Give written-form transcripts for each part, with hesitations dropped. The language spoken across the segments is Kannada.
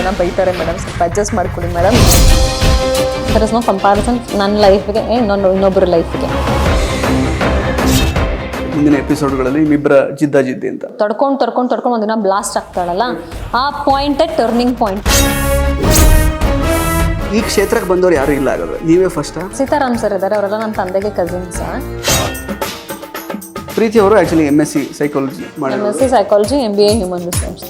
ಜನ ಬೈತಾರೆ ಮೇಡಮ್, ಸ್ವಲ್ಪ ಅಡ್ಜಸ್ಟ್ ಮಾಡ್ಕೊಡಿ madam. There is no comparison ನನ್ನ ಲೈಫ್ಗೆ ಇನ್ನೊಬ್ಬರ ಲೈಫ್ಗೆ. ಮುಂದಿನ ಎಪಿಸೋಡ್ಗಳಲ್ಲಿ ನಿಮ್ಮಿಬ್ಬರ ಜಿದ್ದಾಜಿದ್ದಿ ಅಂತ ತಡ್ಕೊಂಡು ಒಂದಿನ ಬ್ಲಾಸ್ಟ್ ಆಗ್ತಾಳಲ್ಲ, ಆ ಪಾಯಿಂಟೇ ಟರ್ನಿಂಗ್ ಪಾಯಿಂಟ್. ಈ ಕ್ಷೇತ್ರಕ್ಕೆ ಬಂದವ್ರು ಯಾರು ಇಲ್ಲ ಆಗೋದು, ನೀವೇ ಫಸ್ಟಾ? ಸೀತಾರಾಮ್ ಸರ್ ಇದ್ದಾರೆ, ಅವರೆಲ್ಲ ನನ್ನ ತಂದೆಗೆ ಕಸಿನ್ಸ್. ಪ್ರೀತಿ ಅವರು ಆ್ಯಕ್ಚುಲಿ MSc ಸೈಕಾಲಜಿ ಮಾಡಿದ್ರು. MSc psychology, MBA human resource.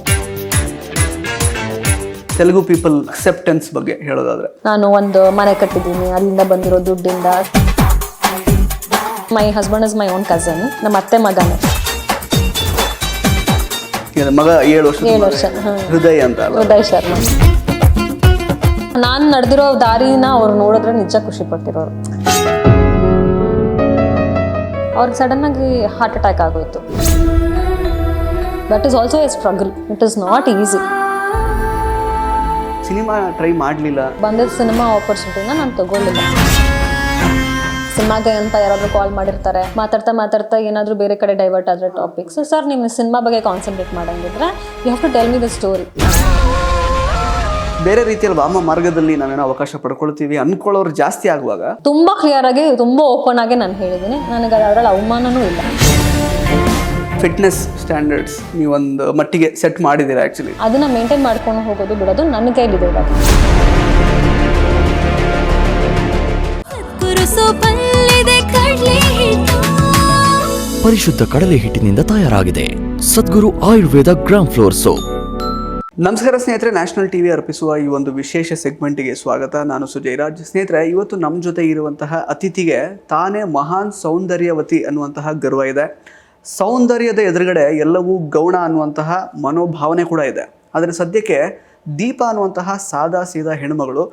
Telugu people acceptance ಬಗ್ಗೆ ಹೇಳೋದಾದ್ರೆ, ನಾನು ಒಂದು ಮನೆ ಕಟ್ಟಿದ್ದೀನಿ, ಅಲ್ಲಿಂದ ಬಂದಿರೋ ದುಡ್ಡಿಂದ. My husband is my own cousin, ನಮ್ಮ ಅತ್ತೆ ಮಗನೇ. ಮಗ 7 ವರ್ಷ, ಹೃದಯ್ ಅಂತ. ಹೃದಯ್ ಶರ್ಮಾ. ನಾನು ನಡೆದಿರೋ ದಾರಿನ ಅವ್ರು ನೋಡಿದ್ರೆ ನಿಜ ಖುಷಿ ಪಟ್ಟಿರೋರು. ಅವ್ರಿಗೆ ಸಡನ್ ಆಗಿ ಹಾರ್ಟ್ ಅಟ್ಯಾಕ್ ಆಗೋಯ್ತು. That is also a struggle, it is not easy. Cinema try ಮಾಡಲಿಲ್ಲ, ಬಂದಿದ್ದ ಸಿನಿಮಾ ಆಪರ್ಚುನಿಟಿನ ನಾನು ತಗೊಳ್ಳಿಲ್ಲ. ಸಿನಿಮಾಗೆ ಅಂತ ಯಾರಾದರೂ ಕಾಲ್ ಮಾಡಿರ್ತಾರೆ, ಮಾತಾಡ್ತಾ ಏನಾದರೂ ಬೇರೆ ಕಡೆ ಡೈವರ್ಟ್ ಆದರೆ ಟಾಪಿಕ್ಸ್. ಸರ್ ನಿಮ್ಮ ಸಿನಿಮಾ ಬಗ್ಗೆ ಕಾನ್ಸಂಟ್ರೇಟ್ ಮಾಡಂಗಿದ್ರೆ you have to tell me the story. ಬೇರೆ ರೀತಿಯಲ್ಲಿ ವಾಮ ಮಾರ್ಗದಲ್ಲಿ ನಾವೇನೋ ಅವಕಾಶ ಪಡ್ಕೊಳ್ತೀವಿ ಅನ್ಕೊಳ್ಳೋರು ಜಾಸ್ತಿ ಆಗುವಾಗ ತುಂಬ ಕ್ಲಿಯರ್ ಆಗಿ, ತುಂಬ ಓಪನ್ ಆಗಿ ನಾನು ಹೇಳಿದ್ದೀನಿ. ನನಗೆ ಅದರಲ್ಲಿ ಅವಮಾನನೂ ಇಲ್ಲ. ಫಿಟ್ನೆಸ್ ಸ್ಟ್ಯಾಂಡರ್ಡ್ಸ್ ನೀವೊಂದು ಮಟ್ಟಿಗೆ ಸೆಟ್ ಮಾಡಿದ್ದೀರಾ. ಆ್ಯಕ್ಚುಲಿ ಅದನ್ನು ಮೇಂಟೈನ್ ಮಾಡ್ಕೊಂಡು ಹೋಗೋದು ಬಿಡೋದು ನನ್ನ ಕೈಲಿದೆ ಇವಾಗ. ಪರಿಶುದ್ಧ ಕಡಲೆ ಹಿಟ್ಟಿನಿಂದ ತಯಾರಾಗಿದೆ ಸದ್ಗುರು ಆಯುರ್ವೇದ ಗ್ರಾಮ್ ಫ್ಲೋರ್ ಸೋಪ್. ನಮಸ್ಕಾರ ಸ್ನೇಹಿತರೆ, ನ್ಯಾಷನಲ್ ಟಿವಿ ಅರ್ಪಿಸುವ ಈ ಒಂದು ವಿಶೇಷ ಸೆಗ್ಮೆಂಟಿಗೆ ಸ್ವಾಗತ. ನಾನು ಸುಜಯ್ ರಾಜ್. ಸ್ನೇಹಿತರೆ, ಇವತ್ತು ನಮ್ಮ ಜೊತೆ ಇರುವಂತಹ ಅತಿಥಿಗೆ ತಾನೇ ಮಹಾನ್ ಸೌಂದರ್ಯವತಿ ಅನ್ನುವಂತಹ ಗರ್ವ ಇದೆ. ಸೌಂದರ್ಯದ ಎದುರುಗಡೆ ಎಲ್ಲವೂ ಗೌಣ ಅನ್ನುವಂತಹ ಮನೋಭಾವನೆ ಕೂಡ ಇದೆ. ಆದರೆ ಸದ್ಯಕ್ಕೆ ದೀಪ ಅನ್ನುವಂತಹ ಸಾದಾ ಸೀದಾ ಹೆಣ್ಮಗಳು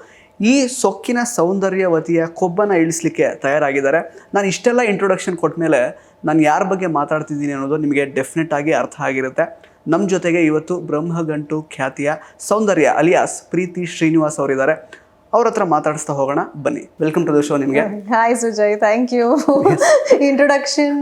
ಈ ಸೊಕ್ಕಿನ ಸೌಂದರ್ಯವತಿಯ ಕೊಬ್ಬನ್ನು ಇಳಿಸ್ಲಿಕ್ಕೆ ತಯಾರಾಗಿದ್ದಾರೆ. ನಾನು ಇಷ್ಟೆಲ್ಲ ಇಂಟ್ರೊಡಕ್ಷನ್ ಕೊಟ್ಟ ಮೇಲೆ ನಾನು ಯಾರ ಬಗ್ಗೆ ಮಾತಾಡ್ತಿದ್ದೀನಿ ಅನ್ನೋದು ನಿಮಗೆ ಡೆಫಿನೆಟ್ ಆಗಿ ಅರ್ಥ ಆಗಿರುತ್ತೆ. ನಮ್ಮ ಜೊತೆಗೆ ಇವತ್ತು ಬ್ರಹ್ಮಗಂಟು ಖ್ಯಾತಿಯ ಸೌಂದರ್ಯ ಅಲಿಯಾಸ್ ಪ್ರೀತಿ ಶ್ರೀನಿವಾಸ್ ಅವರಿದ್ದಾರೆ. ಅವ್ರ ಹತ್ರ ಮಾತಾಡಿಸ್ತಾ ಹೋಗೋಣ, ಬನ್ನಿ. Welcome to the show. ನಿಮಗೆ hi Sujay, thank you. Introduction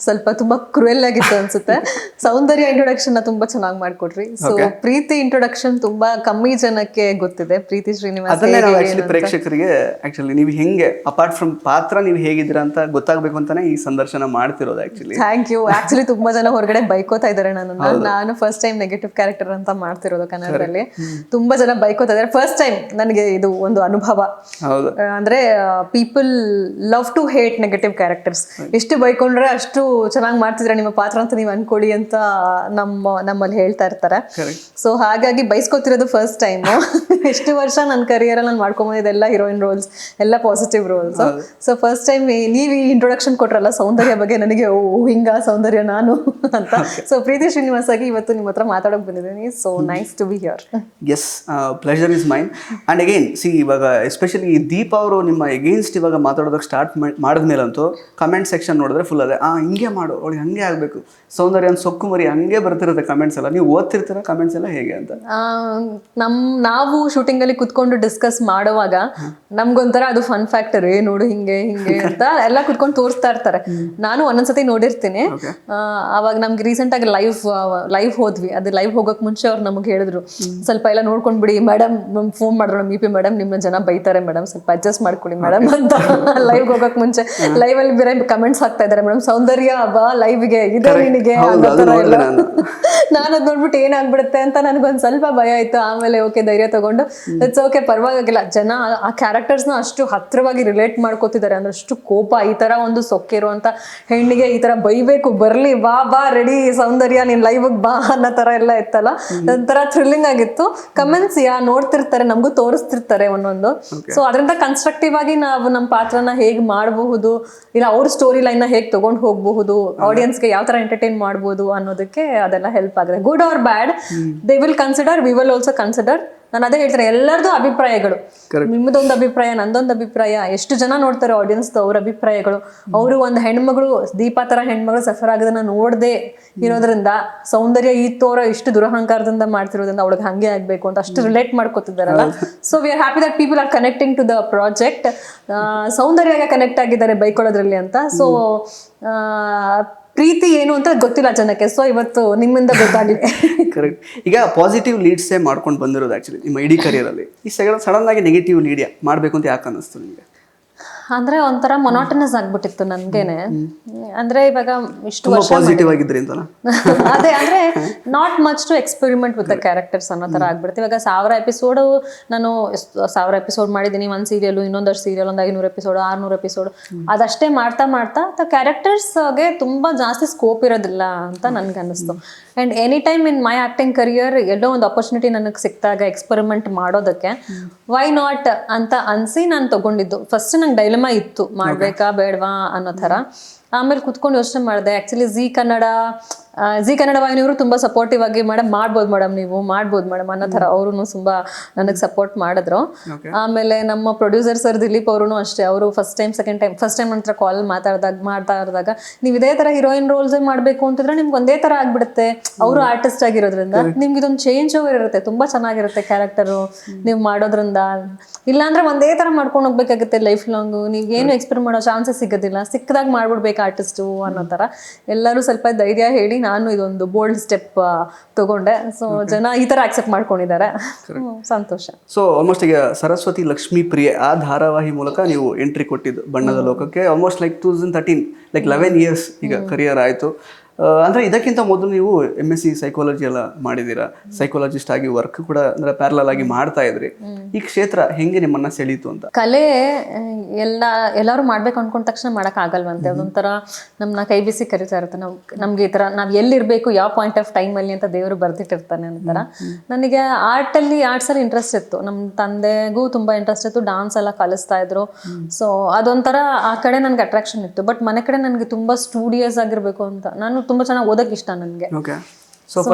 ಸ್ವಲ್ಪ ತುಂಬಾ ಕ್ರೂಯಲ್ ಆಗಿತ್ತು ಅನ್ಸುತ್ತೆ. ಸೌಂದರ್ಯ ಇಂಟ್ರೊಡಕ್ಷನ್ ತುಂಬಾ ಚೆನ್ನಾಗಿ ಮಾಡ್ಕೊಟ್ರಿ. ಸೊ ಪ್ರೀತಿ ಇಂಟ್ರೊಡಕ್ಷನ್ ತುಂಬಾ ಕಮ್ಮಿ ಜನಕ್ಕೆ ಗೊತ್ತಿದೆ. ಪ್ರೀತಿ ಶ್ರೀನಿವಾಸ್ ಅದನ್ನೇ ನಾವು ಆಕ್ಚುಲಿ ಪ್ರೇಕ್ಷಕರಿಗೆ ಆಕ್ಚುಲಿ ನೀವು ಹೆಂಗೆ ಅಪಾರ್ಟ್ ಫ್ರಮ್ ಪಾತ್ರ ನೀವು ಹೇಗಿದ್ದೀರಾ ಅಂತ ಗೊತ್ತಾಗಬೇಕು ಅಂತಾನೆ ಈ ಸಂದರ್ಶನ ಮಾಡ್ತಿರೋದು. Actually thank you. ಆಕ್ಚುಲಿ ತುಂಬಾ ಜನ ಹೊರಗಡೆ ಬೈಕೋತಾ ಇದ್ದಾರೆ ನನ್ನನ್ನು. ನಾನು ಫಸ್ಟ್ ಟೈಮ್ ನೆಗೆಟಿವ್ ಕ್ಯಾರೆಕ್ಟರ್ ಅಂತ ಮಾಡ್ತಿರೋದು ಕನ್ನಡದಲ್ಲಿ. ತುಂಬಾ ಜನ ಬೈಕೋತಾ ಇದ್ದಾರೆ. ಫಸ್ಟ್ ಟೈಮ್ ನನಗೆ ಇದು ಒಂದು ಅನುಭವ. ಅಂದ್ರೆ people love to hate negative characters. ಎಷ್ಟು ಬೈಕೊಂಡ್ರೆ ಅಷ್ಟು ಚೆನ್ನಾಗಿ ಮಾಡ್ತಿದ್ರೆ ನಿಮ್ಮ ಪಾತ್ರ ಅಂತ ನೀವು ಅನ್ಕೊಳ್ಳಿ ಅಂತ ನಮ್ಮಲ್ಲಿ ಹೇಳ್ತಾ ಇರ್ತಾರೆ. ಸೊ ಹಾಗಾಗಿ ಬೈಸ್ಕೊತಿರೋದು ಫಸ್ಟ್ ಟೈಮ್. ಎಷ್ಟು ವರ್ಷ ನನ್ನ ಕರಿಯರ್ ನಾನು ಮಾಡ್ಕೊಂಬಂದಿದ್ದೆ ಎಲ್ಲ ಹೀರೋಯಿನ್ ರೋಲ್ಸ್, ಎಲ್ಲ positive roles. So first time ನೀವು ಈ ಇಂಟ್ರೊಡಕ್ಷನ್ ಕೊಟ್ರಲ್ಲ ಸೌಂದರ್ಯ ಬಗ್ಗೆ, ನನಗೆ ಓ ಹಿಂಗ ಸೌಂದರ್ಯ ನಾನು ಅಂತ. ಸೊ ಪ್ರೀತಿ ಶ್ರೀನಿವಾಸ್ ಆಗಿ ಇವತ್ತು ನಿಮ್ಮ ಹತ್ರ ಮಾತಾಡೋಕೆ ಬಂದಿದ್ದೀನಿ. So nice to be here. Yes, pleasure is mine. And again see, ಇವಾಗ ಎಸ್ಪೆಷಲಿ ದೀಪ ಅವರು ನಿಮ್ಮ ಎಗೇನ್ಸ್ಟ್ ಇವಾಗ ಮಾತಾಡೋದಕ್ಕೆ ಸ್ಟಾರ್ಟ್ ಮಾಡಿದ್ಮೇಲಂತೂ ಕಮೆಂಟ್ ಸೆಕ್ಷನ್ ನೋಡಿದ್ರೆ ಫುಲ್ ಅದೇ ಹಿಂಗೆ ಮಾಡು, ಅವಳಿಗೆ ಹಂಗೆ ಆಗಬೇಕು, ಸೌಂದರ್ಯ ಅಂತ ಸೊಕ್ಕು ಮರಿ ಹಂಗೆ ಬರ್ತಿರುತ್ತೆ ಕಮೆಂಟ್ಸ್ ಎಲ್ಲ. ನೀವು ಓದ್ತಿರ್ತೀರ ಕಮೆಂಟ್ಸ್ ಎಲ್ಲ ಹೇಗೆ ಅಂತ? ನಾವು ಶೂಟಿಂಗಲ್ಲಿ ಕುತ್ಕೊಂಡು ಡಿಸ್ಕಸ್ ಮಾಡುವಾಗ ನಮ್ಗೊಂಥರ ಅದು ಫನ್ ಫ್ಯಾಕ್ಟರ್. ನೋಡು ಹಿಂಗೆ ಹಿಂಗೆ ಅಂತ ಎಲ್ಲ ಕುತ್ಕೊಂಡು ತೋರಿಸ್ತಾ ಇರ್ತಾರೆ. ನಾನು ಒಂದೊಂದ್ಸತಿ ನೋಡಿರ್ತೀನಿ. ಅವಾಗ ನಮ್ಗೆ ರೀಸೆಂಟ್ ಆಗಿ ಲೈವ್ ಹೋದ್ವಿ. ಅದು ಲೈವ್ ಹೋಗೋಕ್ ಮುಂಚೆ ಅವ್ರು ನಮ್ಗೆ ಹೇಳಿದ್ರು, ಸ್ವಲ್ಪ ಎಲ್ಲ ನೋಡ್ಕೊಂಡ್ಬಿಡಿ ಮೇಡಮ್, ಫೋನ್ ಮಾಡಿದ್ರು ನಮ್ಮ EP ಮೇಡಮ್, ನಿಮ್ಮನ್ನ ಜನ ಬೈತಾರೆ ಮೇಡಮ್, ಸ್ವಲ್ಪ ಅಡ್ಜಸ್ಟ್ ಮಾಡ್ಕೊಳ್ಳಿ ಮೇಡಮ್ ಅಂತ. ಲೈವ್ ಹೋಗಕ್ ಮುಂಚೆ ಲೈವ್ ಅಲ್ಲಿ ಬೇರೆ ಕಮೆಂಟ್ಸ್ ಹಾಕ್ತಾ ಇದಾರೆ, ಮೇಡಮ್ ಸೌಂದರ್ಯ ಬಾ ಲೈವ್ಗೆ ಇದೆ ನಿನಗೆ. ನಾನು ಅದ್ ನೋಡ್ಬಿಟ್ಟು ಏನಾಗ್ಬಿಡುತ್ತೆ ಅಂತ ನನಗೊಂದ್ ಸ್ವಲ್ಪ ಭಯ ಆಯ್ತು. ಆಮೇಲೆ ಓಕೆ ಧೈರ್ಯ ತಗೊಂಡು ಇಟ್ಸ್ ಓಕೆ ಪರವಾಗಿಲ್ಲ. ಜನ ಆ ಕ್ಯಾರೆಕ್ಟರ್ಸ್ನ ಅಷ್ಟು ಹತ್ರವಾಗಿ ರಿಲೇಟ್ ಮಾಡ್ಕೋತಿದ್ದಾರೆ. ಅಂದ್ರೆ ಅಷ್ಟು ಕೋಪ, ಈ ತರ ಒಂದು ಸೊಕ್ಕಿರುವಂತ ಹೆಣ್ಣಿಗೆ ಈ ತರ ಬೈಬೇಕು, ಬರ್ಲಿ ಬಾ ಬಾ ರೆಡಿ ಸೌಂದರ್ಯ ನೀನ್ ಲೈವ್ ಬಾ ಅನ್ನೋ ತರ ಎಲ್ಲ ಇತ್ತಲ್ಲ, ಒಂಥರ ಥ್ರಿಲ್ಲಿಂಗ್ ಆಗಿತ್ತು. ಕಮೆಂಟ್ಸ್ ನೋಡ್ತಿರ್ತಾರೆ, ನಮಗೂ ತೋರಿಸ್ತಿರ್ತಾರೆ ಒಂದೊಂದು. ಸೊ ಅದರಿಂದ ಕನ್ಸ್ಟ್ರಕ್ಟಿವ್ ಆಗಿ ನಾವು ನಮ್ಮ ಪಾತ್ರನ ಹೇಗ್ ಮಾಡಬಹುದು, ಇಲ್ಲ ಅವ್ರ ಸ್ಟೋರಿ ಲೈನ್ ನ ಹೇಗ್ ತಗೊಂಡ್ ಹೋಗಬಹುದು, ಆಡಿಯನ್ಸ್ಗೆ ಯಾವ ತರ ಎಂಟರ್ಟೈನ್ ಮಾಡಬಹುದು ಅನ್ನೋದಕ್ಕೆ ಅದೆಲ್ಲ ಹೆಲ್ಪ್ ಆಗಿದೆ. Good or bad they will consider, we will also consider. ನಾನು ಅದೇ ಹೇಳ್ತೇನೆ, ಎಲ್ಲರದು ಅಭಿಪ್ರಾಯಗಳು, ನಿಮ್ಮದೊಂದು ಅಭಿಪ್ರಾಯ, ನಂದೊಂದು ಅಭಿಪ್ರಾಯ, ಎಷ್ಟು ಜನ ನೋಡ್ತಾರೆ ಆಡಿಯನ್ಸ್ ಅವ್ರ ಅಭಿಪ್ರಾಯಗಳು. ಅವರು ಒಂದು ಹೆಣ್ಮಗಳು, ದೀಪಾ ತರ ಹೆಣ್ಮಗಳು ಸಫರ್ ಆಗೋದನ್ನ ನೋಡದೆ ಇರೋದ್ರಿಂದ, ಸೌಂದರ್ಯ ಈ ತೋರ ಇಷ್ಟು ದುರಹಂಕಾರದಿಂದ ಮಾಡ್ತಿರೋದ್ರಿಂದ ಅವಳಿಗೆ ಹಂಗೆ ಆಗ್ಬೇಕು ಅಂತ ಅಷ್ಟು ರಿಲೇಟ್ ಮಾಡ್ಕೊತಿದ್ದಾರಲ್ಲ. So we are happy that people are connecting to the project. ಸೌಂದರ್ಯಗೆ ಕನೆಕ್ಟ್ ಆಗಿದ್ದಾರೆ ಬೈಕೊಳ್ಳೋದ್ರಲ್ಲಿ ಅಂತ. ಸೊ ಪ್ರೀತಿ ಏನು ಅಂತ ಗೊತ್ತಿಲ್ಲ ಜನಕ್ಕೆ. ಸೊ ಇವತ್ತು ನಿಮ್ಮಿಂದ ಗೊತ್ತಾಗಿದೆ. ಕರೆಕ್ಟ್. ಈಗ ಪಾಸಿಟಿವ್ ಲೀಡ್ಸೇ ಮಾಡ್ಕೊಂಡು ಬಂದಿರೋದು ಆ್ಯಕ್ಚುಲಿ ನಿಮ್ಮ ಇಡೀ ಕರಿಯರಲ್ಲಿ. ಈ ಸಡನ್ ಆಗಿ ನೆಗೆಟಿವ್ ಲೀಡ್ ಮಾಡಬೇಕು ಅಂತ ಯಾಕೆ ಅನ್ನಿಸ್ತು ನಿಮಗೆ? ಅಂದ್ರೆ ಒಂಥರ ಮೊನಾಟನಸ್ ಆಗ್ಬಿಟ್ಟಿತ್ತು ನನ್ಗೇನೆ. ಅಂದ್ರೆ ಇವಾಗ ಇಷ್ಟು ವರ್ಷ ಪಾಸಿಟಿವ್ ಆಗಿದ್ರಿ ಅಂತ ಅದೇ ಅಂದ್ರೆ not much to experiment with the characters ಅನ್ನೋ ತರ ಆಗ್ಬಿಡುತ್ತೆ. ಇವಾಗ 1000 ಎಪಿಸೋಡ್ ನಾನು 1000 ಎಪಿಸೋಡ್ ಮಾಡಿದ್ದೀನಿ. ಒಂದು ಸೀರಿಯಲ್, ಇನ್ನೊಂದಷ್ಟು ಸೀರಿಯಲ್, ಒಂದು 500 ಎಪಿಸೋಡ್, 600 ಎಪಿಸೋಡ್, ಅದಷ್ಟೇ ಮಾಡ್ತಾ ಮಾಡ್ತಾ ಕ್ಯಾರೆಕ್ಟರ್ಸ್ಗೆ ತುಂಬಾ ಜಾಸ್ತಿ ಸ್ಕೋಪ್ ಇರೋದಿಲ್ಲ ಅಂತ ನನ್ಗೆ ಅನ್ನಿಸ್ತು. And any time in my acting career ಎಲ್ಲೋ ಒಂದು ಆಪರ್ಚುನಿಟಿ ನನಗೆ ಸಿಕ್ತಾಗ ಎಕ್ಸ್ಪೆರಿಮೆಂಟ್ ಮಾಡೋದಕ್ಕೆ ವೈ ನಾಟ್ ಅಂತ ಅನ್ಸಿ ನಾನು ತಗೊಂಡಿದ್ದು. ಫಸ್ಟ್ ನಂಗೆ ಡೈಲಮಾ ಇತ್ತು, ಮಾಡ್ಬೇಕಾ ಬೇಡವಾ ಅನ್ನೋ ಥರ. ಆಮೇಲೆ ಕುತ್ಕೊಂಡು ಯೋಚನೆ ಮಾಡಿದೆ. ಆ್ಯಕ್ಚುಲಿ ಝೀ ಕನ್ನಡ ವಾಹಿನಿಯವರು ತುಂಬ ಸಪೋರ್ಟಿವ್ ಆಗಿ ಮಾಡ್ಬೋದು ಮೇಡಮ್, ನೀವು ಮಾಡ್ಬೋದು ಮೇಡಮ್ ಅನ್ನೋ ಥರ ಅವರು ತುಂಬ ನನಗೆ ಸಪೋರ್ಟ್ ಮಾಡಿದ್ರು. ಆಮೇಲೆ ನಮ್ಮ ಪ್ರೊಡ್ಯೂಸರ್ ಸರ್ ದಿಲೀಪ್ ಅವರು ಅಷ್ಟೇ, ಅವರು ಫಸ್ಟ್ ಟೈಮ್ ನಂತರ ಕಾಲ್ ಮಾಡ್ತಾ ಇರೋದಾಗ ನೀವು ಇದೇ ಥರ ಹೀರೋಯಿನ್ ರೋಲ್ಸೇ ಮಾಡಬೇಕು ಅಂತಿದ್ರೆ ನಿಮ್ಗೆ ಒಂದೇ ಥರ ಆಗ್ಬಿಡುತ್ತೆ. ಅವರು ಆರ್ಟಿಸ್ಟ್ ಆಗಿರೋದ್ರಿಂದ ನಿಮ್ಗೆ ಇದೊಂದು ಚೇಂಜ್ ಓವರ್ ಇರುತ್ತೆ, ತುಂಬ ಚೆನ್ನಾಗಿರುತ್ತೆ ಕ್ಯಾರೆಕ್ಟರು ನೀವು ಮಾಡೋದ್ರಿಂದ. ಇಲ್ಲಾಂದ್ರೆ ಒಂದೇ ಥರ ಮಾಡ್ಕೊಂಡು ಹೋಗ್ಬೇಕಾಗುತ್ತೆ ಲೈಫ್ ಲಾಂಗು. ನೀವೇನು ಎಕ್ಸ್ಪೆರಿಮೆಂಟ್ ಮಾಡೋ ಚಾನ್ಸಸ್ ಸಿಗೋದಿಲ್ಲ, ಸಿಕ್ಕದಾಗ ಮಾಡ್ಬಿಡ್ಬೇಕು ಆರ್ಟಿಸ್ಟು ಅನ್ನೋ ಥರ. ಎಲ್ಲರೂ ಸ್ವಲ್ಪ ಧೈರ್ಯ ಹೇಳಿ ನಾನು ಇದೊಂದು ಬೋಲ್ಡ್ ಸ್ಟೆಪ್ ತಗೊಂಡೆ. ಸೊ ಜನ ಈ ಥರ ಆಕ್ಸೆಪ್ಟ್ ಮಾಡ್ಕೊಂಡಿದ್ದಾರೆ, ಸಂತೋಷ. ಸೊ ಆಲ್ಮೋಸ್ಟ್ ಈಗ ಸರಸ್ವತಿ ಲಕ್ಷ್ಮೀ ಪ್ರಿಯೆ ಆ ಧಾರಾವಾಹಿ ಮೂಲಕ ನೀವು ಎಂಟ್ರಿ ಕೊಟ್ಟಿದ್ದು ಬಣ್ಣದ ಲೋಕಕ್ಕೆ. ಆಲ್ಮೋಸ್ಟ್ ಲೈಕ್ 2013, ಲೈಕ್ 11 years ಈಗ ಕರಿಯರ್ ಆಯಿತು. ಅಂದರೆ ಇದಕ್ಕಿಂತ ಮೊದಲು ನೀವು MSc ಸೈಕಾಲಜಿ ಎಲ್ಲ ಮಾಡಿದ್ದೀರಾ, ಸೈಕಾಲಜಿಸ್ಟ್ ಆಗಿ ವರ್ಕ್ ಕೂಡ ಅಂದರೆ ಪ್ಯಾರಲಲ್ ಆಗಿ ಮಾಡ್ತಾ ಇದ್ರಿ. ಈ ಕ್ಷೇತ್ರ ಹೆಂಗೆ ನಿಮ್ಮನ್ನ ಸೆಳೀತು ಅಂತ? ಕಲೆ ಎಲ್ಲರೂ ಮಾಡ್ಬೇಕು ಅನ್ಕೊಂಡ ತಕ್ಷಣ ಮಾಡೋಕ್ಕಾಗಲ್ವಂತೆ. ಅದೊಂಥರ ನಮ್ಮನ್ನ ಕೈ ಬಿಸಿ ಕರಿತಾ ಇರುತ್ತೆ. ನಮ್ಗೆ ಈ ಥರ ನಾವು ಎಲ್ಲಿರಬೇಕು, ಯಾವ ಪಾಯಿಂಟ್ ಆಫ್ ಟೈಮಲ್ಲಿ ಅಂತ ದೇವರು ಬರ್ದಿಟ್ಟಿರ್ತಾನೆ ಅಂತಾರ. ನನಗೆ ಆರ್ಟ್ಸಲ್ಲಿ ಇಂಟ್ರೆಸ್ಟ್ ಇತ್ತು. ನಮ್ಮ ತಂದೆಗೂ ತುಂಬ ಇಂಟ್ರೆಸ್ಟ್ ಇತ್ತು, ಡಾನ್ಸ್ ಎಲ್ಲ ಕಲಿಸ್ತಾ ಇದ್ರು. ಸೊ ಅದೊಂಥರ ಆ ಕಡೆ ನನಗೆ ಅಟ್ರಾಕ್ಷನ್ ಇತ್ತು. ಬಟ್ ಮನೆ ಕಡೆ ನನಗೆ ತುಂಬ ಸ್ಟೂಡಿಯಸ್ ಆಗಿರ್ಬೇಕು ಅಂತ. ನಾನು ತುಂಬ ಚೆನ್ನಾಗಿ ಓದಕ್ಕೆ ಇಷ್ಟ ನನಗೆ.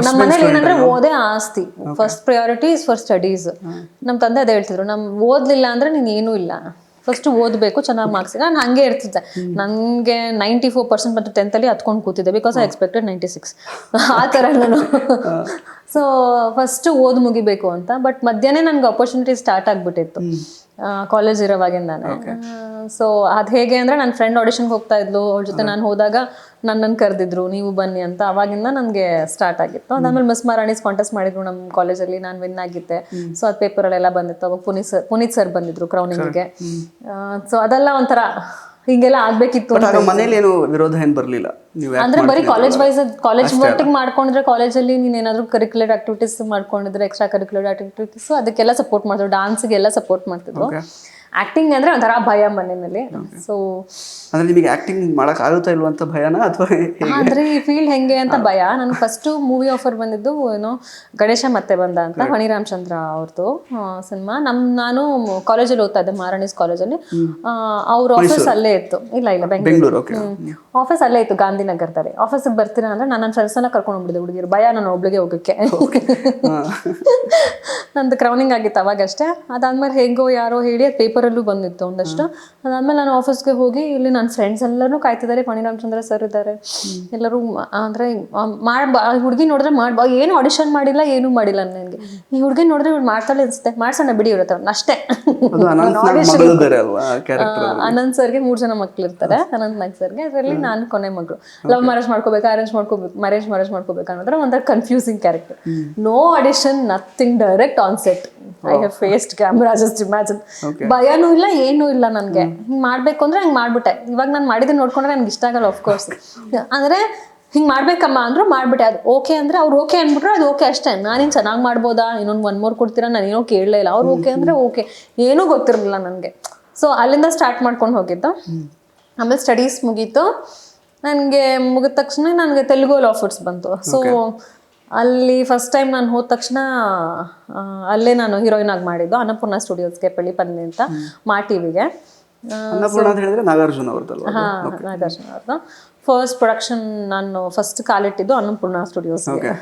ನಮ್ಮ ಮನೇಲಿ ಏನಂದ್ರೆ ಓದೇ ಆಸ್ತಿ, first priority is for studies. ನಮ್ಮ ತಂದೆ ಅದೇ ಹೇಳ್ತಿದ್ರು, ಓದ್ಲಿಲ್ಲ ಅಂದ್ರೆ ನೀನ್ ಏನೂ ಇಲ್ಲ, ಫಸ್ಟ್ ಓದಬೇಕು, ಚೆನ್ನಾಗಿ ಮಾರ್ಕ್ಸ್. ನಾನು ಹಂಗೆ ಇರ್ತಿದ್ದೆ. ನನಗೆ 94% ಬಂತು 10th ಅಲ್ಲಿ ಹತ್ಕೊಂಡು ಕೂತಿದ್ದೆ, ಬಿಕಾಸ್ ಐ ಎಕ್ಸ್ಪೆಕ್ಟೆಡ್ 96 ಆ ಥರ ನಾನು. ಸೊ ಫಸ್ಟ್ ಓದ್ ಮುಗಿಬೇಕು ಅಂತ. ಬಟ್ ಮಧ್ಯಾಹ್ನ ನನ್ಗೆ ಆಪರ್ಚುನಿಟಿ ಸ್ಟಾರ್ಟ್ ಆಗ್ಬಿಟ್ಟಿತ್ತು ಕಾಲೇಜ್ ಇರೋವಾಗಿಂದಾನೆ. ಸೊ ಅದು ಹೇಗೆ ಅಂದರೆ ನನ್ನ ಫ್ರೆಂಡ್ ಆಡಿಷನ್ಗೆ ಹೋಗ್ತಾ ಇದ್ಲು, ಅವ್ರ ಜೊತೆ ನಾನು ಹೋದಾಗ ನನ್ನನ್ನು ಕರೆದಿದ್ರು, ನೀವು ಬನ್ನಿ ಅಂತ. ಅವಾಗಿಂದ ನನಗೆ ಸ್ಟಾರ್ಟ್ ಆಗಿತ್ತು. ಅದಾದ್ಮೇಲೆ ಮಿಸ್ ಮಹಾರಾಣೀಸ್ ಕಾಂಟೆಸ್ಟ್ ಮಾಡಿದ್ರು ನಮ್ಮ ಕಾಲೇಜಲ್ಲಿ, ನಾನು ವಿನ್ ಆಗಿದ್ದೆ. ಸೊ ಅದು ಪೇಪರಲ್ಲೆಲ್ಲ ಬಂದಿತ್ತು. ಅವಾಗ ಪುನೀತ್ ಸರ್ ಬಂದಿದ್ರು ಕ್ರೌನಿಂಗ್ಗೆ. ಸೊ ಅದೆಲ್ಲ ಒಂಥರ ಹಿಂಗೆಲ್ಲ ಆಗ್ಬೇಕಿತ್ತು. ಮನೇಲಿ ಏನು ವಿರೋಧ ಏನು ಬರಲಿಲ್ಲ? ಅಂದ್ರೆ ಬರೀ ಕಾಲೇಜ್ ಒಟ್ಟಿಗೆ ಮಾಡ್ಕೊಂಡಿದ್ರೆ, ಕಾಲೇಜಲ್ಲಿ ನೀನ್ ಏನಾದ್ರು ಕರಿಕ್ಯುಲರ್ ಆಕ್ಟಿವಿಟೀಸ್ ಮಾಡ್ಕೊಂಡಿದ್ರೆ, ಎಕ್ಸ್ಟ್ರಾ ಕರಿಕ್ಯುಲರ್ ಆಕ್ಟಿವಿಟೀಸ್, ಅದಕ್ಕೆಲ್ಲ ಸಪೋರ್ಟ್ ಮಾಡ್ತಿದ್ರು. ಡಾನ್ಸ್ಗೆಲ್ಲ ಸಪೋರ್ಟ್ ಮಾಡ್ತಿದ್ರು. ಆಕ್ಟಿಂಗ್ ಅಂದ್ರೆ ಒಂಥರ ಭಯ ಮನೆಯಲ್ಲಿ. ಸೊ ಅಂದ್ರೆ ನಿಮಗೆ ಆಕ್ಟಿಂಗ್ ಮಾಡಕ್ ಆಗುತ್ತಾ ಇಲ್ವಾ ಅಂತ ಭಯನಾ ಅಥವಾ ಅಂದ್ರೆ ಈ ಫೀಲ್ಡ್ ಹೆಂಗೆ ಅಂತ ಭಯ. ನನ್ಗೆ ಫಸ್ಟ್ ಮೂವಿ ಆಫರ್ ಬಂದಿದ್ದು ಏನೋ ಗಣೇಶ ಮತ್ತೆ ಬಂದ ಅಂತ, ಫಣಿ ರಾಮಚಂದ್ರ ಅವ್ರದ್ದು ಸಿನಿಮಾ. ನಾನು ಕಾಲೇಜಲ್ಲಿ ಓದ್ತಾ ಇದ್ದೆ, ಮಹಾರಾಣೀಸ್ ಕಾಲೇಜಲ್ಲಿ. ಅವ್ರ ಆಫೀಸ್ ಅಲ್ಲೇ ಇತ್ತು. ಇಲ್ಲ ಬೆಂಗಳೂರು ಆಫೀಸ್ ಅಲ್ಲೇ ಇತ್ತು, ಗಾಂಧಿನಗರದಲ್ಲಿ. ಆಫೀಸಿಗೆ ಬರ್ತೀರಾ ಅಂದ್ರೆ ನನ್ನ ಫ್ರೆಂಡ್ಸ್ ಎಲ್ಲ ಕರ್ಕೊಂಡು ಹೋಗ್ಬಿಟ್ಟಿದ್ದೆ ಹುಡುಗಿರು, ಭಯ ನಾನು ಒಬ್ಳಿಗೆ ಹೋಗಕ್ಕೆ. ನಂದು ಕ್ರೌನಿಂಗ್ ಆಗಿತ್ತು ಅವಾಗಷ್ಟೇ. ಅದಾದ್ಮೇಲೆ ಹೇಗೋ ಯಾರೋ ಹೇಳಿ ಅದು ಪೇಪರಲ್ಲೂ ಬಂದಿತ್ತು ಒಂದಷ್ಟು. ಅದಾದ್ಮೇಲೆ ನಾನು ಆಫೀಸ್ಗೆ ಹೋಗಿ, ಇಲ್ಲಿ ನನ್ನ ಫ್ರೆಂಡ್ಸ್ ಎಲ್ಲರೂ ಕಾಯ್ತಿದ್ದಾರೆ, ಫಣಿ ರಾಮಚಂದ್ರ ಸರ್ ಇದ್ದಾರೆ, ಎಲ್ಲರೂ ಅಂದ್ರೆ ಹುಡುಗಿ ನೋಡಿದ್ರೆ ಏನು ಆಡಿಷನ್ ಮಾಡಿಲ್ಲ, ಏನೂ ಮಾಡಿಲ್ಲ ನನಗೆ. ಈ ಹುಡುಗಿ ನೋಡಿದ್ರೆ ಇವ್ರು ಮಾಡ್ತಾಳೆ ಅನ್ಸುತ್ತೆ, ಮಾಡ್ಸೋಣ ಬಿಡಿ ಇವ್ರ ಹತ್ರ ಅಷ್ಟೇ. ಅನಂತ್ ಸರ್ಗೆ 3 ಜನ ಮಕ್ಳು ಇರ್ತಾರೆ, ಅನಂತ್ ನಾಗ್ ಸರ್ಗೆ. ಅದರಲ್ಲಿ ನಾನು ಕೊನೆ ಮಗಳು. ಲವ್ ಮ್ಯಾರೇಜ್ ಮಾಡ್ಕೋಬೇಕು, ಅರೇಂಜ್ ಮಾಡ್ಕೋಬೇಕು ಅನ್ನೋದ್ರ ಒಂಥರ confusing character. No audition, nothing, direct on set. I have faced camera, just imagine. ಭಯನೂ ಇಲ್ಲ, ಏನೂ ಇಲ್ಲ ನನಗೆ. ಹಿಂಗೆ ಮಾಡ್ಬೇಕು ಅಂದ್ರೆ ಹಂಗೆ ಮಾಡ್ಬಿಟ್ಟೆ. ಇವಾಗ ನಾನು ಮಾಡಿದ್ರೆ ನೋಡ್ಕೊಂಡ್ರೆ ನನ್ಗೆ ಇಷ್ಟ ಆಗಲ್ಲ ಆಫ್ಕೋರ್ಸ್. ಅಂದ್ರೆ ಹಿಂಗೆ ಮಾಡ್ಬೇಕಮ್ಮ ಅಂದ್ರು ಮಾಡ್ಬಿಟ್ಟೆ. ಅದು ಓಕೆ ಅಂದ್ರೆ ಅವ್ರು ಓಕೆ ಅಂದ್ಬಿಟ್ರೆ ಅದು ಓಕೆ ಅಷ್ಟೇ. ನಾನೇನು ಚೆನ್ನಾಗಿ ಮಾಡ್ಬೋದಾ, ಇನ್ನೊಂದು 1 more ಕೊಡ್ತೀರಾ, ನಾನೇನೋ ಕೇಳಲೇ ಇಲ್ಲ. ಅವ್ರು ಓಕೆ ಅಂದ್ರೆ ಓಕೆ, ಏನೂ ಗೊತ್ತಿರಲಿಲ್ಲ ನನಗೆ. ಸೊ ಅಲ್ಲಿಂದ ಸ್ಟಾರ್ಟ್ ಮಾಡ್ಕೊಂಡು ಹೋಗಿದ್ದು. ಆಮೇಲೆ ಸ್ಟಡೀಸ್ ಮುಗೀತು. ನನಗೆ ಮುಗಿದ ತಕ್ಷಣ ನನಗೆ ತೆಲುಗು ಆಫರ್ಸ್ ಬಂತು. ಸೊ ಅಲ್ಲಿ ಫಸ್ಟ್ ಟೈಮ್ ನಾನು ಹೋದ ತಕ್ಷಣ ಅಲ್ಲೇ ನಾನು ಹೀರೋಯಿನ್ ಆಗಿ ಮಾಡಿದ್ದು ಅನ್ನಪೂರ್ಣ ಸ್ಟುಡಿಯೋಸ್ಗೆ, ಪಳ್ಳಿಪನ್ನಿ ಅಂತ, ಮಾ ಟಿವಿಗೆ. ನಾಗಾರ್ಜುನ ಅವ್ರದ್ದು. ಫಸ್ಟ್ ಪ್ರೊಡಕ್ಷನ್ ನಾನು ಫಸ್ಟ್ ಕಾಲಿಟ್ಟಿದ್ದು ಅನ್ನಪೂರ್ಣ ಸ್ಟುಡಿಯೋಸ್ಗೆ.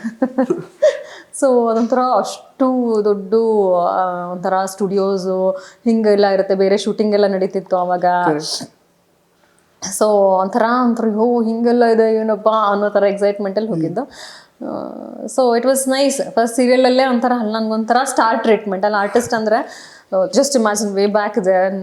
ಸೊ ಅದೊಂಥರ ಅಷ್ಟು ದೊಡ್ಡ ಒಂಥರ ಸ್ಟುಡಿಯೋಸು ಹಿಂಗೆಲ್ಲ ಇರುತ್ತೆ, ಬೇರೆ ಶೂಟಿಂಗ್ ಎಲ್ಲ ನಡೀತಿತ್ತು ಅವಾಗ. ಸೊ ಒಂಥರ ಹಿಂಗೆಲ್ಲ ಇದೆ ಏನಪ್ಪ ಅನ್ನೋ ಥರ ಎಕ್ಸೈಟ್ಮೆಂಟಲ್ಲಿ ಹೋಗಿದ್ದು. So it was nice. First ಸೀರಿಯಲಲ್ಲೇ ಒಂಥರ ನನಗೊಂಥರ ಸ್ಟಾರ್ ಟ್ರೀಟ್ಮೆಂಟ್. ಅಲ್ಲಿ ಆರ್ಟಿಸ್ಟ್ ಅಂದರೆ just imagine way back then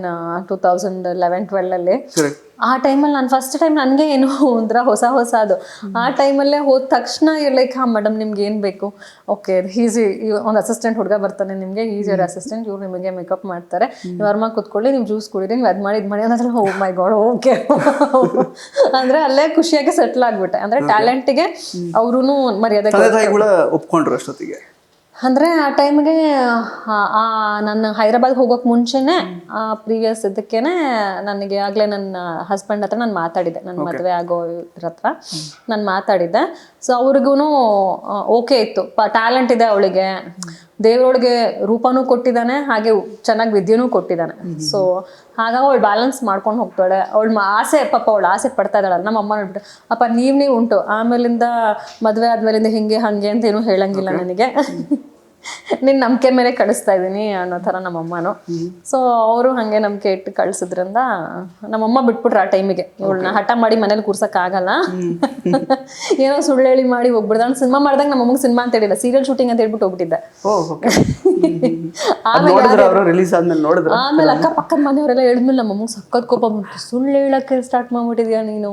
2011-12 correct. ಆ ಟೈಮಲ್ಲಿ ನಾನು ಫಸ್ಟ್ ಟೈಮ್ ನನಗೆ ಏನು ಒಂಥರ ಹೊಸದು ಆ ಟೈಮಲ್ಲೇ ಹೋದ ತಕ್ಷಣ ಲೈಕ್ ಮೇಡಮ್ ನಿಮ್ಗೆ ಏನು ಬೇಕು, ಓಕೆ ಈಸಿ ಒಂದು ಅಸಿಸ್ಟೆಂಟ್ ಹುಡುಗ ಬರ್ತಾನೆ ನಿಮಗೆ, ಈಸಿಯರ್ ಅಸಿಸ್ಟೆಂಟ್, ಇವ್ರು ನಿಮಗೆ ಮೇಕಪ್ ಮಾಡ್ತಾರೆ, ನೀವು ಆರಾಮಾಗಿ ಕೂತ್ಕೊಳ್ಳಿ, ನೀವು ಜ್ಯೂಸ್ ಕುಡೀರಿ, ನೀವು ಅದು ಮಾಡಿ ಅನ್ನೋದ್ರ ಓ ಮೈ ಗಾಡ್ ಓಕೆ ಅಂದರೆ ಅಲ್ಲೇ ಖುಷಿಯಾಗಿ ಸೆಟ್ಲ್ ಆಗಿಬಿಟ್ಟೆ. ಅಂದರೆ ಟ್ಯಾಲೆಂಟಿಗೆ ಅವ್ರೂ ಮರ್ಯಾದೆ ತಂದೆ ತಾಯಿ ಕೂಡ ಒಪ್ಕೊಂಡ್ರು ಅಷ್ಟೊತ್ತಿಗೆ. ಅಂದರೆ ಆ ಟೈಮ್ಗೆ ನಾನು ಹೈದ್ರಾಬಾದ್ಗೆ ಹೋಗೋಕೆ ಮುಂಚೆನೇ ಪ್ರೀವಿಯಸ್ ಇದಕ್ಕೇನೆ ನನಗೆ ಆಗಲೇ ನನ್ನ ಹಸ್ಬೆಂಡ್ ಹತ್ರ ನಾನು ಮಾತಾಡಿದ್ದೆ, ನನ್ನ ಮದುವೆ ಆಗೋರ ಹತ್ರ ನಾನು ಮಾತಾಡಿದ್ದೆ. ಸೊ ಅವ್ರಿಗೂ ಓಕೆ ಇತ್ತು, ಟ್ಯಾಲೆಂಟ್ ಇದೆ ಅವಳಿಗೆ, ದೇವರೊಳಗೆ ರೂಪನೂ ಕೊಟ್ಟಿದ್ದಾನೆ, ಹಾಗೆ ಚೆನ್ನಾಗಿ ವಿದ್ಯೆನೂ ಕೊಟ್ಟಿದ್ದಾನೆ. ಸೊ ಹಾಗಾಗಿ ಅವಳು ಬ್ಯಾಲೆನ್ಸ್ ಮಾಡ್ಕೊಂಡು ಹೋಗ್ತಾಳೆ. ಅವಳು ಆಸೆ ಪಾಪ ಅವಳು ಆಸೆ ಪಡ್ತಾ ಇದ್ದಾಳೆ. ನಮ್ಮ ಅಮ್ಮ ನೋಡ್ಬಿಟ್ಟು ಅಪ್ಪ ನೀವು ಉಂಟು, ಆಮೇಲಿಂದ ಮದುವೆ ಆದ್ಮೇಲಿಂದ ಹಿಂಗೆ ಹಾಗೆ ಅಂತ ಏನೂ ಹೇಳಂಗಿಲ್ಲ ನನಗೆ, ನಿನ್ನ ನಂಬಿಕೆ ಮೇಲೆ ಕಳಿಸ್ತಾ ಇದ್ದೀನಿ ಅನ್ನೋ ಥರ ನಮ್ಮಮ್ಮನೂ. ಸೊ ಅವರು ಹಾಗೆ ನಂಬಿಕೆ ಇಟ್ಟು ಕಳಿಸಿದ್ರಿಂದ ನಮ್ಮಮ್ಮ ಬಿಟ್ಬಿಟ್ರು ಆ ಟೈಮಿಗೆ. ಇವಳನ್ನ ಹಠ ಮಾಡಿ ಮನೇಲಿ ಕೂರ್ಸೋಕ್ಕಾಗಲ್ಲ, ಏನೋ ಸುಳ್ಳು ಹೇಳಿ ಮಾಡಿ ಹೋಗ್ಬಿಡ್ದೆ. ನಾನು ಸಿನಿಮಾ ಮಾಡಿದಾಗ ನಮ್ಮಮ್ಮಗೆ ಸಿನಿಮಾ ಅಂತ ಹೇಳಿಲ್ಲ, ಸೀರಿಯಲ್ ಶೂಟಿಂಗ್ ಅಂತ ಹೇಳ್ಬಿಟ್ಟು ಹೋಗ್ಬಿಟ್ಟಿದ್ದೆ. ಆಮೇಲೆ ಅಕ್ಕಪಕ್ಕದ ಮನೆಯವರೆಲ್ಲ ಹೇಳಿದ್ಮೇಲೆ ನಮ್ಮಮ್ಮಗೆ ಸಖತ್ ಕೋಪ ಬಂತು, ಸುಳ್ಳು ಹೇಳಕ್ಕೆ ಸ್ಟಾರ್ಟ್ ಮಾಡ್ಬಿಟ್ಟಿದ್ಯಾ ನೀನು,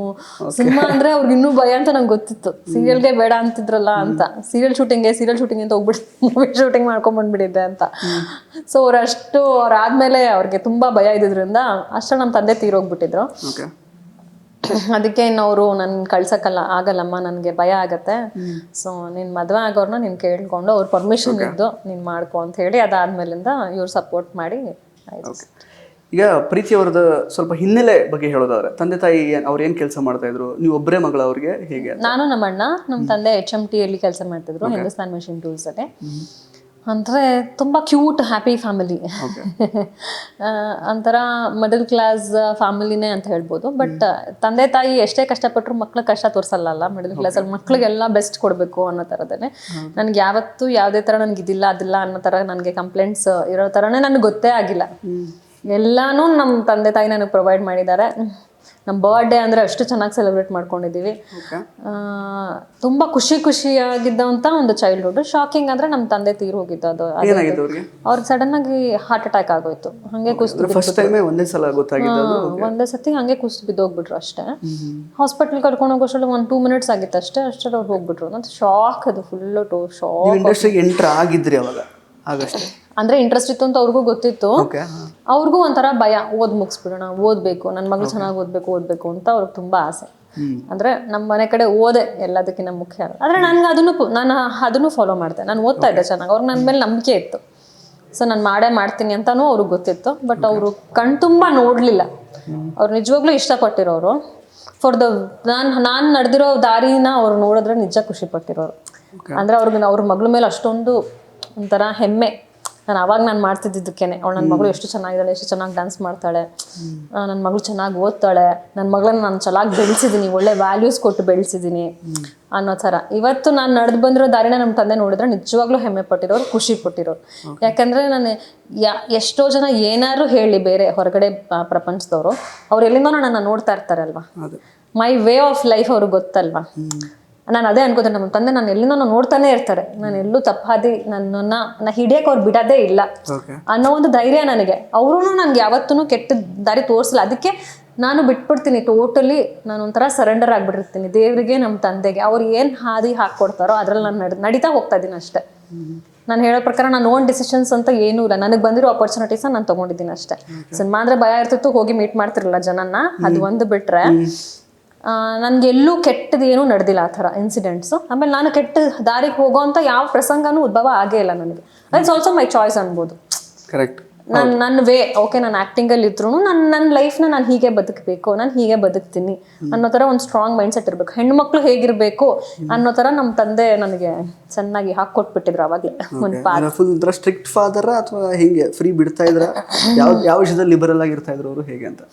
ಸಿನಿಮಾ ಅಂದ್ರೆ ಅವ್ರಿಗೆ ಇನ್ನೂ ಭಯ ಅಂತ ನಂಗೆ ಗೊತ್ತಿತ್ತು, ಸೀರಿಯಲ್ಗೆ ಬೇಡ ಅಂತಿದ್ರಲ್ಲ ಅಂತ, ಸೀರಿಯಲ್ ಶೂಟಿಂಗ್ ಅಂತ ಹೋಗ್ಬಿಟ್ಟು ಶೂಟಿಂಗ್ ಮಾಡ್ಕೊಂಡ್ ಬಂದ್ಬಿಟ್ಟಿದ್ದೆ ಅಂತ. ಸೊ ಅವ್ರಾದ್ಮೇಲೆ ಅವ್ರಿಗೆ ತುಂಬಾ ಭಯ ಇದ್ದಿದ್ರಿಂದ ಅಷ್ಟೇ ನಮ್ಮ ತಂದೆ ತೀರೋಗ್ಬಿಟ್ಟಿದ್ರು. ಅದಕ್ಕೆ ಇನ್ನವರು ನನ್ ಆಗಲ್ಲಮ್ಮ, ನನ್ಗೆ ಭಯ ಆಗತ್ತೆ, ಸೊ ನೀನ್ ಮದ್ವೆ ಆಗೋರ್ನ ನೀನ್ ಕೇಳ್ಕೊಂಡು ಅವ್ರ ಪರ್ಮಿಷನ್ ಇದ್ದು ನೀನ್ ಮಾಡ್ಕೊ ಅಂತ ಹೇಳಿ ಅದಾದ್ಮೇಲಿಂದ ಇವ್ರು ಸಪೋರ್ಟ್ ಮಾಡಿ ಆಯ್ತು. ಈಗ ಪ್ರೀತಿ ಅವ್ರದ್ದು ಸ್ವಲ್ಪ ಹಿನ್ನೆಲೆ ಬಗ್ಗೆ ಹೇಳೋದಾದ್ರೆ, ತಂದೆ ತಾಯಿ ಅವ್ರು ಏನ್ ಕೆಲಸ ಮಾಡ್ತಾ ಇದ್ರು, ನೀವು ಒಬ್ಬರೇ ಮಗಳ ಅವ್ರಿಗೆ ಹೇಗೆ? ನಾನು ನಮ್ಮ ಅಣ್ಣ, ನಮ್ಮ ತಂದೆ HMT ಅಲ್ಲಿ ಕೆಲಸ ಮಾಡ್ತಿದ್ರು, ಹಿಂದೂಸ್ತಾನ್ ಮೆಷಿನ್ ಟೂಲ್ಸ್ ಅಲ್ಲಿ. ಅಂದರೆ ತುಂಬ ಕ್ಯೂಟ್ ಹ್ಯಾಪಿ ಫ್ಯಾಮಿಲಿ, ಒಂಥರ ಮಿಡಲ್ ಕ್ಲಾಸ್ ಫ್ಯಾಮಿಲಿನೇ ಅಂತ ಹೇಳ್ಬೋದು. ಬಟ್ ತಂದೆ ತಾಯಿ ಎಷ್ಟೇ ಕಷ್ಟಪಟ್ಟರು ಮಕ್ಳಿಗೆ ಕಷ್ಟ ತೋರಿಸಲ್ಲ. ಮಿಡಲ್ ಕ್ಲಾಸಲ್ಲಿ ಮಕ್ಳಿಗೆಲ್ಲ ಬೆಸ್ಟ್ ಕೊಡಬೇಕು ಅನ್ನೋ ಥರದಲ್ಲೇ ನನಗೆ ಯಾವತ್ತೂ ಯಾವುದೇ ಥರ ನನಗೆ ಇದಿಲ್ಲ ಅದಿಲ್ಲ ಅನ್ನೋ ಥರ ನನಗೆ ಕಂಪ್ಲೇಂಟ್ಸ್ ಇರೋ ಥರನೇ ನನಗೆ ಗೊತ್ತೇ ಆಗಿಲ್ಲ. ಎಲ್ಲಾನು ನಮ್ಮ ತಂದೆ ತಾಯಿ ನನಗೆ ಪ್ರೊವೈಡ್ ಮಾಡಿದ್ದಾರೆ. ನಮ್ಮ ಬರ್ಡೇ ಅಂದರೆ ಅಷ್ಟು ಚೆನ್ನಾಗಿ ಸೆಲೆಬ್ರೇಟ್ ಮಾಡ್ಕೊಂಡಿದ್ದೀವಿ. ತುಂಬ ಖುಷಿಯಾಗಿದ್ದಂಥ ಒಂದು ಚೈಲ್ಡ್ಹುಡ್. ಶಾಕಿಂಗ್ ಅಂದರೆ ನಮ್ಮ ತಂದೆ ತೀರ್ ಹೋಗಿದ್ದು. ಅದು ಅವ್ರಿಗೆ ಸಡನ್ ಆಗಿ ಹಾರ್ಟ್ ಅಟ್ಯಾಕ್ ಆಗೋಯ್ತು. ಹಾಗೆ ಒಂದೇ ಸತಿ ಹಾಗೆ ಕುಸ್ತು ಬಿದ್ದೋಗ್ಬಿಟ್ರು ಅಷ್ಟೇ. ಹಾಸ್ಪಿಟ್ಲ್ ಕರ್ಕೊಂಡು ಹೋಗೋಷ್ಟರಲ್ಲಿ 1-2 minutes ಆಗಿತ್ತು ಅಷ್ಟೇ. ಅಷ್ಟರಲ್ಲಿ ಅವ್ರು ಹೋಗ್ಬಿಟ್ರು. ನಂತರ ಶಾಕ್, ಅದು ಫುಲ್ಲು ಶಾಕ್. ಅಂದ್ರೆ ಇಂಟ್ರೆಸ್ಟ್ ಇತ್ತು ಅಂತ ಅವ್ರಿಗೂ ಗೊತ್ತಿತ್ತು. ಅವ್ರಿಗೂ ಒಂಥರ ಭಯ, ಮುಗಿಸ್ಬಿಡೋಣ, ಓದ್ಬೇಕು, ನನ್ನ ಮಗಳು ಚೆನ್ನಾಗಿ ಓದ್ಬೇಕು ಅಂತ ಅವ್ರಿಗೆ ತುಂಬಾ ಆಸೆ. ಅಂದ್ರೆ ನಮ್ಮ ಮನೆ ಕಡೆ ಓದೆ ಎಲ್ಲದಕ್ಕಿಂತ ಮುಖ್ಯ. ಆದ್ರೆ ನನ್ಗೆ ನಾನು ಅದನ್ನು ಫಾಲೋ ಮಾಡ್ದೆ. ನಾನು ಓದ್ತಾ ಇದ್ದೆ ಚೆನ್ನಾಗಿ, ಅವ್ರಿಗೆ ನನ್ನ ಮೇಲೆ ನಂಬಿಕೆ ಇತ್ತು. ಸೊ ನಾನು ಮಾಡ್ತೀನಿ ಅಂತಾನು ಅವ್ರಿಗೆ ಗೊತ್ತಿತ್ತು. ಬಟ್ ಅವರು ಕಣ್ತುಂಬ ನೋಡ್ಲಿಲ್ಲ. ಅವ್ರು ನಿಜವಾಗ್ಲೂ ಇಷ್ಟಪಟ್ಟಿರೋರು. ನಾನು ನಡೆದಿರೋ ದಾರಿನ ಅವ್ರು ನೋಡಿದ್ರೆ ನಿಜ ಖುಷಿ ಪಟ್ಟಿರೋರು. ಅಂದ್ರೆ ಅವ್ರ ಮಗಳ ಮೇಲೆ ಅಷ್ಟೊಂದು ಒಂಥರ ಹೆಮ್ಮೆ. ನಾನು ಮಾಡ್ತಿದ್ದಕ್ಕೇನೆ, ಅವಳು ನನ್ನ ಮಗಳು ಎಷ್ಟು ಚೆನ್ನಾಗಿದ್ದಾಳೆ, ಎಷ್ಟು ಚೆನ್ನಾಗಿ ಡ್ಯಾನ್ಸ್ ಮಾಡ್ತಾಳೆ, ನನ್ನ ಮಗಳು ಚೆನ್ನಾಗಿ ಓದ್ತಾಳೆ, ನನ್ನ ಮಗಳನ್ನ ನಾನು ಚೆನ್ನಾಗಿ ಬೆಳೆಸಿದ್ದೀನಿ, ಒಳ್ಳೆ ವ್ಯಾಲ್ಯೂಸ್ ಕೊಟ್ಟು ಬೆಳೆಸಿದ್ದೀನಿ ಅನ್ನೋ ಥರ. ಇವತ್ತು ನಾನು ನಡೆದು ಬಂದಿರೋ ದಾರಿನ ನಮ್ಮ ತಂದೆ ನೋಡಿದ್ರೆ ನಿಜವಾಗ್ಲೂ ಹೆಮ್ಮೆ ಪಟ್ಟಿರೋರು, ಖುಷಿ ಪಟ್ಟಿರೋರು. ಯಾಕಂದರೆ ನಾನು ಎಷ್ಟೋ ಜನ ಏನಾದ್ರು ಹೇಳಿ ಬೇರೆ ಹೊರಗಡೆ ಪ್ರಪಂಚದವರು, ಅವ್ರು ಎಲ್ಲಿಂದೋ ನನ್ನ ನೋಡ್ತಾ ಇರ್ತಾರೆ ಅಲ್ವಾ, ಮೈ ವೇ ಆಫ್ ಲೈಫ್ ಅವ್ರಿಗೆ ಗೊತ್ತಲ್ವಾ. ನಾನು ಅದೇ ಅನ್ಕೋತೀನಿ, ನಮ್ಮ ತಂದೆ ನಾನು ಎಲ್ಲಿಂದ ನೋಡ್ತಾನೆ ಇರ್ತಾರೆ, ನಾನು ಎಲ್ಲೂ ತಪ್ಪಾದಿ ನನ್ನನ್ನ ಹಿಡಿಯಕ್ಕೆ ಅವ್ರು ಬಿಡೋದೇ ಇಲ್ಲ ಅನ್ನೋ ಒಂದು ಧೈರ್ಯ ನನಗೆ. ಅವರು ನನ್ಗೆ ಯಾವತ್ತೂ ಕೆಟ್ಟ ದಾರಿ ತೋರಿಸಲ್ಲ. ಅದಕ್ಕೆ ನಾನು ಬಿಟ್ಬಿಡ್ತೀನಿ ಟೋಟಲಿ. ನಾನು ಒಂಥರ ಸರೆಂಡರ್ ಆಗಿಬಿಟ್ಟಿರ್ತೀನಿ ದೇವರಿಗೆ, ನಮ್ಮ ತಂದೆಗೆ. ಅವ್ರು ಏನು ಹಾದಿ ಹಾಕ್ಕೊಡ್ತಾರೋ ಅದ್ರಲ್ಲಿ ನಾನು ನಡೀತಾ ಹೋಗ್ತಾ ಇದ್ದೀನಿ ಅಷ್ಟೇ. ನಾನು ಹೇಳೋ ಪ್ರಕಾರ ನಾನು ಓನ್ ಡಿಸಿಷನ್ಸ್ ಅಂತ ಏನೂ ಇಲ್ಲ. ನನಗೆ ಬಂದಿರೋ ಆಪರ್ಚುನಿಟೀಸ್ ನಾನು ತೊಗೊಂಡಿದ್ದೀನಿ ಅಷ್ಟೇ. ಸಿನಿಮಾ ಅಂದರೆ ಭಯ ಇರ್ತಿತ್ತು, ಹೋಗಿ ಮೀಟ್ ಮಾಡ್ತಿರಲಿಲ್ಲ ಜನನ್ನ, ಅದು ಒಂದು ಬಿಟ್ರೆ ನನಗೆ ಎಲ್ಲೂ ಕೆಟ್ಟದ್ದು ಏನೂ ನಡೆದಿಲ್ಲ ಆ ಥರ ಇನ್ಸಿಡೆಂಟ್ಸು. ಆಮೇಲೆ ನಾನು ಕೆಟ್ಟ ದಾರಿಗೆ ಹೋಗೋವಂಥ ಯಾವ ಪ್ರಸಂಗನೂ ಉದ್ಭವ ಆಗೇ ಇಲ್ಲ ನನಗೆ. ಇಟ್ಸ್ ಆಲ್ಸೋ ಮೈ ಚಾಯ್ಸ್ ಅನ್ಬೋದು. ಕರೆಕ್ಟ್. ನನ್ನ ವೇ ಓಕೆ, ನಾನು ಆ್ಯಕ್ಟಿಂಗಲ್ಲಿ ಇದ್ರೂ ನನ್ನ ಲೈಫ್ನ ನಾನು ಹೀಗೆ ಬದುಕಬೇಕು, ನಾನು ಹೀಗೆ ಬದುಕ್ತೀನಿ ಅನ್ನೋ ಥರ ಒಂದು ಸ್ಟ್ರಾಂಗ್ ಮೈಂಡ್ ಸೆಟ್ ಇರಬೇಕು. ಹೆಣ್ಮಕ್ಳು ಹೇಗಿರಬೇಕು ಅನ್ನೋ ಥರ ನಮ್ಮ ತಂದೆ ನನಗೆ ಚೆನ್ನಾಗಿ ಹಾಕ್ಕೊಟ್ಬಿಟ್ಟಿದ್ರು ಅವಾಗಲೇ ಒಂದು ಪಾಠ. ಸ್ಟ್ರಿಕ್ಟ್ ಫಾದರ್ ಅಥವಾ ಹೀಗೆ ಫ್ರೀ ಬಿಡ್ತಾ ಇದ್ರ? ಯಾವ ವಿಷಯದಲ್ಲಿ ಲಿಬರಲ್ ಆಗಿರ್ತಾ ಇದ್ರು ಅವರು, ಹೇಗೆ ಅಂತ?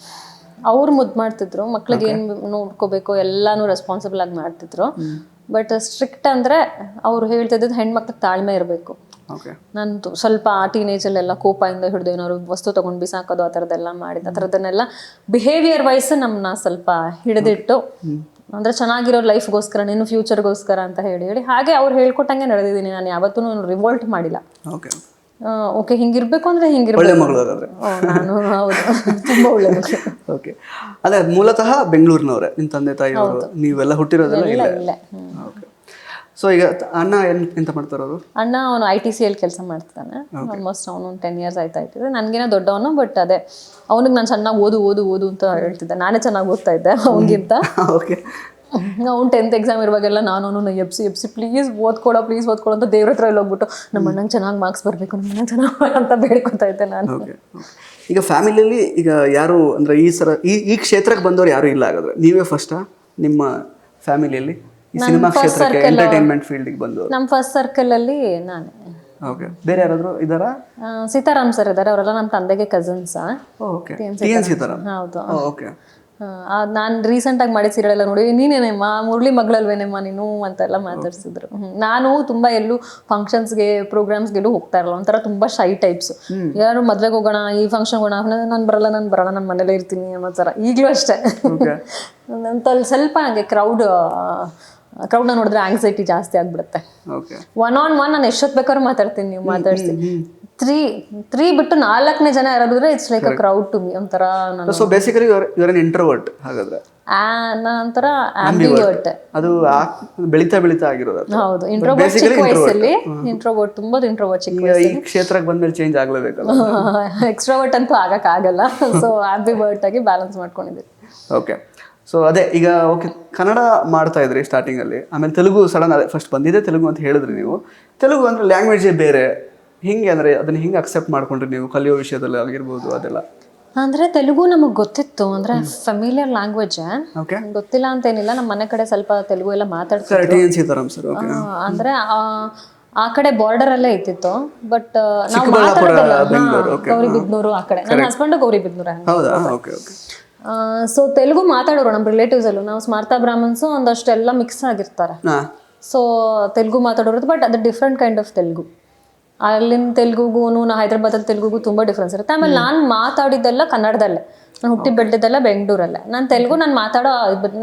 ಅವ್ರು ಮುದ್ದು ಮಾಡ್ತಿದ್ರು, ಮಕ್ಳಿಗೆ ಏನು ನೋಡ್ಕೋಬೇಕು ಎಲ್ಲಾನು ರೆಸ್ಪಾನ್ಸಿಬಲ್ ಆಗಿ ಮಾಡ್ತಿದ್ರು. ಬಟ್ ಸ್ಟ್ರಿಕ್ಟ್ ಅಂದರೆ ಅವ್ರು ಹೇಳ್ತಿದ್ದು ಹೆಣ್ಮಕ್ಳಿಗೆ ತಾಳ್ಮೆ ಇರಬೇಕು. ನಾನು ಸ್ವಲ್ಪ ಟೀನೇಜಲ್ಲೆಲ್ಲ ಕೋಪದಿಂದ ಹಿಡಿದು ಏನಾದ್ರು ವಸ್ತು ತೊಗೊಂಡು ಬಿಸಾಕೋದು ಆ ಥರದ್ದೆಲ್ಲ ಮಾಡಿದ್ದು. ಆ ಥರದನ್ನೆಲ್ಲ ಬಿಹೇವಿಯರ್ ವೈಸ್ ನಮ್ಮನ್ನ ಸ್ವಲ್ಪ ಹಿಡಿದಿಟ್ಟು, ಅಂದರೆ ಚೆನ್ನಾಗಿರೋ ಲೈಫ್ಗೋಸ್ಕರ, ನೀನು ಫ್ಯೂಚರ್ಗೋಸ್ಕರ ಅಂತ ಹೇಳಿ ಹಾಗೆ ಅವ್ರು ಹೇಳ್ಕೊಟ್ಟಂಗೆ ನಡೆದಿದ್ದೀನಿ. ನಾನು ಯಾವತ್ತೂ ರಿವೋಲ್ಟ್ ಮಾಡಿಲ್ಲ. ಓಕೆ ಹಿಂಗಿರ್ಬೇಕು ಅಂದ್ರೆ ಒಳ್ಳೆ ಹಿಂಗಿರ್ಬೇಕು. ಮಗಳು ಹಾಗಾದ್ರೆ. ನಾನು ಹೌದು ತುಂಬಾ ಒಳ್ಳೆ ಮಗಳು. ಓಕೆ, ಅದೇ ಮೂಲತಃ ಬೆಂಗಳೂರಿನವರೇ ನಿಮ್ಮ ತಂದೆ ತಾಯಿಯವರು, ನೀವೆಲ್ಲ ಹುಟ್ಟಿರೋದೆಲ್ಲ ಇಲ್ಲ ಇಲ್ಲೇ? ಇಲ್ಲ. ಓಕೆ. ಸೊ ಈಗ ಅಣ್ಣ ಎಂತ ಮಾಡ್ತಾರೆ ಅವರು? ಅಣ್ಣ ಅವನು ITC ಕೆಲಸ ಮಾಡ್ತಾನೆ. ಆಲ್ಮೋಸ್ಟ್ ಅವನು 10 years ಆಯ್ತಾಯ್ತಿದೆ. ನನಗೇನೋ ದೊಡ್ಡವನು, ಬಟ್ ಅದೇ ಅವನಿಗೆ ನಾನು ಚೆನ್ನಾಗಿ ಓದು ಓದು ಓದು ಅಂತ ಹೇಳ್ತಿದ್ದೆ. ನಾನೇ ಚೆನ್ನಾಗಿ ಓದ್ತಾ ಇದ್ದೆ ಅವನಿಗಿಂತ. ಓಕೆ. ಅವ್ನು 10th ಎಕ್ಸಾಮ್ ಇರುವಾಗೆಲ್ಲ ನಾನು ಎಪ್ಸಿ ಪ್ಲೀಸ್ ಓದ್ಕೊಡೋ ಅಂತ ದೇವ್ರ ಹತ್ರ ಇಲ್ಲಿ ಹೋಗ್ಬಿಟ್ಟು ನಮ್ಮ ಅಣ್ಣಂಗೆ ಚೆನ್ನಾಗಿ ಮಾರ್ಕ್ಸ್ ಬರಬೇಕು, ನಮ್ಮ ಅಣ್ಣಂಗೆ ಚೆನ್ನಾಗಿ ಅಂತ ಬೇಡ್ಕೊತಾ ಇದ್ದೆ ನಾನು. ಓಕೆ. ಈಗ ಫ್ಯಾಮಿಲಿಯಲ್ಲಿ ಈಗ ಯಾರು ಅಂದ್ರೆ ಈ ಕ್ಷೇತ್ರಕ್ಕೆ ಬಂದವರು ಯಾರು ಇಲ್ಲ ಹಾಗಾದ್ರೆ? ನೀವೇ ಫಸ್ಟಾ ನಿಮ್ಮ ಫ್ಯಾಮಿಲಿಯಲ್ಲಿ ಈ ಸಿನಿಮಾ ಕ್ಷೇತ್ರಕ್ಕೆ, ಎಂಟರ್ಟೈನ್ಮೆಂಟ್ ಫೀಲ್ಡಿಗೆ ಬಂದವರು? ನಮ್ಮ ಫಸ್ಟ್ ಸರ್ಕಲಲ್ಲಿ ನಾನೇ. ಓಕೆ. ಬೇರೆ ಯಾರಾದರೂ ಇದ್ದಾರಾ? ಸೀತಾರಾಮ್ ಸರ್ ಇದ್ದಾರೆ, ಅವರೆಲ್ಲ ನಮ್ಮ ತಂದೆಗೆ ಕಸಿನ್ಸ್. ಓಕೆ. TN ಸೀತಾರಾಮ್. ಹೌದು. ಓಕೆ. ನಾನು ರೀಸೆಂಟಾಗಿ ಮಾಡಿದ ಸೀರಿಯಲ್ ಎಲ್ಲ ನೋಡಿ, ನೀನೇನೇಮ್ಮ ಮುರಳಿ ಮಗಳಲ್ವೇನೇಮ್ಮ ನೀನು ಅಂತೆಲ್ಲ ಮಾತಾಡ್ಸಿದ್ರು. ನಾನು ತುಂಬ ಎಲ್ಲೂ ಫಂಕ್ಷನ್ಸ್ಗೆ ಪ್ರೋಗ್ರಾಮ್ಸ್ಗೆಲ್ಲೂ ಹೋಗ್ತಾ ಇರಲ್ಲ, ಒಂಥರ ತುಂಬ ಶೈ ಟೈಪ್ಸ್. ಯಾರು ಮದ್ವೆಗೆ ಹೋಗೋಣ, ಈ ಫಂಕ್ಷನ್ ಹೋಗೋಣ, ನಾನು ಬರಲ್ಲ ನಾನು ಮನೇಲೇ ಇರ್ತೀನಿ ಅನ್ನೋ ಥರ. ಈಗಲೂ ಅಷ್ಟೇ. ಅಂತ ಸ್ವಲ್ಪ ಹಂಗೆ ಕ್ರೌಡ್ನ ನೋಡಿದ್ರೆ ಆಂಗ್ಸೈಟಿ ಜಾಸ್ತಿ ಆಗ್ಬಿಡುತ್ತೆ. ಒನ್ ಆನ್ ಒನ್ ನಾನು ಎಷ್ಟೊತ್ತು ಬೇಕಾದ್ರೂ ಮಾತಾಡ್ತೀನಿ, ನೀವು ಮಾತಾಡ್ಸಿ. ತ್ರೀ ಬಿಟ್ಟು 4ನೇ ಜನ ಯಾರಾದ್ರೆ it's like a crowd to me. ಒಂಥರ so basically you are an introvert ಹಾಗಾದ್ರೆ? ಒಂಥರ ಆಂಬಿವರ್ಟ್. ಅದು ಬೆಳಿತಾ ಆಗಿರೋದು. ಹೌದು, ಇಂಟ್ರೋವರ್ಟ್ ಚಿಕ್ಕ ವಯಸ್ಸಲ್ಲಿ. ಇಂಟ್ರೋವರ್ಟ್, ತುಂಬಾ ಇಂಟ್ರೋವರ್ಟ್ ಚಿಕ್ಕ ವಯಸ್ಸಲ್ಲಿ. ಈ ಕ್ಷೇತ್ರಕ್ಕೆ ಬಂದ್ಮೇಲೆ ಚೇಂಜ್ ಆಗ್ಲೇಬೇಕಲ್ಲ? ಎಕ್ಸ್ಟ್ರೋವರ್ಟ್ ಅಂತೂ ಆಗಕ್ಕಾಗಲ್ಲ. ಸೊ ಆಂಬಿವರ್ಟ್ ಆಗಿ ಬ್ಯಾಲೆನ್ಸ್ ಮಾಡ್ಕೊಂಡಿದ್ದೀವಿ. ಓಕೆ. ಸೊ ಅದೇ ಈಗ ಓಕೆ, ಕನ್ನಡ ಮಾಡ್ತಾ ಇದ್ರಿ ಸ್ಟಾರ್ಟಿಂಗಲ್ಲಿ, ಆಮೇಲೆ ತೆಲುಗು ಸಡನ್ ಅದೇ ಫಸ್ಟ್ ಬಂದಿದೆ ತೆಲುಗು ಅಂತ ಹೇಳಿದ್ರಿ ನೀವು. ತೆಲುಗು ಅಂದರೆ ಲ್ಯಾಂಗ್ವೇಜೇ ಬೇರೆ, ಹಿಂಗೆ ಅಂದರೆ ಅದನ್ನು ಹಿಂಗೆ ಅಕ್ಸೆಪ್ಟ್ ಮಾಡ್ಕೊಂಡ್ರಿ ನೀವು ಕಲಿಯೋ ವಿಷಯದಲ್ಲಿ ಆಗಿರ್ಬೋದು ಅದೆಲ್ಲ? ಅಂದರೆ ತೆಲುಗು ನಮಗೆ ಗೊತ್ತಿತ್ತು, ಅಂದರೆ ಫೆಮಿಲಿಯರ್ ಲ್ಯಾಂಗ್ವೇಜ್. ಓಕೆ. ಗೊತ್ತಿಲ್ಲ ಅಂತೇನಿಲ್ಲ, ನಮ್ಮ ಮನೆ ಕಡೆ ಸ್ವಲ್ಪ ತೆಲುಗು ಎಲ್ಲ ಮಾತಾಡ್ತಾರೆ. TN Sitaram sir. ಓಕೆ. ಅಂದರೆ ಆ ಕಡೆ ಬಾರ್ಡರ್ ಅಲ್ಲೇ ಇತ್ತಿತ್ತು, ಬಟ್ ನಾವು ಗೌರಿಬಿದ್ನೂರು ಆ ಕಡೆ. ನನ್ನ ಹಸ್ಬೆಂಡ್ ಗೌರಿಬಿದ್ನೂರು. ಹೌದಾ? Okay okay. ಸೊ ತೆಲುಗು ಮಾತಾಡೋರು ನಮ್ಮ ರಿಲೇಟಿವ್ಸ್ ಅಲ್ಲೂ. ನಾವು ಸ್ಮಾರ್ಥ ಬ್ರಾಹ್ಮಣ್ಸು ಒಂದಷ್ಟೆಲ್ಲ ಮಿಕ್ಸ್ ಆಗಿರ್ತಾರೆ. ಸೊ ತೆಲುಗು ಮಾತಾಡೋರು, ಬಟ್ ಅದು ಡಿಫ್ರೆಂಟ್ ಕೈಂಡ್ ಆಫ್ ತೆಲುಗು. ಅಲ್ಲಿನ ತೆಲುಗುಗೂ ಹೈದ್ರಾಬಾದಲ್ಲಿ ತೆಲುಗುಗೂ ತುಂಬ ಡಿಫ್ರೆನ್ಸ್ ಇರುತ್ತೆ. ಆಮೇಲೆ ನಾನು ಮಾತಾಡಿದ್ದೆಲ್ಲ ಕನ್ನಡದಲ್ಲೇ, ನಾನು ಹುಟ್ಟಿ ಬೆಳೆದಿದ್ದೆಲ್ಲ ಬೆಂಗಳೂರಲ್ಲೇ. ನಾನು ತೆಲುಗು ನಾನು ಮಾತಾಡೋ,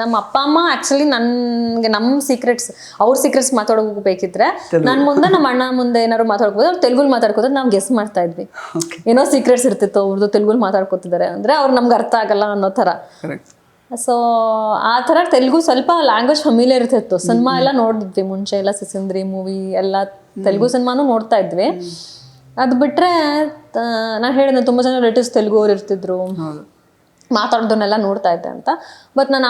ನಮ್ಮ ಅಪ್ಪ ಅಮ್ಮ ಆ್ಯಕ್ಚುಲಿ ನನಗೆ ನಮ್ಮ ಸೀಕ್ರೆಟ್ಸ್, ಅವ್ರ ಸೀಕ್ರೆಟ್ಸ್ ಮಾತಾಡೋಕೆ ಬೇಕಿದ್ರೆ ನನ್ನ ಮುಂದೆ ನಮ್ಮ ಅಣ್ಣ ಮುಂದೆ ಏನಾದ್ರು ಮಾತಾಡ್ಬೋದು, ಅವ್ರು ತೆಲುಗುಲಿ ಮಾತಾಡ್ಕೋದ್ರೆ ನಾವು ಗೆಸ್ ಮಾಡ್ತಾ ಇದ್ವಿ. ಏನೋ ಸೀಕ್ರೆಟ್ಸ್ ಇರ್ತಿತ್ತು ಅವ್ರದ್ದು, ತೆಲುಗುಲಿ ಮಾತಾಡ್ಕೋತಿದ್ದಾರೆ ಅಂದರೆ ಅವ್ರು ನಮ್ಗೆ ಅರ್ಥ ಆಗಲ್ಲ ಅನ್ನೋ ಥರ. ಸೊ ಆ ಥರ ತೆಲುಗು ಸ್ವಲ್ಪ ಲ್ಯಾಂಗ್ವೇಜ್ ಫೆಮಿಲಿಯರ್ ಇರ್ತಿತ್ತು. ಸಿನಿಮಾ ಎಲ್ಲ ನೋಡಿದ್ವಿ ಮುಂಚೆ ಎಲ್ಲ, ಸಿಸಿಂದ್ರಿ ಮೂವಿ ಎಲ್ಲ ತೆಲುಗು ಸಿನಿಮಾನು ನೋಡ್ತಾ ಇದ್ವಿ. ಅದು ಬಿಟ್ಟರೆ ನಾನು ಹೇಳಿದೆ ತುಂಬ ಜನ ರಿಲೇಟಿವ್ಸ್ ತೆಲುಗು ಅವ್ರು ಇರ್ತಿದ್ರು, ಮಾತಾಡೋದನ್ನೆಲ್ಲ ನೋಡ್ತಾ ಇದ್ದೆ ಅಂತ. ಬಟ್ ನಾನು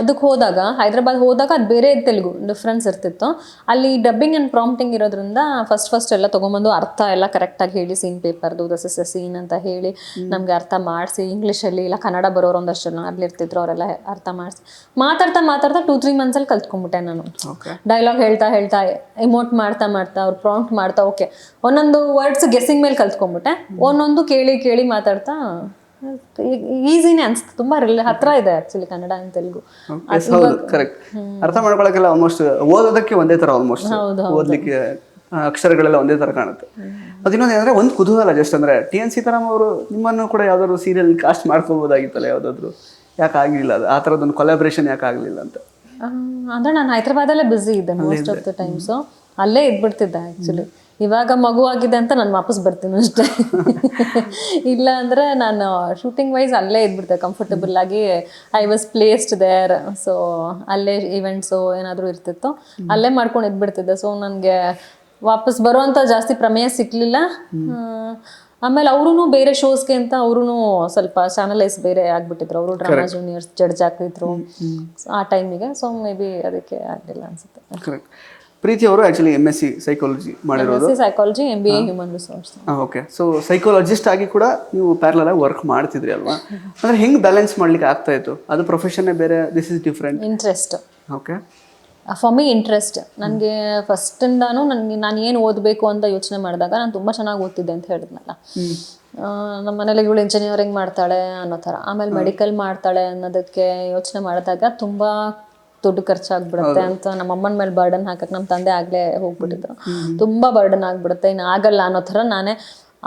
ಇದಕ್ಕೆ ಹೋದಾಗ, ಹೈದ್ರಾಬಾದ್ ಹೋದಾಗ ಅದು ಬೇರೆ ತೆಲುಗು ಡಿಫ್ರೆನ್ಸ್ ಇರ್ತಿತ್ತು. ಅಲ್ಲಿ ಡಬ್ಬಿಂಗ್ ಆ್ಯಂಡ್ ಪ್ರಾಂಪ್ಟಿಂಗ್ ಇರೋದ್ರಿಂದ ಫಸ್ಟ್ ಎಲ್ಲ ತೊಗೊಂಬಂದು ಅರ್ಥ ಎಲ್ಲ ಕರೆಕ್ಟಾಗಿ ಹೇಳಿ, ಸೀನ್ ಪೇಪರ್ದು ದಿಸ್ ಇಸ್ ಎ ಸೀನ್ ಅಂತ ಹೇಳಿ ನಮಗೆ ಅರ್ಥ ಮಾಡಿಸಿ, ಇಂಗ್ಲೀಷಲ್ಲಿ ಇಲ್ಲ ಕನ್ನಡ ಬರೋರು ಒಂದಷ್ಟು ಜನ ಅಲ್ಲಿರ್ತಿದ್ರು, ಅವರೆಲ್ಲ ಅರ್ಥ ಮಾಡಿಸಿ ಮಾತಾಡ್ತಾ 2-3 ಮಂತ್ಸಲ್ಲಿ ಕಲ್ತ್ಕೊಂಡ್ಬಿಟ್ಟೆ ನಾನು. ಡೈಲಾಗ್ ಹೇಳ್ತಾ ಇಮೋಟ್ ಮಾಡ್ತಾ ಅವ್ರು ಪ್ರಾಂಪ್ಟ್ ಮಾಡ್ತಾ, ಓಕೆ ಒಂದೊಂದು ವರ್ಡ್ಸ್ ಗೆಸ್ಸಿಂಗ್ ಮೇಲೆ ಕಲ್ತ್ಕೊಂಡ್ಬಿಟ್ಟೆ. ಒಂದೊಂದು ಕೇಳಿ ಮಾತಾಡ್ತಾ ಈಸಿನೇ ಅನ್ಸುತ್ತೆ. ತುಂಬಾ ಹತ್ರ ಇದೆ actually Kannada and Telugu. Correct. ಅರ್ಥ ಮಾಡ್ಕೊಳಕ್ಕೆಲ್ಲ ಆಲ್ಮೋಸ್ಟ್ ಓದೋದಕ್ಕೆ ಒಂದೇ ತರ, ಆಲ್ಮೋಸ್ಟ್ ಓದ್ಲಿಕ್ಕೆ ಅಕ್ಷರಗಳೆಲ್ಲ ಒಂದೇ ತರ ಕಾಣುತ್ತೆ. ಅದಿನ್ನೊಂದು ಏನಂದ್ರೆ ಒಂದು ಕುತೂಹಲ ಜಸ್ಟ್ ಅಂದ್ರೆ, TN ಸೀತಾರಾಮ್ ಅವರು ನಿಮ್ಮನ್ನು ಕೂಡ ಯಾವ್ದಾದ್ರು ಸೀರಿಯಲ್ ಕಾಸ್ಟ್ ಮಾಡ್ಕೋಬಹುದಾಗಿತ್ತಲ್ಲ ಯಾವ್ದಾದ್ರು, ಯಾಕೆ ಆಗ್ಲಿಲ್ಲ ಅದು? ಆ ಥರದೊಂದು ಕೊಲಾಬ್ರೇಷನ್ ಯಾಕೆ ಆಗ್ಲಿಲ್ಲ ಅಂತ? ಅಂದ್ರೆ ನಾನು ಹೈದ್ರಾಬಾದಲ್ಲೇ ಬ್ಯುಸಿ ಇದ್ದೆ ಮೋಸ್ಟ್ ಆಫ್ ದ ಟೈಮ್ಸು, ಅಲ್ಲೇ ಇದ್ಬಿಡ್ತಿದ್ದೆ ಆ್ಯಕ್ಚುಲಿ. ಇವಾಗ ಮಗು ಆಗಿದೆ ಅಂತ ನಾನು ವಾಪಸ್ ಬರ್ತೀನಿ ಅಷ್ಟೇ. ಇಲ್ಲ ಅಂದರೆ ನಾನು ಶೂಟಿಂಗ್ ವೈಸ್ ಅಲ್ಲೇ ಇದ್ಬಿಡ್ತೆ ಕಂಫರ್ಟಬಲ್ ಆಗಿ. I was placed there. So ಅಲ್ಲೇ ಈವೆಂಟ್ಸು ಏನಾದರೂ ಇರ್ತಿತ್ತು, ಅಲ್ಲೇ ಮಾಡ್ಕೊಂಡು ಇದ್ಬಿಡ್ತಿದ್ದೆ. ಸೊ ನನಗೆ ವಾಪಸ್ ಬರುವಂಥ ಜಾಸ್ತಿ ಪ್ರಮೇಯ ಸಿಕ್ಕಲಿಲ್ಲ. ಆಮೇಲೆ ಅವರು ಬೇರೆ ಶೋಸ್ಗೆ ಅಂತ ಅವರು ಸ್ವಲ್ಪ ಚಾನಲೈಸ್ ಬೇರೆ ಆಗ್ಬಿಟ್ಟಿದ್ರು. ಅವರು ಡ್ರಾಮಾ ಜೂನಿಯರ್ಸ್ ಜಡ್ಜ್ ಆಗ್ತಿದ್ರು ಆ ಟೈಮಿಗೆ. ಸೊ ಮೇ ಬಿ ಅದಕ್ಕೆ ಆಗಲಿಲ್ಲ ಅನ್ಸುತ್ತೆ. ಪ್ರೀತಿ ಅವರು ಆಕ್ಚುಲಿ MSc ಸೈಕಾಲಜಿ ಮಾಡಿರೋದು. Psychology, MBA human resource. Okay. So psychologist ಆಗಿ ಕೂಡ ನೀವು ಪ್ಯಾರಲಲ್ ಆಗಿ ವರ್ಕ್ ಮಾಡ್ತಿದ್ರಿ ಅಲ್ವಾ? ಅಂದ್ರೆ ಹೆಂಗ್ ಬ್ಯಾಲೆನ್ಸ್ ಮಾಡ್ಲಿಕ್ಕೆ ಆಗ್ತಾ ಇತ್ತು? ಅದು ಪ್ರೊಫೆಷನ್ನೇ ಬೇರೆ, this is different. Interest. Okay. For me interest. ನನಗೆ ಫಸ್ಟಿಂದಾನು ನಾನು ಏನು ಓದಬೇಕು ಅಂತ ಯೋಚನೆ ಮಾಡಿದಾಗ ನಾನು ತುಂಬ ಚೆನ್ನಾಗಿ ಓದ್ತಿದ್ದೆ ಅಂತ ಹೇಳಿದ್ನಲ್ಲ. ನಮ್ಮ ಮನೇಲಿ ಇವಳು ಇಂಜಿನಿಯರಿಂಗ್ ಮಾಡ್ತಾಳೆ ಅನ್ನೋ ಥರ, ಆಮೇಲೆ ಮೆಡಿಕಲ್ ಮಾಡ್ತಾಳೆ ಅನ್ನೋದಕ್ಕೆ ಯೋಚನೆ ಮಾಡಿದಾಗ ತುಂಬ ದುಡ್ಡು ಖರ್ಚಾಗ್ಬಿಡುತ್ತೆ ಅಂತ ನಮ್ಮ ಅಮ್ಮನ ಮೇಲೆ ಬರ್ಡನ್ ಹಾಕಕ್ಕೆ ನಮ್ಮ ತಂದೆ ಆಗಲೇ ಹೋಗ್ಬಿಟ್ಟಿದ್ರು. ತುಂಬ ಬರ್ಡನ್ ಆಗಿಬಿಡುತ್ತೆ, ಇನ್ನು ಆಗಲ್ಲ ಅನ್ನೋ ಥರ ನಾನೇ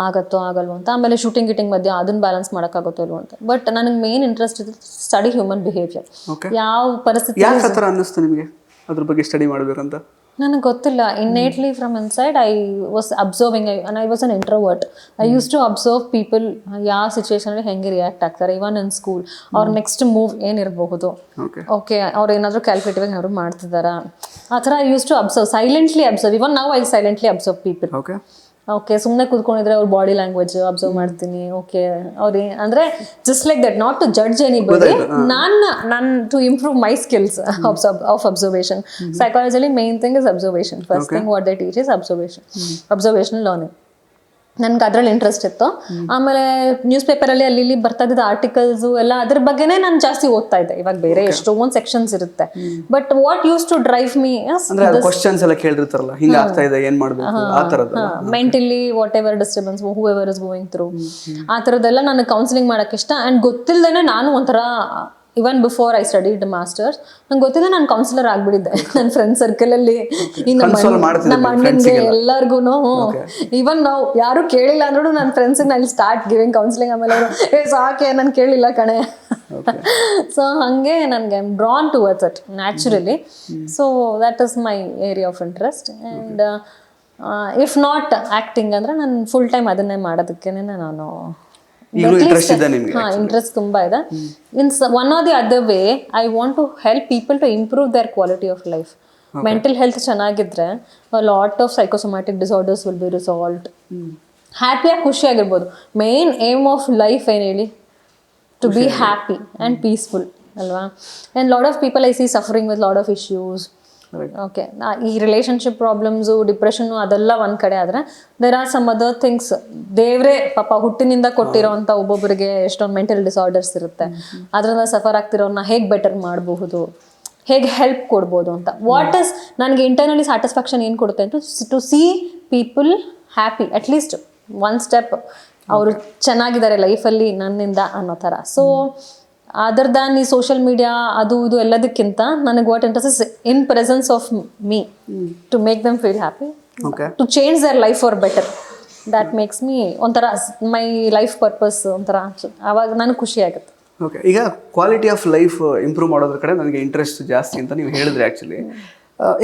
ಆಗತ್ತೋ ಆಗಲ್ವೋ ಅಂತ. ಆಮೇಲೆ ಶೂಟಿಂಗ್ ಮಧ್ಯೆ ಅದನ್ನ ಬ್ಯಾಲೆನ್ಸ್ ಮಾಡೋಕ್ಕಾಗುತ್ತೋ ಇಲ್ವೋ ಅಂತ. ಬಟ್ ನನಗೆ ಮೇನ್ ಇಂಟ್ರೆಸ್ಟ್ ಇದೆ ಸ್ಟಡಿ ಹ್ಯೂಮನ್ ಬಿಹೇವಿಯರ್. ಯಾವ ಪರಿಸ್ಥಿತಿ ಯಾಕೆ ಆ ಥರ ಅನ್ನಿಸ್ತು ನಿಮಗೆ ಅದ್ರ ಬಗ್ಗೆ ಸ್ಟಡಿ ಮಾಡಬೇಕಂತ? ನನಗೆ ಗೊತ್ತಿಲ್ಲ. Innately from inside I was observing I was an introvert. I use to observe people ಯಾವ ಸಿಚುವೇಶನಲ್ಲಿ ಹೆಂಗೆ ರಿಯಾಕ್ಟ್ ಆಗ್ತಾರೆ, ಇವನ್ ಇನ್ ಸ್ಕೂಲ್ ಅವ್ರ ನೆಕ್ಸ್ಟ್ ಮೂವ್ ಏನಿರಬಹುದು, ಓಕೆ ಅವ್ರು ಏನಾದರೂ ಕ್ಯಾಲ್ಕುಲೇಟಿವ್ ಏನಾದ್ರು ಮಾಡ್ತಿದ್ದಾರಾ, ಆ ಥರ I use to observe, silently observe. Even ನಾವು I silently observe people. Okay ಸುಮ್ಮನೆ ಕೂತ್ಕೊಂಡಿದ್ರೆ ಅವ್ರ ಬಾಡಿ ಲ್ಯಾಂಗ್ವೇಜ್ ಅಬ್ಸರ್ವ್ ಮಾಡ್ತೀನಿ. ಓಕೆ ಅವ್ರು ಅಂದರೆ just like that, not to judge anybody, ನಾನು to improve my skills of observation. ಸೈಕಾಲಜಿಲಿ main thing is observation. First thing what they teach is observational learning. ನನ್ಗೆ ಅದ್ರಲ್ಲಿ ಇಂಟ್ರೆಸ್ಟ್ ಇತ್ತು. ಆಮೇಲೆ ನ್ಯೂಸ್ ಪೇಪರಲ್ಲಿ ಅಲ್ಲಿ ಇಲ್ಲಿ ಬರ್ತಾ ಇದ್ದ ಆರ್ಟಿಕಲ್ಸು ಎಲ್ಲ ಅದ್ರ ಬಗ್ಗೆನೇ ನಾನು ಜಾಸ್ತಿ ಓದ್ತಾ ಇದ್ದೆ. ಇವಾಗ ಬೇರೆ ಎಷ್ಟೊಂದು ಸೆಕ್ಷನ್ಸ್ ಇರುತ್ತೆ, but what use to drive me questions ಎಲ್ಲ ಕೇಳಿರ್ತಾರಲ್ಲ, ಹಿಂಗ ಆಗ್ತಾ ಇದೆ ಏನ್ ಮಾಡ್ಬೇಕು ಆ ತರದ್ದು, mentally whatever disturbance whoever is going through, ಆ ಥರದ್ದೆಲ್ಲ ನನಗೆ ಕೌನ್ಸಿಲಿಂಗ್ ಮಾಡಕ್ಕೆ ಇಷ್ಟ. ಆ್ಯಂಡ್ ಗೊತ್ತಿಲ್ಲದೇನೆ ನಾನು ಒಂಥರ ಇವನ್ ಬಿಫೋರ್ ಐ ಸ್ಟಡಿಡ್ ಮಾಸ್ಟರ್ಸ್ ನಂಗೆ ಗೊತ್ತಿಲ್ಲ ನಾನು ಕೌನ್ಸಿಲರ್ ಆಗ್ಬಿಟ್ಟಿದ್ದೆ. ನನ್ನ ಫ್ರೆಂಡ್ ಸರ್ಕಲಲ್ಲಿ ನಮ್ಮ ಅಣ್ಣನಿಗೆ ಎಲ್ಲರಿಗೂ. ಇವನ್ ನಾವು ಯಾರು ಕೇಳಿಲ್ಲ ಅಂದ್ರೂ ನನ್ನ ಫ್ರೆಂಡ್ಸಿಗೆ ನಾನು ಸ್ಟಾರ್ಟ್ ಗಿವಿಂಗ್ ಕೌನ್ಸಿಲಿಂಗ್. ಆಮೇಲೆ ಅವರು ಸಾಕೆ ನಾನು ಕೇಳಿಲ್ಲ ಕಣೆ. ಸೊ ಹಾಗೆ ನನಗೆ I'm drawn towards it naturally. So that is my area of interest. And if not acting ಅಂದರೆ ನಾನು ಫುಲ್ ಟೈಮ್ ಅದನ್ನೇ ಮಾಡೋದಕ್ಕೇನೆ ನಾನು ಇಂಟ್ರೆಸ್ಟ್ ತುಂಬಾ ಇದೆ. In one or the other way I want to help people to improve their quality of life. Mental health ಚೆನ್ನಾಗಿದ್ರೆ lot of psychosomatic disorders will be resolved. ಹ್ಯಾಪಿಯಾಗಿ ಖುಷಿಯಾಗಿರ್ಬೋದು. ಮೇನ್ ಏಮ್ ಆಫ್ ಲೈಫ್ ಏನು ಹೇಳಿ, to be happy and peaceful ಅಲ್ವಾ. And lot of people I see suffering with lot of issues. Okay ಈ ರಿಲೇಷನ್ಶಿಪ್ ಪ್ರಾಬ್ಲಮ್ಸು, ಡಿಪ್ರೆಷನ್ನು ಅದೆಲ್ಲ ಒಂದು ಕಡೆ ಆದರೆ there are some other things. ದೇವರೇ ಪಾಪ ಹುಟ್ಟಿನಿಂದ ಕೊಟ್ಟಿರೋಂಥ ಒಬ್ಬೊಬ್ಬರಿಗೆ ಎಷ್ಟೊಂದು ಮೆಂಟಲ್ ಡಿಸಾರ್ಡರ್ಸ್ ಇರುತ್ತೆ. ಅದರಿಂದ ಸಫರ್ ಆಗ್ತಿರೋನ್ನ ಹೇಗೆ ಬೆಟರ್ ಮಾಡಬಹುದು, ಹೇಗೆ ಹೆಲ್ಪ್ ಕೊಡ್ಬೋದು ಅಂತ. ವಾಟ್ ಇಸ್ ನನಗೆ ಇಂಟರ್ನಲಿ ಸ್ಯಾಟಿಸ್ಫ್ಯಾಕ್ಷನ್ ಏನು ಕೊಡುತ್ತೆ ಅಂತ to see people happy, at least one step ಅವರು ಚೆನ್ನಾಗಿದ್ದಾರೆ ಲೈಫಲ್ಲಿ ನನ್ನಿಂದ ಅನ್ನೋ ಥರ. ಸೊ ಅದರ್ ದ್ಯಾನ್ ಈ ಸೋಷಿಯಲ್ ಮೀಡಿಯಾ ಅದು ಇದು ಎಲ್ಲದಕ್ಕಿಂತ ನನಗೆ what interest is in presence of me to make them feel happy, to change their life for better. That makes me ಒಂಥರ ಮೈ ಲೈಫ್ ಪರ್ಪಸ್ ಒಂಥರ ಆವಾಗ ನನಗೆ ಖುಷಿ ಆಗುತ್ತೆ. ಓಕೆ, ಈಗ ಕ್ವಾಲಿಟಿ ಆಫ್ ಲೈಫ್ ಇಂಪ್ರೂವ್ ಮಾಡೋದ್ರ ಕಡೆ ನನಗೆ ಇಂಟ್ರೆಸ್ಟ್ ಜಾಸ್ತಿ ಅಂತ ನೀವು ಹೇಳಿದ್ರಿ. ಆ್ಯಕ್ಚುಲಿ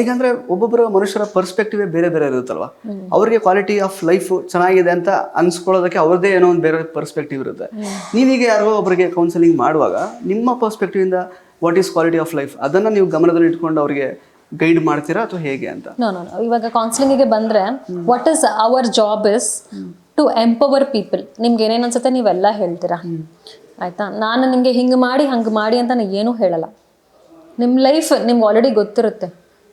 ಈಗ ಅಂದರೆ ಒಬ್ಬೊಬ್ಬರ ಮನುಷ್ಯರ ಪರ್ಸ್ಪೆಕ್ಟಿವೇ ಬೇರೆ ಬೇರೆ ಇರುತ್ತಲ್ವ. ಅವ್ರಿಗೆ ಕ್ವಾಲಿಟಿ ಆಫ್ ಲೈಫ್ ಚೆನ್ನಾಗಿದೆ ಅಂತ ಅನ್ಸ್ಕೊಳ್ಳೋದಕ್ಕೆ ಅವ್ರದ್ದೇ ಏನೋ ಒಂದು ಬೇರೆ ಪರ್ಸ್ಪೆಕ್ಟಿವ್ ಇರುತ್ತೆ. ನೀವೀಗ ಯಾರೋ ಒಬ್ಬರಿಗೆ ಕೌನ್ಸಿಲಿಂಗ್ ಮಾಡುವಾಗ ನಿಮ್ಮ ಪರ್ಸ್ಪೆಕ್ಟಿವಿಂದ what is quality of life ಅದನ್ನು ನೀವು ಗಮನದಲ್ಲಿ ಇಟ್ಕೊಂಡು ಅವರಿಗೆ ಗೈಡ್ ಮಾಡ್ತೀರಾ ಅಥವಾ ಹೇಗೆ ಅಂತ? ನೋ ಇವಾಗ ಕೌನ್ಸಿಲಿಂಗಿಗೆ ಬಂದರೆ what is our job is to empower people. ನಿಮ್ಗೆ ಏನೇನು ಅನ್ಸುತ್ತೆ ನೀವೆಲ್ಲ ಹೇಳ್ತೀರಾ, ಆಯಿತಾ. ನಾನು ನಿಮಗೆ ಹಿಂಗೆ ಮಾಡಿ ಹಂಗೆ ಮಾಡಿ ಅಂತ ನಾನು ಏನೂ ಹೇಳಲ್ಲ. ನಿಮ್ಮ ಲೈಫ್ ನಿಮ್ಗೆ ಆಲ್ರೆಡಿ ಗೊತ್ತಿರುತ್ತೆ.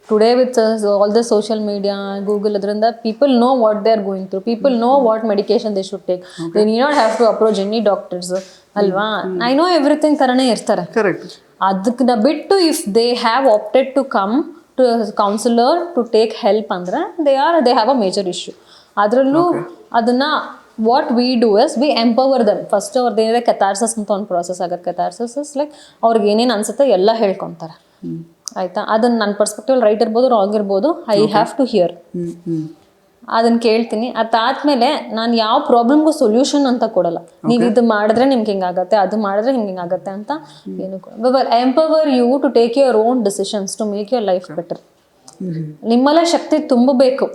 Today with all the social media, Google, ಅದರಿಂದ people know what they are going through, people know what medication they should take. They need not have to approach any doctors ಅಲ್ವಾ. ಐ ನೋ ಎವ್ರಿಥಿಂಗ್ ಥರನೇ ಇರ್ತಾರೆ. ಅದಕ್ಕೆ ಬಿಟ್ಟು if they have opted to come to counsellor to take help ಅಂದರೆ they have a major issue. ಅದರಲ್ಲೂ ಅದನ್ನು what we do is we empower them. First ಅವ್ರದ್ದು ಏನಿದೆ ಕೆಥಾರ್ಸಿಸ್ ಅಂತ ಒಂದು ಪ್ರಾಸೆಸ್ ಆಗುತ್ತೆ. ಕೆಥಾರ್ಸಿಸ್ ಇಸ್ ಲೈಕ್ ಅವ್ರಿಗೆ ಏನೇನು ಅನ್ಸುತ್ತೆ ಎಲ್ಲ ಹೇಳ್ಕೊತಾರೆ, ಆಯಿತಾ. ಅದನ್ನು ನನ್ನ ಪರ್ಸ್ಪೆಕ್ಟಿವ್ ರೈಟ್ ಇರ್ಬೋದು, ರಾಂಗ್ ಇರ್ಬೋದು. ಐ ಹ್ಯಾವ್ ಟು ಹಿಯರ್, ಅದನ್ನು ಕೇಳ್ತೀನಿ. ಅದಾದಮೇಲೆ ನಾನು ಯಾವ ಪ್ರಾಬ್ಲಮ್ಗೂ ಸೊಲ್ಯೂಷನ್ ಅಂತ ಕೊಡಲ್ಲ. ನೀವು ಇದು ಮಾಡಿದ್ರೆ ನಿಮ್ಗೆ ಹಿಂಗಾಗತ್ತೆ, ಅದು ಮಾಡಿದ್ರೆ ಹಿಂಗಾಗತ್ತೆ ಅಂತ ಏನು ಕೊಡ. Empower you to take your own decisions to make your life better. ನಿಮ್ಮಲ್ಲೇ ಶಕ್ತಿ ತುಂಬಬೇಕು.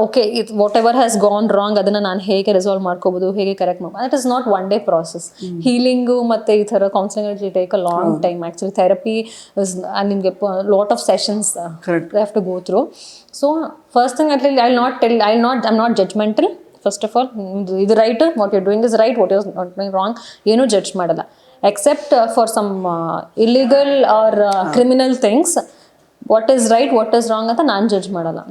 ಓಕೆ, ಇದು whatever has gone wrong ಅದನ್ನು ನಾನು ಹೇಗೆ ರಿಸಾಲ್ವ್ ಮಾಡ್ಕೋಬೋದು, ಹೇಗೆ ಕರೆಕ್ಟ್ ಮಾಡ್ಬೋದು. That is not one day process. Healing ಮತ್ತು ಈ ಥರ counselling will take a long time. Actually therapy is ನಿಮಗೆ lot of sessions have to go through. So first thing at least I am not judgemental. First of all ಇದು right, what you doing is right, what is not wrong ಏನೂ ಜಡ್ಜ್ ಮಾಡಲ್ಲ. Except for some illegal or criminal things, what is right what is wrong ಅಂತ ನಾನು ಜಡ್ಜ್ ಮಾಡಲ್ಲ.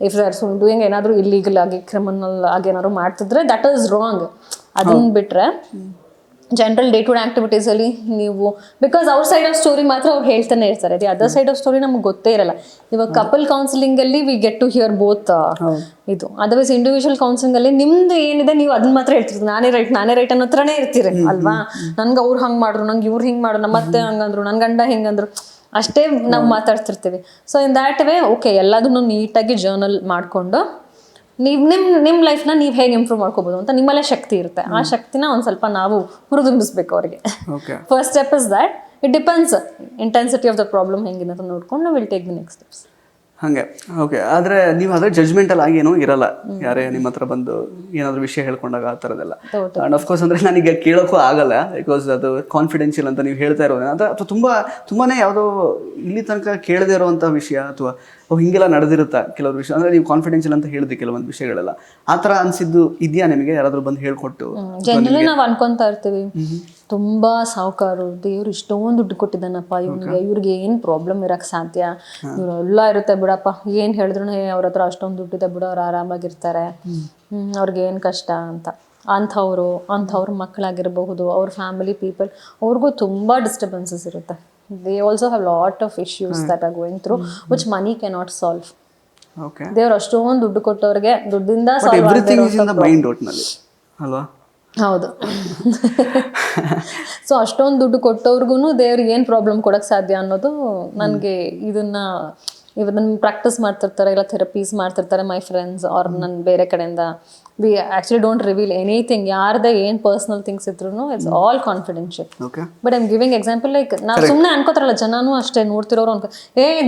ಇಫ್ ದೇ ಆರ್ ಡೂಯಿಂಗ್ ಏನಾದರೂ ಇಲ್ಲೀಗಲ್ ಆಗಿ ಕ್ರಿಮಿನಲ್ ಆಗಿ ಏನಾದ್ರು ಮಾಡ್ತಿದ್ರೆ ದಟ್ ಈಸ್ ರಾಂಗ್. ಅದನ್ನು ಬಿಟ್ಟರೆ ಜನರಲ್ ಡೇ ಟು ಡೇ ಆ್ಯಕ್ಟಿವಿಟೀಸಲ್ಲಿ ನೀವು ಬಿಕಾಸ್ ಅವ್ರ ಸೈಡ್ ಆಫ್ ಸ್ಟೋರಿ ಮಾತ್ರ ಅವ್ರು ಹೇಳ್ತಾನೆ ಇರ್ತಾರೆ. The other side of story ನಮ್ಗೆ ಗೊತ್ತೇ ಇರಲ್ಲ. ಇವಾಗ ಕಪಲ್ ಕೌನ್ಸಿಲಿಂಗಲ್ಲಿ we get to hear both ಇದು. ಅದರ್ವೈಸ್ ಇಂಡಿವಿಜುವಲ್ ಕೌನ್ಸಿಲಿಂಗಲ್ಲಿ ನಿಮ್ದು ಏನಿದೆ ನೀವು ಅದನ್ನ ಮಾತ್ರ ಹೇಳ್ತಿರ್ತೀರಿ. ನಾನೇ ರೈಟ್ ಅನ್ನೋ ಥರನೇ ಇರ್ತೀರಿ ಅಲ್ವಾ. ನನ್ಗೆ ಅವ್ರು ಹಂಗೆ ಮಾಡಿದ್ರು, ನಂಗೆ ಇವ್ರು ಹಿಂಗೆ ಮಾಡಿದ್ರು, ನಮ್ಮ ಮತ್ತೆ ಹಂಗಂದ್ರು, ನನ್ನ ಗಂಡ ಹಿಂಗಂದ್ರು, ಅಷ್ಟೇ ನಾವು ಮಾತಾಡ್ತಿರ್ತೀವಿ. So in that way okay ಎಲ್ಲದನ್ನು ನೀಟಾಗಿ ಜರ್ನಲ್ ಮಾಡಿಕೊಂಡು ನೀವು ನಿಮ್ಮ ಲೈಫ್ನ ನೀವು ಹೇಗೆ ಇಂಪ್ರೂವ್ ಮಾಡ್ಕೋಬೋದು ಅಂತ ನಿಮ್ಮಲ್ಲೇ ಶಕ್ತಿ ಇರುತ್ತೆ. ಆ ಶಕ್ತಿನ ಒಂದು ಸ್ವಲ್ಪ ನಾವು ಹುರಿದುಂಬಿಸ್ಬೇಕು ಅವರಿಗೆ. First step is that. It depends intensity of the problem ಹೆಂಗಿದೆ ಅಂತ ನೋಡ್ಕೊಂಡು will take the next steps. ಹಾಗೆ ಓಕೆ. ಆದರೆ ನೀವು ಅದ್ರ ಜಜ್ಮೆಂಟಲ್ ಆಗಿ ಏನೂ ಇರಲ್ಲ, ಯಾರೇ ನಿಮ್ಮ ಹತ್ರ ಬಂದು ಏನಾದರೂ ವಿಷಯ ಹೇಳ್ಕೊಂಡಾಗ ಆ ಥರದ್ದೆಲ್ಲ. ಆ್ಯಂಡ್ ಅಫ್ಕೋರ್ಸ್ ಅಂದರೆ ನನಗೆ ಕೇಳೋಕ್ಕೂ ಆಗಲ್ಲ, ಬಿಕಾಸ್ ಅದು ಕಾನ್ಫಿಡೆನ್ಷಿಯಲ್ ಅಂತ ನೀವು ಹೇಳ್ತಾ ಇರೋದು ಅಥವಾ ತುಂಬಾ ಯಾವುದೋ ಇಲ್ಲಿ ತನಕ ಕೇಳದೇ ಇರೋವಂಥ ವಿಷಯ ಅಥವಾ ಹಿಂಗೆಲ್ಲ ನಡೆದಿರುತ್ತಾ ಕೆಲವರು ವಿಷಯ, ಅಂದರೆ ನೀವು ಕಾನ್ಫಿಡೆನ್ಷಿಯಲ್ ಅಂತ ಹೇಳಿದ್ವಿ ಕೆಲವೊಂದು ವಿಷಯಗಳೆಲ್ಲ, ಆ ಥರ ಅನಿಸಿದ್ದು ಇದೆಯಾ ನಿಮಗೆ? ಯಾರಾದರೂ ಬಂದು ಹೇಳ್ಕೊಟ್ಟು? ಜನರಲಿ ನಾವು ಅನ್ಕೊಂತಾ ಇರ್ತೀವಿ ತುಂಬಾ ಸಾಹುಕಾರು, ದೇವ್ರು ಇಷ್ಟೊಂದು ದುಡ್ಡು ಕೊಟ್ಟಿದ್ದಾನಪ್ಪ ಇವ್ರಿಗೆ ಏನ್ ಪ್ರಾಬ್ಲಮ್ ಇರಕ್ ಸಾಧ್ಯ, ಇವ್ರೆಲ್ಲ ಇರುತ್ತೆ ಬಿಡಪ್ಪ, ಏನ್ ಹೇಳಿದ್ರು ಅವ್ರ ಹತ್ರ ಅಷ್ಟೊಂದು ದುಡ್ಡಿದೆ ಬಿಡು, ಅವ್ರು ಆರಾಮಾಗಿರ್ತಾರೆ, ಅವ್ರಿಗೆ ಏನ್ ಕಷ್ಟ ಅಂತ. ಅಂಥವ್ರ ಮಕ್ಕಳಾಗಿರಬಹುದು, ಅವ್ರ ಫ್ಯಾಮಿಲಿ ಪೀಪಲ್, ಅವ್ರಿಗೂ ತುಂಬಾ ಡಿಸ್ಟರ್ಬೆನ್ಸಸ್ ಇರುತ್ತೆ. they also have lot of issues that are going through which money cannot solve. Okay. ದೇವ್ರು ಅಷ್ಟೊಂದು ದುಡ್ಡು ಕೊಟ್ಟವ್ರಿಗೆ ದುಡ್ಡಿಂದ everything is in the mind ಒಟ್ನಲ್ಲಿ ಅಲ್ವಾ? ಹೌದು. ಸೊ ಅಷ್ಟೊಂದು ದುಡ್ಡು ಕೊಟ್ಟವ್ರಿಗೂ ದೇವ್ರಿಗೆ ಏನು ಪ್ರಾಬ್ಲಮ್ ಕೊಡೋಕ್ಕೆ ಸಾಧ್ಯ ಅನ್ನೋದು ನನಗೆ ಇವನ್ನ ಪ್ರಾಕ್ಟೀಸ್ ಮಾಡ್ತಿರ್ತಾರೆ, ಇಲ್ಲ ಥೆರಪೀಸ್ ಮಾಡ್ತಿರ್ತಾರೆ ಮೈ ಫ್ರೆಂಡ್ಸ್ ಆರ್ ನನ್ನ ಬೇರೆ ಕಡೆಯಿಂದ. We actually don't reveal anything, ಯಾರದೇ ಏನು ಪರ್ಸ್ನಲ್ ಥಿಂಗ್ಸ್ ಇದ್ರೂ it's all confidential. But I'm giving example, like ನಾವು ಸುಮ್ಮನೆ ಅನ್ಕೋತಾರಲ್ಲ ಜನನೂ ಅಷ್ಟೇ, ನೋಡ್ತಿರೋರು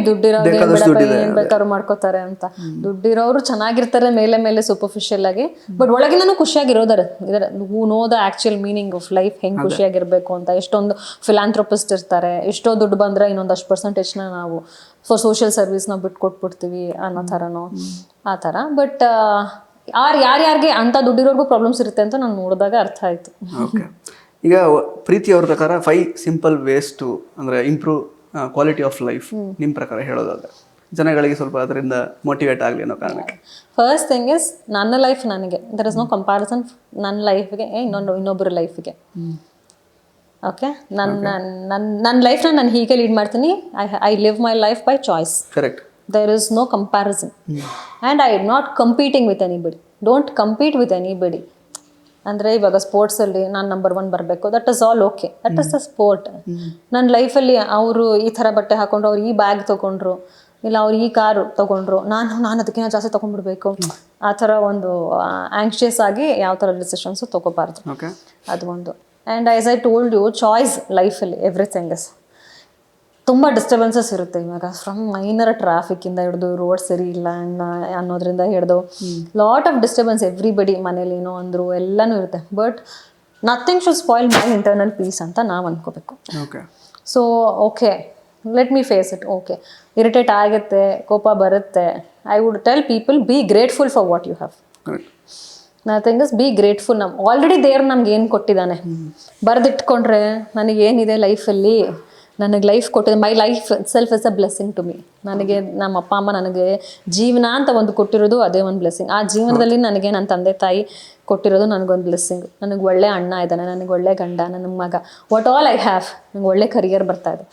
ದುಡ್ಡಿರೋರು ಏನ್ ಬೇಕಾದ್ರು ಮಾಡ್ಕೋತಾರೆ ಅಂತ. ದುಡ್ಡಿರೋರು ಚೆನ್ನಾಗಿರ್ತಾರೆ ಮೇಲೆ ಸೂಪರ್ಫಿಷಿಯಲ್ ಆಗಿ, ಬಟ್ ಒಳಗಿನೂ ಖುಷಿಯಾಗಿರೋದಾರೆ. Who know the actual meaning of life, ಹೆಂಗ್ ಖುಷಿಯಾಗಿರ್ಬೇಕು ಅಂತ. ಎಷ್ಟೊಂದು ಫಿಲಾಂಥ್ರೋಪಿಸ್ಟ್ ಇರ್ತಾರೆ, ಎಷ್ಟೋ ದುಡ್ಡು ಬಂದ್ರೆ ಇನ್ನೊಂದಷ್ಟು ಪರ್ಸೆಂಟೇಜ್ನ ನಾವು ಫಾರ್ ಸೋಷಿಯಲ್ ಸರ್ವಿಸ್ ನಾವು ಬಿಟ್ಕೊಟ್ಬಿಡ್ತೀವಿ ಅನ್ನೋ ಥರನೋ ಆ ಥರ. ಬಟ್ ಯಾರ್ಯಾರಿಗೆ ಅಂತ ದುಡ್ಡಿರೋರ್ಗೂ ಪ್ರಾಬ್ಲಮ್ಸ್ ಇರುತ್ತೆ ಅಂತ ನಾನು ನೋಡಿದಾಗ ಅರ್ಥ ಆಯ್ತು. ಓಕೆ. ಈಗ ಪ್ರೀತಿ ಅವ್ರ ಪ್ರಕಾರ 5 ಸಿಂಪಲ್ ವೇಸ್ ಟು ಅಂದರೆ ಇಂಪ್ರೂವ್ ಕ್ವಾಲಿಟಿ ಆಫ್ ಲೈಫ್ ನಿಮ್ಮ ಪ್ರಕಾರ ಹೇಳೋದಾದ್ರೆ ಜನಗಳಿಗೆ ಸ್ವಲ್ಪ ಅದರಿಂದ ಮೋಟಿವೇಟ್ ಆಗಲಿ ಅನ್ನೋ ಕಾರಣಕ್ಕೆ? ಫಸ್ಟ್ ಥಿಂಗ್ ಇಸ್ ನನ್ನ ಲೈಫ್ ನನಗೆ, ದರ್ ಇಸ್ ನೋ ಕಂಪ್ಯಾರಿಸನ್ ನನ್ನ ಲೈಫ್ಗೆ ಇನ್ನೊಬ್ಬರ ಲೈಫ್ಗೆ. ಓಕೆ, ನನ್ನ ಲೈಫ್ನ ನಾನು ಹೀಗೆ ಲೀಡ್ ಮಾಡ್ತೀನಿ. I live my life by choice. Correct. There is no comparison. And I am not competing with anybody. Don't compete with anybody. ಅಂದರೆ ಇವಾಗ ಸ್ಪೋರ್ಟ್ಸಲ್ಲಿ ನಾನು ನಂಬರ್ 1 ಬರಬೇಕು, that is all okay, that is the sport. ನನ್ನ ಲೈಫಲ್ಲಿ ಅವರು ಈ ಥರ ಬಟ್ಟೆ ಹಾಕೊಂಡ್ರು, ಅವ್ರು ಈ ಬ್ಯಾಗ್ ತೊಗೊಂಡ್ರು, ಇಲ್ಲ ಅವ್ರು ಈ ಕಾರು ತೊಗೊಂಡ್ರು, ನಾನು ಅದಕ್ಕಿಂತ ಜಾಸ್ತಿ ತೊಗೊಂಡ್ಬಿಡ್ಬೇಕು, ಆ ಥರ ಒಂದು ಆ್ಯಂಕ್ಷಿಯಸ್ ಆಗಿ ಯಾವ ಥರ ಡಿಸಿಷನ್ಸು ತೊಗೋಬಾರ್ದು. ಅದು ಒಂದು. And as I told you, choice ಲೈಫಲ್ಲಿ ಎವ್ರಿಥಿಂಗ್ ಇಸ್. ತುಂಬ ಡಿಸ್ಟರ್ಬೆನ್ಸಸ್ ಇರುತ್ತೆ ಇವಾಗ, ಫ್ರಮ್ ಮೈನರ್ ಟ್ರಾಫಿಕ್ಕಿಂದ ಹಿಡಿದು ರೋಡ್ ಸರಿ ಇಲ್ಲ ಅನ್ನೋದ್ರಿಂದ ಹಿಡಿದು ಲಾಟ್ ಆಫ್ ಡಿಸ್ಟರ್ಬೆನ್ಸ್. ಎವ್ರಿಬಡಿ ಮನೇಲಿ ಏನೋ ಅಂದರು ಎಲ್ಲನೂ ಇರುತ್ತೆ. But nothing should spoil my internal peace ಅಂತ ನಾವು ಅನ್ಕೋಬೇಕು. So okay, let me face it. Okay, irritate ಆಗುತ್ತೆ, ಕೋಪ ಬರುತ್ತೆ. I would tell people, be grateful for what you have. Nothing is be grateful. Already ದೇವ್ರು ನಮ್ಗೆ ಏನು ಕೊಟ್ಟಿದ್ದಾನೆ ಬರೆದಿಟ್ಕೊಂಡ್ರೆ, ನನಗೇನಿದೆ ಲೈಫಲ್ಲಿ, ನನಗೆ ಲೈಫ್ ಕೊಟ್ಟಿದೆ, my life self is a blessing to me. ನನಗೆ ನಮ್ಮ ಅಪ್ಪ ಅಮ್ಮ ನನಗೆ ಜೀವನ ಅಂತ ಒಂದು ಕೊಟ್ಟಿರೋದು ಅದೇ ಒಂದು ಬ್ಲೆಸ್ಸಿಂಗ್. ಆ ಜೀವನದಲ್ಲಿ ನನಗೆ ನನ್ನ ತಂದೆ ತಾಯಿ ಕೊಟ್ಟಿರೋದು ನನಗೊಂದು ಬ್ಲೆಸ್ಸಿಂಗ್. ನನಗೆ ಒಳ್ಳೆ ಅಣ್ಣ ಇದ್ದಾನೆ, ನನಗೆ ಒಳ್ಳೆ ಗಂಡ, ನನ್ನ ಮಗ, ವಾಟ್ ಆಲ್ ಐ ಹ್ಯಾವ್. ನನಗೆ ಒಳ್ಳೆ ಕರಿಯರ್ ಬರ್ತಾ ಇದೆ.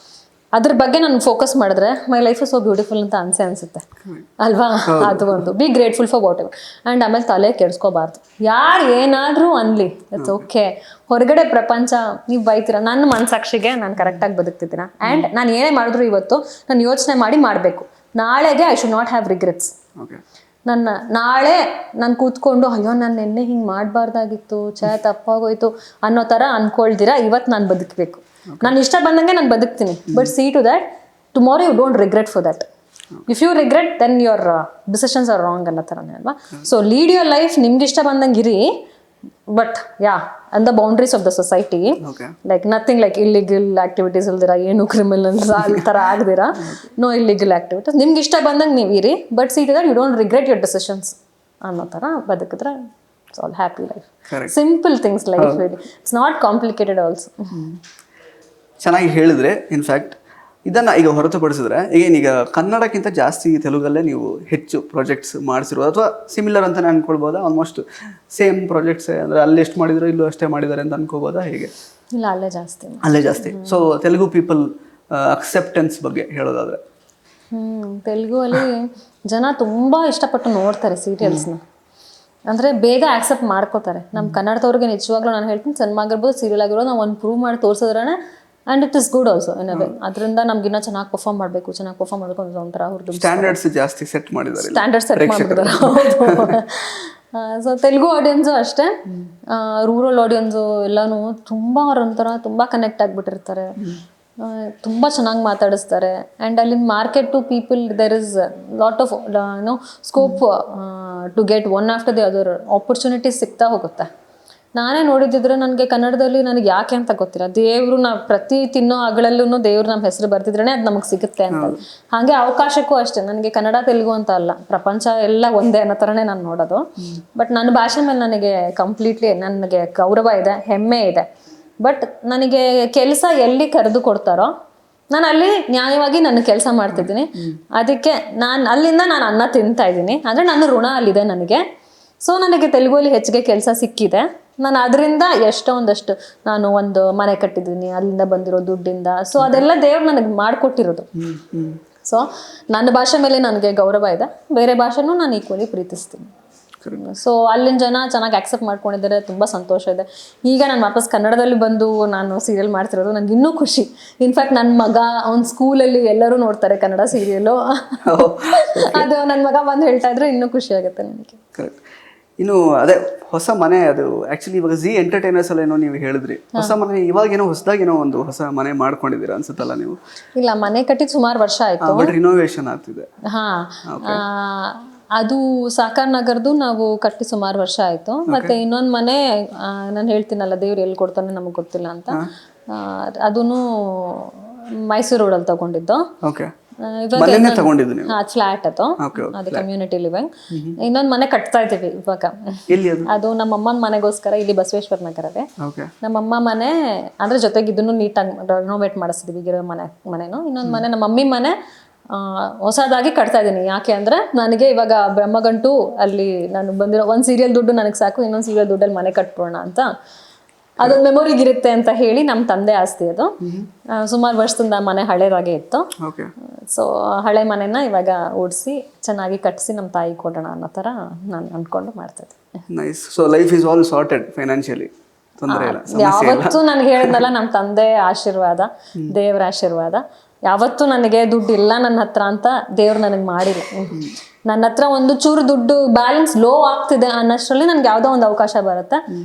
ಅದ್ರ ಬಗ್ಗೆ ನಾನು ಫೋಕಸ್ ಮಾಡಿದ್ರೆ my life is so beautiful ಅಂತ ಅನ್ಸುತ್ತೆ ಅಲ್ವಾ? ಅದು ಒಂದು. B grateful for what ever. And ಆಮೇಲೆ ತಲೆ ಕೆಡಿಸ್ಕೋಬಾರ್ದು. ಯಾರು ಏನಾದರೂ ಅನ್ಲಿ, ಇಟ್ಸ್ ಓಕೆ. ಹೊರಗಡೆ ಪ್ರಪಂಚ ನೀವು ಬೈತೀರ, ನನ್ನ ಮನಸಾಕ್ಷಿಗೆ ನಾನು ಕರೆಕ್ಟಾಗಿ ಬದುಕ್ತಿದ್ದೀನ. ಆ್ಯಂಡ್ ನಾನು ಏನೇ ಮಾಡಿದ್ರು ಇವತ್ತು ನಾನು ಯೋಚನೆ ಮಾಡಿ ಮಾಡಬೇಕು. ನಾಳೆಗೆ I should not have regrets. ನಾಳೆ ನಾನು ಕೂತ್ಕೊಂಡು ಅಯ್ಯೋ ನಾನು ನಿನ್ನೆ ಹಿಂಗೆ ಮಾಡಬಾರ್ದಾಗಿತ್ತು, ತಪ್ಪಾಗೋಯ್ತು ಅನ್ನೋ ಥರ ಅನ್ಕೊಳ್ದಿರ ಇವತ್ತು ನಾನು ಬದುಕಬೇಕು. ನಾನು ಇಷ್ಟ ಬಂದಂಗೆ ನಾನು ಬದುಕ್ತೀನಿ. But see to that tomorrow you don't regret for that. If you regret then your decisions are wrong ಅನ್ನೋ ಥರನೇ ಅಲ್ವಾ? ಸೊ ಲೀಡ್ ಯುವರ್ ಲೈಫ್, ನಿಮ್ಗೆ ಇಷ್ಟ ಬಂದಂಗೆ ಇರಿ. But yeah, and the boundaries of the society, like nothing like illegal activities ಇಲ್ದಿರ, ಏನು ಕ್ರಿಮಿನಲ್ಸ್ ಆ ಥರ ಆಗದಿರ, ನೋ ಇಲ್ಲಿಗಲ್ ಆಕ್ಟಿವಿಟೀಸ್. ನಿಮ್ಗೆ ಇಷ್ಟ ಬಂದಂಗೆ ನೀವು ಇರಿ. But see to that you don't regret your decisions ಅನ್ನೋ ಥರ ಬದುಕಿದ್ರೆ it's all happy life. Simple things life, really it's not complicated also. ಚೆನ್ನಾಗಿ ಹೇಳಿದ್ರೆ. ಇನ್ಫ್ಯಾಕ್ಟ್ ಇದನ್ನು ಈಗ ಹೊರತುಪಡಿಸಿದ್ರೆ ಏನೀಗ ಕನ್ನಡಕ್ಕಿಂತ ಜಾಸ್ತಿ ತೆಲುಗಲ್ಲೇ ನೀವು ಹೆಚ್ಚು ಪ್ರಾಜೆಕ್ಟ್ಸ್ ಮಾಡಿಸಿರೋದು, ಅಥವಾ ಸಿಮಿಲರ್ ಅಂತಲೇ ಅನ್ಕೊಳ್ಬೋದಾ? ಆಲ್ಮೋಸ್ಟ್ ಸೇಮ್ ಪ್ರಾಜೆಕ್ಟ್ಸೇ, ಅಂದರೆ ಅಲ್ಲಿ ಎಷ್ಟು ಮಾಡಿದ್ರು ಇಲ್ಲೂ ಅಷ್ಟೇ ಮಾಡಿದ್ದಾರೆ ಅಂತ ಅನ್ಕೋಬೋದಾ? ಹೇಗೆ? ಇಲ್ಲ, ಅಲ್ಲೇ ಜಾಸ್ತಿ. ಸೊ ತೆಲುಗು ಪೀಪಲ್ ಅಕ್ಸೆಪ್ಟೆನ್ಸ್ ಬಗ್ಗೆ ಹೇಳೋದಾದರೆ? ತೆಲುಗು ಅಲ್ಲಿ ಜನ ತುಂಬ ಇಷ್ಟಪಟ್ಟು ನೋಡ್ತಾರೆ ಸೀರಿಯಲ್ಸ್ನ. ಅಂದರೆ ಬೇಗ ಆಕ್ಸೆಪ್ಟ್ ಮಾಡ್ಕೋತಾರೆ. ನಮ್ಮ ಕನ್ನಡದವ್ರಿಗೆ ನಿಜವಾಗ್ಲೂ ನಾನು ಹೇಳ್ತೀನಿ, ಸಿನಿಮಾ ಆಗಿರ್ಬೋದು, ಸೀರಿಯಲ್ ಆಗಿರ್ಬೋದು, ನಾವು ಒಂದು ಪ್ರೂವ್ ಮಾಡಿ ತೋರಿಸಿದ್ರೆ and it is good also in a way. ಅದರಿಂದ ನಮ್ಗಿನ್ನ ಚೆನ್ನಾಗಿ ಪರ್ಫಾರ್ಮ್ ಮಾಡಬೇಕು ಅಂತ ಒಂಥರ ಅವ್ರದ್ದು ಸ್ಟ್ಯಾಂಡರ್ಡ್ಸ್ ಜಾಸ್ತಿ ಸೆಟ್ ಮಾಡಿದ್ದಾರೆ, ಸ್ಟ್ಯಾಂಡರ್ಡ್ ಸೆಟ್ ಮಾಡಿಬಿಟ್ಟಿದ್ದಾರೆ. ಹೌದು. ಸೊ ತೆಲುಗು ಆಡಿಯನ್ಸು ಅಷ್ಟೇ, ರೂರಲ್ ಆಡಿಯನ್ಸು ಎಲ್ಲನೂ ತುಂಬ ಅವ್ರೊಂಥರ ತುಂಬ ಕನೆಕ್ಟ್ ಆಗಿಬಿಟ್ಟಿರ್ತಾರೆ. ತುಂಬ ಚೆನ್ನಾಗಿ ಮಾತಾಡಿಸ್ತಾರೆ. ಆ್ಯಂಡ್ ಅಲ್ಲಿನ market to people there is lot of scope to get one after the other opportunities ಸಿಗ್ತಾ ಹೋಗುತ್ತೆ. ನಾನೇ ನೋಡಿದ್ದಿದ್ರೆ ನನಗೆ ಕನ್ನಡದಲ್ಲಿ ನನಗೆ ಯಾಕೆ ಅಂತ ಗೊತ್ತಿಲ್ಲ, ದೇವರು ನಾವು ಪ್ರತಿ ತಿನ್ನೋ ಅಗಳಲ್ಲೂ ದೇವ್ರು ನಮ್ಮ ಹೆಸರು ಬರ್ತಿದ್ರೇ ಅದು ನಮಗೆ ಸಿಗುತ್ತೆ ಅಂತ. ಹಾಗೆ ಅವಕಾಶಕ್ಕೂ ಅಷ್ಟೇ, ನನಗೆ ಕನ್ನಡ ತೆಲುಗು ಅಂತ ಅಲ್ಲ, ಪ್ರಪಂಚ ಎಲ್ಲ ಒಂದೇ ಅನ್ನೋ ಥರನೇ ನಾನು ನೋಡೋದು. ಬಟ್ ನನ್ನ ಭಾಷೆ ಮೇಲೆ ನನಗೆ ಕಂಪ್ಲೀಟ್ಲಿ ನನಗೆ ಗೌರವ ಇದೆ, ಹೆಮ್ಮೆ ಇದೆ. ಬಟ್ ನನಗೆ ಕೆಲಸ ಎಲ್ಲಿ ಕರೆದು ಕೊಡ್ತಾರೋ ನಾನು ಅಲ್ಲಿ ನ್ಯಾಯವಾಗಿ ನನ್ನ ಕೆಲಸ ಮಾಡ್ತಿದ್ದೀನಿ. ಅದಕ್ಕೆ ಅಲ್ಲಿಂದ ನಾನು ಅನ್ನ ತಿಂತಾ ಇದ್ದೀನಿ, ಅಂದರೆ ನನ್ನ ಋಣ ಅಲ್ಲಿದೆ ನನಗೆ. ಸೊ ನನಗೆ ತೆಲುಗಲ್ಲಿ ಹೆಚ್ಚಿಗೆ ಕೆಲಸ ಸಿಕ್ಕಿದೆ. ನಾನು ಅದರಿಂದ ಎಷ್ಟೋ ಒಂದಷ್ಟು ನಾನು ಒಂದು ಮನೆ ಕಟ್ಟಿದ್ದೀನಿ ಅಲ್ಲಿಂದ ಬಂದಿರೋ ದುಡ್ಡಿಂದ. ಸೊ ಅದೆಲ್ಲ ದೇವ್ರು ನನಗೆ ಮಾಡಿಕೊಟ್ಟಿರೋದು. ಸೊ ನನ್ನ ಭಾಷೆ ಮೇಲೆ ನನಗೆ ಗೌರವ ಇದೆ, ಬೇರೆ ಭಾಷೆನೂ ನಾನು ಈಕ್ವಲಿ ಪ್ರೀತಿಸ್ತೀನಿ. ಸೊ ಅಲ್ಲಿನ ಜನ ಚೆನ್ನಾಗಿ ಆಕ್ಸೆಪ್ಟ್ ಮಾಡ್ಕೊಂಡಿದ್ದಾರೆ, ತುಂಬ ಸಂತೋಷ ಇದೆ. ಈಗ ನಾನು ವಾಪಸ್ ಕನ್ನಡದಲ್ಲಿ ಬಂದು ನಾನು ಸೀರಿಯಲ್ ಮಾಡ್ತಿರೋದು ನನಗೆ ಇನ್ನೂ ಖುಷಿ. ಇನ್ಫ್ಯಾಕ್ಟ್ ನನ್ನ ಮಗ ಅವ್ನ ಸ್ಕೂಲಲ್ಲಿ ಎಲ್ಲರೂ ನೋಡ್ತಾರೆ ಕನ್ನಡ ಸೀರಿಯಲು. ಅದು ನನ್ನ ಮಗ ಬಂದು ಹೇಳ್ತಾ ಇದ್ರೆ ಇನ್ನೂ ಖುಷಿ ಆಗುತ್ತೆ ನನಗೆ. ಕರೆಕ್ಟ್. ಇನ್ನು ಅದೇ ಹೊಸ ಮನೆ, ಅದು ಆ್ಯಕ್ಚುಲಿ ಇವಾಗ ಜಿ ಎಂಟರ್ಟೈನರ್ಸ್ ಅಲ್ಲಿ ಏನೋ ನೀವು ಹೇಳಿದ್ರಿ ಹೊಸ ಮನೆ, ಇವಾಗೇನೋ ಹೊಸದಾಗೇನೋ ಒಂದು ಹೊಸ ಮನೆ ಮಾಡ್ಕೊಂಡಿದ್ದೀರಾ ಅನ್ಸುತ್ತಲ್ಲ ನೀವು? ಇಲ್ಲ, ಮನೆ ಕಟ್ಟಿದ್ದು ಸುಮಾರು ವರ್ಷ ಆಯಿತು, ಬಟ್ ರಿನೋವೇಷನ್ ಆಗ್ತಿದೆ. ಅದು ಸಾಕಾರ್ ನಗರದ್ದು ನಾವು ಕಟ್ಟಿ ಸುಮಾರು ವರ್ಷ ಆಯಿತು. ಮತ್ತು ಇನ್ನೊಂದು ಮನೆ ನಾನು ಹೇಳ್ತೀನಲ್ಲ ದೇವ್ರು ಎಲ್ಲಿ ಕೊಡ್ತಾನೆ ನಮಗೆ ಗೊತ್ತಿಲ್ಲ ಅಂತ, ಅದೂ ಮೈಸೂರು ರೋಡಲ್ಲಿ ತಗೊಂಡಿದ್ದು. ಫ್ಲಾಟ್ ಅದು ಕಮ್ಯುನಿಟಿ ಲಿವಿಂಗ್. ಇನ್ನೊಂದು ಮನೆ ಕಟ್ತಾ ಇದ್ದೀವಿ ಇವಾಗ. ಅದು ನಮ್ಮಮ್ಮನ ಮನೆಗೋಸ್ಕರ ಇಲ್ಲಿ ಬಸವೇಶ್ವರ ನಗರವೇ ನಮ್ಮಮ್ಮ ಮನೆ. ಅಂದ್ರೆ ಜೊತೆಗೆ ಇದನ್ನು ನೀಟಾಗಿ ರೆನೋವೇಟ್ ಮಾಡಿಸ್ತೀವಿ ಈಗಿರೋ ಮನೆನೂ. ಇನ್ನೊಂದು ಮನೆ ನಮ್ಮ ಮಮ್ಮಿ ಮನೆ ಹೊಸದಾಗಿ ಕಟ್ತಾ ಇದ್ದೀನಿ. ಯಾಕೆ ಅಂದ್ರೆ ನನಗೆ ಇವಾಗ ಬ್ರಹ್ಮಗಂಟು ಅಲ್ಲಿ ನಾನು ಬಂದಿರೋ ಒಂದು ಸೀರಿಯಲ್ ದುಡ್ಡು ನನಗೆ ಸಾಕು, ಇನ್ನೊಂದು ಸೀರಿಯಲ್ ದುಡ್ಡಲ್ಲಿ ಮನೆ ಕಟ್ಬೋಣ ಅಂತ, ಅದೊಂದು ಮೆಮೊರಿಗಿರುತ್ತೆ ಅಂತ ಹೇಳಿ ನಮ್ಮ ತಂದೆ ಆಸ್ತಿ ಅದು. ಸುಮಾರು ವರ್ಷದಿಂದ ಮನೆ ಹಳೇದಾಗೆ ಇತ್ತು. ಸೊ ಹಳೆ ಮನೆನ ಇವಾಗ ಓಡಿಸಿ ಚೆನ್ನಾಗಿ ಕಟ್ಟಿಸಿ ನಮ್ಮ ತಾಯಿ ಕೊಡೋಣ ಅನ್ನೋ ಥರ ನಾನು ಅನ್ಕೊಂಡು ಮಾಡ್ತಿದ್ದೆ. Nice. So life is all sorted financially? ಯಾವತ್ತೂ ನನಗೆ ಹೇಳಿದ್ನಲ್ಲ, ನಮ್ಮ ತಂದೆ ಆಶೀರ್ವಾದ, ದೇವರ ಆಶೀರ್ವಾದ. ಯಾವತ್ತೂ ನನಗೆ ದುಡ್ಡು ಇಲ್ಲ ನನ್ನ ಹತ್ರ ಅಂತ ದೇವ್ರು ನನಗೆ ಮಾಡಿಲ್ಲ. ನನ್ನ ಹತ್ರ ಒಂದು ಚೂರು ದುಡ್ಡು ಬ್ಯಾಲೆನ್ಸ್ ಲೋ ಆಗ್ತಿದೆ ಅನ್ನೋಷ್ಟರಲ್ಲಿ ನನಗೆ ಯಾವುದೋ ಒಂದು ಅವಕಾಶ ಬರುತ್ತೆ,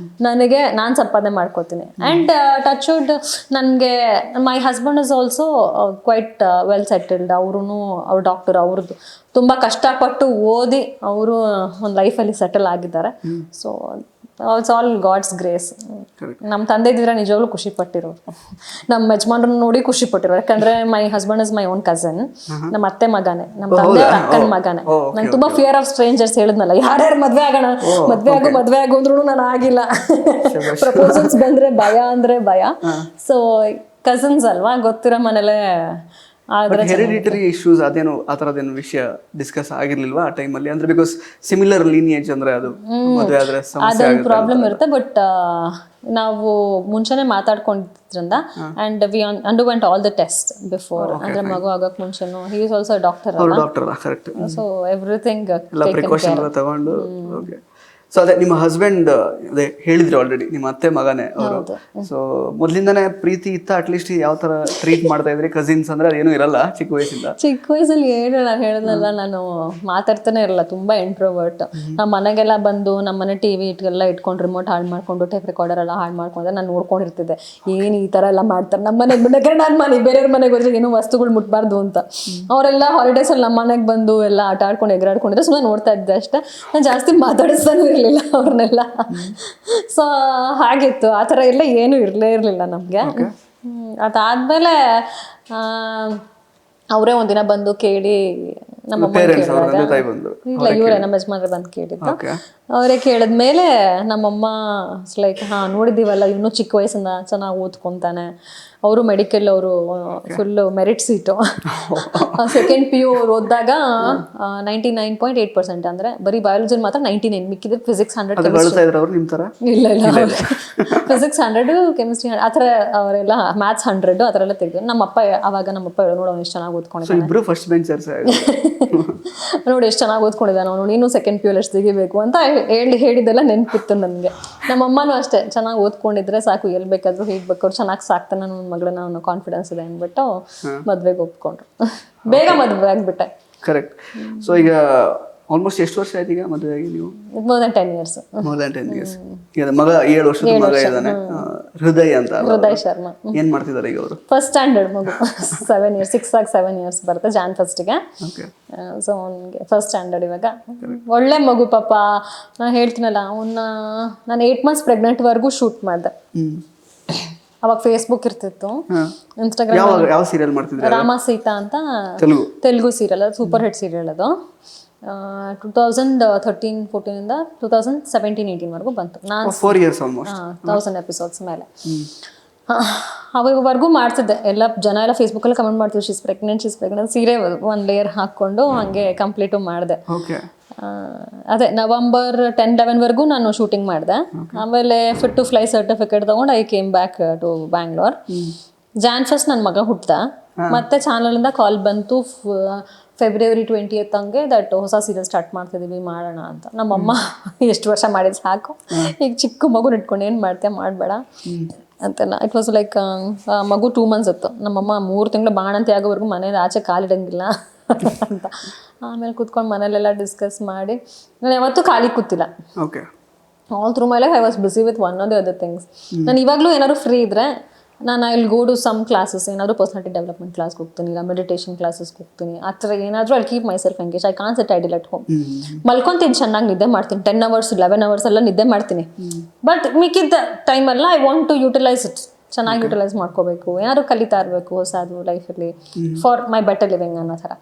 ನನಗೆ ನಾನು ಸಂಪಾದನೆ ಮಾಡ್ಕೋತೀನಿ. ಆ್ಯಂಡ್ ಟಚ್ ವುಡ್, ನನಗೆ my husband is also quite well settled. ಅವ್ರು ಡಾಕ್ಟರ್, ಅವ್ರದ್ದು ತುಂಬ ಕಷ್ಟಪಟ್ಟು ಓದಿ ಅವರು ಒಂದು ಲೈಫಲ್ಲಿ ಸೆಟಲ್ ಆಗಿದ್ದಾರೆ. So it's all God's grace. ನಮ್ಮ ತಂದೆ ಇದ್ದಿದ್ರೆ ನಿಜವಾಗ್ಲೂ ಖುಷಿ ಪಟ್ಟಿರೋರು, ನಮ್ಮ ಯಜಮಾನ್ರನ್ನ ನೋಡಿ ಖುಷಿ ಪಟ್ಟಿರೋರು. ಯಾಕಂದ್ರೆ ಮೈ husband is my own cousin, ನಮ್ಮ ಅತ್ತೆ ಮಗನೇ, ನಮ್ಮ ತಂದೆ ಅಕ್ಕನ ಮಗನೇ. ನಂಗೆ ತುಂಬಾ ಫಿಯರ್ ಆಫ್ ಸ್ಟ್ರೇಂಜರ್ಸ್ ಹೇಳಿದ್ನಲ್ಲ, ಯಾರ್ಯಾರು ಮದ್ವೆ ಆಗೋಣ, ಮದ್ವೆ ಆಗು ಅಂದ್ರೂ ನಾನು ಆಗಿಲ್ಲ. ಪ್ರಪೋಸಲ್ಸ್ ಬಂದ್ರೆ ಭಯ ಅಂದ್ರೆ ಭಯ. ಸೊ ಕಸನ್ಸ್ ಅಲ್ವಾ, ಗೊತ್ತಿರೋ ಮನೇಲೆ. ಹೆರಿಡಿಟರಿ ಇಶ್ಯೂಸ್ ಅದೇನು ಆ ಥರದ್ದೇನು ವಿಷಯ ಡಿಸ್ಕಸ್ ಆಗಿರ್ಲಿಲ್ವಾ ಆ ಟೈಮಲ್ಲಿ? ಅಂದ್ರೆ ಬಿಕಾಸ್ ಸಿಮಿಲರ್ ಲೀನಿಯೇಜ್ ಅಂದ್ರೆ ಅದು ಮದುವೆ ಆದ್ರೆ ಅದೊಂದು ಪ್ರಾಬ್ಲಮ್ ಇರುತ್ತೆ. ಬಟ್ ನಾವು ಮುಂಚೆನೆ ಮಾತಾಡ್ಕೊಂಡಿದ್ರಿಂದ and we underwent all the test before. ಅಂದ್ರೆ ಮಗು ಆಗೋಕ್ ಮುಂಚೆನು he is also doctor. Correct. So everything precaution ಎಲ್ಲ ತಗೊಂಡು. ಓಕೆ. ಸೊ ಅದೇ ನಿಮ್ಮ ಹಸ್ಬೆಂಡ್ ಅದೇ ಹೇಳಿದ್ರು ಆಲ್ರೆಡಿ, ನಿಮ್ಮ ಅತ್ತೆ ಮಗನೇ ಅವರು. ಸೊ ಮೊದ್ಲಿಂದಾನೇ ಪ್ರೀತಿ ಇತ್ತ? ಅಟ್ಲೀಸ್ಟ್ ಯಾವ ತರ ಟ್ರೀಟ್ ಮಾಡ್ತಾ ಇದ್ರಿ? ಕಸಿನ್ಸ್ ಅಂದ್ರೆ ಅದೇನು ಇರಲ್ಲ ಚಿಕ್ಕ ವಯಸ್ಸಿಂದ? ಚಿಕ್ಕ ವಯಸ್ಸಲ್ಲಿ ಹೇಳಿದ್ನಲ್ಲ, ನಾನು ಮಾತಾಡ್ತಾನೆ ಇರಲ್ಲ, ತುಂಬಾ ಇಂಟ್ರೋವರ್ಟ್. ನಮ್ಮ ಮನೆಗೆಲ್ಲ ಬಂದು ನಮ್ಮ ಮನೆ ಟಿವಿ ಎಲ್ಲ ಇಟ್ಕೊಂಡು ರಿಮೋಟ್ ಹಾಳು ಮಾಡ್ಕೊಂಡು ಟೇಪ್ ರೆಕಾರ್ಡರ್ ಎಲ್ಲ ಹಾಳು ಮಾಡ್ಕೊಂಡ್ರೆ ನಾನು ನೋಡ್ಕೊಂಡಿರ್ತಿದ್ದೆ, ಏನು ಈ ತರ ಎಲ್ಲ ಮಾಡ್ತಾರೆ ನಮ್ಮ ಮನೆಗೆ ಬಂದಾಗ. ನಾನು ಬೇರೆಯವ್ರ ಮನೆಗೆ ಹೋದ್ರೆ ಏನೋ ವಸ್ತುಗಳು ಮುಟ್ಬಾರ್ದು ಅಂತ. ಅವರೆಲ್ಲ ಹಾಲಿಡೇಸ್ ಅಲ್ಲಿ ನಮ್ಮ ಮನೆಗೆ ಬಂದು ಎಲ್ಲ ಆಟ ಆಡ್ಕೊಂಡು ಎಗರಾಡ್ಕೊಂಡಿದ್ರೆ ಸುಮ್ಮನೆ ನೋಡ್ತಾ ಇದ್ದೆ ಅಷ್ಟೇ. ನಾನು ಜಾಸ್ತಿ ಮಾತಾಡಿಸ್ತಾನೂ ಇರಲಿಲ್ಲ ಅವ್ರನ್ನೆಲ್ಲ. ಸೊ ಹಾಗಿತ್ತು, ಆ ಥರ ಎಲ್ಲ ಏನೂ ಇರಲಿಲ್ಲ ನಮಗೆ. ಅದಾದ್ಮೇಲೆ ಅವರೇ ಒಂದಿನ ಬಂದು ಕೇಳಿ, ನಮ್ಮಮ್ಮ ಇಲ್ಲ ಇವರೇ ನಮ್ಮ ಯಜಮಾನ್ರೆ ಬಂದು ಕೇಳಿದ್ದು. ಅವರೇ ಕೇಳಿದ್ಮೇಲೆ ನಮ್ಮಮ್ಮ ಲೈಕ್ ನೋಡಿದ್ದೀವಲ್ಲ ಇವನು ಚಿಕ್ಕ ವಯಸ್ಸಿಂದ ಚೆನ್ನಾಗಿ ಓದ್ಕೊಂತಾನೆ, ಅವರು ಮೆಡಿಕಲ್, ಅವರು full merit seat. Second PU ಅವ್ರು ಓದಿದಾಗ 99.8%, ಅಂದರೆ ಬರೀ ಬಯಾಲಜಿಲಿ ಮಾತ್ರ 99, ಮಿಕ್ಕಿದ್ರೆ ಫಿಸಿಕ್ಸ್ 100, ಇಲ್ಲ ಫಿಸಿಕ್ಸ್ 100, ಕೆಮಿಸ್ಟ್ರಿ ಆ ಥರ ಅವರೆಲ್ಲ ಮ್ಯಾಥ್ಸ್ 100 ಆ ಥರ ಎಲ್ಲ ತೆಗೆದು. ನಮ್ಮಪ್ಪ ನೋಡೋ ಎಷ್ಟು ಚೆನ್ನಾಗಿ ಓದ್ಕೊಂಡಿದ್ದಾನೆ, ನೋಡಿ ಎಷ್ಟು ಚೆನ್ನಾಗಿ ಓದ್ಕೊಂಡಿದ್ದಾನೆ ಅವನು, ನೀನು ಸೆಕೆಂಡ್ PU ಎಷ್ಟು ತೆಗಿಬೇಕು ಅಂತ ಹೇಳಿದ್ದೆಲ್ಲ ನೆನಪಿತ್ತು ನನಗೆ. ನಮ್ಮಮ್ಮನೂ ಅಷ್ಟೇ, ಚೆನ್ನಾಗಿ ಓದ್ಕೊಂಡಿದ್ರೆ ಸಾಕು, ಎಲ್ಲಿ ಬೇಕಾದರೂ ಹೇಗೆ ಬೇಕಾದ್ರು ಚೆನ್ನಾಗಿ ಸಾಕ್ತಾನೆ ನನ್ನ ಮಗಳನ್ನ ಅನ್ನೋ ಕಾನ್ಫಿಡೆನ್ಸ್ ಇದೆ ಅಂದ್ಬಿಟ್ಟು ಮದ್ವೆಗೆ ಒಪ್ಕೊಂಡ್ರು. ಬೇಗ ಮದ್ವೆ ಆಗ್ಬಿಟ್ಟೆ. ಕರೆಕ್ಟ್. ಸೊ ಈಗ ಆಲ್ಮೋಸ್ಟ್ ಎಷ್ಟು ವರ್ಷ ಆಯ್ತು ಈಗ ಮದುವೆ ಆಗಿ ನೀವು? More than 10 years. More than 10 years. ಈಗ ಮಗ 7 ವರ್ಷದ ಮಗ ಇದ್ದಾನೆ, ಹೃದಯ್ ಅಂತ. ಹೃದಯ್ ಶರ್ಮಾ ಏನ್ ಮಾಡ್ತಿದ್ದಾರೆ ಈಗ ಅವರು? ಫಸ್ಟ್ ಸ್ಟ್ಯಾಂಡರ್ಡ್ ಮಗು. 7 years, 6 ಆಗಿ 7 years ಬರುತ್ತೆ Jan 1st. ಓಕೆ. ಸೊ ಅವ್ನಿಗೆ ಫಸ್ಟ್ ಸ್ಟ್ಯಾಂಡರ್ಡ್ ಇವಾಗ. ಒಳ್ಳೆ ಮಗು ಪಾಪ. ನಾನು ಹೇಳ್ತೀನಲ್ಲ, ನಾನು 8 months ಪ್ರೆಗ್ನೆಂಟ್ ವರೆಗೂ ಶೂಟ್ ಮಾಡಿದೆ. ಅವಾಗ ಫೇಸ್ಬುಕ್ ಇರ್ತಿತ್ತು, ಇನ್ಸ್ಟಾಗ್ರಾಮ್. ಯಾವ ಸೀರಿಯಲ್ ಮಾಡ್ತಿದ್ರು? ರಾಮ ಸೀತಾ ಅಂತ ತೆಲುಗು ಸೀರಿಯಲ್, ಅದು ಸೂಪರ್ ಹಿಟ್ ಸೀರಿಯಲ್. ಅದು 2013-14 ಇಂದ 2017-18 ವರೆಗೂ ಬಂತು. ನಾನು 4 years ಆಲ್ಮೋಸ್ಟ್ 1000 ಎಪಿಸೋಡ್ಸ್ ಮೇಲೆ ಅವಾಗವರೆಗೂ ಮಾಡ್ತಿದ್ದೆ. ಎಲ್ಲ ಜನ ಎಲ್ಲ ಫೇಸ್ಬುಕ್ಕಲ್ಲಿ ಕಮೆಂಟ್ ಮಾಡ್ತಿದ್ರು, ಶೀಸ್ ಪ್ರೆಗ್ನೆಂಟ್ ಸೀರೆ 1 layer ಹಾಕ್ಕೊಂಡು ಹಂಗೆ ಕಂಪ್ಲೀಟು ಮಾಡಿದೆ. ಅದೇ November 10-11 ವರೆಗೂ ನಾನು ಶೂಟಿಂಗ್ ಮಾಡಿದೆ. ಆಮೇಲೆ ಫಿಟ್ ಟು ಫ್ಲೈ ಸರ್ಟಿಫಿಕೇಟ್ ತಗೊಂಡು I came back to Bangalore. Jan 1st ನನ್ನ ಮಗ ಹುಟ್ಟ. ಮತ್ತೆ ಚಾನಲಿಂದ ಕಾಲ್ ಬಂತು, February 20th ಹಂಗೆ ದಟ್ ಹೊಸ ಸೀರಿಯಲ್ ಸ್ಟಾರ್ಟ್ ಮಾಡ್ತಿದ್ದೀವಿ, ಮಾಡೋಣ ಅಂತ. ನಮ್ಮಮ್ಮ ಎಷ್ಟು ವರ್ಷ ಮಾಡಿದ್ದು ಸಾಕು, ಈಗ ಚಿಕ್ಕ ಮಗು ಇಟ್ಕೊಂಡು ಏನು ಮಾಡ್ತೀಯ, ಮಾಡಬೇಡ ಅಂತೆಲ್ಲ. ಇಟ್ ವಾಸ್ ಲೈಕ್ ಮಗು 2 months ಇತ್ತು. ನಮ್ಮಮ್ಮ 3 ತಿಂಗಳು ಬಾಣಂತಿ ಆಗೋವರೆಗೂ ಮನೇಲಿ ಆಚೆ ಕಾಲಿಡಂಗಿಲ್ಲ ಅಂತ. ಆಮೇಲೆ ಕೂತ್ಕೊಂಡು ಮನೇಲೆಲ್ಲ ಡಿಸ್ಕಸ್ ಮಾಡಿ ನಾನು ಯಾವತ್ತೂ ಖಾಲಿ ಕೂತಿಲ್ಲ. All through my life I was busy with one or the other things. ನಾನು ಇವಾಗಲೂ ಏನಾದ್ರು ಫ್ರೀ ಇದ್ದರೆ ನಾನು I will go to some classes, ಏನಾದರೂ ಪರ್ಸನಾಲಿಟಿ ಡೆವಲಪ್ಮೆಂಟ್ ಕ್ಲಾಸ್ಗೆ ಹೋಗ್ತೀನಿ, ಇಲ್ಲ ಮೆಡಿಟೇಷನ್ ಕ್ಲಾಸಸ್ಗೆ ಹೋಗ್ತೀನಿ. ಆ ಥರ ಏನಾದರೂ I keep myself engage. I can sit idle at home. ಮಲ್ಕೊತೀನಿ, ಚೆನ್ನಾಗಿ ನಿದ್ದೆ ಮಾಡ್ತೀನಿ, 10 hours 11 hours ಎಲ್ಲ ನಿದ್ದೆ ಮಾಡ್ತೀನಿ. ಬಟ್ ಮಿಕ್ಕಿದ್ದ ಟೈಮೆಲ್ಲ I want to utilise it, ಚೆನ್ನಾಗಿ ಯುಟಿಲೈಸ್ ಮಾಡ್ಕೋಬೇಕು, ಏನಾದ್ರು ಕಲಿತಾ ಇರಬೇಕು ಹೊಸದು ಲೈಫಲ್ಲಿ ಫಾರ್ ಮೈ ಬೆಟರ್ ಲಿವಿಂಗ್ ಅನ್ನೋ ಥರ.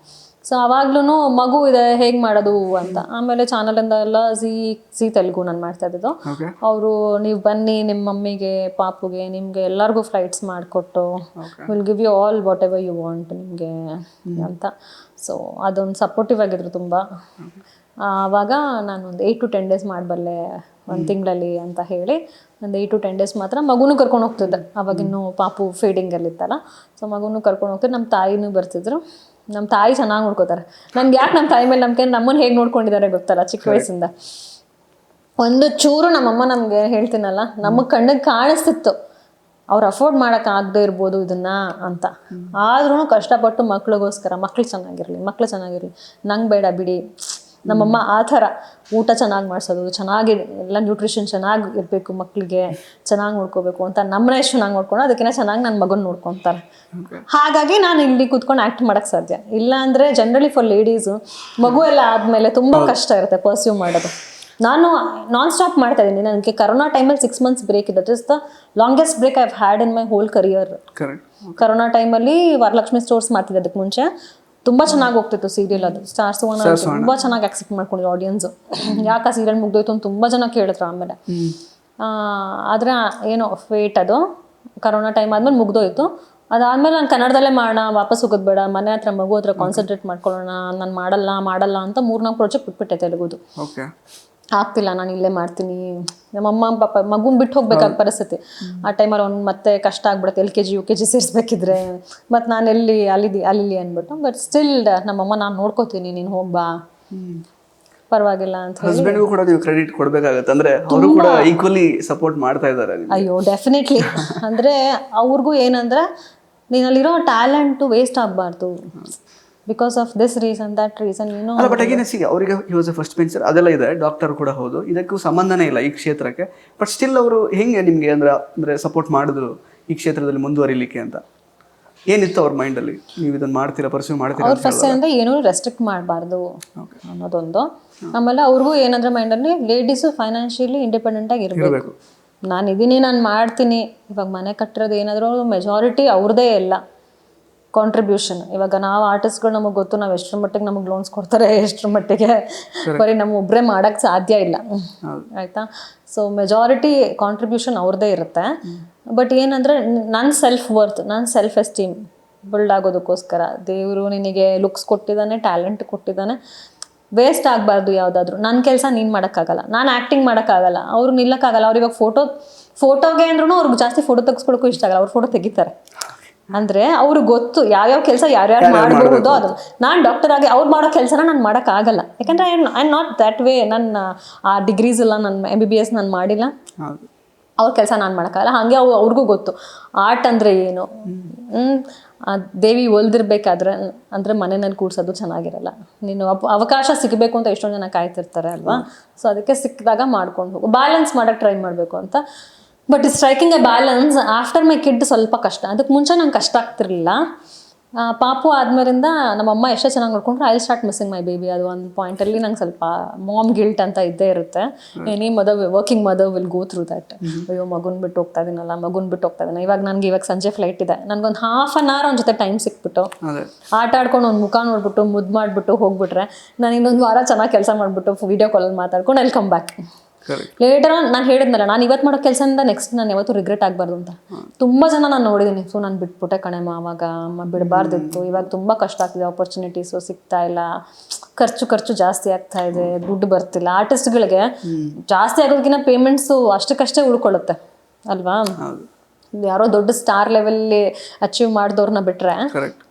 ಸೊ ಅವಾಗ್ಲೂ ಮಗು ಇದೆ ಹೇಗೆ ಮಾಡೋದು ಅಂತ. ಆಮೇಲೆ ಚಾನಲಿಂದ ಎಲ್ಲ ಝೀ ತೆಲುಗು ನಾನು ಮಾಡ್ತಾ ಇದ್ದಿದ್ದು. ಅವರು ನೀವು ಬನ್ನಿ, ನಿಮ್ಮ ಮಮ್ಮಿಗೆ ಪಾಪುಗೆ ನಿಮಗೆ ಎಲ್ಲರಿಗೂ ಫ್ಲೈಟ್ಸ್ ಮಾಡಿಕೊಟ್ಟು will give you all whatever you want ನಿಮಗೆ ಅಂತ. ಸೊ ಅದೊಂದು ಸಪೋರ್ಟಿವ್ ಆಗಿದ್ರು ತುಂಬ. ಆವಾಗ ನಾನು ಒಂದು 8 to 10 days ಮಾಡಬಲ್ಲೆ 1 ತಿಂಗಳಲ್ಲಿ ಅಂತ ಹೇಳಿ ಒಂದು 8 to 10 days ಮಾತ್ರ ಮಗುನೂ ಕರ್ಕೊಂಡು ಹೋಗ್ತಿದ್ದೆ. ಅವಾಗಿನ್ನೂ ಪಾಪು ಫೀಡಿಂಗಲ್ಲಿತ್ತಲ್ಲ, ಸೊ ಮಗುನೂ ಕರ್ಕೊಂಡು ಹೋಗ್ತಿದ್ದೆ. ನಮ್ಮ ತಾಯಿನೂ ಬರ್ತಿದ್ರು. ನಮ್ಮ ತಾಯಿ ಚೆನ್ನಾಗಿ ನೋಡ್ಕೋತಾರೆ. ನನ್ಗೆ ಯಾಕೆ ನಮ್ಮ ತಾಯಿ ಮೇಲೆ ನಂಬಿಕೆ, ನಮ್ಮನ್ನು ಹೇಗೆ ನೋಡ್ಕೊಂಡಿದ್ದಾರೆ ಗೊತ್ತಲ್ಲ ಚಿಕ್ಕ ವಯಸ್ಸಿಂದ. ಒಂದು ಚೂರು ನಮ್ಮಮ್ಮ ನಮಗೆ ಹೇಳ್ತೀನಲ್ಲ, ನಮಗೆ ಕಣ್ಣಿಗೆ ಕಾಣಿಸ್ತಿತ್ತು ಅವ್ರು ಅಫೋರ್ಡ್ ಮಾಡೋಕ್ಕಾಗದೇ ಇರ್ಬೋದು ಇದನ್ನ ಅಂತ. ಆದ್ರೂ ಕಷ್ಟಪಟ್ಟು ಮಕ್ಳಿಗೋಸ್ಕರ, ಮಕ್ಳು ಚೆನ್ನಾಗಿರಲಿ ನಂಗೆ ಬೇಡ ಬಿಡಿ. ನಮ್ಮಮ್ಮ ಆ ಥರ ಊಟ ಚೆನ್ನಾಗಿ ಮಾಡಿಸೋದು, ಚೆನ್ನಾಗಿ ಎಲ್ಲ ನ್ಯೂಟ್ರಿಷನ್ ಚೆನ್ನಾಗಿ ಇರಬೇಕು, ಮಕ್ಕಳಿಗೆ ಚೆನ್ನಾಗಿ ನೋಡ್ಕೋಬೇಕು ಅಂತ ನಮ್ಮನ್ನ ಎಷ್ಟು ಚೆನ್ನಾಗಿ ನೋಡ್ಕೊಂಡು ಅದಕ್ಕಿಂತ ಚೆನ್ನಾಗಿ ನನ್ನ ಮಗನ ನೋಡ್ಕೊತಾರೆ. ಹಾಗಾಗಿ ನಾನು ಇಲ್ಲಿ ಕೂತ್ಕೊಂಡು ಆ್ಯಕ್ಟ್ ಮಾಡೋಕ್ಕೆ ಸಾಧ್ಯ. ಇಲ್ಲ ಅಂದರೆ ಜನರಲಿ ಫಾರ್ ಲೇಡೀಸು ಮಗು ಎಲ್ಲ ಆದಮೇಲೆ ತುಂಬ ಕಷ್ಟ ಇರುತ್ತೆ ಪರ್ಸ್ಯೂ ಮಾಡೋದು. ನಾನು ನಾನ್ ಸ್ಟಾಪ್ ಮಾಡ್ತಾ ಇದ್ದೀನಿ. ನನಗೆ ಕರೋನಾ ಟೈಮಲ್ಲಿ 6 months ಬ್ರೇಕ್ ಇದೆ. That is the longest break I have had in my whole career. Corona ಟೈಮಲ್ಲಿ ವರಲಕ್ಷ್ಮಿ ಸ್ಟೋರ್ಸ್ ಮಾಡ್ತಿದ್ದೆ. ಅದಕ್ಕೆ ಮುಂಚೆ ತುಂಬ ಚೆನ್ನಾಗಿ ಹೋಗ್ತಿತ್ತು ಸೀರಿಯಲ್. ಅದು ಸ್ಟಾರ್ಸ್ ತುಂಬ ಚೆನ್ನಾಗಿ ಆಕ್ಸೆಪ್ಟ್ ಮಾಡ್ಕೊಂಡಿದ್ರು ಆಡಿಯನ್ಸು. ಯಾಕೆ ಸೀರಿಯಲ್ ಮುಗ್ದೋಯ್ತು ಅಂತ ತುಂಬ ಜನ ಕೇಳಿದ್ರು. ಆಮೇಲೆ ಆದರೆ ಏನೋ ಫೇಟ್, ಅದು ಕರೋನಾ ಟೈಮ್ ಆದ್ಮೇಲೆ ಮುಗ್ದೋಯ್ತು. ಅದಾದ್ಮೇಲೆ ನಾನು ಕನ್ನಡದಲ್ಲೇ ಮಾಡೋಣ, ವಾಪಸ್ ಹೋಗೋದು ಬೇಡ, ಮನೆ ಹತ್ರ ಮಗು ಹತ್ರ ಕಾನ್ಸಂಟ್ರೇಟ್ ಮಾಡ್ಕೊಳ್ಳೋಣ, ನಾನು ಮಾಡಲ್ಲ ಅಂತ 3-4 ಪ್ರಾಜೆಕ್ಟ್ ಬಿಟ್ಬಿಟ್ಟೆ ತೆಲುಗುದು. ಆಗ್ತಿಲ್ಲ, ನಾನು ಇಲ್ಲೇ ಮಾಡ್ತೀನಿ. ನಮ್ಮಮ್ಮ ಪಾಪ ಮಗುನ ಬಿಟ್ಟು ಹೋಗ್ಬೇಕಾದ ಪರಿಸ್ಥಿತಿ. ಆ ಟೈಮಲ್ಲಿ ಅವ್ನು ಮತ್ತೆ ಕಷ್ಟ ಆಗ್ಬಿಡುತ್ತೆ, LKG UKG ಸೇರಿಸ್ಬೇಕಿದ್ರೆ. ಮತ್ತು ನಾನು ಅಲ್ಲಿ ಅಂದ್ಬಿಟ್ಟು. ಬಟ್ ಸ್ಟಿಲ್ ನಮ್ಮಮ್ಮ ನಾನು ನೋಡ್ಕೋತೀನಿ, ನೀನು ಹೋಗ್ಬಾ, ಪರವಾಗಿಲ್ಲ ಅಂತ ಹೇಳಿ. ಹಸ್ಬೆಂಡ್ಗೂ ಕೂಡ ನೀವು ಕ್ರೆಡಿಟ್ ಕೊಡಬೇಕಾಗುತ್ತೆ. ಅಂದರೆ ಅವರು ಕೂಡ ಈಕ್ವಲಿ ಸಪೋರ್ಟ್ ಮಾಡ್ತಾ ಇದ್ದಾರೆ. ಅಯ್ಯೋ ಡೆಫಿನೆಟ್ಲಿ. ಅಂದರೆ ಅವ್ರಿಗೂ ಏನಂದರೆ ನೀನಲ್ಲಿರೋ ಟ್ಯಾಲೆಂಟು ವೇಸ್ಟ್ ಆಗಬಾರ್ದು. Because of this reason that reason ಏನೋ. ಬಟ್ ಅಗೇನ್ ಅವರಿಗೆ he was A first bencher, ಅದೆಲ್ಲ ಇದೆ. ಡಾಕ್ಟರ್ ಕೂಡ ಹೌದು, ಇದಕ್ಕೂ ಸಂಬಂಧನೇ ಇಲ್ಲ ಈ ಕ್ಷೇತ್ರಕ್ಕೆ. ಬಟ್ ಸ್ಟಿಲ್ ಅವರು ಹೆಂಗೆ ನಿಮಗೆ ಅಂದರೆ ಸಪೋರ್ಟ್ ಮಾಡಿದ್ರು ಈ ಕ್ಷೇತ್ರದಲ್ಲಿ ಮುಂದುವರಿಲಿಕ್ಕೆ ಅಂತ? ಏನಿತ್ತು ಅವ್ರ ಮೈಂಡಲ್ಲಿ, ನೀವು ಇದನ್ನು ಮಾಡ್ತೀರಾ, ಪರ್ಸ್ಯೂ ಮಾಡ್ತೀರಾ? ಅವ್ರು ಫಸ್ಟ್ ಏನಂದರೆ ಏನೂ ರೆಸ್ಟ್ರಿಕ್ಟ್ ಮಾಡಬಾರ್ದು ಅನ್ನೋದೊಂದು. ಆಮೇಲೆ ಅವ್ರಿಗೂ ಏನಂದ್ರೆ ಮೈಂಡಲ್ಲಿ ಲೇಡೀಸು ಫೈನಾನ್ಷಿಯಲಿ ಇಂಡಿಪೆಂಡೆಂಟಾಗಿ ಇರಬೇಕು. ನಾನು ಮಾಡ್ತೀನಿ. ಇವಾಗ ಮನೆ ಕಟ್ಟಿರೋದು ಏನಾದರೂ ಮೆಜಾರಿಟಿ ಅವ್ರದ್ದೇ ಎಲ್ಲ ಕಾಂಟ್ರಿಬ್ಯೂಷನ್. ಇವಾಗ ನಾವು ಆರ್ಟಿಸ್ಟ್ಗಳು ನಮಗೆ ಗೊತ್ತು, ನಾವು ಎಷ್ಟರ ಮಟ್ಟಿಗೆ ನಮಗೆ ಲೋನ್ಸ್ ಕೊಡ್ತಾರೆ, ಎಷ್ಟರ ಮಟ್ಟಿಗೆ ಬರೀ ನಮ್ಮ ಒಬ್ಬರೇ ಮಾಡೋಕ್ಕೆ ಸಾಧ್ಯ ಇಲ್ಲ, ಆಯಿತಾ. ಸೊ ಮೆಜಾರಿಟಿ ಕಾಂಟ್ರಿಬ್ಯೂಷನ್ ಅವ್ರದ್ದೇ ಇರುತ್ತೆ. ಬಟ್ ಏನಂದರೆ ನನ್ನ ಸೆಲ್ಫ್ ವರ್ತ್, ನನ್ನ ಸೆಲ್ಫ್ ಎಸ್ಟೀಮ್ ಬಿಲ್ಡ್ ಆಗೋದಕ್ಕೋಸ್ಕರ ದೇವರು ನಿನಗೆ ಲುಕ್ಸ್ ಕೊಟ್ಟಿದ್ದಾನೆ, ಟ್ಯಾಲೆಂಟ್ ಕೊಟ್ಟಿದ್ದಾನೆ, ವೇಸ್ಟ್ ಆಗಬಾರ್ದು ಯಾವುದಾದ್ರೂ. ನನ್ನ ಕೆಲಸ ನೀನು ಮಾಡೋಕ್ಕಾಗಲ್ಲ, ನಾನು ಆ್ಯಕ್ಟಿಂಗ್ ಮಾಡೋಕ್ಕಾಗಲ್ಲ, ಅವ್ರು ನಿಲ್ಲಕ್ಕಾಗಲ್ಲ. ಅವ್ರು ಇವಾಗ ಫೋಟೋಗೆ ಅಂದ್ರೂ ಅವ್ರಿಗೆ ಜಾಸ್ತಿ ಫೋಟೋ ತೆಗೆಸ್ಕೊಳಕ್ಕೂ ಇಷ್ಟ ಆಗಲ್ಲ, ಅವ್ರು ಫೋಟೋ ತೆಗಿತಾರೆ. ಅಂದರೆ ಅವ್ರಿಗೆ ಗೊತ್ತು ಯಾವ್ಯಾವ ಕೆಲಸ ಯಾರ್ಯಾರು ಮಾಡಬಹುದು. ಅದು ನಾನು ಡಾಕ್ಟರ್ ಆಗಿ ಅವ್ರು ಮಾಡೋ ಕೆಲಸನ ನಾನು ಮಾಡೋಕ್ಕಾಗಲ್ಲ. ಯಾಕಂದರೆ I am not that way. ನನ್ನ ಆ ಡಿಗ್ರೀಸ್ ಎಲ್ಲ, ನನ್ನ MBBS ನಾನು ಮಾಡಿಲ್ಲ, ಅವ್ರ ಕೆಲಸ ನಾನು ಮಾಡೋಕ್ಕಾಗಲ್ಲ. ಹಾಗೆ ಅವ್ರಿಗೂ ಗೊತ್ತು ಆರ್ಟ್ ಅಂದರೆ ಏನು. ದೇವಿ ಒಲ್ದಿರ್ಬೇಕಾದ್ರೆ ಅಂದರೆ ಮನೆಯಲ್ಲಿ ಕೂಡ್ಸೋದು ಚೆನ್ನಾಗಿರಲ್ಲ. ನೀನು ಅವಕಾಶ ಸಿಗಬೇಕು ಅಂತ ಎಷ್ಟೊಂದು ಜನ ಕಾಯ್ತಿರ್ತಾರೆ ಅಲ್ವಾ. ಸೊ ಅದಕ್ಕೆ ಸಿಕ್ಕಿದಾಗ ಮಾಡ್ಕೊಂಡು ಹೋಗು, ಬ್ಯಾಲೆನ್ಸ್ ಮಾಡೋಕ್ಕೆ ಟ್ರೈ ಮಾಡಬೇಕು ಅಂತ. But striking A balance after my kid ಸ್ವಲ್ಪ ಕಷ್ಟ. ಅದಕ್ಕೆ ಮುಂಚೆ ನಂಗೆ ಕಷ್ಟ ಆಗ್ತಿರ್ಲಿಲ್ಲ. ಪಾಪು ಆದ್ಮೇಲಿಂದ ನಮ್ಮಮ್ಮ ಎಷ್ಟೇ ಚೆನ್ನಾಗಿ ನೋಡ್ಕೊಂಡ್ರೆ I start missing my baby. ಅದು ಒಂದು ಪಾಯಿಂಟಲ್ಲಿ ನಂಗೆ ಸ್ವಲ್ಪ ಮಾಮ್ ಗಿಲ್ಟ್ ಅಂತ ಇದ್ದೇ ಇರುತ್ತೆ. Any mother, working mother will go through that. ಅಯ್ಯೋ ಮಗುನ್ ಬಿಟ್ಟು ಹೋಗ್ತಾ ಇದೀನಲ್ಲ, ಮಗುನ್ ಬಿಟ್ಟು ಹೋಗ್ತಾ ಇದೀನಿ. ಇವಾಗ ಸಂಜೆ ಫ್ಲೈಟ್ ಇದೆ, ನನಗೊಂದು ಹಾಫ್ ಆನ್ ಅವರ್ ಅವ್ನ ಜೊತೆ ಟೈಮ್ ಸಿಕ್ಬಿಟ್ಟು ಆಟ ಆಡ್ಕೊಂಡು ಒಂದು ಮುಖ ನೋಡ್ಬಿಟ್ಟು ಮುದ್ದು ಮಾಡಿಬಿಟ್ಟು ಹೋಗ್ಬಿಟ್ರೆ, ನಾನು ಇನ್ನೊಂದು ವಾರ ಚೆನ್ನಾಗಿ ಕೆಲಸ ಮಾಡಿಬಿಟ್ಟು ವೀಡಿಯೋ ಕಾಲಲ್ಲಿ ಮಾತಾಡ್ಕೊಂಡು ಅಲ್ಲಿ ಕಮ್ ಬ್ಯಾಕ್. ಲೇಟರ್ ನಾನು ಹೇಳಿದ್ನಲ್ಲ, ನಾನು ಇವತ್ತು ಮಾಡೋ ಕೆಲಸದಿಂದ ನೆಕ್ಸ್ಟ್ ನಾನು ಯಾವತ್ತೂ ರಿಗ್ರೆಟ್ ಆಗಬಾರ್ದು ಅಂತ. ತುಂಬ ಜನ ನಾನು ನೋಡಿದ್ದೀನಿ, ಸೊ ನಾನು ಬಿಟ್ಬಿಟ್ಟೆ ಕಣೆಮ್ಮ, ಅವಾಗ ಬಿಡಬಾರ್ದಿತ್ತು. ಇವಾಗ ತುಂಬ ಕಷ್ಟ ಆಗ್ತಿದೆ, ಆಪರ್ಚುನಿಟೀಸು ಸಿಗ್ತಾ ಇಲ್ಲ, ಖರ್ಚು ಜಾಸ್ತಿ ಆಗ್ತಾ ಇದೆ, ದುಡ್ಡು ಬರ್ತಿಲ್ಲ. ಆರ್ಟಿಸ್ಟ್ಗಳಿಗೆ ಜಾಸ್ತಿ ಆಗೋದಕ್ಕಿಂತ ಪೇಮೆಂಟ್ಸು ಅಷ್ಟಕ್ಕಷ್ಟೇ ಉಳ್ಕೊಳ್ಳುತ್ತೆ ಅಲ್ವಾ. ಯಾರೋ ದೊಡ್ಡ ಸ್ಟಾರ್ ಲೆವೆಲ್ಲಿ ಅಚೀವ್ ಮಾಡಿದವ್ರನ್ನ ಬಿಟ್ರೆ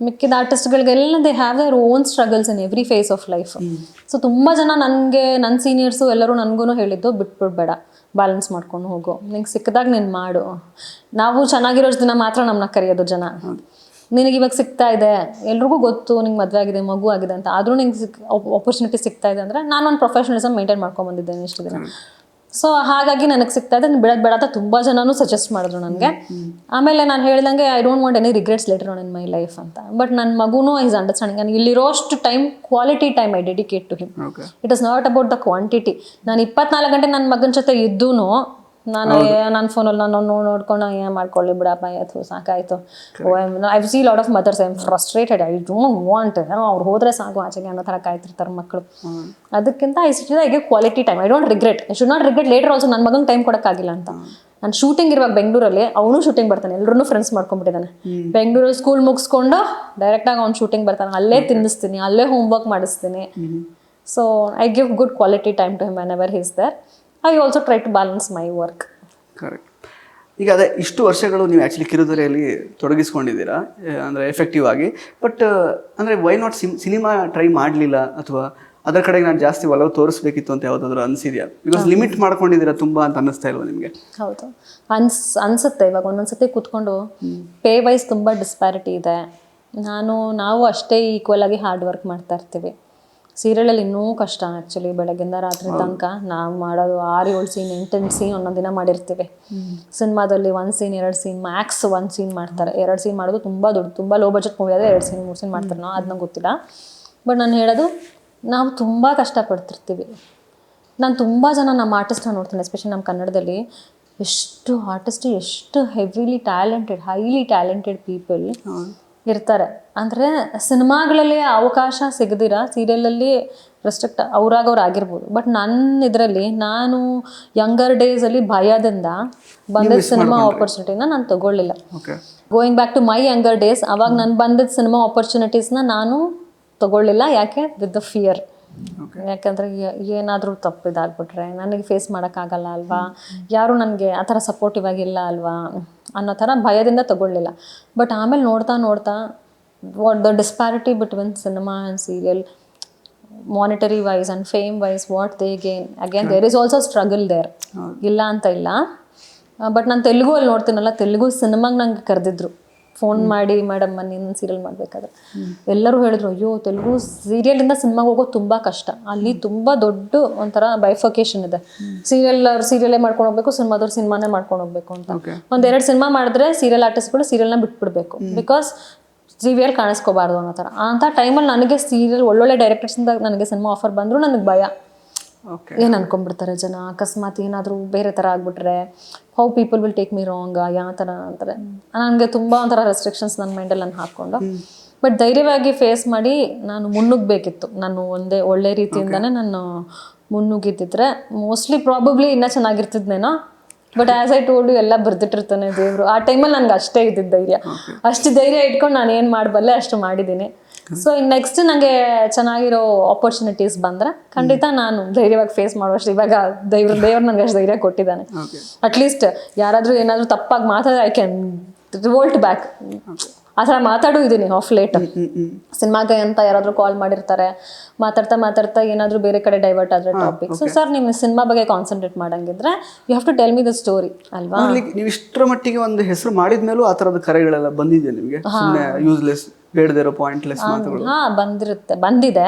ಮಿಕ್ಕಿದ ಆರ್ಟಿಸ್ಟ್ಗಳಿಗೆಲ್ಲ they have their own struggles in every phase of life. So ತುಂಬ ಜನ ನನಗೆ, ನನ್ನ ಸೀನಿಯರ್ಸು ಎಲ್ಲರೂ ನನಗೂ ಹೇಳಿದ್ದು, ಬಿಟ್ಬಿಡ್ಬೇಡ, ಬ್ಯಾಲೆನ್ಸ್ ಮಾಡ್ಕೊಂಡು ಹೋಗು, ನಿಂಗೆ ಸಿಕ್ಕಿದಾಗ ನೀನು ಮಾಡು. ನಾವು ಚೆನ್ನಾಗಿರೋ ದಿನ ಮಾತ್ರ ನಮ್ಮನ್ನ ಕರೆಯೋದು ಜನ. ನಿನಗೆ ಇವಾಗ ಸಿಗ್ತಾ ಇದೆ, ಎಲ್ರಿಗೂ ಗೊತ್ತು ನಿಂಗೆ ಮದುವೆ ಆಗಿದೆ, ಮಗು ಆಗಿದೆ ಅಂತ, ಆದರೂ ನಿಂಗೆ ಆಪರ್ಚುನಿಟಿ ಸಿಗ್ತಾ ಇದೆ ಅಂದರೆ ನಾನೊಂದು ಪ್ರೊಫೆಷನಲಿಸಮ್ ಮೇಂಟೈನ್ ಮಾಡ್ಕೊಂಡ್ಬಂದಿದ್ದೇನೆ ಇಷ್ಟು ದಿನ. ಸೊ ಹಾಗಾಗಿ ನನಗೆ ಸಿಗ್ತಾ ಇದೆ, ಬಿಡೋದು ಬೇಡ ಅಂತ ತುಂಬ ಜನನೂ ಸಜೆಸ್ಟ್ ಮಾಡಿದ್ರು ನನಗೆ. ಆಮೇಲೆ ನಾನು ಹೇಳ್ದಂಗೆ I don't want any regrets later on in my life ಅಂತ. ಬಟ್ ನನ್ನ ಮಗುನೂ ಈಸ್ ಅಂಡರ್ಸ್ಟ್ಯಾಂಡಿಂಗ್. ನಾನು ಇಲ್ಲಿರೋಷ್ಟು time, quality time I dedicate to him. It is not about the quantity. ನಾನು 24 ಗಂಟೆ ನನ್ನ ಮಗನ ಜೊತೆ ಇದ್ದೂ ನನ್ನ ಫೋನಲ್ಲಿ ನಾನು ನೋಡ್ಕೊಂಡು ಏನು ಮಾಡ್ಕೊಳ್ಳಿ ಬಿಡಪ್ಪ, ಅಥವಾ ಸಾಕಾಯಿತು. I see lot of mothers, I am frustrated, I don't want, ಅವ್ರು ಹೋದರೆ ಸಾಕು ಆಚೆಗೆ ಅನ್ನೋ ಥರ ಕಾಯ್ತಿರ್ತಾರೆ ಮಕ್ಕಳು. ಅದಕ್ಕಿಂತ I give quality time. I don't regret, I should not regret later also ನನ್ನ ಮಗಂಗೆ ಟೈಮ್ ಕೊಡೋಕ್ಕಾಗಿಲ್ಲ ಅಂತ. ನಾನು ಶೂಟಿಂಗ್ ಇರುವಾಗ ಬೆಂಗಳೂರಲ್ಲಿ, ಅವನು ಶೂಟಿಂಗ್ ಬರ್ತಾನೆ, ಎಲ್ಲರೂ ಫ್ರೆಂಡ್ಸ್ ಮಾಡ್ಕೊಂಡ್ಬಿಟ್ಟಿದ್ದಾನೆ. ಬೆಂಗಳೂರಲ್ಲಿ ಸ್ಕೂಲ್ ಮುಗಿಸ್ಕೊಂಡು ಡೈರೆಕ್ಟಾಗಿ ಅವ್ನು ಶೂಟಿಂಗ್ ಬರ್ತಾನೆ, ಅಲ್ಲೇ ತಿನ್ನಿಸ್ತೀನಿ, ಅಲ್ಲೇ ಹೋಮ್ವರ್ಕ್ ಮಾಡಿಸ್ತೀನಿ. So I give good quality time to him whenever he is there. I also try to balance my work. Correct. ಈಗ ಅದೇ ಇಷ್ಟು ವರ್ಷಗಳು ನೀವು ಆ್ಯಕ್ಚುಲಿ ಕಿರುತೆರೆಯಲ್ಲಿ ತೊಡಗಿಸ್ಕೊಂಡಿದ್ದೀರಾ, ಅಂದರೆ ಎಫೆಕ್ಟಿವ್ ಆಗಿ. ಬಟ್ ಅಂದರೆ ವೈ ನಾಟ್ ಸಿನಿಮಾ ಟ್ರೈ ಮಾಡಲಿಲ್ಲ, ಅಥವಾ ಅದರ ಕಡೆಗೆ ನಾನು ಜಾಸ್ತಿ ಒಲವು ತೋರಿಸ್ಬೇಕಿತ್ತು ಅಂತ ಯಾವುದಾದ್ರು ಅನಿಸಿದೆಯಾ? ಬಿಕಾಸ್ ಲಿಮಿಟ್ ಮಾಡ್ಕೊಂಡಿದ್ದೀರಾ ತುಂಬ ಅಂತ ಅನ್ನಿಸ್ತಾ ಇಲ್ವಾ ನಿಮಗೆ? ಹೌದು, ಅನಿಸುತ್ತೆ. ಇವಾಗ ಒಂದೊಂದ್ಸತಿ ಕೂತ್ಕೊಂಡು ಪೇ ವೈಸ್ ತುಂಬ ಡಿಸ್ಪ್ಯಾರಿಟಿ ಇದೆ. ನಾವು ಅಷ್ಟೇ ಈಕ್ವಲ್ ಆಗಿ ಹಾರ್ಡ್ ವರ್ಕ್ ಮಾಡ್ತಾ ಇರ್ತೀವಿ. ಸೀರಿಯಲಲ್ಲಿ ಇನ್ನೂ ಕಷ್ಟ ಆ್ಯಕ್ಚುಲಿ. ಬೆಳಗ್ಗಿಂದ ರಾತ್ರಿ ತನಕ ನಾವು ಮಾಡೋದು 6-7 ಸೀನ್, 8 ಸೀನ್ ಒಂದೊಂದು ದಿನ ಮಾಡಿರ್ತೀವಿ. ಸಿನಿಮಾದಲ್ಲಿ 1 ಸೀನ್ 2 ಸೀನ್ ಮ್ಯಾಕ್ಸ್ 1 ಸೀನ್ ಮಾಡ್ತಾರೆ. 2 ಸೀನ್ ಮಾಡೋದು ತುಂಬ ದೊಡ್ಡ, ತುಂಬ ಲೋ ಬಜೆಟ್ ಮೂವಿ ಆದರೆ 2 ಸೀನ್ 3 ಸೀನ್ ಮಾಡ್ತಾರೆ. ನಾವು ಅದನ್ನ ಗೊತ್ತಿಲ್ಲ. ಬಟ್ ನಾನು ಹೇಳೋದು, ನಾವು ತುಂಬ ಕಷ್ಟಪಡ್ತಿರ್ತೀವಿ. ನಾನು ತುಂಬ ಜನ ನಮ್ಮ ಆರ್ಟಿಸ್ಟ್ನ ನೋಡ್ತೀನಿ, ಎಸ್ಪೆಷಲಿ ನಮ್ಮ ಕನ್ನಡದಲ್ಲಿ ಎಷ್ಟು heavily talented, highly talented people ಇರ್ತಾರೆ. ಅಂದರೆ ಸಿನಿಮಾಗಳಲ್ಲಿ ಅವಕಾಶ ಸಿಗದಿರ ಸೀರಿಯಲಲ್ಲಿ ರೆಸ್ಟ್ರಿಕ್ಟ್ ಅವ್ರಾಗವ್ರು ಆಗಿರ್ಬೋದು. ಬಟ್ ನನ್ನ ಇದರಲ್ಲಿ ನಾನು ಯಂಗರ್ ಡೇಸಲ್ಲಿ ಭಯದಿಂದ ಬಂದಿದ್ದ ಸಿನಿಮಾ ಆಪರ್ಚುನಿಟಿನ ನಾನು ತಗೊಳ್ಳಿಲ್ಲ. Going back to my younger days, ಅವಾಗ ನಾನು ಬಂದಿದ್ದ ಸಿನಿಮಾ ಆಪರ್ಚುನಿಟೀಸ್ನ ನಾನು ತಗೊಳ್ಳಿಲ್ಲ. ಯಾಕೆ? With the fear. ಯಾಕಂದರೆ ಏನಾದರೂ ತಪ್ಪು ಇದಾಗ್ಬಿಟ್ರೆ ನನಗೆ ಫೇಸ್ ಮಾಡೋಕ್ಕಾಗಲ್ಲ ಅಲ್ವಾ, ಯಾರು ನನಗೆ ಆ ಥರ ಸಪೋರ್ಟಿವ್ ಆಗಿಲ್ಲ ಅಲ್ವಾ ಅನ್ನೋ ಥರ ಭಯದಿಂದ ತಗೊಳ್ಳಿಲ್ಲ. ಬಟ್ ಆಮೇಲೆ ನೋಡ್ತಾ what the disparity between cinema and serial, monetary wise and fame wise, what they gain. Again there is also struggle there, ಇಲ್ಲ ಅಂತ ಇಲ್ಲ. ಬಟ್ ನಾನು ತೆಲುಗು ಅಲ್ಲಿ ನೋಡ್ತೀನಲ್ಲ, ತೆಲುಗು ಸಿನಿಮಾಗೆ ನಂಗೆ ಕರೆದಿದ್ರು ಫೋನ್ ಮಾಡಿ, ಮೇಡಮ್ ನೀನು ಸೀರಿಯಲ್ ಮಾಡಬೇಕಾದ್ರೆ ಎಲ್ಲರೂ ಹೇಳಿದ್ರು, ಅಯ್ಯೋ ತೆಲುಗು ಸೀರಿಯಲಿಂದ ಸಿನಿಮಾಗೆ ಹೋಗೋದು ತುಂಬ ಕಷ್ಟ, ಅಲ್ಲಿ ತುಂಬ ದೊಡ್ಡ ಒಂಥರ ಬೈಫಕೇಶನ್ ಇದೆ. ಸೀರಿಯಲ್ಲೇ ಮಾಡ್ಕೊಂಡು ಹೋಗ್ಬೇಕು, ಸಿನಿಮಾನೇ ಮಾಡ್ಕೊಂಡು ಹೋಗ್ಬೇಕು ಅಂತ. 1-2 ಸಿನಿಮಾ ಮಾಡಿದ್ರೆ ಸೀರಿಯಲ್ ಆರ್ಟಿಸ್ಟ್ಗಳು ಸೀರಿಯಲ್ನ ಬಿಟ್ಬಿಡ್ಬೇಕು, ಬಿಕಾಸ್ ಸೀರಿಯಲ್ ಕಾಣಿಸ್ಕೋಬಾರ್ದು ಅನ್ನೋ ಥರ. ಅಂಥ ಟೈಮಲ್ಲಿ ನನಗೆ ಸೀರಿಯಲ್ ಒಳ್ಳೊಳ್ಳೆ ಡೈರೆಕ್ಟರ್ಸಿಂದ ನನಗೆ ಸಿನಿಮಾ ಆಫರ್ ಬಂದರೂ ನನಗೆ ಭಯ. ಏನು ಅನ್ಕೊಂಡ್ಬಿಡ್ತಾರೆ ಜನ, ಅಕಸ್ಮಾತ್ ಏನಾದರೂ ಬೇರೆ ಥರ ಆಗಿಬಿಟ್ರೆ how people will take me wrong, ಯಾವ ಥರ ಅಂತಾರೆ. ನನಗೆ ತುಂಬ ಒಂಥರ ರೆಸ್ಟ್ರಿಕ್ಷನ್ಸ್ ನನ್ನ ಮೈಂಡಲ್ಲಿ ನಾನು ಹಾಕ್ಕೊಂಡು, ಬಟ್ ಧೈರ್ಯವಾಗಿ ಫೇಸ್ ಮಾಡಿ ನಾನು ಮುನ್ನುಗ್ಗಬೇಕಿತ್ತು. ನಾನು ಒಳ್ಳೆ ರೀತಿಯಿಂದನೇ ನಾನು ಮುನ್ನುಗ್ಗಿದ್ದಿದ್ರೆ ಮೋಸ್ಟ್ಲಿ ಪ್ರಾಬಬ್ಲಿ ಇನ್ನೂ ಚೆನ್ನಾಗಿರ್ತಿದ್ನೇನೋ. But as I told you, ಎಲ್ಲ ಬರ್ದಿಟ್ಟಿರ್ತಾನೆ ದೇವರು. ಆ ಟೈಮಲ್ಲಿ ನನಗೆ ಅಷ್ಟೇ ಇದ್ದಿದ್ದು ಧೈರ್ಯ. ಅಷ್ಟು ಧೈರ್ಯ ಇಟ್ಕೊಂಡು ನಾನು ಏನು ಮಾಡಬಲ್ಲೆ ಅಷ್ಟು ಮಾಡಿದ್ದೀನಿ. ಸೊ ನೆಕ್ಸ್ಟ್ ನನಗೆ ಚೆನ್ನಾಗಿರೋ ಆಪರ್ಚುನಿಟೀಸ್ ಬಂದರೆ ಖಂಡಿತ ನಾನು ಧೈರ್ಯವಾಗಿ ಫೇಸ್ ಮಾಡುವಷ್ಟು ಇವಾಗ ದೇವ್ರು ನನಗೆ ಅಷ್ಟು ಧೈರ್ಯ ಕೊಟ್ಟಿದ್ದಾನೆ. ಅಟ್ಲೀಸ್ಟ್ ಯಾರಾದರೂ ಏನಾದರೂ ತಪ್ಪಾಗಿ ಮಾತಾಡಿದ್ರೆ ಐ ಕ್ಯಾನ್ ರಿವೋಲ್ಟ್ ಬ್ಯಾಕ್. ಆ ಥರ ಮಾತಾಡೂ ಇದೀನಿ ಆಫ್ ಲೇಟ್. ಸಿನಿಮಾಗೆ ಅಂತ ಯಾರಾದರೂ ಕಾಲ್ ಮಾಡಿರ್ತಾರೆ, ಮಾತಾಡ್ತಾ ಏನಾದರೂ ಬೇರೆ ಕಡೆ ಡೈವರ್ಟ್ ಆದರೆ ಟಾಪಿಕ್. ಸೊ ಸರ್ ನಿಮ್ಮ ಸಿನಿಮಾ ಬಗ್ಗೆ ಕಾನ್ಸಂಟ್ರೇಟ್ ಮಾಡಂಗಿದ್ರೆ you have to tell me the story ಅಲ್ವಾ. ನೀವು ಇಷ್ಟರ ಮಟ್ಟಿಗೆ ಒಂದು ಹೆಸರು ಮಾಡಿದ್ಮೇಲೂ ಆ ಥರದ ಕರೆಗಳೆಲ್ಲ ಬಂದಿದೆ ನಿಮಗೆ? ಸುಮ್ಮನೆ ಯೂಸ್ಲೆಸ್ ಬೇಡದೇ ಇರೋ ಪಾಯಿಂಟ್ಲೆಸ್ ಮಾತುಗಳು? ಬಂದಿದೆ.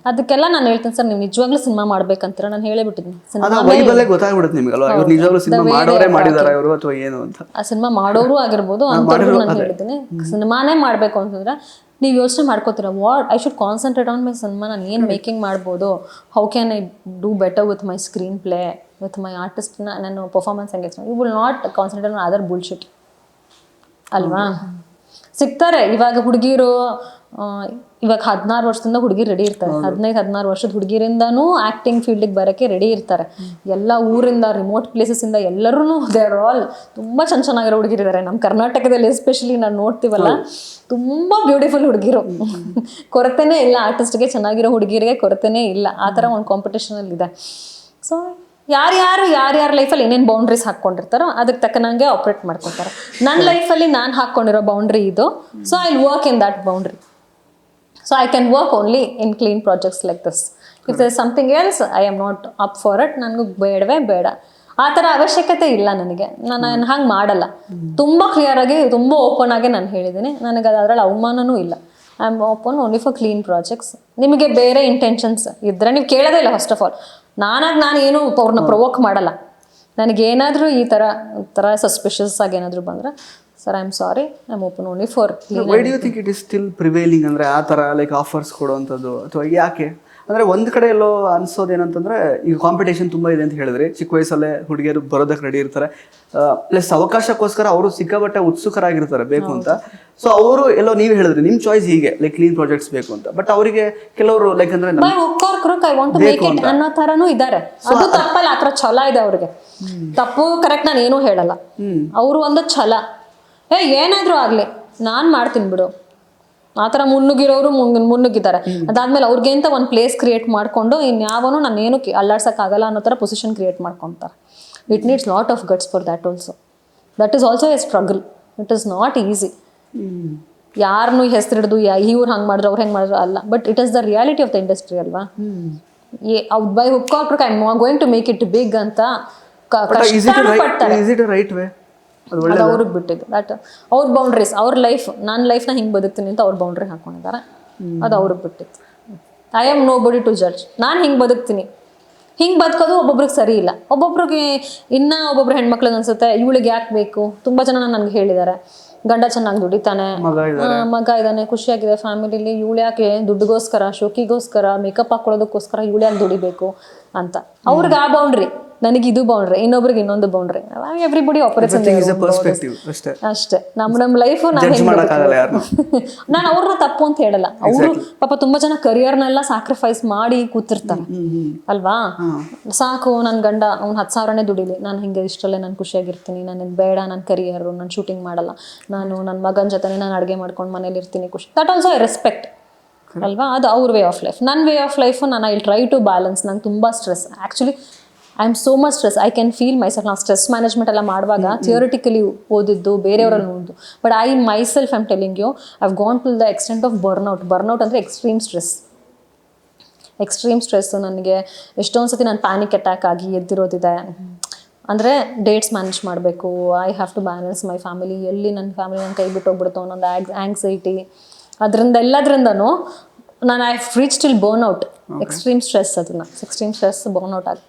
ಅದಕ್ಕೆಲ್ಲ ನಾನು ಹೇಳ್ತೀನಿ ಸರ್, ನೀವು ನಿಜವಾಗ್ಲೂ ಸಿನಿಮಾ ಮಾಡ್ಬೇಕಂತೀರ ನಾನು ಹೇಳೇ ಬಿಟ್ಟಿದ್ದೀನಿ. ಸಿನಿಮಾ ವೈಬಲ್ಲೇ ಗೊತ್ತಾಗ್ಬಿಡುತ್ತೆ ನಿಮಗಲ್ವಾ ಇವ್ರು ನಿಜವಾಗ್ಲೂ ಸಿನಿಮಾ ಮಾಡೋರೇ ಮಾಡಿದಾರ ಇವರು ಅಥವಾ ಏನು ಅಂತ. ಆ ಸಿನಿಮಾ ಮಾಡೋರು ಆಗಿರ್ಬೋದು ಅಂತವ್ರು ನಾನು ಹೇಳಿದ್ದೀನಿ. ಸಿನಿಮಾನೇ ಮಾಡಬೇಕು ಅಂತಂದ್ರೆ ನೀವು ಯೋಚನೆ ಮಾಡ್ಕೋತೀರ, what I should concentrate on my cinema. ನಾನು ಏನು ಮೇಕಿಂಗ್ ಮಾಡ್ಬೋದು, how can I do better with my screen play, with my ಆರ್ಟಿಸ್ಟ್ನ ನಾನು ಪರ್ಫಾರ್ಮೆನ್ಸ್ ಹೆಂಗೆ. You will not concentrate on other bullshit ಅಲ್ವಾ. ಸಿಗ್ತಾರೆ ಇವಾಗ ಹುಡುಗಿರು, ಇವಾಗ 16 ವರ್ಷದಿಂದ ಹುಡುಗಿ ರೆಡಿ ಇರ್ತಾರೆ. 15-16 ವರ್ಷದ ಹುಡುಗಿರಿಂದನೂ ಆ್ಯಕ್ಟಿಂಗ್ ಫೀಲ್ಡಿಗೆ ಬರೋಕ್ಕೆ ರೆಡಿ ಇರ್ತಾರೆ. ಎಲ್ಲ ಊರಿಂದ, ರಿಮೋಟ್ ಪ್ಲೇಸಸ್ಸಿಂದ ಎಲ್ಲರೂ ದೇ ಆರ್ ಆಲ್ ತುಂಬ ಚೆನ್ನಾಗಿರೋ ಹುಡುಗಿರಿದ್ದಾರೆ. ನಮ್ಮ ಕರ್ನಾಟಕದಲ್ಲಿ ಎಸ್ಪೆಷಲಿ ನಾನು ನೋಡ್ತೀವಲ್ಲ, ತುಂಬ ಬ್ಯೂಟಿಫುಲ್ ಹುಡುಗಿರು. ಕೊರತೆನೇ ಇಲ್ಲ ಆರ್ಟಿಸ್ಟ್ಗೆ, ಚೆನ್ನಾಗಿರೋ ಹುಡುಗಿರಿಗೆ ಕೊರತೆನೇ ಇಲ್ಲ. ಆ ಥರ ಒಂದು ಕಾಂಪಿಟೇಷನಲ್ಲಿದೆ. ಸೊ ಯಾರ್ಯಾರ ಲೈಫಲ್ಲಿ ಏನೇನು ಬೌಂಡ್ರೀಸ್ ಹಾಕ್ಕೊಂಡಿರ್ತಾರೋ ಅದಕ್ಕೆ ತಕ್ಕನಂಗೆ ಆಪ್ರೇಟ್ ಮಾಡ್ಕೊತಾರೆ. ನನ್ನ ಲೈಫಲ್ಲಿ ನಾನು ಹಾಕ್ಕೊಂಡಿರೋ ಬೌಂಡ್ರಿ ಇದು. So I will work in that boundary. So I can work only in clean projects like this. If there is something else I am not up for it. ನನಗೂ ಬೇಡ. ಆ ಥರ ಅವಶ್ಯಕತೆ ಇಲ್ಲ ನನಗೆ. ನಾನು ಹಂಗೆ ಮಾಡಲ್ಲ. ತುಂಬ ಕ್ಲಿಯರಾಗಿ, ತುಂಬ ಓಪನ್ ಆಗಿ ನಾನು ಹೇಳಿದ್ದೀನಿ. ನನಗೆ ಅದರಲ್ಲಿ ಅವಮಾನನೂ ಇಲ್ಲ. I am open only for clean projects. ನಿಮಗೆ ಬೇರೆ ಇಂಟೆನ್ಷನ್ಸ್ ಇದ್ದರೆ ನೀವು ಕೇಳೋದೇ ಇಲ್ಲ. ಫಸ್ಟ್ ಆಫ್ ಆಲ್ ನಾನು ಏನು ಅವ್ರನ್ನ ಪ್ರೊವೋಕ್ ಮಾಡಲ್ಲ. ನನಗೇನಾದರೂ ಈ ಥರ ಸಸ್ಪಿಷಿಯಸ್ ಆಗಿ ಏನಾದರೂ ಬಂದರೆ, sir I am sorry, I am open only for clean. Why do you think it is still prevailing? ಅಂದರೆ ಆ ಥರ ಲೈಕ್ ಆಫರ್ಸ್ ಕೊಡುವಂಥದ್ದು ಅಥವಾ ಯಾಕೆ? ಅಂದರೆ ಒಂದು ಕಡೆ ಎಲ್ಲೋ ಅನ್ಸೋದೇನಂತಂದರೆ ಈಗ ಕಾಂಪಿಟೇಷನ್ ತುಂಬ ಇದೆ ಅಂತ ಹೇಳಿದ್ರಿ. ಚಿಕ್ಕ ವಯಸ್ಸಲ್ಲೇ ಹುಡುಗಿಯರು ಬರೋದಕ್ಕೆ ರೆಡಿ ಇರ್ತಾರೆ. ಪ್ಲಸ್ ಅವಕಾಶಕ್ಕೋಸ್ಕರ ಅವರು ಸಿಕ್ಕಾಪಟ್ಟೆ ಉತ್ಸುಕರಾಗಿರ್ತಾರೆ ಬೇಕು ಅಂತ. ಸೊ ಅವರು ಎಲ್ಲೋ ನೀವು ಹೇಳಿದ್ರಿ ನಿಮ್ಮ ಚಾಯ್ಸ್ ಹೀಗೆ ಲೈಕ್ ಕ್ಲೀನ್ ಪ್ರಾಜೆಕ್ಟ್ಸ್ ಬೇಕು ಅಂತ. ಬಟ್ ಅವರಿಗೆ ಕೆಲವರು ಲೈಕ್ ಅಂದರೆ ಅನ್ನೋ ಥರನೂ ಇದ್ದಾರೆ. ಅದು ತಪ್ಪಲ್ಲ, ಆ ಥರ ಛಲ ಇದೆ ಅವ್ರಿಗೆ. ತಪ್ಪು ಕರೆಕ್ಟ್ ನಾನು ಏನೂ ಹೇಳಲ್ಲ. ಅವರು ಒಂದು ಛಲ, ಏನಾದರೂ ಆಗಲಿ ನಾನು ಮಾಡ್ತೀನಿ ಬಿಡು, ಆ ಥರ ಮುನ್ನುಗ್ಗಿರೋರು ಮುನ್ನುಗ್ಗಿದ್ದಾರೆ. ಅದಾದ್ಮೇಲೆ ಅವ್ರಿಗೆ ಅಂತ ಒಂದು ಪ್ಲೇಸ್ ಕ್ರಿಯೇಟ್ ಮಾಡಿಕೊಂಡು ಇನ್ಯಾವನು ನಾನೇನು ಅಲ್ಲಾಡ್ಸೋಕ್ಕಾಗಲ್ಲ ಅನ್ನೋ ಥರ ಪೊಸಿಷನ್ ಕ್ರಿಯೇಟ್ ಮಾಡ್ಕೊತಾರೆ. It needs lot of guts for that also. That is also a struggle. It is not easy. ಯಾರನ್ನೂ ಹೆಸರಿಡ್ದು ಇವ್ರು ಹಂಗೆ ಮಾಡಿದ್ರು ಅವ್ರು ಹೆಂಗೆ ಮಾಡಿದ್ರು ಅಲ್ಲ. But it is the reality of the industry ಅಲ್ವಾ. By hook I am going to make it big ಅಂತ ಪಡ್ತಾರೆ. ಅದು ಅವ್ರಿಗೆ ಬಿಟ್ಟಿದ್ದು. ದಟ್ ಅವ್ರ ಬೌಂಡ್ರೀಸ್, ಅವ್ರ ಲೈಫ್. ನನ್ನ ಲೈಫ್ನ ಹಿಂಗೆ ಬದುಕ್ತೀನಿ ಅಂತ ಅವ್ರ ಬೌಂಡ್ರಿ ಹಾಕೊಂಡಿದ್ದಾರೆ. ಅದು ಅವ್ರಿಗೆ ಬಿಟ್ಟಿತ್ತು. ಐ ಆಮ್ ನೋ ಬಡಿ ಟು ಜಡ್ಜ್. ನಾನು ಹಿಂಗೆ ಬದುಕ್ತೀನಿ. ಹಿಂಗೆ ಬದುಕೋದು ಒಬ್ಬೊಬ್ರಿಗೆ ಸರಿ ಇಲ್ಲ. ಒಬ್ಬೊಬ್ರಿಗೆ ಒಬ್ಬೊಬ್ರು ಹೆಣ್ಮಕ್ಳಿಗೆ ಅನ್ಸುತ್ತೆ ಇವಳಿಗೆ ಯಾಕೆ ಬೇಕು. ತುಂಬ ಜನ ನನಗೆ ಹೇಳಿದ್ದಾರೆ, ಗಂಡ ಚೆನ್ನಾಗಿ ದುಡಿತಾನೆ, ಮಗ ಇದ್ದಾನೆ, ಖುಷಿಯಾಗಿದೆ ಫ್ಯಾಮಿಲಿಲಿ, ಇವಳು ಯಾಕೆ ದುಡ್ಡುಗೋಸ್ಕರ, ಶೋಕಿಗೋಸ್ಕರ, ಮೇಕಪ್ ಹಾಕೊಳ್ಳೋದಕ್ಕೋಸ್ಕರ ಇವಳು ಯಾಕೆ ದುಡಿಬೇಕು ಅಂತ. ಅವ್ರಿಗೆ ಆ ಬೌಂಡ್ರಿ, ನನಗೆ ಇದು ಬೌಂಡ್ರಿ, ಇನ್ನೊಬ್ರಿಗೆ ಇನ್ನೊಂದು ಬೌಂಡ್ರಿ. ಎವ್ರಿಬಡಿ ಆಪರೇಟ್ಸ್ ಅಷ್ಟೇ. ನಮ್ಮ ಲೈಫ್ ನಾನು ಅವ್ರನ್ನ ತಪ್ಪು ಅಂತ ಹೇಳಲ್ಲ. ಅವರು ಪಾಪ ತುಂಬಾ ಜನ ಕರಿಯರ್ನೆಲ್ಲ ಸ್ಯಾಕ್ರಿಫೈಸ್ ಮಾಡಿ ಕೂತಿರ್ತಾರೆ ಅಲ್ವಾ. ಸಾಕು ನನ್ನ ಗಂಡ ಅವ್ನು 10,000ನೇ ದುಡಿಲಿ, ನಾನು ಹಿಂಗೆ ಇಷ್ಟರಲ್ಲೇ ನಾನು ಖುಷಿಯಾಗಿರ್ತೀನಿ, ನನಗೆ ಬೇಡ ನನ್ನ ಕರಿಯರು, ನಾನು ಶೂಟಿಂಗ್ ಮಾಡಲ್ಲ, ನಾನು ನನ್ನ ಮಗನ ಜೊತೆ ನಾನು ಅಡುಗೆ ಮಾಡ್ಕೊಂಡು ಮನೇಲಿ ಇರ್ತೀನಿ ಖುಷಿ. ದಟ್ ಆಲ್ಸೋ ಐ ರೆಸ್ಪೆಕ್ಟ್ ಅಲ್ವಾ. ಅದು ಅವ್ರ ವೇ ಆಫ್ ಲೈಫ್. ನನ್ನ ವೇ ಆಫ್ ಲೈಫು ನಾನು ಐ ಟ್ರೈ ಟು ಬ್ಯಾಲೆನ್ಸ್. ನಂಗೆ ತುಂಬ stress actually. I am so much stress. I can feel myself. ನಾವು ಸ್ಟ್ರೆಸ್ ಮ್ಯಾನೇಜ್ಮೆಂಟ್ ಎಲ್ಲ ಮಾಡುವಾಗ ಥಿಯರಿಟಿಕಲಿ ಓದಿದ್ದು ಬೇರೆಯವರಲ್ಲಿ ಓದಿದ್ದು. But I myself I am telling you, I have gone to the extent of burnout. Burnout ಅಂದರೆ ಎಕ್ಸ್ಟ್ರೀಮ್ ಸ್ಟ್ರೆಸ್ಸು. ನನಗೆ ಎಷ್ಟೊಂದು ಸತಿ ನಾನು ಪ್ಯಾನಿಕ್ ಅಟ್ಯಾಕ್ ಆಗಿ ಎದ್ದಿರೋದಿದೆ. ಅಂದರೆ ಡೇಟ್ಸ್ ಮ್ಯಾನೇಜ್ ಮಾಡಬೇಕು. I have to balance my family. ಎಲ್ಲಿ ನನ್ನ ಫ್ಯಾಮಿಲಿ ನನ್ನ ಕೈ ಬಿಟ್ಟು ಹೋಗ್ಬಿಡ್ತು ಅನ್ನೊಂದು ಆ್ಯಂಗ್ಸೈಟಿ. ಎಲ್ಲದ್ರಿಂದನೂ ನಾನು I reach till burnout. Extreme stress, extreme stress burnout ಆಗಿ.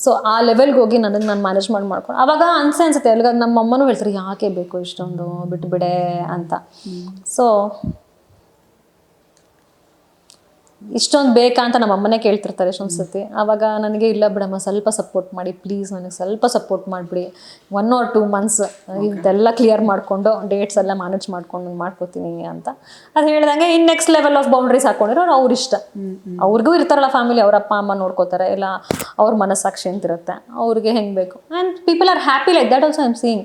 ಸೊ ಆ ಲೆವೆಲ್ಗೆ ಹೋಗಿ ನಾನು ಮ್ಯಾನೇಜ್ ಮಾಡ್ಕೊಂಡು ಆವಾಗ ಅನ್ಸುತ್ತೆ ಎಲ್ಲಿಗ ನಮ್ಮ ಅಮ್ಮನೂ ಹೇಳ್ತಾರೆ ಯಾಕೆ ಬೇಕು ಇಷ್ಟೊಂದು ಬಿಟ್ಟು ಬಿಡೆ ಅಂತ. ಸೊ ಇಷ್ಟೊಂದು ಬೇಕಾ ಅಂತ ನಮ್ಮ ಅಮ್ಮನೇ ಕೇಳ್ತಿರ್ತಾರೆ ಎಷ್ಟೊಂದು ಸತಿ. ಆವಾಗ ನನಗೆ ಇಲ್ಲ ಬಿಡಮ್ಮ, ಸ್ವಲ್ಪ ಸಪೋರ್ಟ್ ಮಾಡಿ ಪ್ಲೀಸ್, ನನಗೆ ಸ್ವಲ್ಪ ಸಪೋರ್ಟ್ ಮಾಡಿಬಿಡಿ. 1 or 2 months ಇದೆಲ್ಲ ಕ್ಲಿಯರ್ ಮಾಡಿಕೊಂಡು ಡೇಟ್ಸ್ ಎಲ್ಲ ಮ್ಯಾನೇಜ್ ಮಾಡ್ಕೊಂಡು ಮಾಡ್ಕೋತೀನಿ ಅಂತ ಅದು ಹೇಳ್ದಂಗೆ. ಇನ್ನು ನೆಕ್ಸ್ಟ್ ಲೆವೆಲ್ ಆಫ್ ಬೌಂಡ್ರೀಸ್ ಹಾಕೊಂಡಿರೋ ಅವ್ರ ಇಷ್ಟ. ಅವ್ರಿಗೂ ಇರ್ತಾರಲ್ಲ ಫ್ಯಾಮಿಲಿ, ಅವ್ರ ಅಪ್ಪ ಅಮ್ಮ ನೋಡ್ಕೋತಾರೆ, ಇಲ್ಲ ಅವ್ರ ಮನಸ್ಸಾಕ್ಷಿ ಅಂತಿರುತ್ತೆ, ಅವ್ರಿಗೆ ಹೆಂಗೆ ಬೇಕು. And people are happy like that also. I am seeing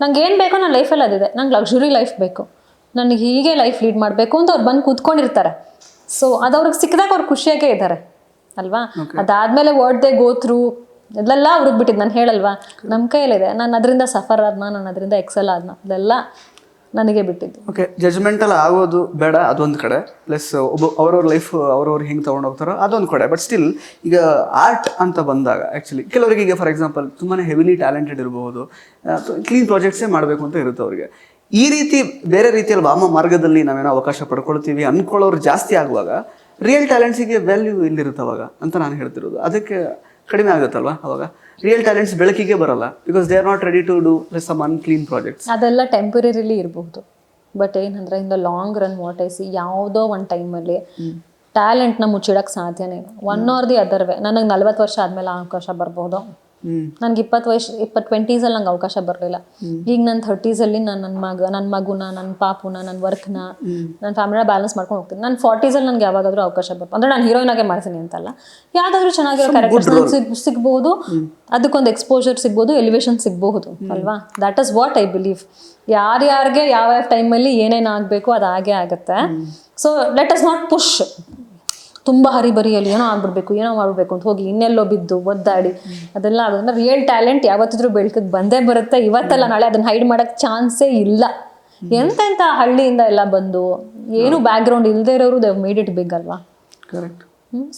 ನಂಗೆ ಏನು ಬೇಕೋ ನನ್ನ ಲೈಫಲ್ಲಿ ಅದಿದೆ. ನಂಗೆ ಲಕ್ಸುರಿ ಲೈಫ್ ಬೇಕು, ನನಗೆ ಹೀಗೆ ಲೈಫ್ ಲೀಡ್ ಮಾಡಬೇಕು ಅಂತ ಅವ್ರು ಬಂದು ಕೂತ್ಕೊಂಡಿರ್ತಾರೆ. ಸೊ ಅದು ಅವ್ರಿಗೆ ಸಿಕ್ಕಿದಾಗ ಅವ್ರು ಖುಷಿಯಾಗೇ ಇದ್ದಾರೆ ಅಲ್ವಾ. ಅದಾದಮೇಲೆ ವಾಟ್ ದೇ ಗೋ ಥ್ರೂ ಇದೆಲ್ಲ ಅವ್ರಿಗೆ ಬಿಟ್ಟಿದ್ದು. ನಾನು ಹೇಳಲ್ವಾ, ನಮ್ಮ ಕೈಯಲ್ಲಿದೆ. ನಾನು ಅದರಿಂದ ಸಫರ್ ಆದ್ನ, ನಾನು ಅದರಿಂದ ಎಕ್ಸೆಲ್ ಆದ್ನ, ಅದೆಲ್ಲ ನನಗೆ ಬಿಟ್ಟಿದ್ದು. ಓಕೆ, ಜಜ್ಮೆಂಟಲ್ ಆಗೋದು ಬೇಡ ಅದೊಂದು ಕಡೆ, ಪ್ಲಸ್ ಅವ್ರವ್ರ ಲೈಫ್ ಅವ್ರವ್ರು ಹೆಂಗೆ ತೊಗೊಂಡೋಗ್ತಾರೋ ಅದೊಂದು ಕಡೆ. ಬಟ್ ಸ್ಟಿಲ್ ಈಗ ಆರ್ಟ್ ಅಂತ ಬಂದಾಗ ಆ್ಯಕ್ಚುಲಿ ಕೆಲವರಿಗೆ ಈಗ ಫಾರ್ ಎಕ್ಸಾಂಪಲ್ ತುಂಬಾ ಹೆವಿಲಿ ಟ್ಯಾಲೆಂಟೆಡ್ ಇರಬಹುದು, ಕ್ಲೀನ್ ಪ್ರಾಜೆಕ್ಟ್ಸೇ ಮಾಡಬೇಕು ಅಂತ ಇರುತ್ತೆ ಅವ್ರಿಗೆ. ಈ ರೀತಿ ಬೇರೆ ರೀತಿಯಲ್ಲಿ ವಾಮ ಮಾರ್ಗದಲ್ಲಿ ನಾವೇನೋ ಅವಕಾಶ ಪಡ್ಕೊಳ್ತೀವಿ ಅಂದ್ಕೊಳ್ಳೋರು ಜಾಸ್ತಿ ಆಗುವಾಗ ರಿಯಲ್ ಟ್ಯಾಲೆಂಟ್ಸಿಗೆ ವ್ಯಾಲ್ಯೂ ಇಲ್ಲಿರುತ್ತೆ ಅವಾಗ ಅಂತ ನಾನು ಹೇಳ್ತಿರೋದು. ಅದಕ್ಕೆ ಕಡಿಮೆ ಆಗುತ್ತಲ್ವಾ ಅವಾಗ ರಿಯಲ್ ಟ್ಯಾಲೆಂಟ್ಸ್ ಬೆಳಕಿಗೆ ಬರಲ್ಲ, because they are not ready to do some unclean projects. ಅದೆಲ್ಲ ಟೆಂಪರರಿಲಿ ಇರಬಹುದು, ಬಟ್ ಏನಂದ್ರೆ in the long run what I see, ಯಾವುದೋ ಒಂದು ಟೈಮಲ್ಲಿ ಟ್ಯಾಲೆಂಟ್ನ ಮುಚ್ಚಿಡಕ್ಕೆ ಸಾಧ್ಯನೇ ಇಲ್ಲ. One or the other way. ನನಗೆ 40 ವರ್ಷ ಆದಮೇಲೆ ಅವಕಾಶ ಬರ್ಬೋದು, ನನಗೆ 20 ನಂಗೆ ಅವಕಾಶ ಬರಲಿಲ್ಲ. ಈಗ ನನ್ನ 30s ನನ್ನ ಮಗುನ, ನನ್ನ ಪಾಪುನ, ನನ್ನ ವರ್ಕ್ನ, ನನ್ನ ಫ್ಯಾಮಿಲಿನ ಬ್ಯಾಲೆನ್ಸ್ ಮಾಡ್ಕೊಂಡು ಹೋಗ್ತೀನಿ. ನನ್ನ 40s ನನಗೆ ಯಾವಾಗಾದ್ರೂ ಅವಕಾಶ ಬರ್ಬೋದು. ಅಂದರೆ ನಾನು ಹೀರೋಯಿನ್ ಆಗೇ ಮಾಡ್ತೀನಿ ಅಂತಲ್ಲ, ಯಾವುದಾದ್ರೂ ಚೆನ್ನಾಗಿರೋ ಕ್ಯಾರೆಕ್ಟರ್ಸ್ ಸಿಗ್ಬೋದು, ಅದಕ್ಕೊಂದು ಎಕ್ಸ್ಪೋಜರ್ ಸಿಗ್ಬೋದು, ಎಲಿವೇಶನ್ ಸಿಗಬಹುದು ಅಲ್ವಾ. That is what I believe. ಯಾರ್ಯಾರಿಗೆ ಯಾವ ಟೈಮಲ್ಲಿ ಏನೇನು ಆಗಬೇಕು ಅದು ಹಾಗೇ ಆಗುತ್ತೆ. So let us not push ತುಂಬ ಹರಿಬರಿಯಲ್ಲಿ ಏನೋ ಆಗ್ಬಿಡ್ಬೇಕು, ಏನೋ ಮಾಡ್ಬಿಡ್ಬೇಕು ಅಂತ ಹೋಗಿ ಇನ್ನೆಲ್ಲೋ ಬಿದ್ದು ಒದ್ದಾಡಿ ಅದೆಲ್ಲ ಆಗೋದ್ರಿಂದ ರಿಯಲ್ ಟ್ಯಾಲೆಂಟ್ ಯಾವತ್ತಿದ್ರೂ ಬೆಳಕಿಗೆ ಬಂದೇ ಬರುತ್ತೆ. ಇವತ್ತಲ್ಲ ನಾಳೆ ಅದನ್ನ ಹೈಡ್ ಮಾಡೋಕ್ಕೆ ಚಾನ್ಸೇ ಇಲ್ಲ. ಎಂತೆಂಥ ಹಳ್ಳಿಯಿಂದ ಎಲ್ಲ ಬಂದು ಏನು ಬ್ಯಾಕ್ಗ್ರೌಂಡ್ ಇಲ್ಲದೆ ಇರೋರು ದೇ ಮೇಡ್ ಇಟ್ ಬಿಗ್ ಅಲ್ವಾ. ಕರೆಕ್ಟ್.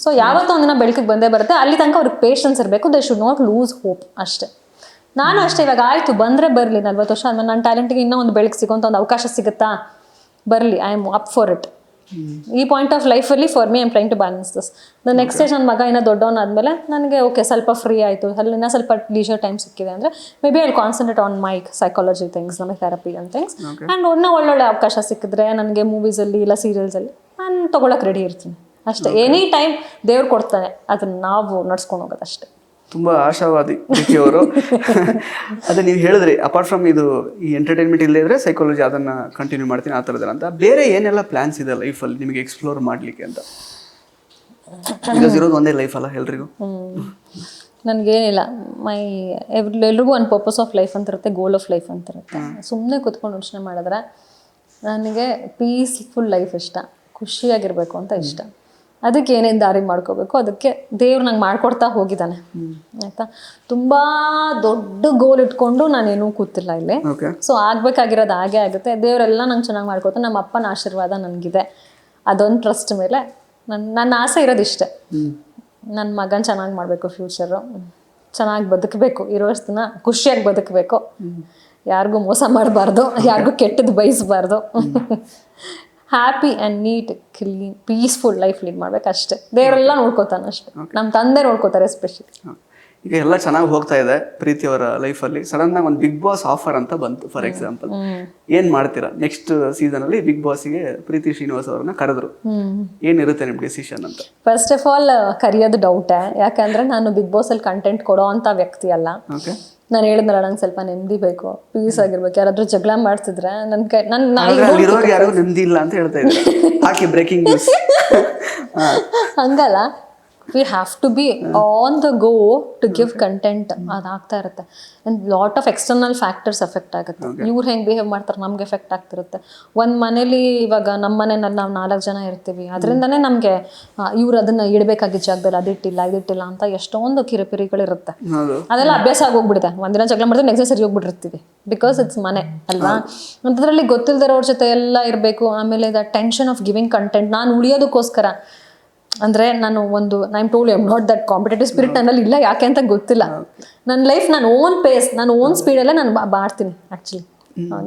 ಸೊ ಯಾವತ್ತೂ ಒಂದಿನ ಬೆಳಕಿಗೆ ಬಂದೇ ಬರುತ್ತೆ. ಅಲ್ಲಿ ತನಕ ಅವ್ರಿಗೆ ಪೇಷನ್ಸ್ ಇರಬೇಕು. They should not lose hope ಅಷ್ಟೇ. ನಾನು ಅಷ್ಟೇ, ಇವಾಗ ಆಯಿತು ಬಂದರೆ ಬರಲಿ, 40 ವರ್ಷ ಆದ್ಮೇಲೆ ನನ್ನ ಟ್ಯಾಲೆಂಟಿಗೆ ಇನ್ನೂ ಒಂದು ಬೆಳಕು ಸಿಗೋಂಥ ಒಂದು ಅವಕಾಶ ಸಿಗುತ್ತಾ, ಬರಲಿ, I am up for it. ಈ ಪಾಯಿಂಟ್ ಆಫ್ ಲೈಫಲ್ಲಿ for me I am trying to balance this. The next stage ನನ್ನ ಮಗ ಇನ್ನೂ ದೊಡ್ಡವನಾದ್ಮೇಲೆ ನನಗೆ ಓಕೆ ಸ್ವಲ್ಪ ಫ್ರೀ ಆಯಿತು, ಅಲ್ಲಿ ಇನ್ನೂ ಸ್ವಲ್ಪ ಲೀಜರ್ ಟೈಮ್ ಸಿಕ್ಕಿದೆ ಅಂದರೆ may be I will concentrate on my psychology things, ನಮಗೆ ಥೆರಪಿ ಆ್ಯಂಡ್ ಥಿಂಗ್ಸ್. ಆ್ಯಂಡ್ ಒಳ್ಳೊಳ್ಳೆ ಅವಕಾಶ ಸಿಕ್ಕಿದ್ರೆ ನನಗೆ ಮೂವೀಸಲ್ಲಿ ಇಲ್ಲ ಸೀರಿಯಲ್ಸಲ್ಲಿ ನಾನು ತೊಗೊಳಕ್ಕೆ ರೆಡಿ ಇರ್ತೀನಿ ಅಷ್ಟೇ. ಎನಿ ಟೈಮ್ ದೇವ್ರು ಕೊಡ್ತಾನೆ, ಅದನ್ನು ನಾವು ನಡ್ಸ್ಕೊಂಡು ಹೋಗೋದಷ್ಟೇ. ತುಂಬ ಆಶಾವಾದಿ ಅವರು. ಅದೇ ನೀವು ಹೇಳಿದ್ರಿ, ಅಪಾರ್ಟ್ ಫ್ರಮ್ ಇದು ಈ ಎಂಟರ್ಟೈನ್ಮೆಂಟ್ ಇಲ್ಲದೇ ಇದ್ರೆ ಸೈಕಾಲಜಿ ಅದನ್ನು ಕಂಟಿನ್ಯೂ ಮಾಡ್ತೀನಿ ಆ ಥರದ್ದಲ್ಲ ಅಂತ. ಬೇರೆ ಏನೆಲ್ಲ ಪ್ಲ್ಯಾನ್ಸ್ ಇದೆ ಲೈಫಲ್ಲಿ ನಿಮಗೆ ಎಕ್ಸ್ಪ್ಲೋರ್ ಮಾಡಲಿಕ್ಕೆ ಅಂತ? ಬಿಕಾಸ್ ಇರೋದು ಒಂದೇ ಲೈಫ್ ಅಲ್ಲ ಎಲ್ರಿಗೂ. ನನಗೇನಿಲ್ಲ, ಎಲ್ರಿಗೂ ಒಂದು ಪರ್ಪಸ್ ಆಫ್ ಲೈಫ್ ಅಂತ ಇರುತ್ತೆ, ಗೋಲ್ ಆಫ್ ಲೈಫ್ ಅಂತ ಇರುತ್ತೆ. ಸುಮ್ಮನೆ ಕೂತ್ಕೊಂಡು ಯೋಚನೆ ಮಾಡಿದ್ರೆ ನನಗೆ ಪೀಸ್ಫುಲ್ ಲೈಫ್ ಇಷ್ಟ, ಖುಷಿಯಾಗಿರಬೇಕು ಅಂತ ಇಷ್ಟ. ಅದಕ್ಕೆ ಏನೇನು ದಾರಿ ಮಾಡ್ಕೋಬೇಕು ಅದಕ್ಕೆ ದೇವ್ರು ನಂಗೆ ಮಾಡ್ಕೊಡ್ತಾ ಹೋಗಿದ್ದಾನೆ ಆಯಿತಾ. ತುಂಬ ದೊಡ್ಡ ಗೋಲ್ ಇಟ್ಕೊಂಡು ನಾನೇನೂ ಕೂತಿಲ್ಲ ಇಲ್ಲಿ. ಸೊ ಆಗಬೇಕಾಗಿರೋದು ಹಾಗೆ ಆಗುತ್ತೆ. ದೇವರೆಲ್ಲ ನಂಗೆ ಚೆನ್ನಾಗಿ ಮಾಡ್ಕೊಡ್ತಾನೆ. ನಮ್ಮ ಅಪ್ಪನ ಆಶೀರ್ವಾದ ನನಗಿದೆ, ಅದೊಂದು ಟ್ರಸ್ಟ್ ಮೇಲೆ ನನ್ನ ಆಸೆ ಇರೋದಿಷ್ಟೆ. ನನ್ನ ಮಗನ ಚೆನ್ನಾಗಿ ಮಾಡಬೇಕು, ಫ್ಯೂಚರು ಚೆನ್ನಾಗಿ ಬದುಕಬೇಕು, ಇರೋಷ್ಟು ದಿನ ಖುಷಿಯಾಗಿ ಬದುಕಬೇಕು, ಯಾರಿಗೂ ಮೋಸ ಮಾಡಬಾರ್ದು, ಯಾರಿಗೂ ಕೆಟ್ಟದ್ದು ಬಯಸಬಾರ್ದು, happy and neat clean peaceful life lead ಮಾಡ್ಬೇಕು ಅಷ್ಟೇ. ದೇವರೆಲ್ಲ ನೋಡ್ಕೋತಾನೆ ಅಷ್ಟೇ, ನಮ್ಮ ತಂದೆ ನೋಡ್ಕೋತಾರೆ ಎಸ್ಪೆಷಲಿ. ಈಗ ಎಲ್ಲ ಚೆನ್ನಾಗಿ ಹೋಗ್ತಾ ಇದೆ ಪ್ರೀತಿಯವರ ಲೈಫಲ್ಲಿ. ಸಡನ್ ಆಗಿ ಒಂದು ಬಿಗ್ ಬಾಸ್ ಆಫರ್ ಅಂತ ಬಂತು ಫಾರ್ ಎಕ್ಸಾಂಪಲ್, ಏನ್ ಮಾಡ್ತೀರಾ ನೆಕ್ಸ್ಟ್ ಸೀಸನ್ ಅಲ್ಲಿ? ಬಿಗ್ ಬಾಸ್ಗೆ ಪ್ರೀತಿ ಶ್ರೀನಿವಾಸ್ ಅವರನ್ನ ಕರೆದ್ರು, ಏನಿರುತ್ತೆ ನಿಮ್ ಡಿಸಿಷನ್ ಅಂತ? ಫಸ್ಟ್ ಆಫ್ ಆಲ್ ಕರೆಯೋದು ಡೌಟೇ, ಯಾಕಂದ್ರೆ ನಾನು ಬಿಗ್ ಬಾಸ್ ಅಲ್ಲಿ ಕಂಟೆಂಟ್ ಕೊಡೋ ಅಂತ ವ್ಯಕ್ತಿ ಅಲ್ಲ. ನಾನು ಹೇಳಿದ್ನಲ್ಲ, ನಂಗೆ ಸ್ವಲ್ಪ ನೆಮ್ಮದಿ ಬೇಕು, ಪೀಸ್ ಆಗಿರ್ಬೇಕು. ಯಾರಾದ್ರೂ ಜಗಳ ಮಾಡ್ತಿದ್ರೆ ಯಾರು ನೆಮ್ಮದಿ ಇಲ್ಲ ಅಂತ ಹೇಳ್ತಾ ಇದ್ದಾರೆ. ಬ್ರೇಕಿಂಗ್ ನ್ಯೂಸ್ ಹಂಗಲ್ಲ, we have to be on the go to give content. ಅದಾಗ್ತಾ ಇರುತ್ತೆ. And lot of external factors effect ಆಗುತ್ತೆ. ಇವ್ರು ಹೆಂಗೆ ಬಿಹೇವ್ ಮಾಡ್ತಾರೆ ನಮ್ಗೆ ಎಫೆಕ್ಟ್ ಆಗ್ತಿರುತ್ತೆ. ಒಂದು ಮನೇಲಿ ಇವಾಗ ನಮ್ಮ ಮನೆಯಲ್ಲಿ ನಾವು 4 ಜನ ಇರ್ತೀವಿ, ಅದರಿಂದನೇ ನಮಗೆ ಇವ್ರು ಅದನ್ನ ಇಡಬೇಕಾಗಿದ್ದ ಜಾಗದಲ್ಲಿ ಇದಿಟ್ಟಿಲ್ಲ ಅಂತ ಎಷ್ಟೊಂದು ಕಿರಿಪಿರಿಗಳಿರುತ್ತೆ. ಅದೆಲ್ಲ ಅಭ್ಯಾಸ ಆಗೋಗ್ಬಿಡುತ್ತೆ. ಒಂದಿನ ಜಗಳ ಮಾಡಿದ್ರೆ ನೆಕ್ಸ್ಟ್ ಸರಿ ಹೋಗ್ಬಿಟ್ಟಿರ್ತೀವಿ, ಬಿಕಾಸ್ ಇಟ್ಸ್ ಮನೆ ಅಲ್ವಾ. ಅಂಥದ್ರಲ್ಲಿ ಗೊತ್ತಿಲ್ದಿರೋರ ಜೊತೆ ಎಲ್ಲ ಇರಬೇಕು. ಆಮೇಲೆ the tension of giving content. ನಾನು ಉಳಿಯೋದಕ್ಕೋಸ್ಕರ ಅಂದರೆ ನಾನು I am told you, I am not that competitive spirit ನನ್ನಲ್ಲಿ ಇಲ್ಲ. ಯಾಕೆ ಅಂತ ಗೊತ್ತಿಲ್ಲ. ನನ್ನ ಲೈಫ್ ನಾನು ಓನ್ ಪೇಸ್, ನಾನು ಓನ್ ಸ್ಪೀಡಲ್ಲೇ ನಾನು ಮಾಡ್ತೀನಿ ಆ್ಯಕ್ಚುಲಿ.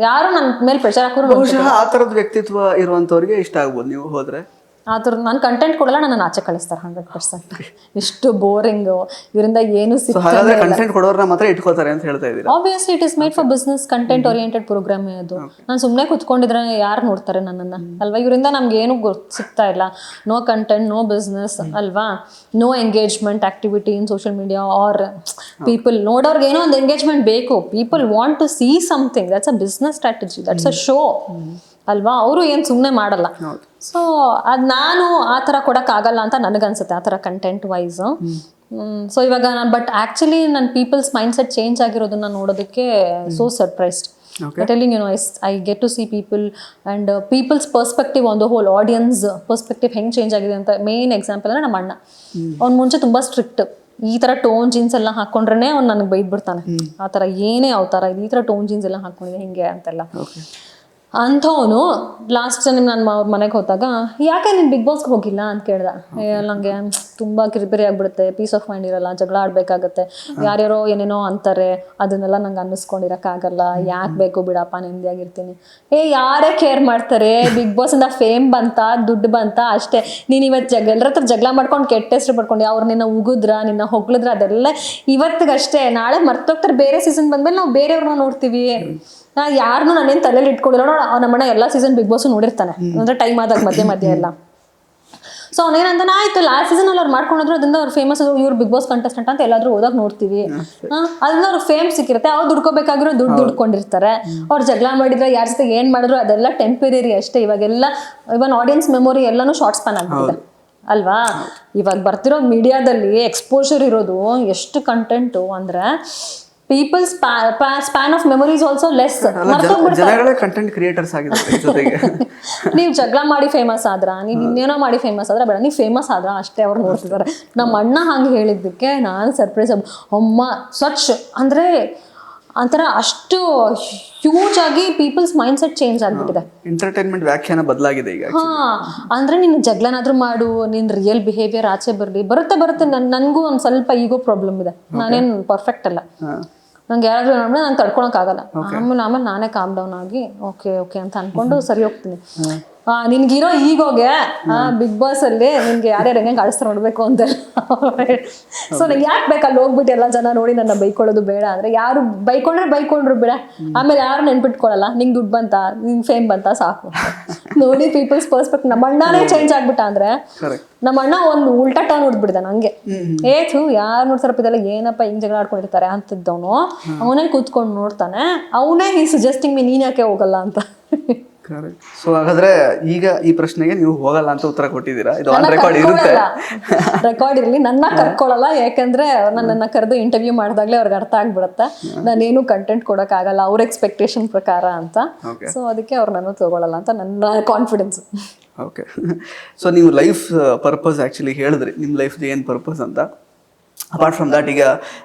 ಯಾರು ನನ್ನ ಮೇಲೆ ಪ್ರೆಷರ್ ಹಾಕೋರು. ಆ ಥರದ ವ್ಯಕ್ತಿತ್ವ ಇರುವಂಥವ್ರಿಗೆ ಇಷ್ಟ ಆಗ್ಬೋದು ನೀವು ಹೋದರೆ. ಆ ಥರ ನಾನು ಕಂಟೆಂಟ್ ಕೊಡಲ್ಲ, ನನ್ನ ಆಚೆ ಕಳಿಸ್ತಾರೆ 100%. ಇಷ್ಟು ಬೋರಿಂಗು, ಇದರಿಂದ ಏನು ಸಿಗ್ತದೆ. ಕಂಟೆಂಟ್ ಕೊಡೋರನ್ನ ಮಾತ್ರ ಇಟ್ಕೋತಾರೆ ಅಂತ ಹೇಳ್ತಾ ಇದ್ದೀರಾ? Obviously it is made for business, content oriented program ಅದು. ನಾನು ಸುಮ್ಮನೆ ಕುತ್ಕೊಂಡಿದ್ರೆ ಯಾರು ನೋಡ್ತಾರೆ ನನ್ನನ್ನು ಅಲ್ವಾ. ಇವರಿಂದ ನಮ್ಗೆ ಏನು ಸಿಗ್ತಾ ಇಲ್ಲ. ನೋ ಕಂಟೆಂಟ್, ನೋ ಬಿಸ್ನೆಸ್ ಅಲ್ವಾ, no engagement activity in social media or people. ನೋಡೋರ್ಗೆ ಏನೋ ಒಂದು ಎಂಗೇಜ್ಮೆಂಟ್ ಬೇಕು. People want to see something. That's a business strategy, that's a show ಅಲ್ವಾ. ಅವರು ಏನು ಸುಮ್ಮನೆ ಮಾಡಲ್ಲ. ಸೊ ಅದು ನಾನು ಆ ಥರ ಕೊಡೋಕ್ಕಾಗಲ್ಲ ಅಂತ ನನಗನ್ಸುತ್ತೆ, ಆ ಥರ ಕಂಟೆಂಟ್ ವೈಸ್. ಸೊ ಇವಾಗ ನಾನು ಬಟ್ ಆ್ಯಕ್ಚುಲಿ ನನ್ನ ಪೀಪಲ್ಸ್ ಮೈಂಡ್ ಸೆಟ್ ಚೇಂಜ್ ಆಗಿರೋದನ್ನ ನೋಡೋದಕ್ಕೆ so surprised. Telling I get to see people and people's perspective on the whole, audience perspective ಹೆಂಗೆ ಚೇಂಜ್ ಆಗಿದೆ ಅಂತ. ಮೇನ್ ಎಕ್ಸಾಂಪಲ್ ಅಂದರೆ ನಮ್ಮ ಅಣ್ಣ. ಅವ್ನು ಮುಂಚೆ ತುಂಬ ಸ್ಟ್ರಿಕ್ಟ್. ಈ ಥರ ಟೋನ್ ಜೀನ್ಸ್ ಎಲ್ಲ ಹಾಕ್ಕೊಂಡ್ರೆ ಅವ್ನು ನನಗೆ ಬೈದ್ಬಿಡ್ತಾನೆ. ಆ ಥರ ಏನೇ ಅವತಾರ ಈ ಥರ ಟೋನ್ ಜೀನ್ಸ್ ಎಲ್ಲ ಹಾಕ್ಕೊಂಡಿದೆ ಹಿಂಗೆ ಅಂತೆಲ್ಲ. ಅಂಥವನು ಲಾಸ್ಟ್ ಟೈಮ್ ನಾನು ಅವ್ರ ಮನೆಗೆ ಹೋದಾಗ ಯಾಕೆ ನೀನು ಬಿಗ್ ಬಾಸ್ಗೆ ಹೋಗಿಲ್ಲ ಅಂತ ಕೇಳ್ದ. ನನಗೆ ತುಂಬ ಕಿರಿಪಿರಿ ಆಗಿಬಿಡುತ್ತೆ, ಪೀಸ್ ಆಫ್ ಮೈಂಡ್ ಇರಲ್ಲ, ಜಗಳ ಆಡಬೇಕಾಗತ್ತೆ, ಯಾರ್ಯಾರೋ ಏನೇನೋ ಅಂತಾರೆ, ಅದನ್ನೆಲ್ಲ ನಂಗೆ ಅನ್ನಿಸ್ಕೊಂಡಿರೋಕ್ಕಾಗಲ್ಲ, ಯಾಕೆ ಬೇಕು ಬಿಡಪ್ಪ, ನೆಮ್ಮದಿಯಾಗಿರ್ತೀನಿ. ಯಾರೇ ಕೇರ್ ಮಾಡ್ತಾರೆ, ಬಿಗ್ ಬಾಸಿಂದ ಫೇಮ್ ಬಂತ, ದುಡ್ಡು ಬಂತ ಅಷ್ಟೇ. ನೀನು ಇವತ್ತು ಎಲ್ಲರ ಹತ್ರ ಜಗಳ ಮಾಡ್ಕೊಂಡು ಕೆಟ್ಟ ಹೆಸರು ಪಡ್ಕೊಂಡು ಅವ್ರು ನಿನ್ನ ಉಗಿದ್ರ, ನಿನ್ನ ಹೊಗಳಿದ್ರ, ಅದೆಲ್ಲ ಇವತ್ತಿಗಷ್ಟೇ. ನಾಳೆ ಮರ್ತೋಗ್ತಾರೆ, ಬೇರೆ ಸೀಸನ್ ಬಂದ್ಮೇಲೆ ನಾವು ಬೇರೆಯವ್ರನ್ನ ನೋಡ್ತೀವಿ. ಯಾರನ್ನೂ ನಾನೇನು ತಲೆಯಲ್ಲಿ ಇಟ್ಕೊಂಡಿರೋ, ನಮ್ಮಣ್ಣ ಎಲ್ಲ ಸೀಸನ್ ಬಿಗ್ ಬಾಸ್ ನೋಡಿರ್ತಾನೆ, ಅಂದ್ರೆ ಟೈಮ್ ಆದಾಗ ಮಧ್ಯೆ ಎಲ್ಲ. ಸೊ ಅವನೇನಂತಾನೆ ಆಯ್ತು ಲಾಸ್ಟ್ ಸೀಸನ್ ಅಲ್ಲಿ ಅವ್ರು ಮಾಡ್ಕೊಂಡ್ರು, ಅದರಿಂದ ಅವ್ರು ಫೇಮಸ್, ಇವ್ರು ಬಿಗ್ ಬಾಸ್ ಕಂಟೆಸ್ಟೆಂಟ್ ಅಂತ ಎಲ್ಲಾದ್ರೂ ಹೋದಾಗ ನೋಡ್ತೀವಿ. ಅದರಿಂದ ಅವ್ರು ಫೇಮ್ ಸಿಕ್ಕಿರುತ್ತೆ, ಅವ್ರು ದುಡ್ಕೋಬೇಕಾಗಿರೋ ದುಡ್ಕೊಂಡಿರ್ತಾರೆ. ಅವ್ರು ಜಗಳ ಮಾಡಿದ್ರೆ ಯಾರ ಜೊತೆ ಏನ್ ಮಾಡಿದ್ರು ಅದೆಲ್ಲ ಟೆಂಪರರಿ ಅಷ್ಟೇ. ಇವಾಗೆಲ್ಲ ಇವನ್ ಆಡಿಯನ್ಸ್ ಮೆಮೊರಿ ಎಲ್ಲಾನು ಶಾರ್ಟ್ ಸ್ಪ್ಯಾನ್ ಆಗ್ಬಿಟ್ಟಿದೆ ಅಲ್ವಾ. ಇವಾಗ ಬರ್ತಿರೋ ಮೀಡಿಯಾದಲ್ಲಿ ಎಕ್ಸ್ಪೋಜರ್ ಇರೋದು ಎಷ್ಟು ಕಂಟೆಂಟು ಅಂದ್ರೆ people span of memory is also less. ಜನಗಳೇ ಕಂಟೆಂಟ್ ಕ್ರಿಯೇಟರ್ಸ್ ಆಗಿದ್ದಾರೆ ಜೊತೆಗೆ. ನೀವು ಜಗಳ ಮಾಡಿ ಫೇಮಸ್ ಆದ್ರ, ನೀವು ಇನ್ನೇನೋ ಮಾಡಿ ಫೇಮಸ್ ಆದ್ರ ಬೇಡ, ನೀವು ಫೇಮಸ್ ಆದ್ರ ಅಷ್ಟೇ ಅವ್ರು ನೋಡ್ತಿದ್ದಾರೆ. ನಮ್ಮ ಅಣ್ಣ ಹಂಗೆ ಹೇಳಿದ್ದಕ್ಕೆ ನಾನು ಸರ್ಪ್ರೈಸ್. ಅಮ್ಮ ಸ್ವಚ್ಛ ಅಂದ್ರೆ ಒಂಥರ ಅಷ್ಟು ಹ್ಯೂಜ್ ಆಗಿ ಪೀಪಲ್ಸ್ ಮೈಂಡ್ ಸೆಟ್ ಚೇಂಜ್ ಆಗ್ಬಿಟ್ಟಿದೆ. ಎಂಟರ್ಟೈನ್ಮೆಂಟ್ ವ್ಯಾಖ್ಯಾನ ಬದಲಾಗಿದೆ ಈಗ. ಅಂದ್ರೆ ನೀನು ಜಗಳನಾದ್ರೂ ಮಾಡು, ನಿನ್ ರಿಯಲ್ ಬಿಹೇವಿಯರ್ ಆಚೆ ಬರುತ್ತೆ. ನನ್ಗೂ ಒಂದ್ ಸ್ವಲ್ಪ ಈಗೋ ಪ್ರಾಬ್ಲಮ್ ಇದೆ, ನಾನೇನ್ ಪರ್ಫೆಕ್ಟ್ ಅಲ್ಲ. ನಂಗೆ ಯಾರಾದ್ರೂ ನೋಡಿದ್ರೆ ನಾನು ತಡ್ಕೊಳಕ್ ಆಗಲ್ಲ. ಆಮೇಲೆ ನಾನೇ ಕಾಮ್ ಡೌನ್ ಆಗಿ ಓಕೆ ಅಂತ ಅನ್ಕೊಂಡು ಸರಿ ಹೋಗ್ತೀನಿ. ನಿನ್ಗಿರೋ ಈಗೋಗೆ ಬಿಗ್ ಬಾಸ್ ಅಲ್ಲಿ ನಿನ್ಗೆ ಯಾರ್ಯಾರು ಹೆಂಗೆ ಕಾಡಿಸ್ತಾರೆ ನೋಡ್ಬೇಕು ಅಂತೆಲ್ಲ. ಸೊ ನಂಗೆ ಯಾಕೆ ಬೇಕು ಅಲ್ಲಿ ಹೋಗ್ಬಿಟ್ಟು ಎಲ್ಲ ಜನ ನೋಡಿ ನನ್ನ ಬೈಕೊಳ್ಳೋದು ಬೇಡ. ಅಂದ್ರೆ ಯಾರು ಬೈಕೊಂಡ್ರು ಬಿಡ, ಆಮೇಲೆ ಯಾರು ನೆನ್ಪಿಟ್ಕೊಳ್ಳಲ್ಲ. ನಿಂಗೆ ದುಡ್ಡು ಬಂತ, ನಿಂಗೆ ಫೇಮ್ ಬಂತ, ಸಾಕು. ನೋಡಿ ಪೀಪಲ್ಸ್ ಪರ್ಸ್ಪೆಕ್ಟ್. ನಮ್ಮ ಅಣ್ಣನೇ ಚೇಂಜ್ ಆಗ್ಬಿಟ್ಟ ಅಂದ್ರೆ, ನಮ್ಮ ಅಣ್ಣ ಒಂದು ಉಲ್ಟಾ ಟರ್ನ್ ಹೊಡ್ಬಿಡ್ದ ನಂಗೆ. ಯಾರು ನೋಡ್ತಾರಪ್ಪ ಇದೆಲ್ಲ ಏನಪ್ಪ ಹಿಂಗ್ ಜಗಳ ಆಡ್ಕೊಂಡಿರ್ತಾರೆ ಅಂತಿದ್ದವನು ಅವನೇ ಕೂತ್ಕೊಂಡು ನೋಡ್ತಾನೆ. ಅವನೇ ಹೀ ಸಜೆಸ್ಟಿಂಗ್ ಮೀ, ನೀನ್ ಯಾಕೆ ಹೋಗಲ್ಲ ಅಂತ. ಸೊ ಹಾಗಾದ್ರೆ ಈಗ ಈ ಪ್ರಶ್ನೆಗೆ ನೀವು ಹೋಗಲ್ಲ ಅಂತ ಉತ್ತರ ಕೊಟ್ಟಿದ್ದೀರಾ. ಇದು ಆನ್ ರೆಕಾರ್ಡ್ ಇರುತ್ತೆ. ರೆಕಾರ್ಡ್ ಇರಲಿ, ನನ್ನ ಕರ್ಕೊಳ್ಳಲ್ಲ. ಯಾಕಂದ್ರೆ ನನ್ನ ಕರೆದು ಇಂಟರ್ವ್ಯೂ ಮಾಡಿದಾಗ್ಲೇ ಅವ್ರಿಗೆ ಅರ್ಥ ಆಗ್ಬಿಡುತ್ತೆ ನಾನೇನು ಕಂಟೆಂಟ್ ಕೊಡಕ್ ಆಗಲ್ಲ ಅವ್ರ ಎಕ್ಸ್ಪೆಕ್ಟೇಷನ್ ಪ್ರಕಾರ ಅಂತ. ಸೊ ಅದಕ್ಕೆ ಅವ್ರು ನನ್ನ ತಗೊಳ್ಳಲ್ಲ ಅಂತ ನನ್ನ ಕಾನ್ಫಿಡೆನ್ಸ್. ಓಕೆ. ಸೊ ನೀವು ಲೈಫ್ ಪರ್ಪಸ್ ಆ್ಯಕ್ಚುಲಿ ಹೇಳಿದ್ರಿ, ನಿಮ್ಮ ಲೈಫ್ದು ಏನು ಪರ್ಪಸ್ ಅಂತ. ಅಪಾರ್ಟ್ ಫ್ರಮ್ ದ್ಯಾಟ್,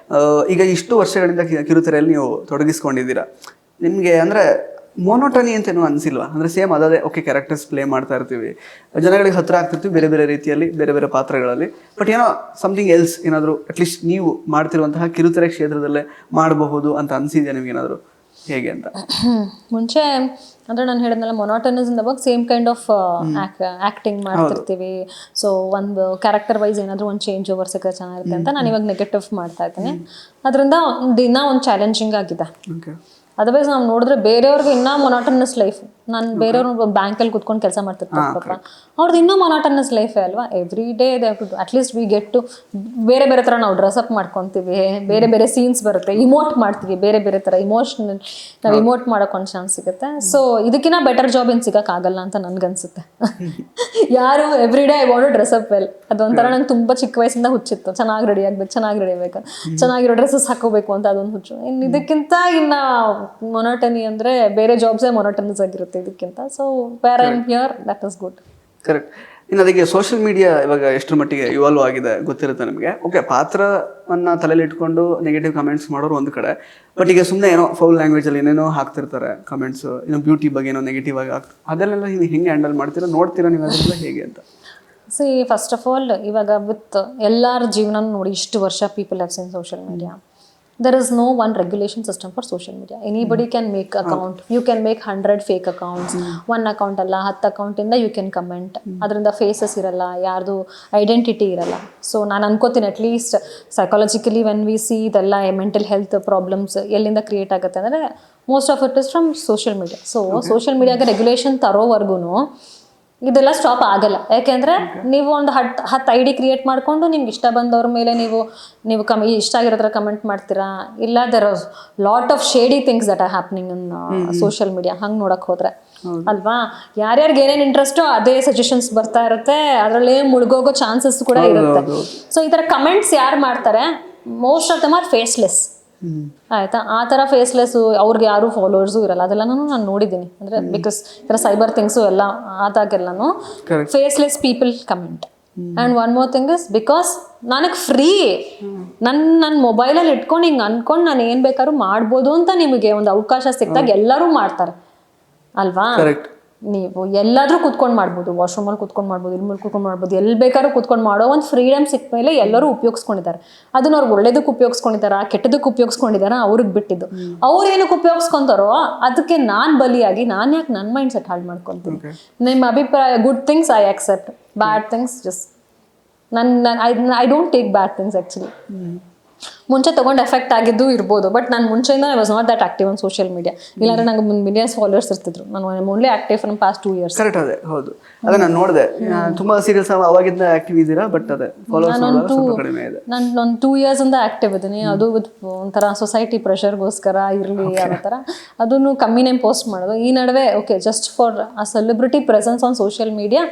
ಈಗ ಇಷ್ಟು ವರ್ಷಗಳಿಂದ ಕಿರುತೆರೆಯಲ್ಲಿ ನೀವು ತೊಡಗಿಸ್ಕೊಂಡಿದ್ದೀರಾ. ನಿಮಗೆ ಅಂದರೆ ಮೋನೋಟನಿ ಅಂತೇನು ಅನಿಸಿಲ್ವಾ? ಅಂದರೆ ಸೇಮ್ ಅದೇ ಓಕೆ, ಕ್ಯಾರೆಕ್ಟರ್ಸ್ ಪ್ಲೇ ಮಾಡ್ತಾ ಇರ್ತೀವಿ, ಜನಗಳಿಗೆ ಹತ್ತಿರ ಆಗ್ತಿರ್ತೀವಿ ಬೇರೆ ಬೇರೆ ರೀತಿಯಲ್ಲಿ, ಬೇರೆ ಬೇರೆ ಪಾತ್ರಗಳಲ್ಲಿ. ಬಟ್ ಏನೋ ಸಮಥಿಂಗ್ ಎಲ್ಸ್ ಏನಾದರೂ ಅಟ್ಲೀಸ್ಟ್ ನೀವು ಮಾಡ್ತಿರುವಂತಹ ಕಿರುತೆರೆ ಕ್ಷೇತ್ರದಲ್ಲೇ ಮಾಡಬಹುದು ಅಂತ ಅನಿಸಿದೆಯಾ ನಿಮ್ಗೇನಾದರೂ, ಹೇಗೆ ಅಂತ? ಮುಂಚೆ ಅಂದರೆ ನಾನು ಹೇಳಿದ್ನಲ್ಲ, ಮೊನಾಟನಸ್ ಇಂದ ಅವಾಗ ಸೇಮ್ ಕೈಂಡ್ ಆಫ್ ಆ್ಯಕ್ಟಿಂಗ್ ಮಾಡ್ತಿರ್ತೀವಿ. ಸೊ ಒಂದು ಕ್ಯಾರೆಕ್ಟರ್ ವೈಸ್ ಏನಾದರೂ ಒಂದು ಚೇಂಜ್ ಓವರ್ ಸಿಕ್ಕರೆ ಚೆನ್ನಾಗಿರುತ್ತೆ ಅಂತ ನಾನು ಇವಾಗ ನೆಗೆಟಿವ್ ಮಾಡ್ತಾ ಇದ್ದೀನಿ. ಅದರಿಂದ ದಿನ ಒಂದು ಚಾಲೆಂಜಿಂಗ್ ಆಗಿದೆ. ಅದರ್ವೈಸ್ ನಾವು ನೋಡಿದ್ರೆ ಬೇರೆಯವ್ರಿಗೆ ಇನ್ನೂ ಮೊನಾಟನಸ್ ಲೈಫ್. ನಾನು ಬೇರೆಯವ್ರು ಬ್ಯಾಂಕಲ್ಲಿ ಕುತ್ಕೊಂಡು ಕೆಲಸ ಮಾಡ್ತಿರ್ತಾರೆ ಪಾಪ, ಅವ್ರದ್ದು ಇನ್ನೂ ಮೊನಾಟನಸ್ ಲೈಫೇ ಅಲ್ವಾ. Every day they have to at least we get to ಬೇರೆ ಬೇರೆ ಥರ ನಾವು ಡ್ರೆಸ್ಅಪ್ ಮಾಡ್ಕೊತೀವಿ, ಬೇರೆ ಬೇರೆ ಸೀನ್ಸ್ ಬರುತ್ತೆ, ಇಮೋಟ್ ಮಾಡ್ತೀವಿ, ಬೇರೆ ಬೇರೆ ಥರ ಇಮೋಷ್ನಲ್ ನಾವು ಇಮೋಟ್ ಮಾಡೋಕೆ ಒಂದು ಚಾನ್ಸ್ ಸಿಗುತ್ತೆ. ಸೊ ಇದಕ್ಕಿಂತ ಬೆಟರ್ ಜಾಬ್ ಏನು ಸಿಗೋಕ್ಕಾಗಲ್ಲ ಅಂತ ನನ್ಗನ್ಸುತ್ತೆ. ಯಾರು every day I want dress up well, ಅದೊಂಥರ ನಂಗೆ ತುಂಬ ಚಿಕ್ಕ ವಯಸ್ಸಿಂದ ಹುಚ್ಚಿತ್ತು. ಚೆನ್ನಾಗಿ ರೆಡಿ ಆಗ್ಬೇಕು, ಚೆನ್ನಾಗಿರೋ ಡ್ರೆಸ್ಸಸ್ ಹಾಕೋಬೇಕು ಅಂತ ಅದೊಂದು ಹುಚ್ಚು. ಇನ್ನು ಇದಕ್ಕಿಂತ ಇನ್ನು ಮೊನೋಟನಿ ಅಂದರೆ ಬೇರೆ ಜಾಬ್ಸೇ ಮೊನೋಟನಸ್ ಆಗಿರುತ್ತೆ ಇದಕ್ಕಿಂತ. So where I am here, that is good. Correct. ಇನ್ನು ಅದಕ್ಕೆ ಸೋಷಿಯಲ್ ಮೀಡಿಯಾ ಇವಾಗ ಎಷ್ಟರ ಮಟ್ಟಿಗೆ ಇವಾಲ್ವ್ ಆಗಿದೆ ಗೊತ್ತಿರುತ್ತೆ ನಮಗೆ. ಓಕೆ, ಪಾತ್ರವನ್ನು ತಲೆಯಲ್ಲಿ ಇಟ್ಕೊಂಡು ನೆಗೆಟಿವ್ ಕಮೆಂಟ್ಸ್ ಮಾಡೋರು ಒಂದು ಕಡೆ, ಬಟ್ ಈಗ ಸುಮ್ಮನೆ ಏನೋ ಫೌಲ್ ಲ್ಯಾಂಗ್ವೇಜಲ್ಲಿ ಏನೇನೋ ಹಾಕ್ತಿರ್ತಾರೆ ಕಮೆಂಟ್ಸು, ಏನೋ ಬ್ಯೂಟಿ ಬಗ್ಗೆ ಏನೋ ನೆಗೆಟಿವ್ ಆಗಿ ಅದನ್ನೆಲ್ಲ ನೀವು ಹೆಂಗೆ ಹ್ಯಾಂಡಲ್ ಮಾಡ್ತೀರಾ, ನೋಡ್ತೀರಾ ನೀವು ಅದೆಲ್ಲ ಹೇಗೆ ಅಂತ? ಸಿ ಫಸ್ಟ್ ಆಫ್ ಆಲ್ ಇವಾಗ ವಿತ್ ಎಲ್ಲರ ಜೀವನ ನೋಡಿ ಇಷ್ಟು ವರ್ಷ people have seen social media. There is no one regulation system for social media. Anybody can make account. You can make 100 fake accounts. One account ಅಲ್ಲ 10 account ಇಂದ you can comment. ಅದರಿಂದ ಫೇಸಸ್ ಇರಲ್ಲ, ಯಾರ್ದು ಐಡೆಂಟಿಟಿ ಇರಲ್ಲ. ಸೊ ನಾನು ಅನ್ಕೋತೀನಿ at least psychologically when we see ಇದೆಲ್ಲ ಮೆಂಟಲ್ ಹೆಲ್ತ್ ಪ್ರಾಬ್ಲಮ್ಸ್ ಎಲ್ಲಿಂದ ಕ್ರಿಯೇಟ್ ಆಗುತ್ತೆ ಅಂದರೆ most of it is from social media. So social ಮೀಡಿಯಾಗೆ ರೆಗ್ಯುಲೇಷನ್ ತರೋವರೆಗೂ ಇದೆಲ್ಲ ಸ್ಟಾಪ್ ಆಗಲ್ಲ. ಯಾಕೆಂದರೆ ನೀವು ಒಂದು 10 ಐ ಡಿ ಕ್ರಿಯೇಟ್ ಮಾಡಿಕೊಂಡು ನಿಮ್ಗೆ ಇಷ್ಟ ಬಂದವ್ರ ಮೇಲೆ ನೀವು ಇಷ್ಟ ಆಗಿರೋ ಥರ ಕಮೆಂಟ್ ಮಾಡ್ತೀರಾ. ಇಲ್ಲ, there are lot of shady things that are happening in social media. ಹಂಗೆ ನೋಡಕ್ಕೆ ಹೋದರೆ ಅಲ್ವಾ, ಯಾರ್ಯಾರಿಗೆ ಏನೇನು ಇಂಟ್ರೆಸ್ಟೋ ಅದೇ ಸಜೆಷನ್ಸ್ ಬರ್ತಾ ಇರುತ್ತೆ, ಅದರಲ್ಲೇ ಮುಳುಗೋಗೋ ಚಾನ್ಸಸ್ ಕೂಡ ಇರುತ್ತೆ. ಸೊ ಈ ಥರ ಕಮೆಂಟ್ಸ್ ಯಾರು ಮಾಡ್ತಾರೆ, most of them are faceless. ಆಯ್ತಾ, ಆ ಥರ ಫೇಸ್ಲೆಸ್ಸು, ಅವ್ರಿಗೆ ಯಾರು ಫಾಲೋವರ್ಸು ಇರಲ್ಲ. ಅದೆಲ್ಲನೂ ನಾನು ನೋಡಿದ್ದೀನಿ. ಅಂದರೆ ಬಿಕಾಸ್ ಈ ಥರ ಸೈಬರ್ ಥಿಂಗ್ಸು ಎಲ್ಲ ಆದಾಗೆಲ್ಲನೂ faceless people comment. And one more thing is because ನನಗೆ ಫ್ರೀ, ನನ್ನ ಮೊಬೈಲಲ್ಲಿ ಇಟ್ಕೊಂಡು ಹಿಂಗೆ ಅಂದ್ಕೊಂಡು ನಾನು ಏನು ಬೇಕಾದ್ರೂ ಮಾಡ್ಬೋದು ಅಂತ ನಿಮಗೆ ಒಂದು ಅವಕಾಶ ಸಿಕ್ಕಿದಾಗ ಎಲ್ಲರೂ ಮಾಡ್ತಾರೆ. ಅಲ್ವಾ? ಕರೆಕ್ಟ್. ನೀವು ಎಲ್ಲಾದ್ರೂ ಕುತ್ಕೊಂಡು ಮಾಡ್ಬೋದು, ವಾಶ್ರೂಮಲ್ಲಿ ಕುತ್ಕೊಂಡು ಮಾಡ್ಬೋದು, ಇಲ್ಲಿ ಕುತ್ಕೊಂಡು ಮಾಡ್ಬೋದು, ಎಲ್ಲಿ ಬೇಕಾದ್ರೂ ಕುತ್ಕೊಂಡು ಮಾಡೋ ಒಂದು ಫ್ರೀಡಮ್ ಸಿಕ್ಕ ಮೇಲೆ ಎಲ್ಲರೂ ಉಪಯೋಗಿಸ್ಕೊಂಡಿದ್ದಾರೆ. ಅದನ್ನ ಅವ್ರು ಒಳ್ಳೇದಕ್ಕೆ ಉಪಯೋಗಿಸ್ಕೊಂಡಿದ್ದಾರಾ ಕೆಟ್ಟದಕ್ಕೆ ಉಪಯೋಗಿಸ್ಕೊಂಡಿದ್ದಾರಾ ಅವ್ರಿಗೆ ಬಿಟ್ಟಿದ್ದು. ಅವ್ರು ಏನಕ್ಕೆ ಉಪಯೋಗಿಸ್ಕೊಂತಾರೋ ಅದಕ್ಕೆ ನಾನು ಬಲಿಯಾಗಿ ನಾನು ಯಾಕೆ ನನ್ನ ಮೈಂಡ್ ಸೆಟ್ ಹಾಳು ಮಾಡ್ಕೊತೀನಿ? ನಿಮ್ಮ ಅಭಿಪ್ರಾಯ, good things I accept, bad things just I don't take bad things actually. ಮುಂಚೆ ತೊಗೊಂಡು ಎಫೆಕ್ಟ್ ಆಗಿದ್ದು ಇರ್ಬೋದು, ಬಟ್ ನಾನು ಮುಂಚೆಯಿಂದ I was not that active on social media. ಇಲ್ಲಾಂದ್ರೆ ನಂಗೆ ಮಿಲಿಯನ್ಸ್ ಫಾಲೋವರ್ಸ್ ಇರ್ತಿದ್ರು. ನಾನು only active from past 2 years. Correct. ಅದೇ ಹೌದು, ಅದೇ ನಾನು ನೋಡಿದೆ. ತುಂಬಾ ಸೀರಿಯಲ್ಸ್ ಅವಾಗಿಂದ ಆಕ್ಟಿವ್ ಇದ್ದೀರಾ, ಬಟ್ ಅದೇ ಫಾಲೋವರ್ಸ್ ಸ್ವಲ್ಪ ಕಡಿಮೆ ಇದೆ. ನಾನು ಒಂದು 2 years ಇಂದ ಆಕ್ಟಿವ್ ಇದ್ದೀನಿ. ಅದು ಒಂಥರ ಸೊಸೈಟಿ ಪ್ರೆಷರ್ಗೋಸ್ಕರ ಇರಲಿ ಅನ್ನೋ ಥರ ಅದನ್ನು ಕಮ್ಮಿನೇ ಪೋಸ್ಟ್ ಮಾಡೋದು. ಈ ನಡುವೆ okay just for a celebrity presence on social media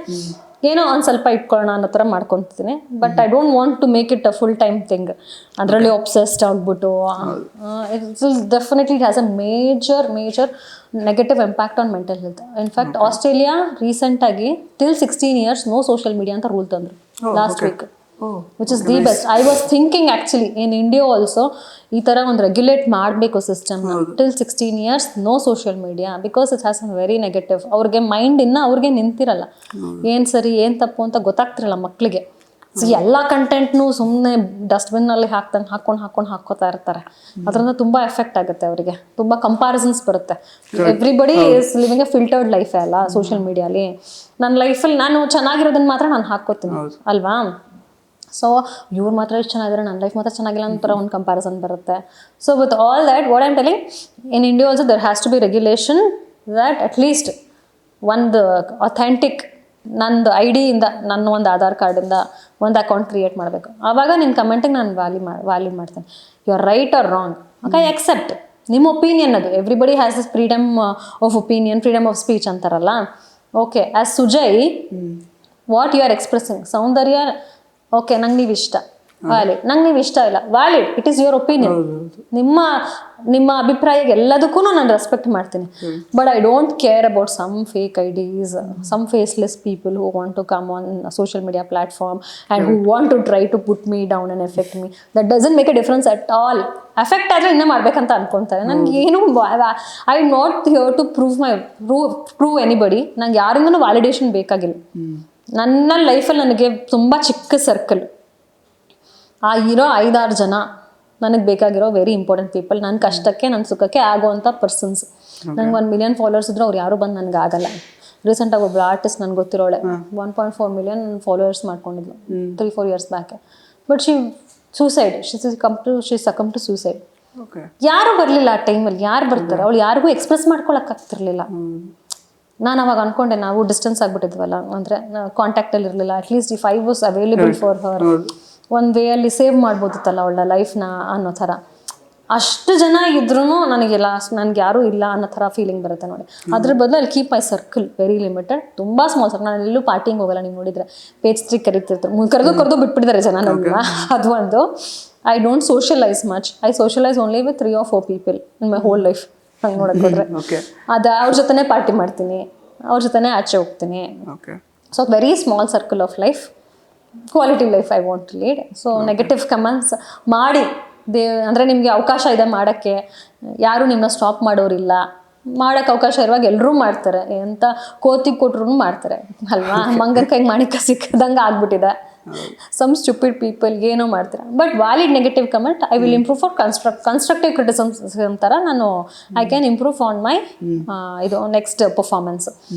ಏನೋ ಒಂದು ಸ್ವಲ್ಪ ಇಟ್ಕೊಳ್ಳೋಣ ಅನ್ನೋ ಥರ ಮಾಡ್ಕೊತೀನಿ. But I don't want to make it a full time thing. ಅದರಲ್ಲಿ ಒಬ್ಸೆಸ್ಡ್ ಆಗ್ಬಿಟ್ಟು it definitely it has a major negative impact on mental health. In fact Australia ರೀಸೆಂಟಾಗಿ till 16 years no social media ಅಂತ ರೂಲ್ ತಂದರು last week, which is the best. I was thinking actually in India also ಈ ಥರ ಒಂದು ರೆಗ್ಯುಲೇಟ್ ಮಾಡಬೇಕು ಸಿಸ್ಟಮ್ನ. Till 16 years no social media, because it has very negative. ಅವ್ರಿಗೆ ಮೈಂಡ್ ಇನ್ನು ಅವ್ರಿಗೆ ನಿಂತಿರಲ್ಲ, ಏನು ಸರಿ ಏನು ತಪ್ಪು ಅಂತ ಗೊತ್ತಾಗ್ತಿರಲ್ಲ ಮಕ್ಕಳಿಗೆ. ಸೊ ಎಲ್ಲ ಕಂಟೆಂಟ್ನು ಸುಮ್ಮನೆ ಡಸ್ಟ್ಬಿನ್ನಲ್ಲಿ ಹಾಕೋತಾ ಇರ್ತಾರೆ. ಅದರಿಂದ ತುಂಬ ಎಫೆಕ್ಟ್ ಆಗುತ್ತೆ ಅವರಿಗೆ, ತುಂಬ ಕಂಪ್ಯಾರಿಸನ್ಸ್ ಬರುತ್ತೆ. Everybody is living a filtered ಲೈಫೇ ಅಲ್ಲ ಸೋಷಿಯಲ್ ಮೀಡಿಯಾಲಿ. ನನ್ನ ಲೈಫಲ್ಲಿ ನಾನು ಚೆನ್ನಾಗಿರೋದನ್ನ ಮಾತ್ರ ನಾನು ಹಾಕ್ಕೋತೀನಿ ಅಲ್ವಾ? ಸೊ ಇವ್ರು ಮಾತ್ರ ಎಷ್ಟು ಚೆನ್ನಾಗಿದ್ದಾರೆ, ನನ್ನ ಲೈಫ್ ಮಾತ್ರ ಚೆನ್ನಾಗಿಲ್ಲ ಅನ್ನೋ ಒಂದು ಕಂಪ್ಯಾರಿಸನ್ ಬರುತ್ತೆ. So with all that what I'm telling, in India also there has to be regulation that at least ಒಂದು ಅಥೆಂಟಿಕ್ ನಂದು ID-ಯಿಂದ ನನ್ನ ಒಂದು ಆಧಾರ್ ಕಾರ್ಡಿಂದ ಒಂದು ಅಕೌಂಟ್ ಕ್ರಿಯೇಟ್ ಮಾಡಬೇಕು. ಆವಾಗ ನಿನ್ನ ಕಮೆಂಟಿಗೆ ನಾನು ವ್ಯಾಲ್ಯೂ ಮಾಡ್ತೇನೆ. You are right or wrong, I accept ನಿಮ್ಮ ಒಪಿನಿಯನ್. ಅದು everybody has this freedom of opinion, freedom of speech ಅಂತಾರಲ್ಲ. Okay, as Sujay what you are expressing, Soundarya okay ನಂಗೆ ನೀವು ಇಷ್ಟ, ವ್ಯಾಲಿಡ್. ನಂಗೆ ನೀವು ಇಷ್ಟ ಇಲ್ಲ, valid. It is your opinion. ನಿಮ್ಮ ಅಭಿಪ್ರಾಯ ಎಲ್ಲದಕ್ಕೂ ನಾನು ರೆಸ್ಪೆಕ್ಟ್ ಮಾಡ್ತೀನಿ. But I don't care about some fake IDs, some faceless people who want to come on social media platform and who want to try to put me down and effect me. That doesn't make a difference at all. Effect ಆದರೆ ಇನ್ನೂ ಮಾಡ್ಬೇಕಂತ ಅನ್ಕೊತಾರೆ. ನನಗೆ ಏನು I not here to prove anybody. ನಂಗೆ ಯಾರಿಂದನೂ ವ್ಯಾಲಿಡೇಷನ್ ಬೇಕಾಗಿಲ್ಲ. ನನ್ನ ಲೈಫಲ್ಲಿ ನನಗೆ ತುಂಬ ಚಿಕ್ಕ ಸರ್ಕಲ್, ಆ ಇರೋ 5-6 ಜನ ನನಗೆ ಬೇಕಾಗಿರೋ ವೆರಿ ಇಂಪಾರ್ಟೆಂಟ್ ಪೀಪಲ್. ನನ್ನ ಕಷ್ಟಕ್ಕೆ ನನ್ನ ಸುಖಕ್ಕೆ ಆಗೋವಂಥ ಪರ್ಸನ್ಸ್. ನಂಗೆ 1 million ಫಾಲೋವರ್ಸ್ ಇದ್ರು ಅವ್ರು ಯಾರು ಬಂದು ನನಗೆ ಆಗಲ್ಲ. ರೀಸೆಂಟಾಗಿ ಒಬ್ಬಳು ಆರ್ಟಿಸ್ಟ್ ನನಗೆ ಗೊತ್ತಿರೋಳೆ 1.4 million ಫಾಲೋವರ್ಸ್ ಮಾಡ್ಕೊಂಡಿದ್ಲು 3-4 years back. But she succumb to suicide. ಯಾರು ಬರಲಿಲ್ಲ ಆ ಟೈಮಲ್ಲಿ. ಯಾರು ಬರ್ತಾರೆ? ಅವಳು ಯಾರಿಗೂ ಎಕ್ಸ್ಪ್ರೆಸ್ ಮಾಡ್ಕೊಳಕ್ಕಾಗ್ತಿರ್ಲಿಲ್ಲ. ನಾನು ಅವಾಗ ಅನ್ಕೊಂಡೆ, ನಾವು ಡಿಸ್ಟೆನ್ಸ್ ಆಗ್ಬಿಟ್ಟಿದ್ವಲ್ಲ, ಅಂದರೆ ಕಾಂಟ್ಯಾಕ್ಟಲ್ಲಿ ಇರಲಿಲ್ಲ. At least if I was available for her, ಒಂದು ವೇಯಲ್ಲಿ ಸೇವ್ ಮಾಡ್ಬೋದಿತ್ತಲ್ಲ ಅವಳ ಲೈಫ್ನ ಅನ್ನೋ ಥರ. ಅಷ್ಟು ಜನ ಇದ್ರೂ ನನಗೆ ಯಾರೂ ಇಲ್ಲ ಅನ್ನೋ ಥರ ಫೀಲಿಂಗ್ ಬರುತ್ತೆ ನೋಡಿ. ಅದ್ರ ಬದಲು ಅಲ್ಲಿ keep my circle very limited, ತುಂಬ ಸ್ಮಾಲ್ ಸರ್ಕಲ್. ನಾನು ಎಲ್ಲೂ ಪಾರ್ಟಿಂಗ್ ಹೋಗಲ್ಲ. ನೀವು ನೋಡಿದರೆ ಪೇಜ್ 3 ಕರೀತಿರ್ತಾರೆ, ಕರೆದು ಬಿಟ್ಬಿಟ್ಟಿದ್ದಾರೆ ಜನ ನನ್ನ. ಅದು ಒಂದು I don't socialise much. I socialise only with 3 or 4 people in my whole life. ಹಂಗೆ ನೋಡೋಕ್ಕೋದ್ರೆ ಅದು ಅವ್ರ ಜೊತೆನೇ ಪಾರ್ಟಿ ಮಾಡ್ತೀನಿ, ಅವ್ರ ಜೊತೆನೇ ಆಚೆ ಹೋಗ್ತೀನಿ. So very small circle of life, quality life I want to lead. So negative comments ಮಾಡಿ ಅಂದರೆ ನಿಮಗೆ ಅವಕಾಶ ಇದೆ ಮಾಡೋಕ್ಕೆ, ಯಾರೂ ನಿಮ್ಮನ್ನ ಸ್ಟಾಪ್ ಮಾಡೋರಿಲ್ಲ. ಮಾಡೋಕ್ಕೆ ಅವಕಾಶ ಇರುವಾಗ ಎಲ್ಲರೂ ಮಾಡ್ತಾರೆ. ಎಂಥ ಕೋತಿಗೆ ಕೊಟ್ರು ಮಾಡ್ತಾರೆ ಅಲ್ವಾ? ಮಂಗನ ಕೈಗೆ ಮಾಣಿಕ ಸಿಕ್ಕದಂಗೆ ಆಗ್ಬಿಟ್ಟಿದೆ. ಸಮ್ ಸ್ಟುಪಿಡ್ ಪೀಪಲ್ ಏನೋ ಮಾಡ್ತಾರೆ. But valid negative comment I will improve for constructive criticism ಥರ ನಾನು I can improve on my ಇದು ನೆಕ್ಸ್ಟ್ ಪರ್ಫಾರ್ಮೆನ್ಸ್.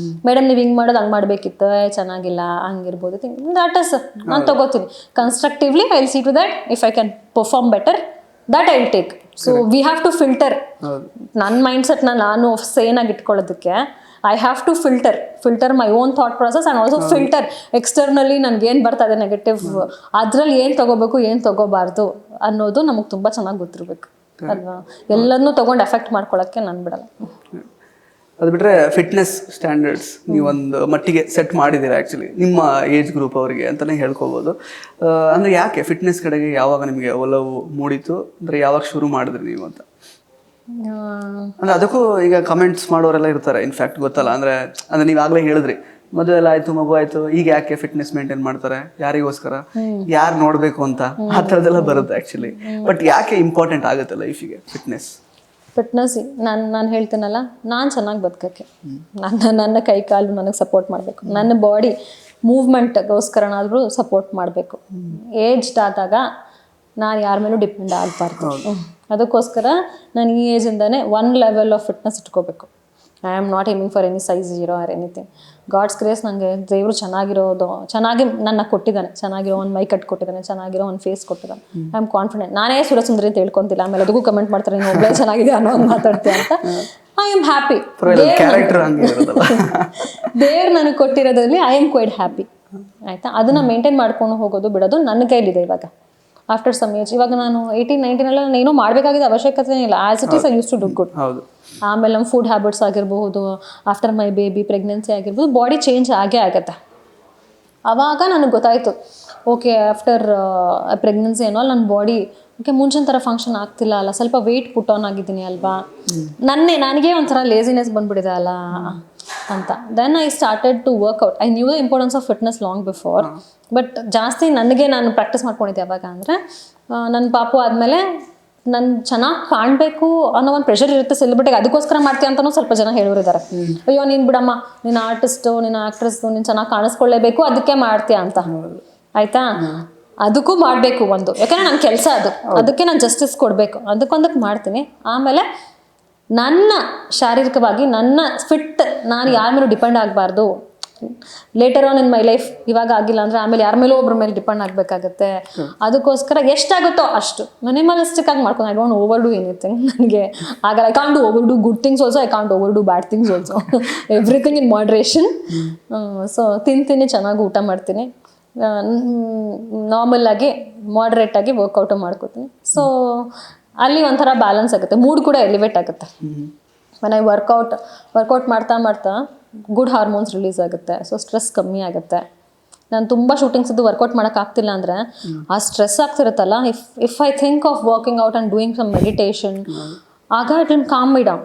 ಮೇಡಮ್ ನೀವು ಹಿಂಗೆ ಮಾಡೋದು ಹಂಗೆ ಮಾಡಬೇಕಿತ್ತು, ಚೆನ್ನಾಗಿಲ್ಲ, ಹಂಗಿರ್ಬೋದು. ದಟ್ ಇಸ್ ನಾನು ತಗೋತೀನಿ constructively. I will see to that if I can perform better, that I will take. So we have to filter. ನನ್ನ ಮೈಂಡ್ಸೆಟ್ನ ನಾನು ಸೇನಾಗಿ ಇಟ್ಕೊಳ್ಳೋದಕ್ಕೆ I have to filter my own thought process and also filter externally ನನಗೇನು ಬರ್ತಾ ಇದೆ ನೆಗೆಟಿವ್, ಅದರಲ್ಲಿ ಏನು ತೊಗೋಬೇಕು ಏನು ತೊಗೋಬಾರ್ದು ಅನ್ನೋದು ನಮಗೆ ತುಂಬ ಚೆನ್ನಾಗಿ ಗೊತ್ತಿರಬೇಕು ಅಲ್ವಾ? ಎಲ್ಲದನ್ನೂ ತೊಗೊಂಡು ಎಫೆಕ್ಟ್ ಮಾಡ್ಕೊಳ್ಳೋಕ್ಕೆ ನಾನು ಬಿಡಲ್ಲ. ಅದು ಬಿಟ್ಟರೆ ಫಿಟ್ನೆಸ್ ಸ್ಟ್ಯಾಂಡರ್ಡ್ಸ್ ನೀವೊಂದು ಮಟ್ಟಿಗೆ ಸೆಟ್ ಮಾಡಿದ್ದೀರಾ ಆ್ಯಕ್ಚುಲಿ ನಿಮ್ಮ ಏಜ್ ಗ್ರೂಪ್ ಅವರಿಗೆ ಅಂತಲೇ ಹೇಳ್ಕೊಬೋದು. ಅಂದರೆ ಯಾಕೆ ಫಿಟ್ನೆಸ್ ಕಡೆಗೆ ಯಾವಾಗ ನಿಮಗೆ ಒಲವು ಮೂಡಿತು? ಅಂದರೆ ಯಾವಾಗ ಶುರು ಮಾಡಿದ್ರಿ ನೀವು ಅಂತ? ಅಂದರೆ ಅದಕ್ಕೂ ಈಗ ಕಮೆಂಟ್ಸ್ ಮಾಡೋರೆಲ್ಲ ಇರ್ತಾರೆ, ಇನ್ಫ್ಯಾಕ್ಟ್ ಗೊತ್ತಲ್ಲ. ಅಂದರೆ ನೀವು ಆಗಲೇ ಹೇಳಿದ್ರಿ ಮದುವೆ ಎಲ್ಲ ಆಯಿತು, ಮಗು ಆಯಿತು, ಈಗ ಯಾಕೆ ಫಿಟ್ನೆಸ್ ಮೇಂಟೈನ್ ಮಾಡ್ತಾರೆ, ಯಾರಿಗೋಸ್ಕರ, ಯಾರು ನೋಡಬೇಕು ಅಂತ, ಆ ಥರದ್ದೆಲ್ಲ ಬರುತ್ತೆ ಆ್ಯಕ್ಚುಲಿ. ಬಟ್ ಯಾಕೆ ಇಂಪಾರ್ಟೆಂಟ್ ಆಗುತ್ತೆ ಲೈಫಿಗೆ ಫಿಟ್ನೆಸ್? ಫಿಟ್ನೆಸ್ ನಾನು ಹೇಳ್ತೀನಲ್ಲ, ನಾನು ಚೆನ್ನಾಗಿ ಬದುಕೋಕ್ಕೆ ನನ್ನ ಕೈ ಕಾಲು ನನಗೆ ಸಪೋರ್ಟ್ ಮಾಡಬೇಕು, ನನ್ನ ಬಾಡಿ ಮೂವ್ಮೆಂಟ್ಗೋಸ್ಕರನಾದರೂ ಸಪೋರ್ಟ್ ಮಾಡಬೇಕು. ಏಜ್ಡ್ ಆದಾಗ ನಾನು ಯಾರ ಮೇಲೂ ಡಿಪೆಂಡ್ ಆಗಬಾರ್ದು. ಅದಕ್ಕೋಸ್ಕರ ನಾನು ಈ ಏಜಿಂದನೇ ಒನ್ ಲೆವೆಲ್ ಆಫ್ ಫಿಟ್ನೆಸ್ ಇಟ್ಕೋಬೇಕು. I am not aiming for any size 0 or anything. God's grace ನನಗೆ ದೇವರು ಚೆನ್ನಾಗಿ ನನ್ನ ಕೊಟ್ಟಿದ್ದಾನೆ, ಚೆನ್ನಾಗಿರೋ ಒಂದು ಮೈ ಕಟ್ ಕೊಟ್ಟಿದ್ದಾನೆ, ಚೆನ್ನಾಗಿರೋ ಒಂದು ಫೇಸ್ ಕೊಟ್ಟಿದ್ದಾನೆ. I am confident. ನಾನೇ ಸುರಸುಂದರಿ ಅಂತ ಹೇಳ್ಕೊಂತಿಲ್ಲ, ಆಮೇಲೆ ಅದಕ್ಕೂ ಕಮೆಂಟ್ ಮಾಡ್ತಾರೆ ನೀನು ಒಬ್ಬಳೇ ಚೆನ್ನಾಗಿದೆ ಅನ್ನೋ ಒಂದು ಮಾತಾಡ್ತೀಯ ಅಂತ. I am happy. ದೇವ್ರು ನನಗೆ ಕೊಟ್ಟಿರೋದ್ರಲ್ಲಿ ಐ ಆಮ್ ಕ್ವೈಟ್ ಹ್ಯಾಪಿ. ಆಯಿತಾ, ಅದನ್ನು ಮೇಂಟೈನ್ ಮಾಡ್ಕೊಂಡು ಹೋಗೋದು ಬಿಡೋದು ನನ್ನ ಕೈಲಿದೆ ಇವಾಗ. ಆಫ್ಟರ್ ಸಮ್ ಏಜ್, ಇವಾಗ ನಾನು 18-19 ನಾನು ಏನೂ ಮಾಡಬೇಕಾಗಿದ್ದ ಅವಶ್ಯಕತೆ ಇಲ್ಲ. As it is I use to do good. ಆಮೇಲೆ ನಮ್ಮ ಫುಡ್ ಹ್ಯಾಬಿಟ್ಸ್ ಆಗಿರ್ಬೋದು, ಆಫ್ಟರ್ ಮೈ ಬೇಬಿ ಪ್ರೆಗ್ನೆನ್ಸಿ ಆಗಿರ್ಬೋದು, ಬಾಡಿ ಚೇಂಜ್ ಆಗೇ ಆಗುತ್ತೆ. ಆವಾಗ ನನಗೆ ಗೊತ್ತಾಯಿತು, ಓಕೆ ಆಫ್ಟರ್ ಪ್ರೆಗ್ನೆನ್ಸಿ ಏನೋ ನನ್ನ ಬಾಡಿ ಓಕೆ ಮುಂಚಿನ ಥರ ಫಂಕ್ಷನ್ ಆಗ್ತಿಲ್ಲ ಅಲ್ಲ, ಸ್ವಲ್ಪ ವೆಯ್ಟ್ ಪುಟ್ ಆನ್ ಆಗಿದ್ದೀನಿ ಅಲ್ವಾ, ನನಗೆ ಒಂಥರ ಲೇಸಿನೆಸ್ ಬಂದುಬಿಟ್ಟಿದೆ ಅಲ್ಲ ಅಂತ. Then I started to workout. I knew the importance of fitness long before, but ಜಾಸ್ತಿ ನನಗೆ ನಾನು ಪ್ರಾಕ್ಟೀಸ್ ಮಾಡ್ಕೊಂಡಿದ್ದೆ ಯಾವಾಗ ಅಂದರೆ ನನ್ನ ಪಾಪು ಆದಮೇಲೆ ನಾನು ಚೆನ್ನಾಗಿ ಕಾಣಬೇಕು ಅನ್ನೋ ಒಂದು ಪ್ರೆಷರ್ ಇರುತ್ತೆ ಸೆಲೆಬ್ರಿಟಿಗೆ, ಅದಕ್ಕೋಸ್ಕರ ಮಾಡ್ತೀಯ ಅಂತಲೂ ಸ್ವಲ್ಪ ಜನ ಹೇಳೋರಿದ್ದಾರೆ. ಅಯ್ಯೋ ನೀನು ಬಿಡಮ್ಮ, ನೀನು ಆರ್ಟಿಸ್ಟು, ನೀನು ಆ್ಯಕ್ಟ್ರೆಸ್ಸು, ನೀನು ಚೆನ್ನಾಗಿ ಕಾಣಿಸ್ಕೊಳ್ಳೇಬೇಕು ಅದಕ್ಕೆ ಮಾಡ್ತೀಯ ಅಂತ. ಆಯಿತಾ, ಅದಕ್ಕೂ ಮಾಡಬೇಕು ಒಂದು, ಯಾಕಂದರೆ ನನ್ನ ಕೆಲಸ ಅದಕ್ಕೆ ನಾನು ಜಸ್ಟಿಸ್ ಕೊಡಬೇಕು, ಅದಕ್ಕೊಂದಕ್ಕೆ ಮಾಡ್ತೀನಿ. ಆಮೇಲೆ ನನ್ನ ಶಾರೀರಿಕವಾಗಿ ನನ್ನ ಫಿಟ್, ನಾನು ಯಾರ ಮೇಲೂ ಡಿಪೆಂಡ್ ಆಗಬಾರ್ದು. Litre on in my life, ಇವಾಗ ಆಗಿಲ್ಲ ಅಂದರೆ ಆಮೇಲೆ ಯಾರ ಮೇಲೂ ಒಬ್ಬರ ಮೇಲೆ ಡಿಪೆಂಡ್ ಆಗಬೇಕಾಗತ್ತೆ. ಅದಕ್ಕೋಸ್ಕರ ಎಷ್ಟಾಗುತ್ತೋ ಅಷ್ಟು ಮಿನಿಮಲಿಸ್ಟಿಕ್ ಆಗಿ ಮಾಡ್ಕೊಂಡು, I don't over do anything. ನನಗೆ ಆಗಲ್ಲ. I can't over do good things also, I can't over do bad things also. Everything in moderation. So ತಿಂತೀನಿ, ಚೆನ್ನಾಗಿ ಊಟ ಮಾಡ್ತೀನಿ, ನಾರ್ಮಲ್ ಆಗಿ ಮಾಡ್ರೇಟ್ ಆಗಿ ವರ್ಕೌಟು ಮಾಡ್ಕೋತೀನಿ. ಸೊ ಅಲ್ಲಿ ಒಂಥರ ಬ್ಯಾಲೆನ್ಸ್ ಆಗುತ್ತೆ, ಮೂಡ್ ಕೂಡ ಎಲಿವೇಟ್ ಆಗುತ್ತೆ. ಮನೆ ವರ್ಕೌಟ್ ಮಾಡ್ತಾ ಗುಡ್ ಹಾರ್ಮೋನ್ಸ್ ರಿಲೀಸ್ ಆಗುತ್ತೆ. ಸೊ ಸ್ಟ್ರೆಸ್ ಕಮ್ಮಿ ಆಗುತ್ತೆ. ನಾನು ತುಂಬ ಶೂಟಿಂಗ್ಸ್ ಇದ್ದು ವರ್ಕೌಟ್ ಮಾಡೋಕ್ಕಾಗ್ತಿಲ್ಲ ಅಂದರೆ ಆ ಸ್ಟ್ರೆಸ್ ಆಗ್ತಿರುತ್ತಲ್ಲ, if I think of working out and doing some meditation, ಆಗ it will calm me down.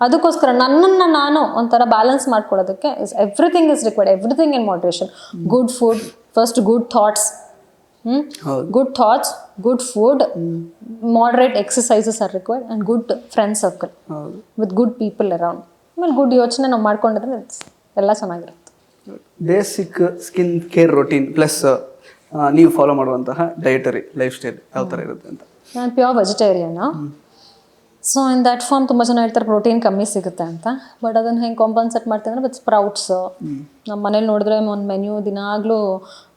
ಅದಕ್ಕೋಸ್ಕರ ನನ್ನನ್ನು ನಾನು ಒಂಥರ ಬ್ಯಾಲೆನ್ಸ್ ಮಾಡ್ಕೊಳ್ಳೋದಕ್ಕೆ everything is required, everything in moderation. Good food first, good thoughts, good thoughts, good food, moderate exercises are required, and good friend circle with good people around. ಆಮೇಲೆ ಗುಡ್ ಯೋಚನೆ ನಾವು ಮಾಡ್ಕೊಂಡಿದ್ರೆ ಎಲ್ಲ ಚೆನ್ನಾಗಿರುತ್ತೆ. Basic skin care routine plus ನೀವು ಫಾಲೋ ಮಾಡುವಂತಹ ಡಯಟರಿ ಲೈಫ್ ಸ್ಟೈಲ್ ಯಾವ ಥರ ಇರುತ್ತೆ ಅಂತ? ನಾನು pure vegetarian. So in that form ತುಂಬ ಜನ ಹೇಳ್ತಾರೆ ಪ್ರೋಟೀನ್ ಕಮ್ಮಿ ಸಿಗುತ್ತೆ ಅಂತ, ಬಟ್ ಅದನ್ನು ಹೆಂಗೆ ಕಾಂಪನ್ಸೇಟ್ ಮಾಡ್ತೀನಿ ಅಂದರೆ ವಿತ್ ಸ್ಪ್ರೌಟ್ಸು. ನಮ್ಮ ಮನೇಲಿ ನೋಡಿದ್ರೆ ಒಂದು ಮೆನ್ಯೂ ದಿನಾಗಲೂ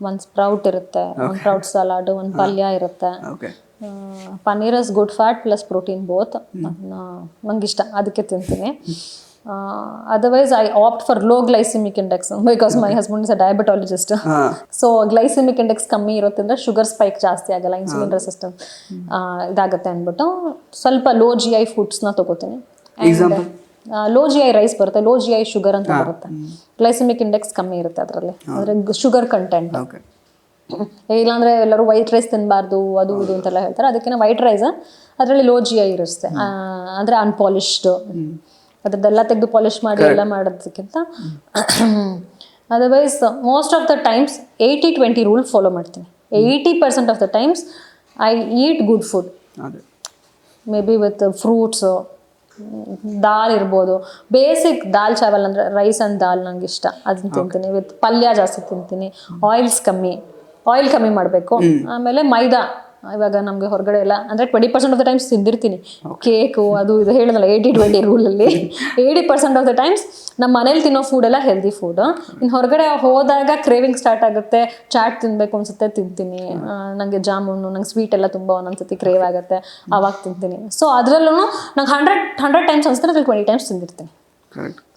ಒಂದು ಸ್ಪ್ರೌಟ್ ಇರುತ್ತೆ, ಒಂದು ಸ್ಪ್ರೌಟ್ ಸಲಾಡ್, ಒಂದು ಪಲ್ಯ ಇರುತ್ತೆ. Paneer is good fat plus protein both. ನಂಗೆ ಇಷ್ಟ, ಅದಕ್ಕೆ ತಿಂತೀನಿ. Otherwise I opt for low glycemic index because my husband is a diabetologist. So glycemic index ಕಮ್ಮಿ ಇರೋದ್ರಿಂದ ಶುಗರ್ ಸ್ಪೈಕ್ ಜಾಸ್ತಿ ಆಗಲ್ಲ, ಇನ್ಸುಲಿನ್ ರೆಸಿಸ್ಟೆನ್ಸ್ ಇದಾಗುತ್ತೆ ಅಂದ್ಬಿಟ್ಟು ಸ್ವಲ್ಪ ಲೋ GI ಫುಡ್ಸ್ನ ತಗೋತೀನಿ. ಲೋ GI ರೈಸ್ ಬರುತ್ತೆ, ಲೋ GI ಶುಗರ್ ಅಂತ ಬರುತ್ತೆ. ಗ್ಲೈಸೆಮಿಕ್ ಇಂಡೆಕ್ಸ್ ಕಮ್ಮಿ ಇರುತ್ತೆ ಅದರಲ್ಲಿ, ಅಂದರೆ ಶುಗರ್ ಕಂಟೆಂಟ್. ಇಲ್ಲಾಂದರೆ ಎಲ್ಲರೂ ವೈಟ್ ರೈಸ್ ತಿನ್ನಬಾರ್ದು ಅದು ಇದು ಅಂತೆಲ್ಲ ಹೇಳ್ತಾರೆ, ಅದಕ್ಕೆ ವೈಟ್ ರೈಸ್ ಅದರಲ್ಲಿ ಲೋ GI ಇರುತ್ತೆ, ಅಂದರೆ ಅನ್ಪಾಲಿಶ್ಡ್. ಅದರದ್ದೆಲ್ಲ ತೆಗೆದು ಪಾಲಿಶ್ ಮಾಡಿ ಎಲ್ಲ ಮಾಡೋದಕ್ಕಿಂತ. Otherwise most of the times 80-20 rule follow ಮಾಡ್ತೀನಿ. 80% of the times I eat good food, may be with fruits, ದಾಲ್ ಇರ್ಬೋದು, ಬೇಸಿಕ್ ದಾಲ್ ಚಾವಲ್ ಅಂದರೆ ರೈಸ್ ಆ್ಯಂಡ್ ದಾಲ್ ನಂಗೆ ಇಷ್ಟ, ಅದನ್ನ ತಿಂತೀನಿ. ವಿತ್ ಪಲ್ಯ ಜಾಸ್ತಿ ತಿಂತೀನಿ. ಆಯಿಲ್ ಕಮ್ಮಿ ಮಾಡಬೇಕು. ಆಮೇಲೆ ಮೈದಾ, ಇವಾಗ ನಮಗೆ ಹೊರಗಡೆ ಎಲ್ಲ ಅಂದರೆ 20% ಆಫ್ ದ ಟೈಮ್ಸ್ ತಿಂದಿರ್ತೀನಿ. ಕೇಕು ಅದು ಇದು ಹೇಳಿದ್ನಲ್ಲ 80-20 ರೂಲಲ್ಲಿ 80% ಆಫ್ ದ ಟೈಮ್ಸ್ ನಮ್ಮ ಮನೇಲಿ ತಿನ್ನೋ ಫುಡ್ ಎಲ್ಲ ಹೆಲ್ದಿ ಫುಡ್. ಇನ್ನು ಹೊರಗಡೆ ಹೋದಾಗ ಕ್ರೇವಿಂಗ್ ಸ್ಟಾರ್ಟ್ ಆಗುತ್ತೆ, ಚಾಟ್ ತಿನ್ನಬೇಕು ಅನ್ಸುತ್ತೆ, ತಿಂತೀನಿ. ನನಗೆ ಜಾಮೂನು, ನಂಗೆ ಸ್ವೀಟ್ ಎಲ್ಲ ತುಂಬ ಒಂದೊಂದ್ಸತಿ ಕ್ರೇವ್ ಆಗುತ್ತೆ, ಆವಾಗ ತಿಂತೀನಿ. ಸೊ ಅದರಲ್ಲೂ ನಂಗೆ 100 ಟೈಮ್ಸ್ ಅನ್ಸುತ್ತೆ, ಅದ್ರಲ್ಲಿ 20 ಟೈಮ್ಸ್ ತಿಂದಿರ್ತೀನಿ.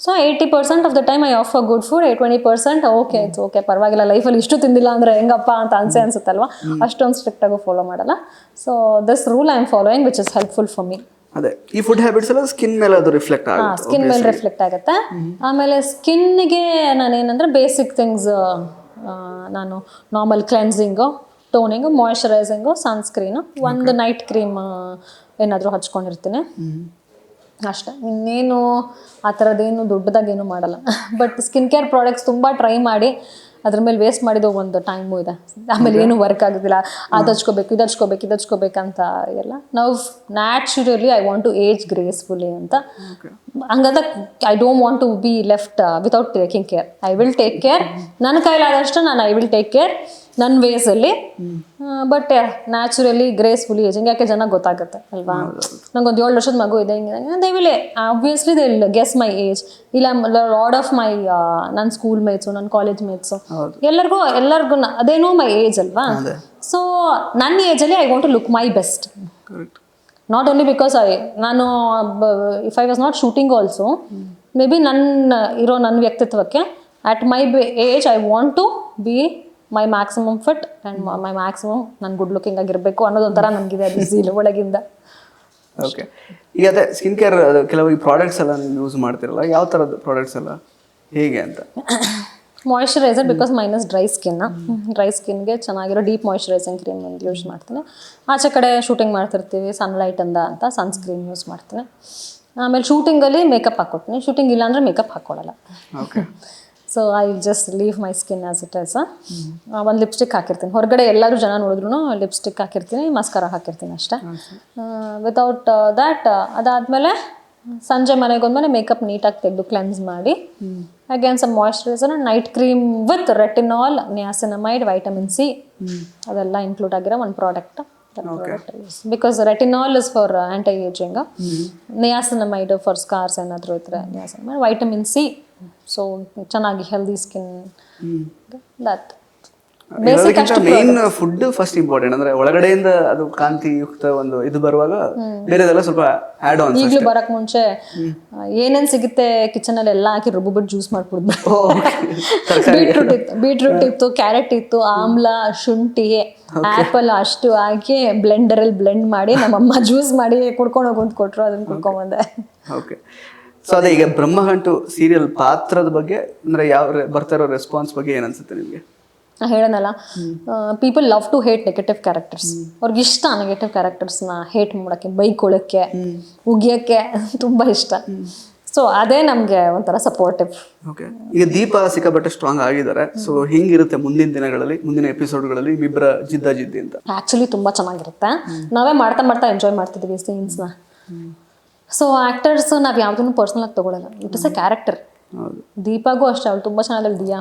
So 80% of the time I offer good food, 20% okay it's okay ಪರವಾಗಿಲ್ಲ, ಲೈಫಲ್ಲಿ ಇಷ್ಟು ತಿಂದಿಲ್ಲ ಅಂದರೆ ಹೆಂಗಪ್ಪ ಅಂತ ಅನ್ಸುತ್ತಲ್ವಾ, ಅಷ್ಟೊಂದು ಸ್ಟ್ರಿಕ್ಟಾಗೂ ಫಾಲೋ ಮಾಡಲ್ಲ. So this rule I am following which is helpful for me. ಅದೇ ಈ ಫುಡ್ ಹ್ಯಾಬಿಟ್ಸ್ ಎಲ್ಲ ಸ್ಕಿನ್ ಮೇಲೆ ಅದು ರಿಫ್ಲೆಕ್ಟ್ ಆಗುತ್ತೆ. ಸ್ಕಿನ್ ಮೇಲೆ ರಿಫ್ಲೆಕ್ಟ್ ಆಗುತ್ತೆ. ಆಮೇಲೆ ಸ್ಕಿನ್ಗೆ ನಾನೇನಂದರೆ ಬೇಸಿಕ್ ಥಿಂಗ್ಸ್, ನಾನು ನಾರ್ಮಲ್ ಕ್ಲೆನ್ಸಿಂಗು, ಟೋನಿಂಗು, ಮಾಯಶ್ಚರೈಸಿಂಗು, ಸನ್ಸ್ಕ್ರೀನು, ಒಂದು ನೈಟ್ ಕ್ರೀಮ್ ಏನಾದರೂ ಹಚ್ಕೊಂಡಿರ್ತೀನಿ ಅಷ್ಟೇ. ಇನ್ನೇನು ಆ ಥರದ್ದೇನು ದೊಡ್ಡದಾಗೇನು ಮಾಡಲ್ಲ. ಬಟ್ ಸ್ಕಿನ್ ಕೇರ್ ಪ್ರಾಡಕ್ಟ್ಸ್ ತುಂಬ ಟ್ರೈ ಮಾಡಿ ಅದ್ರ ಮೇಲೆ ವೇಸ್ಟ್ ಮಾಡಿದ ಒಂದು ಟೈಮು ಇದೆ. ಆಮೇಲೆ ಏನು ವರ್ಕ್ ಆಗೋದಿಲ್ಲ, ಅದು ಹಚ್ಕೋಬೇಕಂತ ಎಲ್ಲ. ನಾವು naturally I want to age gracefully ಅಂತ. ಹಂಗಂತ I don't want to be left without taking care. I will take care, ನನ್ನ ಕೈಲಾದಷ್ಟು ನಾನು ಐ ವಿಲ್ ಟೇಕ್ ಕೇರ್ ನನ್ನ ವೇಸಲ್ಲಿ. But naturally gracefully ageing. ಯಾಕೆ ಜನ ಗೊತ್ತಾಗುತ್ತೆ ಅಲ್ವಾ, ನಂಗೊಂದು 7 ವರ್ಷದ ಮಗು ಇದೆ ಹಿಂಗೆ, they will obviously they will guess my age. ಇಲ್ಲ ಲಾಡ್ ಆಫ್ ಮೈ ನನ್ನ ಸ್ಕೂಲ್ ಮೇಟ್ಸು, ನನ್ನ ಕಾಲೇಜ್ ಮೇಟ್ಸು, ಎಲ್ಲರಿಗೂ ಅದೇ ನೋ ಮೈ ಏಜ್ ಅಲ್ವಾ. ಸೊ ನನ್ನ ಏಜಲ್ಲಿ I want to look my best. Not only because ನಾನು if I was not shooting also, may be ನನ್ನ ವ್ಯಕ್ತಿತ್ವಕ್ಕೆ at my age I want to be my maximum fit and my maximum ನಾನು ಗುಡ್ ಲುಕಿಂಗ್ ಆಗಿರಬೇಕು ಅನ್ನೋದೊಂಥರ ನನಗಿದೆ ಅದು ಝೀಲ್ ಒಳಗಿಂದ. ಓಕೆ, ಈಗ ಅದೇ ಸ್ಕಿನ್ ಕೇರ್ ಕೆಲವು ಈ ಪ್ರಾಡಕ್ಟ್ಸ್ ಎಲ್ಲ ನೀವು ಯೂಸ್ ಮಾಡ್ತಿರಲ್ಲ, ಯಾವ ಥರದ ಪ್ರಾಡಕ್ಟ್ಸ್ ಎಲ್ಲ ಹೇಗೆ ಅಂತ? ಮಾಯಿಶ್ಚರೈಸರ್, ಬಿಕಾಸ್ ಮೈನಸ್ ಡ್ರೈ ಸ್ಕಿನ್ಗೆ ಚೆನ್ನಾಗಿರೋ ಡೀಪ್ ಮಾಯಿಶ್ಚರೈಸಿಂಗ್ ಕ್ರೀಮ್ ಒಂದು ಯೂಸ್ ಮಾಡ್ತೀನಿ. ಆಚೆ ಕಡೆ ಶೂಟಿಂಗ್ ಮಾಡ್ತಿರ್ತೀವಿ ಸನ್ಲೈಟಿಂದ ಅಂತ ಸನ್ಸ್ಕ್ರೀನ್ ಯೂಸ್ ಮಾಡ್ತೀನಿ. ಆಮೇಲೆ ಶೂಟಿಂಗಲ್ಲಿ ಮೇಕಪ್ ಹಾಕ್ಕೊಡ್ತೀನಿ, ಶೂಟಿಂಗ್ ಇಲ್ಲ ಅಂದರೆ ಮೇಕಪ್ ಹಾಕ್ಕೊಡಲ್ಲ. Okay, so I just leave my skin as it is. ಒಂದು ಲಿಪ್ಸ್ಟಿಕ್ ಹಾಕಿರ್ತೀನಿ, ಹೊರಗಡೆ ಎಲ್ಲರೂ ಜನ ನೋಡಿದ್ರು ಲಿಪ್ಸ್ಟಿಕ್ ಹಾಕಿರ್ತೀನಿ, ಮಸ್ಕರ ಹಾಕಿರ್ತೀನಿ ಅಷ್ಟೇ. ವಿತೌಟ್ ದ್ಯಾಟ್ ಅದಾದಮೇಲೆ ಸಂಜೆ ಮನೆಗೆ ಹೋದ್ಮೇಲೆ ಮೇಕಪ್ ನೀಟಾಗಿ ತೆಗೆದು ಕ್ಲೆನ್ಸ್ ಮಾಡಿ again some moisturiser, night cream with retinol, niacinamide, vitamin C ಅದೆಲ್ಲ ಇನ್ಕ್ಲೂಡ್ ಆಗಿರೋ ಒಂದು product. Because retinol is for anti ageing, niacinamide for scars ಏನಾದರೂ ಇದ್ರೆ ನಿಯಾಸಿನಮೈಡ್, ವೈಟಮಿನ್ ಸಿ, ಸೊ ಚೆನ್ನಾಗಿ healthy skin. That main food first important. ಅಂದ್ರೆ ಒಳಗಡೆಯಿಂದ ಅದು ಕಾಂತಿಯುಕ್ತ ಒಂದು ಇದು ಬರುವಾಗ ಬೇರೆದೆಲ್ಲ ಸ್ವಲ್ಪ ಆಡ್ ಆನ್. ಈಗಲೂ ಬರಕ್ ಮುಂಚೆ ಏನೇನ್ ಸಿಗುತ್ತೆ ಕಿಚನ್ ಅಲ್ಲಿ ಎಲ್ಲ ಹಾಕಿ ರುಬ್ಬಿಟ್ಟು ಜ್ಯೂಸ್ ಮಾಡ್ಬಿಡ್ಬೇಕು. ಬೀಟ್ರೂಟ್ ಇತ್ತು, ಕ್ಯಾರೆಟ್ ಇತ್ತು, ಆಮ್ಲ, ಶುಂಠಿ, ಆಪಲ್ ಅಷ್ಟು ಹಾಕಿ ಬ್ಲೆಂಡರಲ್ಲಿ ಬ್ಲೆಂಡ್ ಮಾಡಿ ನಮ್ಮಮ್ಮ ಜ್ಯೂಸ್ ಮಾಡಿ ಕುಡ್ಕೊಂಡು ಹೋಗಿ ಕೊಟ್ರು, ಅದನ್ನ ಕುಡ್ಕೊಂಡ್ ಬಂದೆ. ಓಕೆ, ಸೊ ಅದೇ ಈಗ ಬ್ರಹ್ಮಗಂಟು ಸೀರಿಯಲ್ ಪಾತ್ರದ ಬಗ್ಗೆ ಅಂದ್ರೆ ಯಾವ ಬರ್ತಾ ಇರೋ ರೆಸ್ಪಾನ್ಸ್ ಬಗ್ಗೆ ಏನ್ ಅನ್ಸುತ್ತೆ ನಿಮ್ಗೆ? ಹೇಳೋಣಲ್ಲ, people love to hate negative characters. ಅವ್ರಿಗೆ ಇಷ್ಟ ನೆಗೆಟಿವ್ ಕ್ಯಾರೆಕ್ಟರ್ಸ್ನ ಹೇಟ್ ಮಾಡೋಕ್ಕೆ, ಬೈಕೊಳ್ಳೋಕ್ಕೆ, ಉಗಿಯೋಕ್ಕೆ ತುಂಬ ಇಷ್ಟ. ಸೊ ಅದೇ ನಮಗೆ ಒಂಥರ ಸಪೋರ್ಟಿವ್. ಓಕೆ, ಈಗ ದೀಪ ಸಿಕ್ಕಾಪಟ್ಟೆ ಸ್ಟ್ರಾಂಗ್ ಆಗಿದ್ದಾರೆ. ಸೊ ಹಿಂಗಿರುತ್ತೆ ಮುಂದಿನ ದಿನಗಳಲ್ಲಿ, ಮುಂದಿನ ಎಪಿಸೋಡ್ಗಳಲ್ಲಿ ಇಬ್ಬರ ಜಿದ್ದಿ ಅಂತ? ಆ್ಯಕ್ಚುಲಿ ತುಂಬ ಚೆನ್ನಾಗಿರುತ್ತೆ. ನಾವೇ ಮಾಡ್ತಾ ಎಂಜಾಯ್ ಮಾಡ್ತಿದ್ದೀವಿ ಸೀನ್ಸ್ನ. ಸೊ ಆ್ಯಕ್ಟರ್ಸ್ ನಾವು ಯಾವುದನ್ನು ಪರ್ಸ್ನಲಾಗಿ ತೊಗೊಳಲ್ಲ, ಇಟ್ ಇಸ್ ಅ ಕ್ಯಾರೆಕ್ಟರ್. ದೀಪಾಗೂ ಅಷ್ಟೇ, ಅವಳು ತುಂಬ ಚೆನ್ನಾಗಿದ್ದಾಳೆ. ದಿಯಾ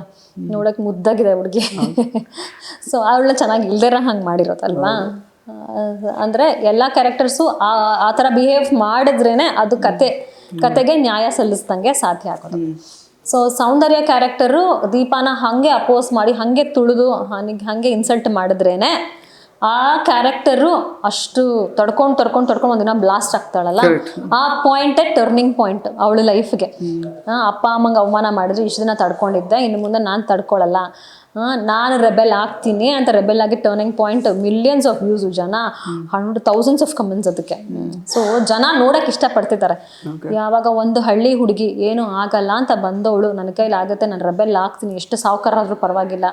ನೋಡೋಕೆ ಮುದ್ದಾಗಿದೆ ಹುಡುಗಿ. ಸೊ ಅವಳನ್ನ ಚೆನ್ನಾಗಿ ಇಲ್ದಿರ ಹಂಗೆ ಮಾಡಿರೋದಲ್ವಾ. ಅಂದರೆ ಎಲ್ಲ ಕ್ಯಾರೆಕ್ಟರ್ಸು ಆ ಥರ ಬಿಹೇವ್ ಮಾಡಿದ್ರೇ ಅದು ಕತೆಗೆ ನ್ಯಾಯ ಸಲ್ಲಿಸ್ದಂಗೆ ಸಾಧ್ಯ ಆಗೋದು. ಸೊ ಸೌಂದರ್ಯ ಕ್ಯಾರೆಕ್ಟರು ದೀಪಾನ ಹಾಗೆ ಅಪೋಸ್ ಮಾಡಿ ಹಾಗೆ ತುಳಿದು ಹಾಗೆ ಇನ್ಸಲ್ಟ್ ಮಾಡಿದ್ರೇನೆ ಆ ಕ್ಯಾರೆಕ್ಟರು ಅಷ್ಟು ತಡ್ಕೊಂಡು ಒಂದಿನ ಬ್ಲಾಸ್ಟ್ ಆಗ್ತಾಳಲ್ಲ, ಆ ಪಾಯಿಂಟೇ ಟರ್ನಿಂಗ್ ಪಾಯಿಂಟ್ ಅವಳ ಲೈಫ್ಗೆ. ಅಪ್ಪ ಅಮ್ಮಂಗೆ ಅವಮಾನ ಮಾಡಿದ್ರು, ಇಷ್ಟು ದಿನ ತಡ್ಕೊಂಡಿದ್ದೆ, ಇನ್ನು ಮುಂದೆ ನಾನು ತಡ್ಕೊಳ್ಳಲ್ಲ, ನಾನು ರೆಬೆಲ್ ಆಗ್ತೀನಿ ಅಂತ ರೆಬೆಲ್ ಆಗಿ turning point. Millions of views, ಜನ 100,000s ಆಫ್ ಕಮೆಂಟ್ಸ್ ಅದಕ್ಕೆ. ಸೊ ಜನ ನೋಡೋಕೆ ಇಷ್ಟಪಡ್ತಿದ್ದಾರೆ. ಯಾವಾಗ ಒಂದು ಹಳ್ಳಿ ಹುಡುಗಿ ಏನು ಆಗಲ್ಲ ಅಂತ ಬಂದವಳು ನನ್ನ ಕೈಲಿ ಆಗುತ್ತೆ, ನಾನು ರೆಬೆಲ್ ಆಗ್ತೀನಿ, ಎಷ್ಟು ಸಾವುಕಾರ ಆದ್ರೂ ಪರವಾಗಿಲ್ಲ.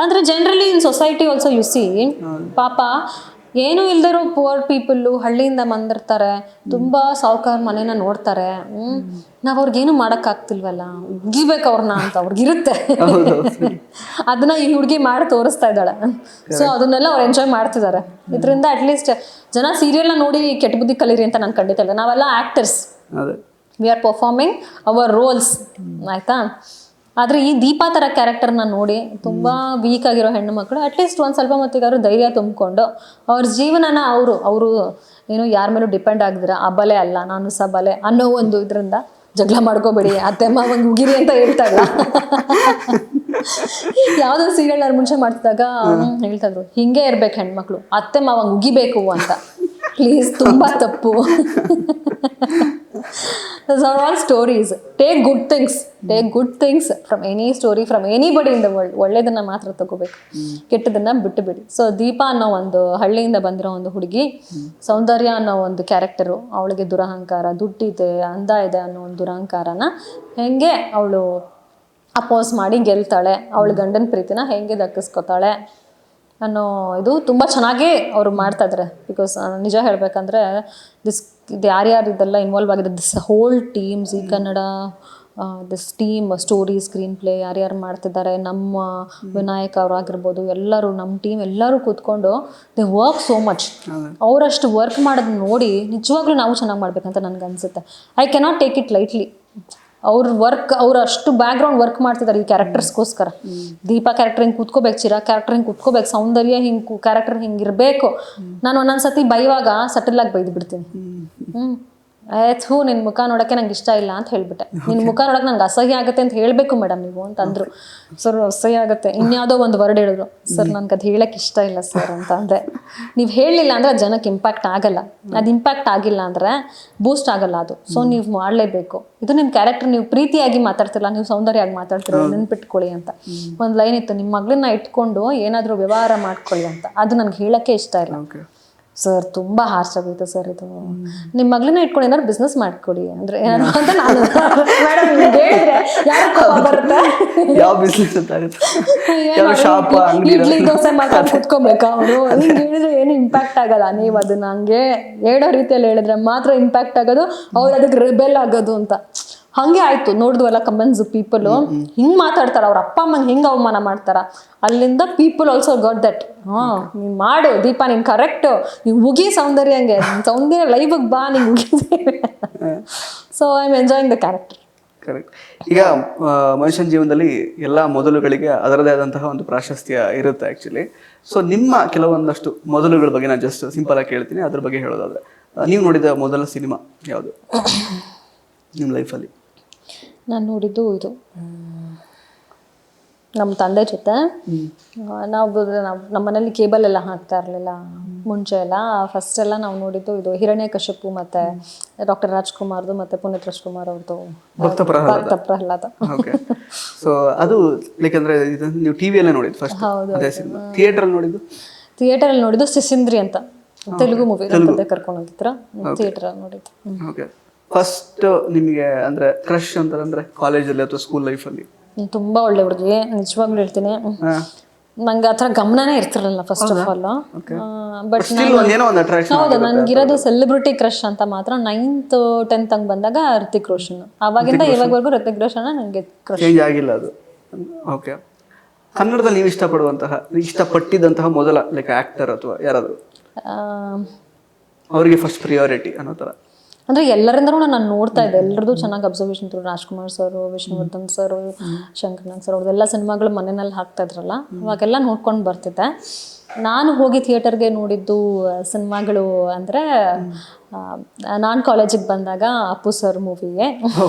ಅಂದ್ರೆ generally in society also U C, ಪಾಪ ಏನು ಇಲ್ದಿರೋ ಪುವರ್ ಪೀಪಲ್ಲು ಹಳ್ಳಿಯಿಂದ ಬಂದಿರ್ತಾರೆ, ತುಂಬ ಸಾವುಕಾರ ಮನೇನ ನೋಡ್ತಾರೆ. ನಾವು ಅವ್ರಿಗೇನು ಮಾಡೋಕ್ಕಾಗ್ತಿಲ್ವಲ್ಲ, ಉಗಿಬೇಕು ಅವ್ರನ್ನ ಅಂತ ಅವ್ರಿಗಿರುತ್ತೆ. ಅದನ್ನ ಈ ಹುಡುಗಿ ಮಾಡಿ ತೋರಿಸ್ತಾ ಇದ್ದಾಳೆ. ಸೊ ಅದನ್ನೆಲ್ಲ ಅವ್ರು ಎಂಜಾಯ್ ಮಾಡ್ತಿದ್ದಾರೆ. ಇದರಿಂದ ಅಟ್ಲೀಸ್ಟ್ ಜನ ಸೀರಿಯಲ್ನ ನೋಡಿ ಕೆಟ್ಟ ಬುದ್ಧಿ ಕಲೀರಿ ಅಂತ ನಾನು ಖಂಡಿತ ಇಲ್ಲ. ನಾವೆಲ್ಲ actors, we are performing our roles, ಆಯಿತಾ. ಆದರೆ ಈ ದೀಪಾ ಥರ ಕ್ಯಾರೆಕ್ಟರ್ನ ನೋಡಿ ತುಂಬ ವೀಕ್ ಆಗಿರೋ ಹೆಣ್ಣು ಮಕ್ಕಳು ಅಟ್ಲೀಸ್ಟ್ ಒಂದು ಸ್ವಲ್ಪ ಮಟ್ಟಿಗಾದ್ರು ಧೈರ್ಯ ತುಂಬಿಕೊಂಡು ಅವ್ರ ಜೀವನನ ಅವರು ಏನು ಯಾರ ಮೇಲೂ ಡಿಪೆಂಡ್ ಆಗಿದ್ರೆ ಅಬಲೆ ಅಲ್ಲ ನಾನು ಸಬಲೆ ಅನ್ನೋ ಒಂದು ಇದರಿಂದ ಜಗಳ ಮಾಡ್ಕೋಬೇಡಿ, ಅತ್ತೆ ಮಾವಂಗೆ ಉಗಿರಿ ಅಂತ ಹೇಳ್ತಾಗ ಯಾವುದೋ ಸೀರಿಯಲ್ ಅವ್ರು ಮುಂಚೆ ಮಾಡ್ತಿದ್ದಾಗ ಹೇಳ್ತಾ ಇದ್ರು, ಹಿಂಗೆ ಇರ್ಬೇಕು ಹೆಣ್ಮಕ್ಳು, ಅತ್ತೆ ಮಾವಂಗೆ ಉಗಿಬೇಕು ಅಂತ. ಪ್ಲೀಸ್, ತುಂಬ ತಪ್ಪು. Those are all stories. Take good things from any story, from anybody in the world. ಒಳ್ಳೆದನ್ನ ಮಾತ್ರ ತಗೋಬೇಕು, ಕೆಟ್ಟದನ್ನ ಬಿಟ್ಟು ಬಿಡಿ. ಸೊ ದೀಪಾ ಅನ್ನೋ ಒಂದು ಹಳ್ಳಿಯಿಂದ ಬಂದಿರೋ ಒಂದು ಹುಡುಗಿ, ಸೌಂದರ್ಯ ಅನ್ನೋ ಒಂದು ಕ್ಯಾರೆಕ್ಟರು, ಅವಳಿಗೆ ದುರಹಂಕಾರ, ದುಡ್ಡಿದೆ, ಅಂದ ಇದೆ ಅನ್ನೋ ಒಂದು ದುರಹಂಕಾರನ ಹೆಂಗೆ ಅವಳು ಅಪೋಸ್ ಮಾಡಿ ಗೆಲ್ತಾಳೆ, ಅವಳ ಗಂಡನ ಪ್ರೀತಿನ ಹೆಂಗೆ ದಕ್ಕಿಸ್ಕೊತಾಳೆ ಅನ್ನೋ ಇದು ತುಂಬ ಚೆನ್ನಾಗಿ ಅವರು ಮಾಡ್ತಾಯಿದ್ದಾರೆ. ಬಿಕಾಸ್ ನಿಜ ಹೇಳಬೇಕಂದ್ರೆ ಇದು ಯಾರ್ಯಾರು ಇದೆಲ್ಲ ಇನ್ವಾಲ್ವ್ ಆಗಿದೆ, this whole team, Zee Kannada, this team story screenplay ಯಾರ್ಯಾರು ಮಾಡ್ತಿದ್ದಾರೆ, ನಮ್ಮ ವಿನಾಯಕ್ ಅವರಾಗಿರ್ಬೋದು, ಎಲ್ಲರೂ ನಮ್ಮ ಟೀಮ್ ಎಲ್ಲರೂ ಕೂತ್ಕೊಂಡು ದೇ ವರ್ಕ್ ಸೋ ಮಚ್. ಅವರಷ್ಟು ವರ್ಕ್ ಮಾಡೋದು ನೋಡಿ ನಿಜವಾಗ್ಲೂ ನಾವು ಚೆನ್ನಾಗಿ ಮಾಡ್ಬೇಕಂತ ನನಗೆ ಅನಿಸುತ್ತೆ. I cannot take it lightly. ಅವ್ರು ಅಷ್ಟು ಬ್ಯಾಕ್ಗ್ರೌಂಡ್ ವರ್ಕ್ ಮಾಡ್ತಿದ್ದಾರೆ ಈ ಕ್ಯಾರೆಕ್ಟರ್ಸ್ಗೋಸ್ಕರ. ದೀಪಾ ಕ್ಯಾರೆಕ್ಟರ್ ಹಿಂಗೆ ಕೂತ್ಕೋಬೇಕು, ಚಿರಾಗ್ ಕ್ಯಾರೆಕ್ಟರ್ ಹಿಂಗೆ ಕೂತ್ಕೋಬೇಕು, ಸೌಂದರ್ಯ ಹಿಂಗೆ ಕ್ಯಾರೆಕ್ಟರ್ ಹಿಂಗೆ ಇರಬೇಕು. ನಾನು ಒಂದೊಂದ್ಸತಿ ಬೈವಾಗ ಸಟಲಾಗಿ ಬೈದು ಬಿಡ್ತೀನಿ. ಥೂ ನಿನ್ನ ಮುಖ ನೋಡೋಕ್ಕೆ ನಂಗೆ ಇಷ್ಟ ಇಲ್ಲ ಅಂತ ಹೇಳ್ಬಿಟ್ಟೆ. ನಿನ್ನ ಮುಖ ನೋಡೋಕೆ ನಂಗೆ ಅಸಹ್ಯ ಆಗುತ್ತೆ ಅಂತ ಹೇಳಬೇಕು ಮೇಡಮ್ ನೀವು ಅಂತಂದರು. ಸರ್ ಅಸಹ್ಯ ಆಗುತ್ತೆ, ಇನ್ಯಾವುದೋ ಒಂದು ವರ್ಡ್ ಹೇಳಿದ್ರು. ಸರ್ ನನಗೆ ಅದು ಹೇಳೋಕ್ಕೆ ಇಷ್ಟ ಇಲ್ಲ ಸರ್ ಅಂತ ಅಂದರೆ, ನೀವು ಹೇಳಲಿಲ್ಲ ಅಂದರೆ ಅದು ಜನಕ್ಕೆ ಇಂಪ್ಯಾಕ್ಟ್ ಆಗಲ್ಲ. ಅದು ಇಂಪ್ಯಾಕ್ಟ್ ಆಗಿಲ್ಲ ಅಂದರೆ ಬೂಸ್ಟ್ ಆಗಲ್ಲ ಅದು. ಸೊ ನೀವು ಮಾಡಲೇಬೇಕು. ಇದು ನಿಮ್ಮ ಕ್ಯಾರೆಕ್ಟರ್, ನೀವು ಪ್ರೀತಿಯಾಗಿ ಮಾತಾಡ್ತಿಲ್ಲ, ನೀವು ಸೌಂದರ್ಯವಾಗಿ ಮಾತಾಡ್ತಿರೋ, ನೆನ್ಪಿಟ್ಕೊಳ್ಳಿ ಅಂತ ಒಂದು ಲೈನ್ ಇತ್ತು. ನಿಮ್ಮ ಮಗಳನ್ನ ಇಟ್ಕೊಂಡು ಏನಾದರೂ ವ್ಯವಹಾರ ಮಾಡ್ಕೊಳ್ಳಿ ಅಂತ. ಅದು ನನಗೆ ಹೇಳೋಕ್ಕೆ ಇಷ್ಟ ಇಲ್ಲ. ಸರ್ ತುಂಬ ಹಾರ್ಶ್ ಆಗೋಯ್ತು ಸರ್ ಇದು. ನಿಮ್ಮ ಮಗಳನ್ನ ಇಟ್ಕೊಂಡು ಏನಾದ್ರು ಬಿಸ್ನೆಸ್ ಮಾಡ್ಕೊಡಿ ಅಂದರೆ ಏನಾದ್ರು ಅಂತ ನಾನು ಮೇಡಮ್ ಹೇಳಿದ್ರೆ ಯಾರು ಬರುತ್ತೆ, ಯಾವ ಬಿಸ್ನೆಸ್ ಅಂತ ಇಡ್ಲಿ ದೋಸೆ ಮಾತಾಡಿ ಕೂತ್ಕೋಬೇಕಾ ಅವರು? ಹಿಂಗೆ ಹೇಳಿದ್ರೆ ಏನು ಇಂಪ್ಯಾಕ್ಟ್ ಆಗಲ್ಲ. ನೀವು ಅದನ್ನ ಹಂಗೆ ಹೇಳೋ ರೀತಿಯಲ್ಲಿ ಹೇಳಿದ್ರೆ ಮಾತ್ರ ಇಂಪ್ಯಾಕ್ಟ್ ಆಗೋದು, ಅವ್ರು ಅದಕ್ಕೆ ರೆಬೆಲ್ ಆಗೋದು ಅಂತ. ಹಂಗೆ ಆಯ್ತು. ನೋಡಿದ್ವಲ್ಲ ಕಮೆಂಟ್ಸ್, ಪೀಪಲ್ ಹಿಂಗೆ ಮಾತಾಡ್ತಾರ, ಅವ್ರ ಅಪ್ಪ ಅಮ್ಮಂಗೆ ಹಿಂಗೆ ಅವಮಾನ ಮಾಡ್ತಾರ. ಅಲ್ಲಿಂದ ಪೀಪಲ್ ಆಲ್ಸೋ ಗಾಟ್ ದಟ್. ನೀನು ಮಾಡು ದೀಪಾ, ನೀನು ಕರೆಕ್ಟು, ನೀವು ಮುಗಿ ಸೌಂದರ್ಯಂಗೆ, ಸೌಂದರ್ಯ ಲೈವ್ಗೆ ಬಾ, ನೀನು ಮುಗಿದ್ರೆ. So I am enjoying the character. Correct. ಈಗ ಮನುಷ್ಯನ ಜೀವನದಲ್ಲಿ ಎಲ್ಲ ಮೊದಲುಗಳಿಗೆ ಅದರದೇ ಆದಂತಹ ಒಂದು ಪ್ರಾಶಸ್ತ್ಯ ಇರುತ್ತೆ ಆ್ಯಕ್ಚುಲಿ. ಸೊ ನಿಮ್ಮ ಕೆಲವೊಂದಷ್ಟು ಮೊದಲುಗಳ ಬಗ್ಗೆ ನಾನು ಜಸ್ಟ್ ಸಿಂಪಲ್ ಆಗಿ ಕೇಳ್ತೀನಿ. ಅದ್ರ ಬಗ್ಗೆ ಹೇಳೋದಾದ್ರೆ, ನೀವು ನೋಡಿದ ಮೊದಲ ಸಿನಿಮಾ ಯಾವುದು ನಿಮ್ಮ ಲೈಫಲ್ಲಿ? ನಾನು ನೋಡಿದ್ದು ಇದು ನಮ್ಮ ತಂದೆ ಜೊತೆ. ನಮ್ಮ ಮನೇಲಿ ಕೇಬಲ್ ಎಲ್ಲ ಹಾಕ್ತಾ ಇರಲಿಲ್ಲ ಮುಂಚೆ ಎಲ್ಲ. ಫಸ್ಟ್ ಎಲ್ಲ ನಾವು ನೋಡಿದ್ದು ಇದು ಹಿರಣ್ಯಕಶಿಪು ಮತ್ತು ಡಾಕ್ಟರ್ ರಾಜ್ಕುಮಾರ್ದು ಮತ್ತು ಪುನೀತ್ ರಾಜ್ಕುಮಾರ್ ಅವ್ರದ್ದು ಭಕ್ತ ಪ್ರಹ್ಲಾದ. ಸೊ ಅದು ಲೈಕ್ ಅಂದ್ರೆ ನೀವು ಟಿವಿಯಲ್ಲೇ ನೋಡಿದ್ದು ಫಸ್ಟ್? ಅದೇ ಸಿನಿಮಾ. ಥಿಯೇಟರಲ್ಲಿ ನೋಡಿದ್ದು? ಥಿಯೇಟರಲ್ಲಿ ನೋಡಿದ್ದು ಸಿಸಿಂದ್ರಿ ಅಂತ ತೆಲುಗು ಮೂವಿ. ತಂದೆ ಕರ್ಕೊಂಡು ಹೋಗಿದ್ರ, ಥಿಯೇಟರಲ್ಲಿ ನೋಡಿದ್ದು. ಓಕೆ. ಫಸ್ಟ್ ನಿಮಗೆ ಅಂದ್ರೆ ಕ್ರಶ್ ಅಂತಂದ್ರೆ ಕಾಲೇಜಲ್ಲಿ ಅಥವಾ ಸ್ಕೂಲ್ ಲೈಫಲ್ಲಿ? ತುಂಬಾ ಒಳ್ಳೆ ಹುಡುಗಿ, ನಿಜವಾಗ್ಲೂ ಹೇಳ್ತೀನಿ. ನಂಗೆ ಆ ಥರ ಗಮನನೇ ಇರ್ತಿರಲಿಲ್ಲ ಫಸ್ಟ್ ಆಫ್ ಆಲ್. ಬಟ್ ಹೌದು, ನನಗಿರೋದು ಸೆಲೆಬ್ರಿಟಿ ಕ್ರಶ್ ಅಂತ ಮಾತ್ರ 9th 10th ಹಂಗೆ ಬಂದಾಗ ಋತಿಕ್ ರೋಷನ್. ಅವಾಗಿಂದ ಇವಾಗವರೆಗೂ ಋತಿಕ್ ರೋಷನ್ ನನಗೆ ಕ್ರಶ್. ಚೇಂಜ್ ಆಗಿಲ್ಲ ಅದು. ಓಕೆ. ಕನ್ನಡದಲ್ಲಿ ನೀವು ಇಷ್ಟಪಟ್ಟಿದ್ದಂತಹ ಮೊದಲ ಲೈಕ್ ಆಕ್ಟರ್ ಅಥವಾ ಯಾರಾದರೂ ಅವರಿಗೆ ಫಸ್ಟ್ ಪ್ರಿಯಾರಿಟಿ ಅನ್ನೋ ಥರ? ಅಂದರೆ ಎಲ್ಲರಿಂದನೂ ನಾನು ನೋಡ್ತಾ ಇದ್ದೆ, ಎಲ್ಲರದ್ದು ಚೆನ್ನಾಗಿ ಅಬ್ಸರ್ವೇಷನ್ ಇತ್ತು. Rajkumar sir, Vishnuvardhan sir, Shankar Nag sir, ಅವ್ರದ್ದೆಲ್ಲ ಸಿನಿಮಾಗಳು ಮನೆಯಲ್ಲಿ ಹಾಕ್ತಾ ಇದ್ರಲ್ಲ, ಅವಾಗೆಲ್ಲ ನೋಡ್ಕೊಂಡು ಬರ್ತಿದ್ದೆ. ನಾನು ಹೋಗಿ ಥಿಯೇಟರ್ಗೆ ನೋಡಿದ್ದು ಸಿನಿಮಾಗಳು ಅಂದರೆ, ನಾನು ಕಾಲೇಜಿಗೆ ಬಂದಾಗ ಅಪ್ಪು ಸರ್ ಮೂವಿಗೆ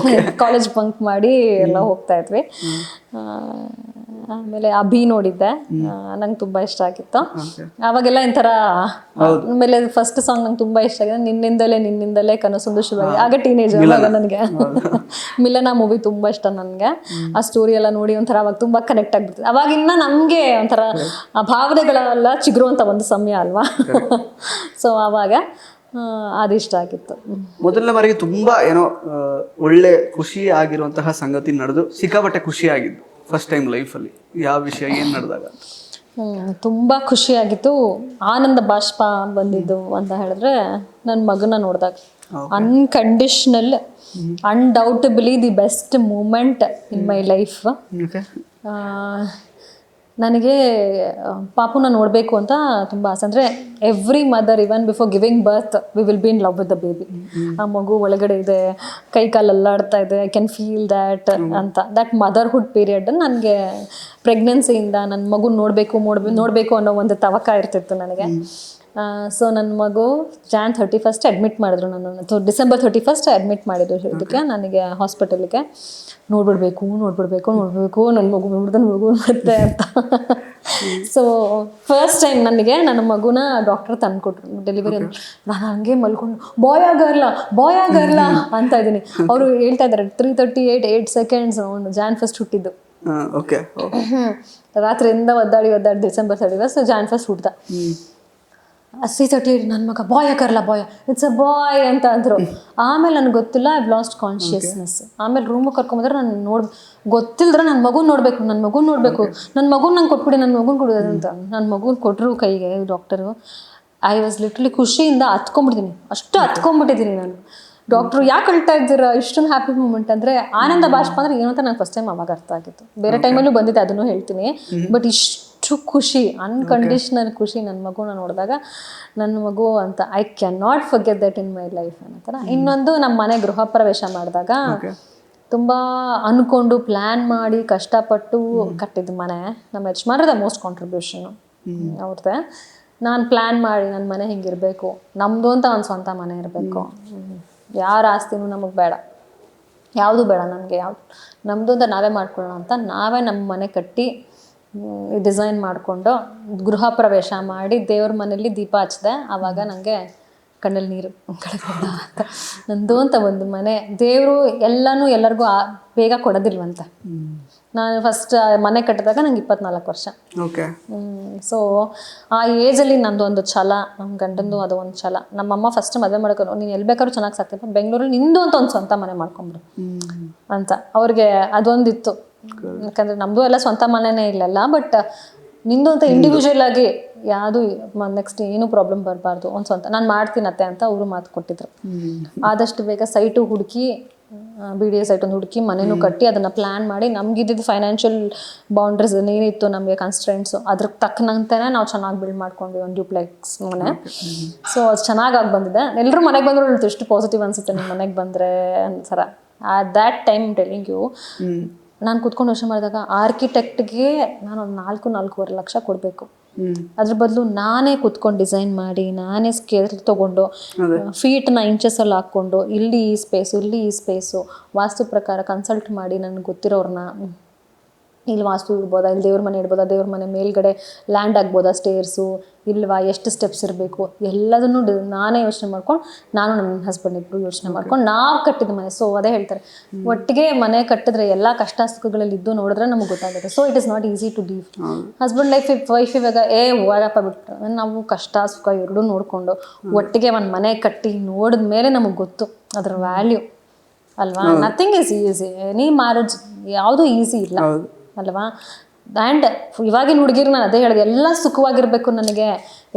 ಕಾಲೇಜ್ ಬಂಕ್ ಮಾಡಿ ಎಲ್ಲ ಹೋಗ್ತಾ ಇದ್ವಿ. ಆಮೇಲೆ ಅಭಿ ನೋಡಿದ್ದೆ, ನಂಗೆ ತುಂಬ ಇಷ್ಟ ಆಗಿತ್ತು. ಅವಾಗೆಲ್ಲ ಇಂಥರ. ಆಮೇಲೆ ಫಸ್ಟ್ ಸಾಂಗ್ ನಂಗೆ ತುಂಬ ಇಷ್ಟ ಆಗಿದೆ, ನಿನ್ನಿಂದಲೇ ಕನಸೊಂದು ಶುರುವಾಗಿದೆ. ಆಗ ಟೀನೇಜ್ ಅವಾಗ ನನಗೆ ಮಿಲನ ಮೂವಿ ತುಂಬ ಇಷ್ಟ ನನಗೆ. ಆ ಸ್ಟೋರಿ ಎಲ್ಲ ನೋಡಿ ಒಂಥರ ಅವಾಗ ತುಂಬ ಕನೆಕ್ಟ್ ಆಗಿಬಿಡ್ತದೆ. ಅವಾಗಿನ್ನ ನಮಗೆ ಒಂಥರ ಆ ಭಾವನೆಗಳೆಲ್ಲ ಚಿಗುರುವಂಥ ಒಂದು ಸಮಯ ಅಲ್ವಾ. ಸೊ ಆವಾಗ ಅದಿಷ್ಟ ಆಗಿತ್ತು. ಮೊದಲನೇ ಬಾರಿಗೆ ತುಂಬಾ ಏನೋ ಒಳ್ಳೆ ಖುಷಿ ಆಗಿರುವಂತಹ ಸಂಗತಿ ನಡೆದು ಸಿಕ್ಕಾಪಟ್ಟೆ ಖುಷಿ ಆಗಿದ್ದು ಫಸ್ಟ್ ಟೈಮ್ ಲೈಫಲ್ಲಿ ಯಾವ ವಿಷಯ, ಏನು ನಡೆದಾಗ? ತುಂಬ ಖುಷಿಯಾಗಿತ್ತು, ಆನಂದ ಬಾಷ್ಪ ಬಂದಿದ್ದು ಅಂತ ಹೇಳಿದ್ರೆ ನನ್ನ ಮಗನ ನೋಡಿದಾಗ. Unconditional, undoubtedly the best moment in my life. ನನಗೆ ಪಾಪುನ ನೋಡಬೇಕು ಅಂತ ತುಂಬ ಆಸೆ. ಅಂದರೆ every mother even before giving birth we will be in love with the baby. ಆ ಮಗು ಒಳಗಡೆ ಇದೆ, ಕೈ ಕಾಲು ಅಲ್ಲಾಡ್ತಾ ಇದೆ, ಐ ಕ್ಯಾನ್ ಫೀಲ್ ದ್ಯಾಟ್ ಅಂತ. ದ್ಯಾಟ್ ಮದರ್ಹುಡ್ ಪೀರಿಯಡ್ ನನಗೆ ಪ್ರೆಗ್ನೆನ್ಸಿಯಿಂದ ನನ್ನ ಮಗು ನೋಡಬೇಕು ಅನ್ನೋ ಒಂದು ತವಕ ಇರ್ತಿತ್ತು ನನಗೆ. ಸೊ ನನ್ನ ಮಗು Jan 31 ಅಡ್ಮಿಟ್ ಮಾಡಿದ್ರು ನನ್ನನ್ನು. December 31 ಅಡ್ಮಿಟ್ ಮಾಡಿದ್ರು ಇದಕ್ಕೆ ನನಗೆ ಹಾಸ್ಪಿಟಲ್ಗೆ. ನೋಡ್ಬಿಡ್ಬೇಕು ನನ್ನ ಮಗು ಬರುತ್ತೆ ಅಂತ. ಸೊ ಫಸ್ಟ್ ಟೈಮ್ ನನಗೆ ನನ್ನ ಮಗುನ ಡಾಕ್ಟರ್ ತಂದುಕೊಟ್ರು ಡೆಲಿವರಿ. ನಾನು ಹಂಗೆ ಮಲ್ಕೊಂಡು ಬಾಯ್ ಆಗರ್ಲ ಅಂತ ಇದ್ದೀನಿ. ಅವರು ಹೇಳ್ತಾ ಇದ್ದಾರೆ 3:38 8 seconds ಅವನು Jan 1 ಹುಟ್ಟಿದ್ದು. ರಾತ್ರಿಯಿಂದ ಒದ್ದಾಡಿ December 31 Jan 1 ಹುಟ್ಟಿದ. 3:38 ನನ್ನ ಮಗ ಬಾಯ್ ಇಟ್ಸ್ ಅ ಬಾಯ್ ಅಂತ ಅಂದರು. ಆಮೇಲೆ ನನಗೆ ಗೊತ್ತಿಲ್ಲ, ಐ ಲಾಸ್ಟ್ ಕಾನ್ಶಿಯಸ್ನೆಸ್. ಆಮೇಲೆ ರೂಮಿಗೆ ಕರ್ಕೊಂಬಂದ್ರೆ ನಾನು ಗೊತ್ತಿಲ್ಲದ್ರೆ ನನ್ನ ಮಗುನ ನೋಡಬೇಕು ನನ್ನ ಮಗುನ ನಂಗೆ ಕೊಟ್ಬಿಡಿ, ನನ್ನ ಮಗುನ ಕೊಡೋದು ಅಂತ. ನನ್ನ ಮಗುನ ಕೊಟ್ಟರು ಕೈಗೆ ಡಾಕ್ಟರು. ಐ ವಾಸ್ ಲಿಟ್ರಲಿ ಖುಷಿಯಿಂದ ಹತ್ಕೊಂಡ್ಬಿಟ್ಟಿದ್ದೀನಿ, ಅಷ್ಟು ಹತ್ಕೊಂಡ್ಬಿಟ್ಟಿದ್ದೀನಿ ನಾನು. ಡಾಕ್ಟ್ರು ಯಾಕೆ ಅಳ್ತಾ ಇದ್ದೀರಾ ಇಷ್ಟೊಂದು ಹ್ಯಾಪಿ ಮೂಮೆಂಟ್ ಅಂದರೆ ಆನಂದ ಬಾಷ್ಪ ಅಂದರೆ ಏನು ಅಂತ ನಂಗೆ ಫಸ್ಟ್ ಟೈಮ್ ಅವಾಗ ಅರ್ಥ ಆಗಿತ್ತು. ಬೇರೆ ಟೈಮಲ್ಲೂ ಬಂದಿದೆ, ಅದನ್ನು ಹೇಳ್ತೀನಿ. ಬಟ್ ಇಷ್ಟು ಖುಷಿ, ಅನ್ಕಂಡೀಷ್ನಲ್ ಖುಷಿ ನನ್ನ ಮಗುನ ನೋಡಿದಾಗ, ನನ್ನ ಮಗು ಅಂತ I can not forget that in my life ಅನ್ನೋ ಥರ. ಇನ್ನೊಂದು ನಮ್ಮ ಮನೆ ಗೃಹ ಪ್ರವೇಶ ಮಾಡಿದಾಗ ತುಂಬ ಅಂದ್ಕೊಂಡು ಪ್ಲ್ಯಾನ್ ಮಾಡಿ ಕಷ್ಟಪಟ್ಟು ಕಟ್ಟಿದ್ದು ಮನೆ. ನಮ್ಮ ಯಜಮಾನ್ರದ ಮೋಸ್ಟ್ ಕಾಂಟ್ರಿಬ್ಯೂಷನು ಅವ್ರದ್ದೇ. ನಾನು ಪ್ಲ್ಯಾನ್ ಮಾಡಿ ನನ್ನ ಮನೆ ಹಿಂಗಿರಬೇಕು, ನಮ್ಮದು ಅಂತ ಒಂದು ಸ್ವಂತ ಮನೆ ಇರಬೇಕು, ಯಾರ ಆಸ್ತಿನೂ ನಮಗೆ ಬೇಡ, ಯಾವುದು ಬೇಡ ನಮಗೆ, ಯಾವ್ದು ನಮ್ಮದು ಅಂತ ನಾವೇ ಮಾಡ್ಕೊಳ್ಳೋಣ ಅಂತ ನಾವೇ ನಮ್ಮ ಮನೆ ಕಟ್ಟಿ ಡಿಸೈನ್ ಮಾಡಿಕೊಂಡು ಗೃಹ ಪ್ರವೇಶ ಮಾಡಿ ದೇವ್ರ ಮನೇಲಿ ದೀಪ ಹಚ್ಚಿದೆ. ಆವಾಗ ನನಗೆ ಕಣ್ಣಲ್ಲಿ ನೀರು ಅಂತ. ನಂದು ಅಂತ ಒಂದು ಮನೆ ದೇವರು ಎಲ್ಲನೂ ಎಲ್ಲರಿಗೂ ಬೇಗ ಕೊಡೋದಿಲ್ವಂತೆ. ನಾನು ಫಸ್ಟ್ ಮನೆ ಕಟ್ಟಿದಾಗ ನಂಗೆ 24 ವರ್ಷ. ಓಕೆ. ಸೊ ಆ ಏಜಲ್ಲಿ ನಂದು ಒಂದು ಛಲ, ನಮ್ಮ ಗಂಡಂದು ಅದು ಒಂದು ಛಲ. ನಮ್ಮಮ್ಮ ಫಸ್ಟ್ ಮದುವೆ ಮಾಡ್ಕೊಂಡು ನೀನು ಎಲ್ಲಿ ಬೇಕಾದ್ರೂ ಚೆನ್ನಾಗಿ ಸಾಕ್ತಿಪ್ಪ, ಬೆಂಗಳೂರಲ್ಲಿ ನಿಂದು ಅಂತ ಒಂದು ಸ್ವಂತ ಮನೆ ಮಾಡ್ಕೊಂಬಿಡು ಅಂತ ಅವ್ರಿಗೆ ಅದೊಂದಿತ್ತು. ಯಾಕಂದರೆ ನಮ್ಮದು ಎಲ್ಲ ಸ್ವಂತ ಮನೆಯೇ ಇಲ್ಲಲ್ಲ, ಬಟ್ ನಿಂದು ಅಂತ ಇಂಡಿವಿಜುವಲ್ ಆಗಿ ಯಾವುದು ನೆಕ್ಸ್ಟ್ ಏನೂ ಪ್ರಾಬ್ಲಮ್ ಬರಬಾರ್ದು, ಒಂದು ಸ್ವಂತ ನಾನು ಮಾಡ್ತೀನತ್ತೆ ಅಂತ ಅವರು ಮಾತು ಕೊಟ್ಟಿದ್ರು. ಆದಷ್ಟು ಬೇಗ ಸೈಟು ಹುಡುಕಿ, BDA ಸೈಟ್ ಒಂದು ಹುಡುಕಿ ಮನೆಯೂ ಕಟ್ಟಿ ಅದನ್ನು ಪ್ಲ್ಯಾನ್ ಮಾಡಿ, ನಮಗಿದ್ದಿದ್ದು ಫೈನಾನ್ಷಿಯಲ್ ಬೌಂಡ್ರೀಸ್ ಏನಿತ್ತು ನಮಗೆ ಕನ್ಸ್ಟ್ರೆಂಟ್ಸು ಅದ್ರ ತಕ್ಕನಂತೆಯೇ ನಾವು ಚೆನ್ನಾಗಿ ಬಿಲ್ಡ್ ಮಾಡ್ಕೊಂಡ್ವಿ ಒಂದು ಡ್ಯೂಪ್ಲೆಕ್ಸ್ ಮನೆ. ಸೊ ಅದು ಚೆನ್ನಾಗಿ ಬಂದಿದೆ. ಎಲ್ಲರೂ ಮನೆಗೆ ಬಂದರೂ ಎಷ್ಟು ಪಾಸಿಟಿವ್ ಅನಿಸುತ್ತೆ ನಿಮ್ಮ ಮನೆಗೆ ಬಂದರೆ ಅಂತರ. ಆ ದ್ಯಾಟ್ ಟೈಮ್ ಟೆಲಿಂಗ್ ಯು, ನಾನು ಕೂತ್ಕೊಂಡು ಯೋಚನೆ ಮಾಡಿದಾಗ ಆರ್ಕಿಟೆಕ್ಟ್ಗೆ ನಾನು ಒಂದು 4-4.5 ಲಕ್ಷ ಕೊಡಬೇಕು. ಅದ್ರ ಬದಲು ನಾನೇ ಕೂತ್ಕೊಂಡು ಡಿಸೈನ್ ಮಾಡಿ, ನಾನೇ ಸ್ಕೇಲ್ ತೊಗೊಂಡು ಫೀಟ್ನ ಇಂಚಸಲ್ಲಿ ಹಾಕ್ಕೊಂಡು ಇಲ್ಲಿ ಈ ಸ್ಪೇಸು, ಇಲ್ಲಿ ಈ ಸ್ಪೇಸು, ವಾಸ್ತು ಪ್ರಕಾರ ಕನ್ಸಲ್ಟ್ ಮಾಡಿ ನನಗೆ ಗೊತ್ತಿರೋರನ್ನ, ಇಲ್ಲಿ ವಾಸ್ತು ಇಡ್ಬೋದಾ, ಇಲ್ಲಿ ದೇವ್ರ ಮನೆ ಇಡ್ಬೋದಾ, ದೇವ್ರ ಮನೆ ಮೇಲ್ಗಡೆ ಲ್ಯಾಂಡ್ ಆಗ್ಬೋದಾ, ಸ್ಟೇರ್ಸು ಇಲ್ವಾ, ಎಷ್ಟು ಸ್ಟೆಪ್ಸ್ ಇರಬೇಕು, ಎಲ್ಲದನ್ನು ನಾನೇ ಯೋಚನೆ ಮಾಡ್ಕೊಂಡು, ನಾನು ನನ್ನ ಹಸ್ಬೆಂಡ್ ಇಬ್ಬರು ಯೋಚನೆ ಮಾಡ್ಕೊಂಡು ನಾವು ಕಟ್ಟಿದ ಮನೆ. ಸೊ ಅದೇ ಹೇಳ್ತಾರೆ, ಒಟ್ಟಿಗೆ ಮನೆ ಕಟ್ಟಿದ್ರೆ ಎಲ್ಲ ಕಷ್ಟ ಸುಖಗಳಲ್ಲಿ ಇದ್ದು ನೋಡಿದ್ರೆ ನಮಗೆ ಗೊತ್ತಾಗುತ್ತೆ. So it is not easy to leave. Husband wife ಇವಾಗ ಹೋಗಪ್ಪ ಬಿಟ್ಟು ನಾವು ಕಷ್ಟ ಸುಖ ಎರಡೂ ನೋಡಿಕೊಂಡು ಒಟ್ಟಿಗೆ ಒಂದು ಮನೆ ಕಟ್ಟಿ ನೋಡಿದ ಮೇಲೆ ನಮಗೆ ಗೊತ್ತು ಅದ್ರ ವ್ಯಾಲ್ಯೂ ಅಲ್ವಾ. Nothing is easy, any marriage ಯಾವುದೂ ಈಸಿ ಇಲ್ಲ ಅಲ್ವಾ. ಆ್ಯಂಡ್ ಇವಾಗಿನ ಹುಡುಗಿರು ನಾನು ಅದೇ ಹೇಳಿದೆ, ಎಲ್ಲ ಸುಖವಾಗಿರಬೇಕು, ನನಗೆ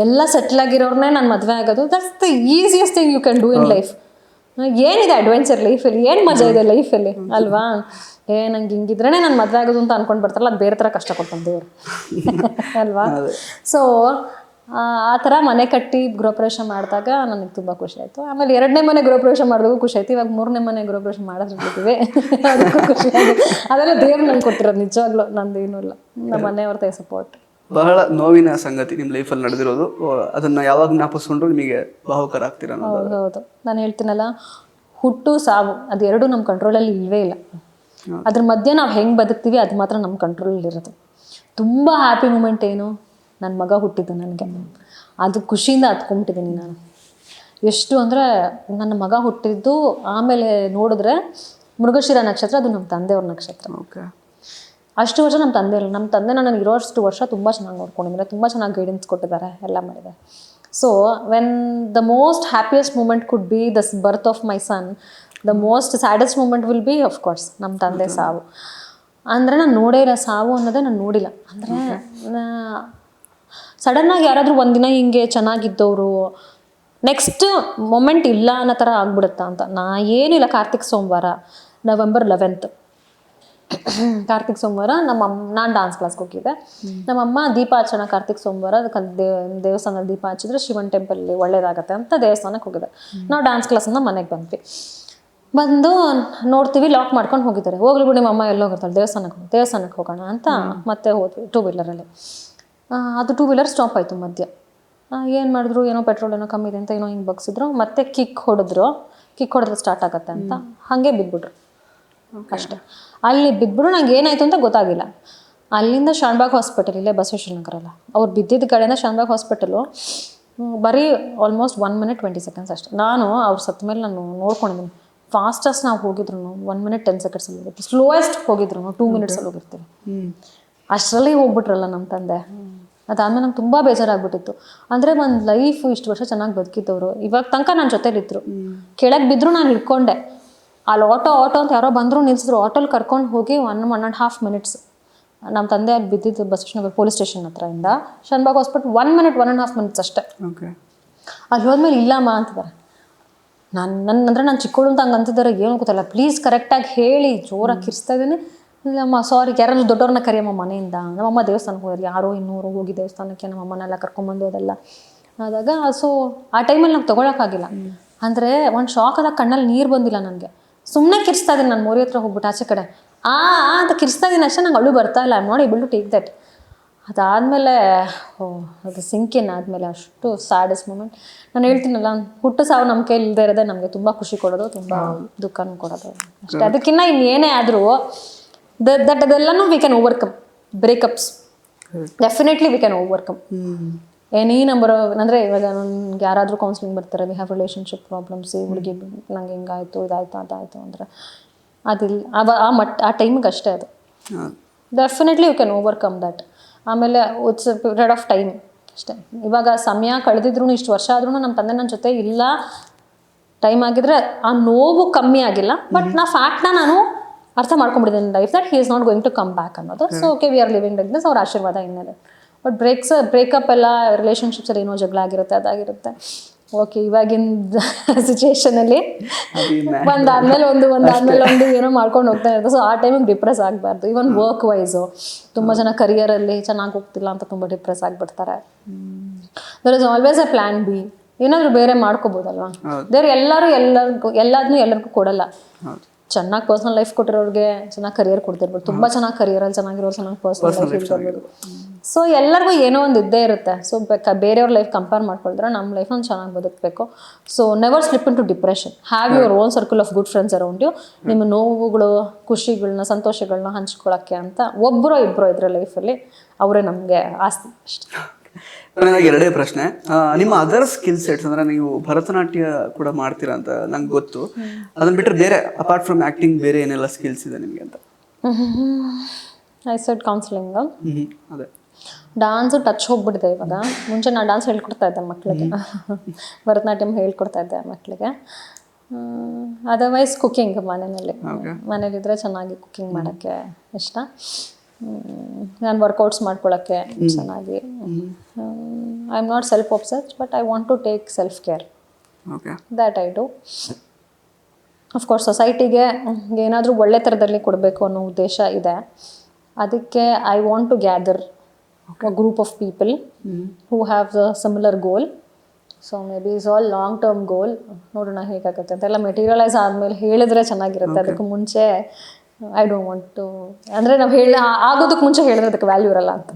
ಎಲ್ಲ ಸೆಟ್ಲ್ ಆಗಿರೋರ್ನೇ ನಾನು ಮದುವೆ ಆಗೋದು. That's the easiest thing you can do in life. ಏನಿದೆ ಅಡ್ವೆಂಚರ್ ಲೈಫಲ್ಲಿ, ಏನು ಮಜಾ ಇದೆ ಲೈಫಲ್ಲಿ ಅಲ್ವಾ. ನಂಗೆ ಹಿಂಗಿದ್ರೇ ನಾನು ಮದುವೆ ಆಗೋದು ಅಂತ ಅಂದ್ಕೊಂಡು ಬರ್ತಾರಲ್ಲ, ಅದು ಬೇರೆ ಥರ ಕಷ್ಟ ಕೊಡ್ತಾನೆ ದೇವರು ಅಲ್ವಾ. ಸೊ ಆ ಥರ ಮನೆ ಕಟ್ಟಿ ಗೃಹಪ್ರವೇಶ ಮಾಡಿದಾಗ ನನಗೆ ತುಂಬ ಖುಷಿ ಆಯಿತು. ಆಮೇಲೆ 2ನೇ ಮನೆ ಗೃಹಪ್ರವೇಶ ಮಾಡಿದಾಗೂ ಖುಷಿ ಆಯ್ತು. ಇವಾಗ 3ನೇ ಮನೆ ಗೃಹಪ್ರವೇಶ ಮಾಡೋದ್ರಿದ್ದೀವಿ, ಅದಕ್ಕೂ ಖುಷಿ ಆಗುತ್ತೆ. ಅದೆಲ್ಲ ದೇವ್ರು ನಂಗೆ ಕೊಟ್ಟಿರೋದು, ನಿಜವಾಗ್ಲೂ ನಂದೇನೂ ಇಲ್ಲ, ನಮ್ಮ ಮನೆಯವ್ರದೇ ಸಪೋರ್ಟ್. ಬಹಳ ನೋವಿನ ಸಂಗತಿ ನಿಮ್ಮ ಲೈಫಲ್ಲಿ ನಡೆದಿರೋದು, ಅದನ್ನು ಯಾವಾಗ ಜ್ಞಾಪಿಸ್ಕೊಂಡ್ರು ನಿಮಗೆ ಭಾವುಕರ ಆಗ್ತೀರ? ಹೌದು, ನಾನು ಹೇಳ್ತೀನಲ್ಲ, ಹುಟ್ಟು ಸಾವು ಅದೆರಡೂ ನಮ್ಮ ಕಂಟ್ರೋಲಲ್ಲಿ ಇಲ್ಲವೇ ಇಲ್ಲ. ಅದ್ರ ಮಧ್ಯೆ ನಾವು ಹೆಂಗೆ ಬದುಕ್ತೀವಿ ಅದು ಮಾತ್ರ ನಮ್ಮ ಕಂಟ್ರೋಲಲ್ಲಿರೋದು. ತುಂಬ ಹ್ಯಾಪಿ ಮೂಮೆಂಟ್ ಏನು, ನನ್ನ ಮಗ ಹುಟ್ಟಿದ್ದು ನನಗೆ, ಅದು ಖುಷಿಯಿಂದ ಹತ್ಕೊಂಡ್ಬಿಟ್ಟಿದ್ದೀನಿ ನಾನು. ಎಷ್ಟು ಅಂದರೆ ನನ್ನ ಮಗ ಹುಟ್ಟಿದ್ದು ಆಮೇಲೆ ನೋಡಿದ್ರೆ ಮೃಗಶಿರ ನಕ್ಷತ್ರ, ಅದು ನಮ್ಮ ತಂದೆಯವ್ರ ನಕ್ಷತ್ರ. ಓಕೆ. ಅಷ್ಟು ವರ್ಷ ನಮ್ಮ ತಂದೆ ನನಗೆ ಇರೋಷ್ಟು ವರ್ಷ ತುಂಬ ಚೆನ್ನಾಗಿ ನೋಡ್ಕೊಂಡಿದ್ದಾರೆ, ತುಂಬ ಚೆನ್ನಾಗಿ ಗೈಡೆನ್ಸ್ ಕೊಟ್ಟಿದ್ದಾರೆ, ಎಲ್ಲ ಮಾಡಿದ್ದಾರೆ. So when the most happiest moment could be the birth of my son, the most saddest moment will be of course ನಮ್ಮ ತಂದೆ ಸಾವು. ಅಂದರೆ ನಾನು ನೋಡೇ ಇಲ್ಲ, ಸಾವು ಅನ್ನೋದೇ ನಾನು ನೋಡಿಲ್ಲ. ಅಂದರೆ ಸಡನ್ನಾಗಿ ಯಾರಾದರೂ ಒಂದಿನ ಹಿಂಗೆ ಚೆನ್ನಾಗಿದ್ದವರು ನೆಕ್ಸ್ಟ್ ಮೊಮೆಂಟ್ ಇಲ್ಲ ಅನ್ನೋ ಥರ ಆಗ್ಬಿಡುತ್ತಾ ಅಂತ. ಏನಿಲ್ಲ, ಕಾರ್ತಿಕ್ ಸೋಮವಾರ November 11th ಕಾರ್ತಿಕ್ ಸೋಮವಾರ ನಾನು ಡಾನ್ಸ್ ಕ್ಲಾಸ್ಗೆ ಹೋಗಿದ್ದೆ. ನಮ್ಮಮ್ಮ ದೀಪ ಹಚ್ಚೋಣ ಕಾರ್ತಿಕ್ ಸೋಮವಾರ, ಅದಕ್ಕೆ ದೇವಸ್ಥಾನದಲ್ಲಿ ದೀಪ ಹಚ್ಚಿದ್ರೆ ಶಿವನ್ ಟೆಂಪಲ್ಲಿ ಒಳ್ಳೇದಾಗತ್ತೆ ಅಂತ ದೇವಸ್ಥಾನಕ್ಕೆ ಹೋಗಿದ್ದೆ. ನಾವು ಡಾನ್ಸ್ ಕ್ಲಾಸಿಂದ ಮನೆಗೆ ಬಂದು ನೋಡ್ತೀವಿ, ಲಾಕ್ ಮಾಡ್ಕೊಂಡು ಹೋಗಿದ್ದಾರೆ. ಹೋಗ್ಲಿ ಬಿಡಿ, ನಿಮ್ಮ ಅಮ್ಮ ಎಲ್ಲೋಗಿರ್ತಾಳೆ, ದೇವಸ್ಥಾನಕ್ಕೆ ಹೋಗೋಣ ಅಂತ ಮತ್ತೆ ಹೋದ್ವಿ 2 ವೀಲರಲ್ಲಿ. ಅದು 2 ವೀಲರ್ ಸ್ಟಾಪ್ ಆಯಿತು ಮಧ್ಯ. ಏನು ಮಾಡಿದ್ರು, ಏನೋ ಪೆಟ್ರೋಲ್ ಏನೋ ಕಮ್ಮಿ ಇದೆ ಅಂತ ಏನೋ ಹಿಂಗೆ ಬಗ್ಸಿದ್ರು, ಮತ್ತೆ ಕಿಕ್ ಹೊಡೆದ್ರೆ ಸ್ಟಾರ್ಟ್ ಆಗತ್ತೆ ಅಂತ ಹಾಗೆ ಬಿದ್ಬಿಟ್ರು ಅಷ್ಟೇ. ಅಲ್ಲಿ ಬಿದ್ಬಿಟ್ಟು ನಂಗೆ ಏನಾಯಿತು ಅಂತ ಗೊತ್ತಾಗಿಲ್ಲ. ಅಲ್ಲಿಂದ ಶಾನ್ಬಾಗ್ ಹಾಸ್ಪಿಟಲ್, ಇಲ್ಲೇ ಬಸವೇಶ್ವರ ನಗರಲ್ಲ, ಅವ್ರು ಬಿದ್ದಿದ್ದ ಕಡೆಯಿಂದ ಶಾನ್ಬಾಗ್ ಹಾಸ್ಪಿಟಲು ಬರೀ ಆಲ್ಮೋಸ್ಟ್ 1 minute 20 seconds ಅಷ್ಟೆ. ನಾನು ಅವ್ರು ಸತ್ತ ಮೇಲೆ ನಾನು ನೋಡ್ಕೊಂಡಿದ್ದೀನಿ. ಫಾಸ್ಟೆಸ್ಟ್ ನಾವು ಹೋಗಿದ್ರು 1 minute 10 seconds ಹೋಗಿರ್ತೀವಿ, ಸ್ಲೋಯೆಸ್ಟ್ ಹೋಗಿದ್ರು 2 minutes ಹೋಗಿರ್ತೀವಿ. ಅಷ್ಟರಲ್ಲಿ ಹೋಗ್ಬಿಟ್ರಲ್ಲ ನಮ್ಮ ತಂದೆ. ಅದಾದಮೇಲೆ ನಂಗೆ ತುಂಬ ಬೇಜಾರಾಗ್ಬಿಟ್ಟಿತ್ತು. ಅಂದರೆ ಒಂದು ಲೈಫ್ ಇಷ್ಟು ವರ್ಷ ಚೆನ್ನಾಗಿ ಬದುಕಿದ್ದವರು ಇವಾಗ ತನಕ ನನ್ನ ಜೊತೆಲಿದ್ರು, ಕೆಳಗೆ ಬಿದ್ದರು ನಾನು ಹಿಡ್ಕೊಂಡೆ. ಅಲ್ಲಿ ಆಟೋ ಅಂತ ಯಾರೋ ಬಂದರು, ನಿಲ್ಲಿಸಿದ್ರು, ಆಟೋಲ್ಲಿ ಕರ್ಕೊಂಡು ಹೋಗಿ 1.5 minutes ನಮ್ಮ ತಂದೆ ಅಲ್ಲಿ ಬಿದ್ದಿದ್ದು ಬಸವೇಶ್ವರ ಪೊಲೀಸ್ ಸ್ಟೇಷನ್ ಹತ್ರದಿಂದ ಶಾನ್ಬಾಗ್ ಹಾಸ್ಪಿಟಲ್ 1 minute 1.5 minutes ಅಷ್ಟೇ. ಓಕೆ. ಅಲ್ಲಿ ಹೋದ್ಮೇಲೆ ಇಲ್ಲಮ್ಮ ಅಂತಿದ್ದಾರೆ. ನಾನು ಚಿಕ್ಕವಳು ಅಂತ ಹಂಗೆ ಅಂತಿದ್ದಾರೆ, ಏನು ಗೊತ್ತಲ್ಲ, ಪ್ಲೀಸ್ ಕರೆಕ್ಟಾಗಿ ಹೇಳಿ, ಜೋರಾಗಿ ಕಿರ್ಸ್ತಾ ಇದ್ದೀನಿ. ಇಲ್ಲಮ್ಮ ಸಾರಿ, ಯಾರನ್ನ ದೊಡ್ಡವ್ರನ್ನ ಕರಿಯಮ್ಮ ಮನೆಯಿಂದ, ನಮ್ಮಮ್ಮ ದೇವಸ್ಥಾನಕ್ಕೆ ಹೋಗೋದು, ಯಾರೋ ಇನ್ನೂರು ಹೋಗಿ ದೇವಸ್ಥಾನಕ್ಕೆ ನಮ್ಮಮ್ಮನೆಲ್ಲ ಕರ್ಕೊಂಬಂದು ಅದೆಲ್ಲ ಆದಾಗ, ಸೊ ಆ ಟೈಮಲ್ಲಿ ನಂಗೆ ತೊಗೊಳಕ್ಕಾಗಿಲ್ಲ. ಅಂದರೆ ಒಂದು ಶಾಕ್ ಆದಾಗ ಕಣ್ಣಲ್ಲಿ ನೀರು ಬಂದಿಲ್ಲ ನನಗೆ. ಸುಮ್ಮನೆ ಕಿರ್ಸ್ತಾ ಇದ್ದೀನಿ ನಾನು ಮೋರಿ ಹತ್ರ ಹೋಗ್ಬಿಟ್ಟು ಆಚೆ ಕಡೆ ಅಂತ ಕಿರ್ಸ್ತಾ ಇದ್ದೀನಿ ಅಷ್ಟೇ, ನಂಗೆ ಅಳು ಬರ್ತಾ ಇಲ್ಲ. I am not able to take that. ಅದಾದಮೇಲೆ ಅದು ಸಿಂಕಿನ್ ಆದಮೇಲೆ ಅಷ್ಟು ಸ್ಯಾಡೆಸ್ಟ್ ಮೂಮೆಂಟ್. ನಾನು ಹೇಳ್ತೀನಲ್ಲ, ಹುಟ್ಟು ಸಾವು ನಮ್ಮ ಕೈಲಿ ಇಲ್ಲದೆ ಇರೋದೇ ನಮಗೆ ತುಂಬ ಖುಷಿ ಕೊಡೋದು, ತುಂಬ ದುಃಖನೂ ಕೊಡೋದು ಅಷ್ಟೇ. ಅದಕ್ಕಿಂತ ಇನ್ನೇನೇ ಆದರೂ ಅದೆಲ್ಲನೂ we can overcome. Breakups definitely we can overcome any number of. ಅಂದರೆ ಇವಾಗ ನನಗೆ ಯಾರಾದರೂ ಕೌನ್ಸಿಲಿಂಗ್ ಬರ್ತಾರೆ, ವಿ ಹ್ಯಾವ್ ರಿಲೇಷನ್ಶಿಪ್ ಪ್ರಾಬ್ಲಮ್ಸ್, ಈ ಹುಡುಗಿ ನಂಗೆ ಹಿಂಗಾಯಿತು, ಇದಾಯಿತು ಅದಾಯಿತು ಅಂದರೆ ಅದಿಲ್ಲ, ಆ ಟೈಮಿಗೆ ಅಷ್ಟೇ ಅದು. Definitely you can overcome that. ಆಮೇಲೆ ಇಟ್ಸ್ ಪೀರಿಯಡ್ ಆಫ್ ಟೈಮ್ ಅಷ್ಟೇ. ಇವಾಗ ಸಮಯ ಕಳೆದಿದ್ರು, ಇಷ್ಟು ವರ್ಷ ಆದ್ರೂ ನಮ್ಮ ತಂದೆ ನನ್ನ ಜೊತೆ ಇಲ್ಲ, ಟೈಮ್ ಆಗಿದ್ರೆ ಆ ನೋವು ಕಮ್ಮಿ ಆಗಿಲ್ಲ. ಬಟ್ ನಾ ಫ್ಯಾಕ್ಟ್ನ ನಾನು ಅರ್ಥ ಮಾಡ್ಕೊಂಡ್ಬಿಟ್ಟಿದ್ದೀನಿ life, that he is not going to come back ಅನ್ನೋದು. So okay, we are living like this, ಅವ್ರ ಆಶೀರ್ವಾದ ಇನ್ನೇನೆ. ಬಟ್ ಬ್ರೇಕಪ್ ಎಲ್ಲ ರಿಲೇಷನ್ಶಿಪ್ಸಲ್ಲಿ ಏನೋ ಜಗಳ ಆಗಿರುತ್ತೆ, ಅದಾಗಿರುತ್ತೆ. ಓಕೆ, ಇವಾಗಿನ ಸಿಚುವೇಶನಲ್ಲಿ ಒಂದಾದ್ಮೇಲೆ ಒಂದು ಏನೋ ಮಾಡ್ಕೊಂಡು ಹೋಗ್ತಾ ಇರುತ್ತೆ. ಸೊ ಆ ಟೈಮಿಗೆ ಡಿಪ್ರೆಸ್ ಆಗಬಾರ್ದು. ಈವನ್ ವರ್ಕ್ ವೈಸು ತುಂಬ ಜನ ಕರಿಯರಲ್ಲಿ ಚೆನ್ನಾಗಿ ಹೋಗ್ತಿಲ್ಲ ಅಂತ ತುಂಬ ಡಿಪ್ರೆಸ್ ಆಗಿಬಿಡ್ತಾರೆ. There is always a plan B. ಏನಾದರೂ ಬೇರೆ ಮಾಡ್ಕೋಬೋದಲ್ವಾ. ದೇವ್ರು ಎಲ್ಲರಿಗೂ ಕೊಡಲ್ಲ. ಚೆನ್ನಾಗಿ ಪರ್ಸನಲ್ ಲೈಫ್ ಕೊಟ್ಟಿರೋರಿಗೆ ಚೆನ್ನಾಗಿ ಕರಿಯರ್ ಕೊಡ್ತಿರ್ಬೋದು, ತುಂಬ ಚೆನ್ನಾಗಿ ಕರಿಯರಲ್ಲಿ ಚೆನ್ನಾಗಿರೋರು ಚೆನ್ನಾಗಿ ಪರ್ಸನಲ್ ಲೈಫ್ ಇರ್ಬೋದು. ಸೊ ಎಲ್ಲರಿಗೂ ಏನೋ ಒಂದು ಇದ್ದೇ ಇರುತ್ತೆ. ಸೊ ಬೇರೆಯವ್ರ ಲೈಫ್ ಕಂಪೇರ್ ಮಾಡ್ಕೊಳಿದ್ರೆ ನಮ್ಮ ಲೈಫ್ನ ಚೆನ್ನಾಗಿ ಬದುಕಬೇಕು. So never slip into depression. Have your own circle of good friends around you. ನಿಮ್ಮ ನೋವುಗಳು, ಖುಷಿಗಳನ್ನ, ಸಂತೋಷಗಳನ್ನ ಹಂಚ್ಕೊಳ್ಳೋಕ್ಕೆ ಅಂತ ಒಬ್ಬರೋ ಇಬ್ಬರೋ ಇದ್ರೆ ಲೈಫಲ್ಲಿ, ಅವರೇ ನಮಗೆ ಆಸ್ತಿ ಅಷ್ಟೇ. ನನಗೆ ಎರಡೇ ಪ್ರಶ್ನೆ. ನಿಮ್ಮ ಅದರ್ ಸ್ಕಿಲ್ ಸೆಟ್ಸ್, ಅಂದರೆ ನೀವು ಭರತನಾಟ್ಯ ಕೂಡ ಮಾಡ್ತೀರಾ ಅಂತ ನಂಗೆ ಗೊತ್ತು. ಅದನ್ನ ಬಿಟ್ಟರೆ ಬೇರೆ ಅಪಾರ್ಟ್ ಫ್ರಮ್ ಆ್ಯಕ್ಟಿಂಗ್ ಬೇರೆ ಏನೆಲ್ಲ ಸ್ಕಿಲ್ಸ್ ಇದೆ ನಿಮಗೆ ಅಂತ? I said counselling. ಅದೇ ಡಾನ್ಸು ಟಚ್ ಹೋಗ್ಬಿಟ್ಟಿದೆ ಇವಾಗ. ಮುಂಚೆ ನಾನು ಡಾನ್ಸ್ ಹೇಳ್ಕೊಡ್ತಾ ಇದ್ದೆ ಮಕ್ಕಳಿಗೆ, ಭರತನಾಟ್ಯಂ ಹೇಳ್ಕೊಡ್ತಾ ಇದ್ದೆ ಮಕ್ಕಳಿಗೆ. ಅದರ್ವೈಸ್ ಕುಕ್ಕಿಂಗ್ ಮನೇಲಿದ್ರೆ ಚೆನ್ನಾಗಿ ಕುಕ್ಕಿಂಗ್ ಮಾಡೋಕ್ಕೆ ಇಷ್ಟ. ನಾನು ವರ್ಕೌಟ್ಸ್ ಮಾಡ್ಕೊಳ್ಳೋಕ್ಕೆ ಚೆನ್ನಾಗಿ. I am not self obsessed, but I want to take self care. That I do. Of course ಸೊಸೈಟಿಗೆ ಏನಾದರೂ ಒಳ್ಳೆ ಥರದಲ್ಲಿ ಕೊಡಬೇಕು ಅನ್ನೋ ಉದ್ದೇಶ ಇದೆ. ಅದಕ್ಕೆ I want to gather a group of people who have the similar goal. So maybe it's all long term goal. ನೋಡೋಣ ಹೇಗಾಗುತ್ತೆ ಅಂತೆಲ್ಲ ಮೆಟೀರಿಯಲೈಸ್ ಆದಮೇಲೆ ಹೇಳಿದ್ರೆ ಚೆನ್ನಾಗಿರುತ್ತೆ. ಅದಕ್ಕೆ ಮುಂಚೆ ಐ ಡೋಂಟ್ ವಾಂಟ್ ಟು, ಅಂದರೆ ನಾವು ಆಗೋದಕ್ಕೆ ಮುಂಚೆ ಹೇಳಿದ್ರೆ ಅದಕ್ಕೆ ವ್ಯಾಲ್ಯೂ ಇರಲ್ಲ ಅಂತ.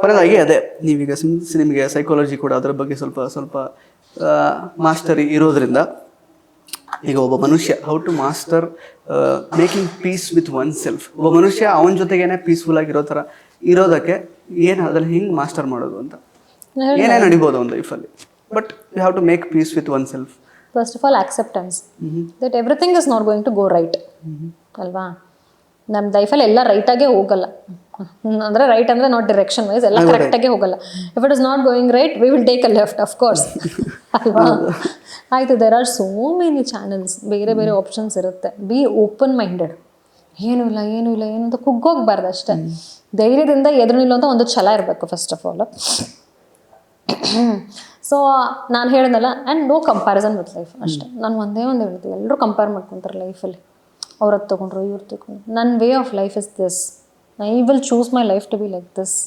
ಕೊನೆಯದಾಗಿ ಅದೇ, ನೀವೀಗ ಸಿನ್ಸ್ ನಿಮಗೆ ಸೈಕಾಲಜಿ ಕೂಡ ಅದರ ಬಗ್ಗೆ ಸ್ವಲ್ಪ ಮಾಸ್ಟರಿ ಇರೋದ್ರಿಂದ, ಈಗ ಒಬ್ಬ ಮನುಷ್ಯ how to master making peace with oneself, ಒಬ್ಬ ಮನುಷ್ಯ ಅವನ ಜೊತೆಗೇನೆ ಪೀಸ್ಫುಲ್ ಆಗಿರೋ ಥರ ಇರೋದಕ್ಕೆ ಏನು ಅದನ್ನು ಹಿಂಗೆ ಮಾಸ್ಟರ್ ಮಾಡೋದು ಅಂತ ಏನೇ ನಡಿಬೋದು ಒಂದು ಲೈಫಲ್ಲಿ. But you have to make peace with oneself. First of all acceptance that everything is not going to go right ಅಲ್ವಾ. ನಮ್ಮ ಲೈಫಲ್ಲಿ ಎಲ್ಲ ರೈಟಾಗೇ ಹೋಗಲ್ಲ. ಅಂದರೆ ರೈಟ್ ಅಂದರೆ ನಾಟ್ ಡಿರೆಕ್ಷನ್ ವೈಸ್, ಎಲ್ಲ ಕರೆಕ್ಟಾಗೇ ಹೋಗಲ್ಲ. If it is not going right, we will take a left, of course ಅಲ್ವಾ. ಆಯಿತು, there are so many channels, ಬೇರೆ ಬೇರೆ ಆಪ್ಷನ್ಸ್ ಇರುತ್ತೆ. Be open minded. ಏನೂ ಇಲ್ಲ ಅಂತ ಕುಗ್ಗೋಗ್ಬಾರ್ದು ಅಷ್ಟೇ. ಧೈರ್ಯದಿಂದ ಎದುರು ನಿಲ್ಲುವಂಥ ಒಂದು ಛಲ ಇರಬೇಕು ಫಸ್ಟ್ ಆಫ್ ಆಲ್. ಸೊ ನಾನು ಹೇಳಿದ್ನಲ್ಲ, and no comparison with life ಅಷ್ಟೇ. ನಾನು ಒಂದೇ ಒಂದು ಹೇಳ್ತೀವಿ, ಎಲ್ಲರೂ ಕಂಪೇರ್ ಮಾಡ್ಕೊತಾರೆ ಲೈಫಲ್ಲಿ. ಅವ್ರದ್ದು ತೊಗೊಂಡ್ರು, ಇವ್ರು ತೊಗೊಂಡ್ರು. ನನ್ನ way of life is this. I will choose my life to be like this.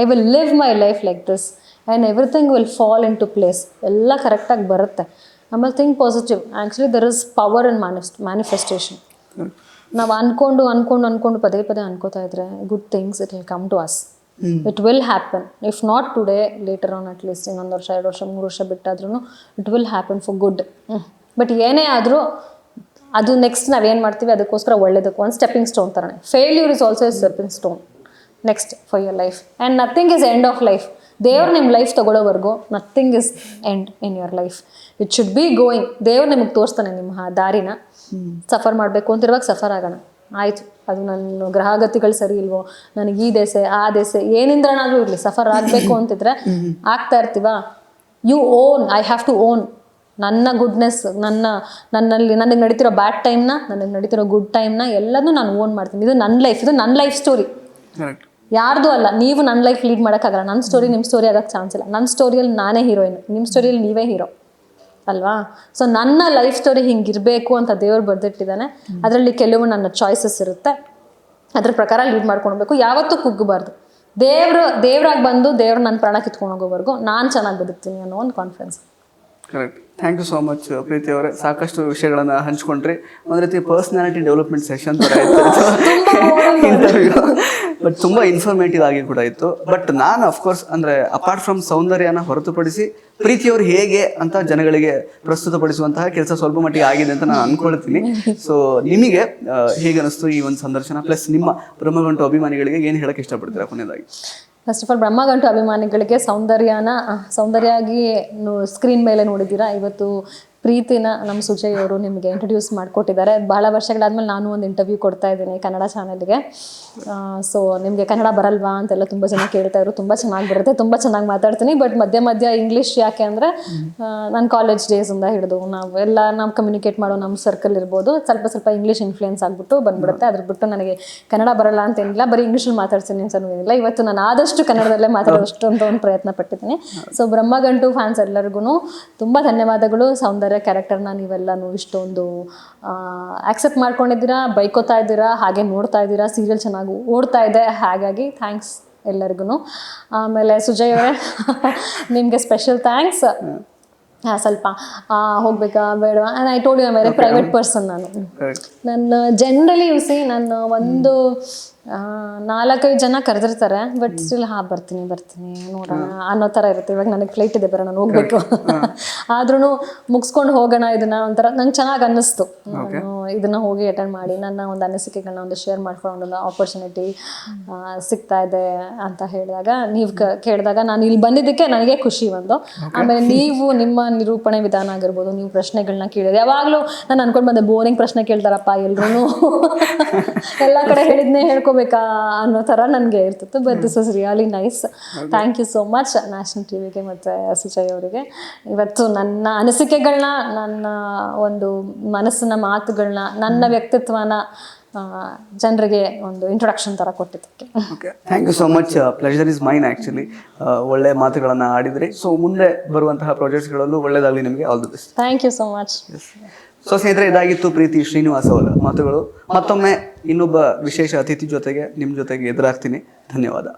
I will live my life like this and everything will fall into place. ಎಲ್ಲ ಕರೆಕ್ಟಾಗಿ ಬರುತ್ತೆ. ಆಮೇಲೆ think positive. Actually there is power in manifestation. ನಾವು ಅನ್ಕೊಂಡು ಪದೇ ಅನ್ಕೋತಾ ಇದ್ರೆ good things it will come to us. It will happen. If not today, later on at least ಇನ್ನೊಂದು ವರ್ಷ, 2 ವರ್ಷ, 3 ವರ್ಷ ಬಿಟ್ಟಾದ್ರೂ it will happen for good. But ಏನೇ ಆದರೂ ಅದು ನೆಕ್ಸ್ಟ್ ನಾವೇನು ಮಾಡ್ತೀವಿ ಅದಕ್ಕೋಸ್ಕರ ಒಳ್ಳೇದಕ್ಕೆ ಒಂದು ಸ್ಟೆಪ್ಪಿಂಗ್ ಸ್ಟೋನ್ ಥರನೇ. Failure is also a stepping stone next for your life. And nothing is end of life. ದೇವ್ರು ನಿಮ್ಮ ಲೈಫ್ ತೊಗೊಳ್ಳೋವರೆಗೂ nothing is end in your life. It should be going. ದೇವ್ರು ನಿಮಗೆ ತೋರಿಸ್ತಾನೆ ನಿಮ್ಮ ದಾರಿನ. ಸಫರ್ ಮಾಡಬೇಕು ಅಂತಿರುವಾಗ ಸಫರ್ ಆಗೋಣ, ಆಯಿತು. ಅದು ನನ್ನ ಗ್ರಹಗತಿಗಳು ಸರಿ ಇಲ್ವೋ, ನನಗೆ ಈ ದೇಶ ಆ ದೇಶ ಏನಿಂದ್ರನಾದರೂ ಇರಲಿ, ಸಫರ್ ಆಗಬೇಕು ಅಂತಿದ್ರೆ ಆಗ್ತಾ ಇರ್ತೀವ. You own. I have to own ನನ್ನ ಗುಡ್ನೆಸ್, ನನಗೆ ನಡೀತಿರೋ ಬ್ಯಾಡ್ ಟೈಮ್ನ, ನನಗೆ ನಡೀತಿರೋ ಗುಡ್ ಟೈಮ್ನ ಎಲ್ಲದನ್ನೂ ನಾನು ಓನ್ ಮಾಡ್ತೀನಿ. ಇದು ನನ್ನ ಲೈಫ್ ಸ್ಟೋರಿ, ಯಾರ್ದು ಅಲ್ಲ. ನೀವು ನನ್ನ ಲೈಫ್ ಲೀಡ್ ಮಾಡೋಕ್ಕಾಗಲ್ಲ. ನನ್ನ ಸ್ಟೋರಿ ನಿಮ್ಮ ಸ್ಟೋರಿ ಆಗೋಕ್ಕೆ ಚಾನ್ಸ್ ಇಲ್ಲ. ನನ್ನ ಸ್ಟೋರಿಯಲ್ಲಿ ನಾನೇ ಹೀರೋಯಿನ್, ನಿಮ್ಮ ಸ್ಟೋರಿಯಲ್ಲಿ ನೀವೇ ಹೀರೋ. ಅಲ್ವಾ? ಸೊ ನನ್ನ ಲೈಫ್ ಸ್ಟೋರಿ ಹಿಂಗಿರಬೇಕು ಅಂತ ದೇವ್ರು ಬರೆದಿಟ್ಟಿದ್ದಾನೆ. ಅದರಲ್ಲಿ ಕೆಲವು ನನ್ನ ಚಾಯ್ಸಸ್ ಇರುತ್ತೆ, ಅದ್ರ ಪ್ರಕಾರ ಲೀಡ್ ಮಾಡ್ಕೊಳ್ಬೇಕು. ಯಾವತ್ತೂ ಕುಗ್ಗಬಾರ್ದು. ದೇವ್ರಾಗಿ ಬಂದು ದೇವ್ರು ನನ್ನ ಪ್ರಾಣ ಕಿತ್ಕೊಂಡು ಹೋಗೋವರೆಗೂ ನಾನು ಚೆನ್ನಾಗಿ ಬದುಕ್ತೀನಿ ಅನ್ನೋ ಒಂದು confidence. Correct. Thank you so much Preethi ಅವರೇ. ಸಾಕಷ್ಟು ವಿಷಯಗಳನ್ನ ಹಂಚ್ಕೊಂಡ್ರಿ. ಒಂದು ರೀತಿ ಪರ್ಸನಾಲಿಟಿ ಡೆವಲಪ್ಮೆಂಟ್ ಸೆಷನ್ ಥರ ಇತ್ತು ಇಂಟರ್ವ್ಯೂ, ಬಟ್ ತುಂಬ ಇನ್ಫಾರ್ಮೇಟಿವ್ ಆಗಿ ಕೂಡ ಇತ್ತು. ಬಟ್ ನಾನು ಅಫ್ಕೋರ್ಸ್ ಅಂದರೆ ಅಪಾರ್ಟ್ ಫ್ರಮ್ ಸೌಂದರ್ಯನ ಹೊರತುಪಡಿಸಿ ಪ್ರೀತಿಯವರು ಹೇಗೆ ಅಂತ ಜನಗಳಿಗೆ ಪ್ರಸ್ತುತಪಡಿಸುವಂತಹ ಕೆಲಸ ಸ್ವಲ್ಪ ಮಟ್ಟಿಗೆ ಆಗಿದೆ ಅಂತ ನಾನು ಅನ್ಕೊಳ್ತೀನಿ. ಸೊ ನಿಮಗೆ ಹೇಗೆ ಅನಿಸ್ತು ಈ ಒಂದು ಸಂದರ್ಶನ, ಪ್ಲಸ್ ನಿಮ್ಮ ಬ್ರಹ್ಮಗಂಟು ಅಭಿಮಾನಿಗಳಿಗೆ ಏನು ಹೇಳಕ್ಕೆ ಇಷ್ಟಪಡ್ತೀರಾ ಕೊನೆಯದಾಗಿ? ಫಸ್ಟ್ ಆಫ್ ಆಲ್ ಬ್ರಹ್ಮಗಂಟು ಅಭಿಮಾನಿಗಳಿಗೆ ಸೌಂದರ್ಯಾಗಿ ಸ್ಕ್ರೀನ್ ಮೇಲೆ ನೋಡಿದ್ದೀರಾ. ಇವತ್ತು ಪ್ರೀತಿನ ನಮ್ಮ ಸುಜಯ್ ಅವರು ನಿಮಗೆ ಇಂಟ್ರೊಡ್ಯೂಸ್ ಮಾಡಿಕೊಟ್ಟಿದ್ದಾರೆ. ಬಹಳ ವರ್ಷಗಳಾದ್ಮೇಲೆ ನಾನು ಒಂದು ಇಂಟರ್ವ್ಯೂ ಕೊಡ್ತಾ ಇದ್ದೀನಿ ಕನ್ನಡ ಚಾನಲ್ಗೆ. ಸೊ ನಿಮಗೆ ಕನ್ನಡ ಬರಲ್ವಾ ಅಂತೆಲ್ಲ ತುಂಬ ಜನ ಕೇಳ್ತಾ ಇದ್ರು. ತುಂಬ ಚೆನ್ನಾಗಿ ಬರುತ್ತೆ, ತುಂಬ ಚೆನ್ನಾಗಿ ಮಾತಾಡ್ತೀನಿ. ಬಟ್ ಮಧ್ಯ ಇಂಗ್ಲೀಷ್ ಯಾಕೆ ಅಂದರೆ ನನ್ನ ಕಾಲೇಜ್ ಡೇಸಿಂದ ಹಿಡಿದು ನಾವು ಕಮ್ಯುನಿಕೇಟ್ ಮಾಡೋ ನಮ್ಮ ಸರ್ಕಲ್ ಇರ್ಬೋದು, ಸ್ವಲ್ಪ ಇಂಗ್ಲೀಷ್ ಇನ್ಫ್ಲೂಯೆನ್ಸ್ ಆಗಿಬಿಟ್ಟು ಬಂದ್ಬಿಡುತ್ತೆ. ಅದ್ರ ಬಿಟ್ಟು ನನಗೆ ಕನ್ನಡ ಬರಲ್ಲ ಅಂತೇನಿಲ್ಲ, ಬರೀ ಇಂಗ್ಲೀಷಲ್ಲಿ ಮಾತಾಡ್ತೀನಿ ಅಂತಲೂ ಏನಿಲ್ಲ. ಇವತ್ತು ನಾನು ಆದಷ್ಟು ಕನ್ನಡದಲ್ಲೇ ಮಾತಾಡೋಷ್ಟು ಅಂತ ಒಂದು ಪ್ರಯತ್ನ ಪಟ್ಟಿದ್ದೀನಿ. ಸೊ ಬ್ರಹ್ಮಗಂಟು ಫ್ಯಾನ್ಸ್ ಎಲ್ಲರಿಗೂ ತುಂಬ ಧನ್ಯವಾದಗಳು. ಸೌಂದರ್ಯ ಕ್ಯಾರೆಕ್ಟರ್ನ ನೀವೆಲ್ಲನೂ ಇಷ್ಟೊಂದು ಆಕ್ಸೆಪ್ಟ್ ಮಾಡ್ಕೊಂಡಿದ್ದೀರಾ, ಬೈಕೋತಾ ಇದ್ದೀರಾ, ಹಾಗೆ ನೋಡ್ತಾ ಇದ್ದೀರಾ. ಸೀರಿಯಲ್ ಚೆನ್ನಾಗಿ ಓಡ್ತಾ ಇದೆ, ಹಾಗಾಗಿ ಥ್ಯಾಂಕ್ಸ್ ಎಲ್ಲರಿಗೂ. ಆಮೇಲೆ ಸುಜಯ್ ಅವರೇ ನಿಮಗೆ ಸ್ಪೆಷಲ್ ಥ್ಯಾಂಕ್ಸ್. ಸ್ವಲ್ಪ ಹೋಗ್ಬೇಕಾ ಬೇಡ, I told you I very private person. ನನ್ನ ಜನರಲಿ ನಾನು ಒಂದು 4-5 ಜನ ಕರೆದಿರ್ತಾರೆ, ಬಟ್ ಸ್ಟಿಲ್ ಬರ್ತೀನಿ ನೋಡೋಣ ಅನ್ನೋ ಥರ ಇರುತ್ತೆ. ಇವಾಗ ನನಗೆ ಫ್ಲೈಟ್ ಇದೆ, ಬರೋಣ, ನಾನು ಹೋಗ್ಬೇಕು. ಆದ್ರೂ ಮುಗಿಸ್ಕೊಂಡು ಹೋಗೋಣ ಇದನ್ನ ಒಂಥರ ನಂಗೆ ಚೆನ್ನಾಗಿ ಅನ್ನಿಸ್ತು. ಇದನ್ನ ಹೋಗಿ ಅಟೆಂಡ್ ಮಾಡಿ ನನ್ನ ಒಂದು ಅನಿಸಿಕೆಗಳನ್ನ ಒಂದು ಶೇರ್ ಮಾಡ್ಕೊಂಡು ಒಂದು ಆಪರ್ಚುನಿಟಿ ಸಿಗ್ತಾ ಇದೆ ಅಂತ ಹೇಳಿದಾಗ, ನೀವು ಕೇಳಿದಾಗ ನಾನು ಇಲ್ಲಿ ಬಂದಿದ್ದಕ್ಕೆ ನನಗೆ ಖುಷಿ ಒಂದು. ಆಮೇಲೆ ನೀವು ನಿಮ್ಮ ನಿರೂಪಣೆ ವಿಧಾನ ಆಗಿರ್ಬೋದು, ನೀವು ಪ್ರಶ್ನೆಗಳನ್ನ ಕೇಳಿದ್ರೆ ಯಾವಾಗಲೂ ನಾನು ಅನ್ಕೊಂಡು ಬಂದೆ ಬೋರಿಂಗ್ ಪ್ರಶ್ನೆ ಕೇಳ್ತಾರಪ್ಪ ಎಲ್ರೂ ಎಲ್ಲ ಕಡೆ ಹೇಳಿದ್ನೇ ಹೇಳ್ಕೋಬೇಕಾ ಅನ್ನೋ ಥರ ನನಗೆ ಇರ್ತಿತ್ತು. But this was really nice. Thank you so much national ಟಿವಿಗೆ ಮತ್ತು ಸುಜಯ್ ಅವರಿಗೆ. ಇವತ್ತು ನನ್ನ ಅನಿಸಿಕೆಗಳನ್ನ, ನನ್ನ ಒಂದು ಮನಸ್ಸಿನ ಮಾತುಗಳನ್ನ, ನನ್ನ ವ್ಯಕ್ತಿತ್ವನ ಜನರಿಗೆ ಒಂದು ಇಂಟ್ರೊಡಕ್ಷನ್ ಥರ ಕೊಟ್ಟಿದ್ದಕ್ಕೆ. Okay, thank you so much. Pleasure is mine actually. ಒಳ್ಳೆ ಮಾತುಗಳನ್ನು ಆಡಿದ್ರಿ. ಸೊ ಮುಂದೆ ಬರುವಂತಹ ಪ್ರಾಜೆಕ್ಟ್ಸ್ಗಳಲ್ಲೂ ಒಳ್ಳೆಯದಾಗಲಿ ನಿಮಗೆ. All the best. Thank you so much. So ಸ್ನೇಹಿತರೆ, ಇದಾಗಿತ್ತು ಪ್ರೀತಿ ಶ್ರೀನಿವಾಸ್ ಅವರ ಮಾತುಗಳು. ಮತ್ತೊಮ್ಮೆ ಇನ್ನೊಬ್ಬ ವಿಶೇಷ ಅತಿಥಿ ಜೊತೆಗೆ ನಿಮ್ಮ ಜೊತೆಗೆ ಎದುರಾಗ್ತೀನಿ. ಧನ್ಯವಾದ.